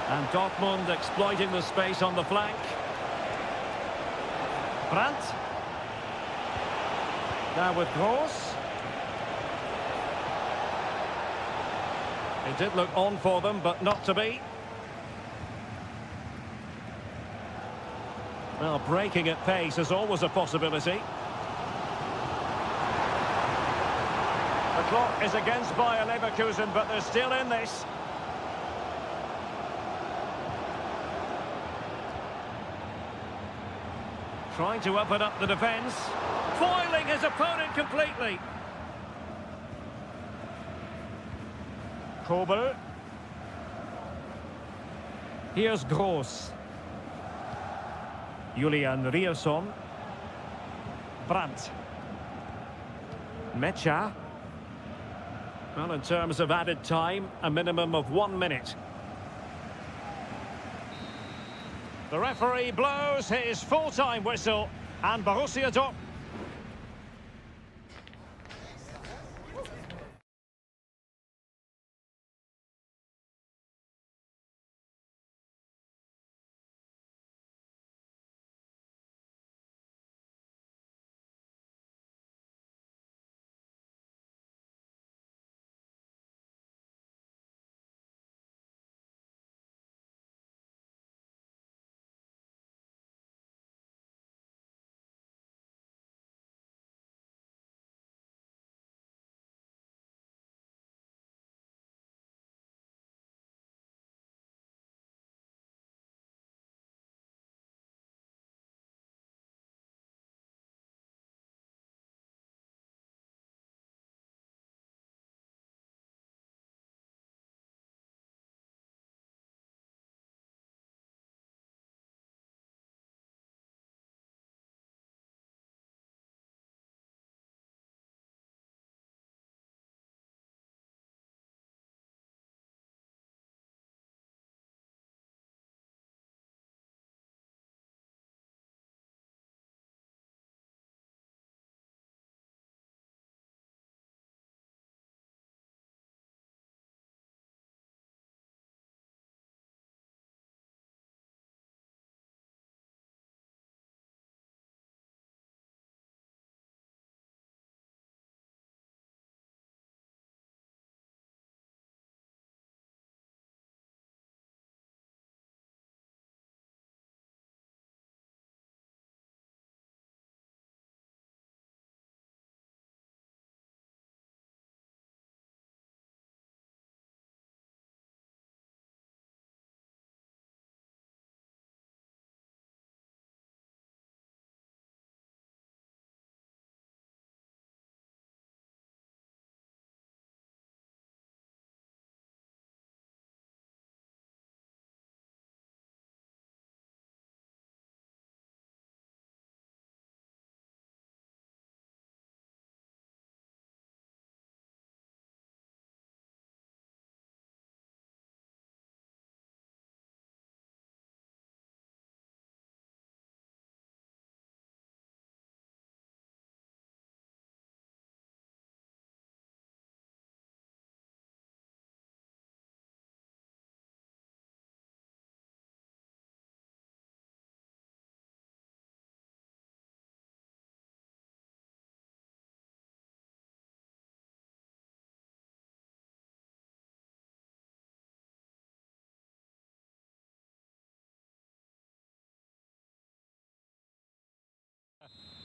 And Dortmund exploiting the space on the flank. Brandt. Now with Gross. It did look on for them, but not to be. Well, breaking at pace is always a possibility. The clock is against Bayer Leverkusen, but they're still in this. Trying to open up the defence. Foiling his opponent completely. Kobel. Here's Gross. Julian Rierson. Brandt. Mecha. Well, in terms of added time, a minimum of 1 minute. The referee blows his full-time whistle, and Borussia Dortmund.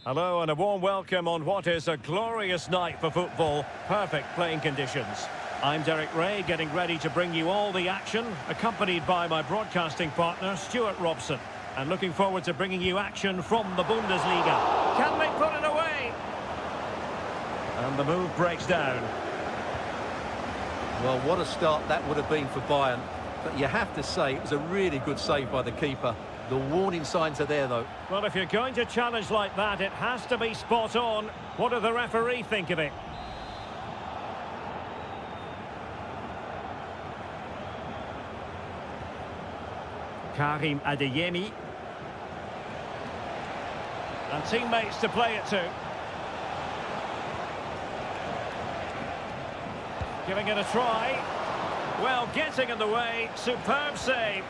Hello and a warm welcome on what is a glorious night for football. Perfect playing conditions. I'm Derek Ray, getting ready to bring you all the action, accompanied by my broadcasting partner, Stuart Robson. And looking forward to bringing you action from the Bundesliga. Can they put it away? And the move breaks down. Well, what a start that would have been for Bayern. But you have to say it was a really good save by the keeper. The warning signs are there, though. Well, if you're going to challenge like that, it has to be spot on. What does the referee think of it? Karim Adeyemi. And teammates to play it to. Giving it a try. Well, getting in the way, superb save.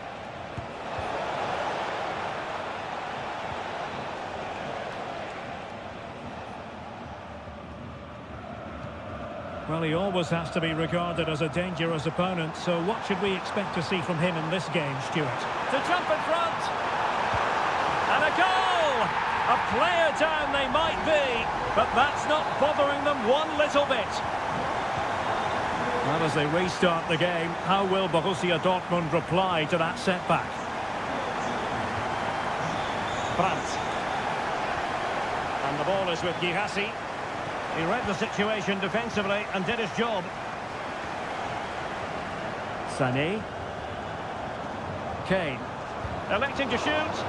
Well, he always has to be regarded as a dangerous opponent, so what should we expect to see from him in this game, Stuart? To jump in front! And a goal! A player down they might be, but that's not bothering them one little bit. Well, as they restart the game, how will Borussia Dortmund reply to that setback? Brandt. And the ball is with Girassi. He read the situation defensively and did his job. Sané. Kane. Electing to shoot.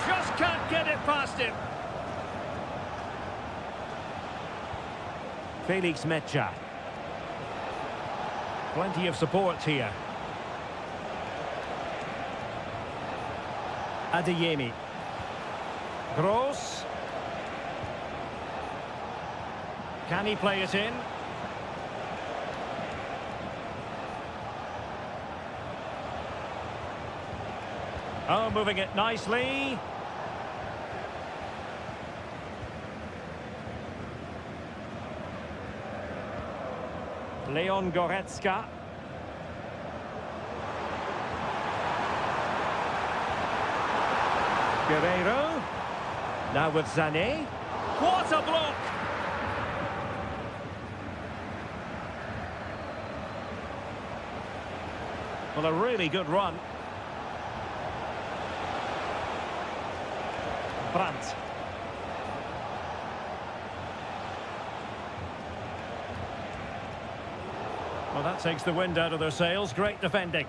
Just can't get it past him. Felix Mecha. Plenty of support here. Adeyemi. Gross. Can he play it in? Oh, moving it nicely. Leon Goretzka. Guerreiro. Now with Sané. What a block! Well, a really good run. Brandt. Well, that takes the wind out of their sails. Great defending.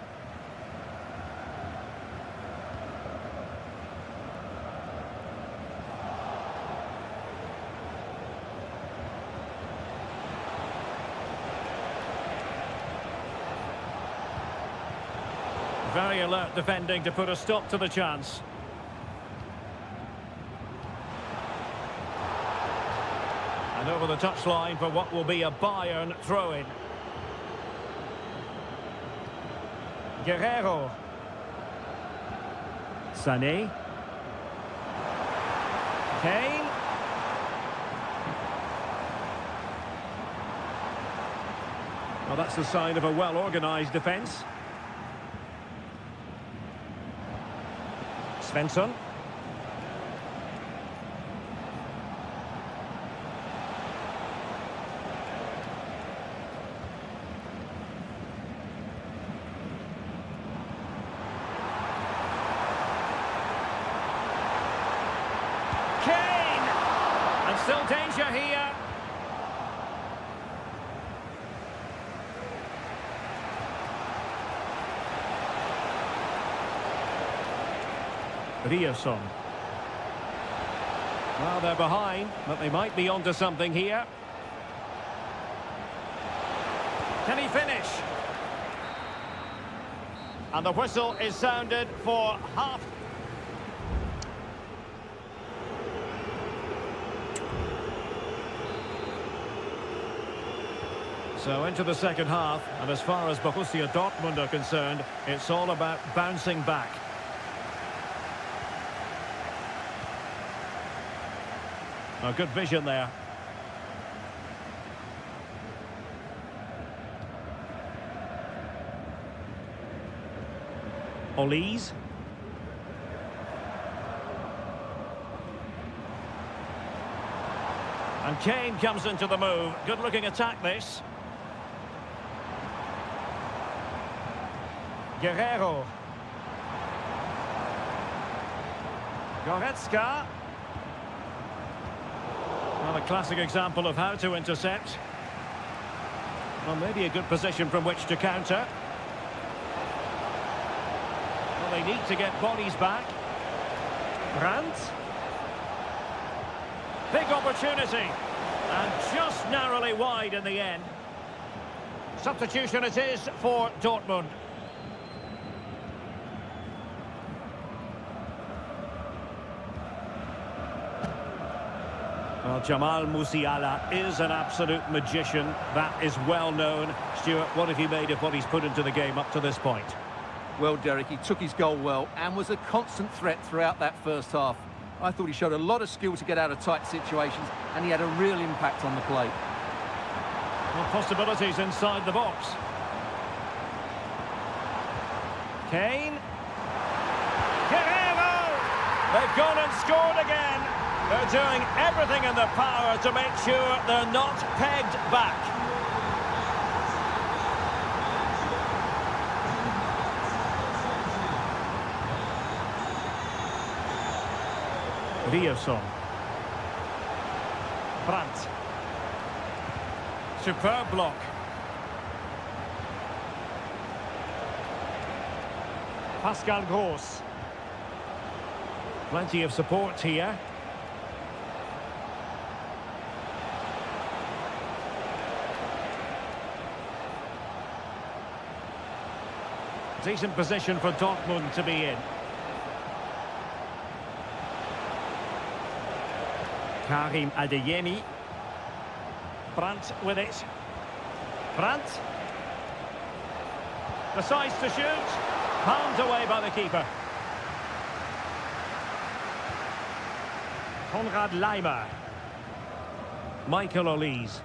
Very alert defending to put a stop to the chance. And over the touchline for what will be a Bayern throw-in. Guerreiro. Sané. Kane. Well, that's the sign of a well-organised defence. Svensson. Kane! And still danger here. Ryerson. Well, they're behind, but they might be onto something here. Can he finish? And the whistle is sounded for half. So into the second half, and as far as Borussia Dortmund are concerned, it's all about bouncing back. Oh, good vision there. Olise. And Kane comes into the move. Good-looking attack, this. Guerreiro. Goretzka. Well, a classic example of how to intercept. Well, maybe a good position from which to counter. Well, they need to get bodies back. Brandt. Big opportunity. And just narrowly wide in the end. Substitution it is for Dortmund. Well, Jamal Musiala is an absolute magician. That is well known. Stuart, what have you made of what he's put into the game up to this point? Well, Derek, he took his goal well and was a constant threat throughout that first half. I thought he showed a lot of skill to get out of tight situations, and he had a real impact on the play. Well, possibilities inside the box. Kane. Guerrero! They've gone and scored again. They're doing everything in their power to make sure they're not pegged back. Riosson. Brandt. Superb block. Pascal Gross. Plenty of support here. Decent position for Dortmund to be in. Karim Adeyemi. Brandt with it. Brandt. Decides to shoot. Palmed away by the keeper. Konrad Laimer. Michael Olise.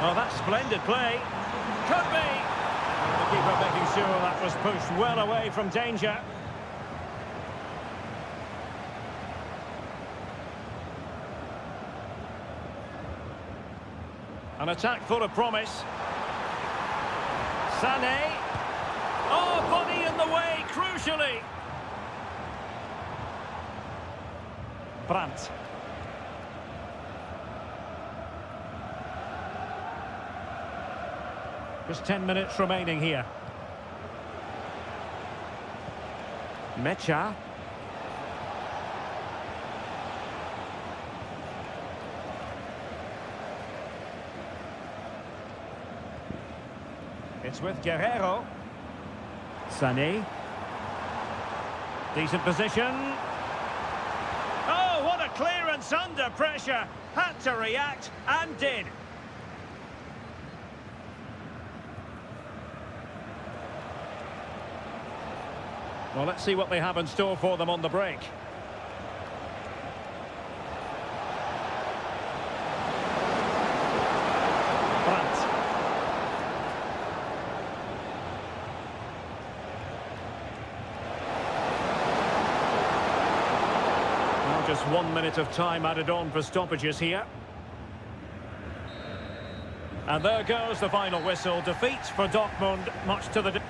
Oh, that's splendid play. Could be. The keeper making sure that was pushed well away from danger. An attack full of promise. Sané. Oh, body in the way, crucially. Brandt. Just 10 minutes remaining here. Mecha. It's with Guerrero. Sané. Decent position. Oh, what a clearance under pressure. Had to react and did. Well, let's see what they have in store for them on the break. Brandt. Well, just 1 minute of time added on for stoppages here. And there goes the final whistle. Defeat for Dortmund, much to the...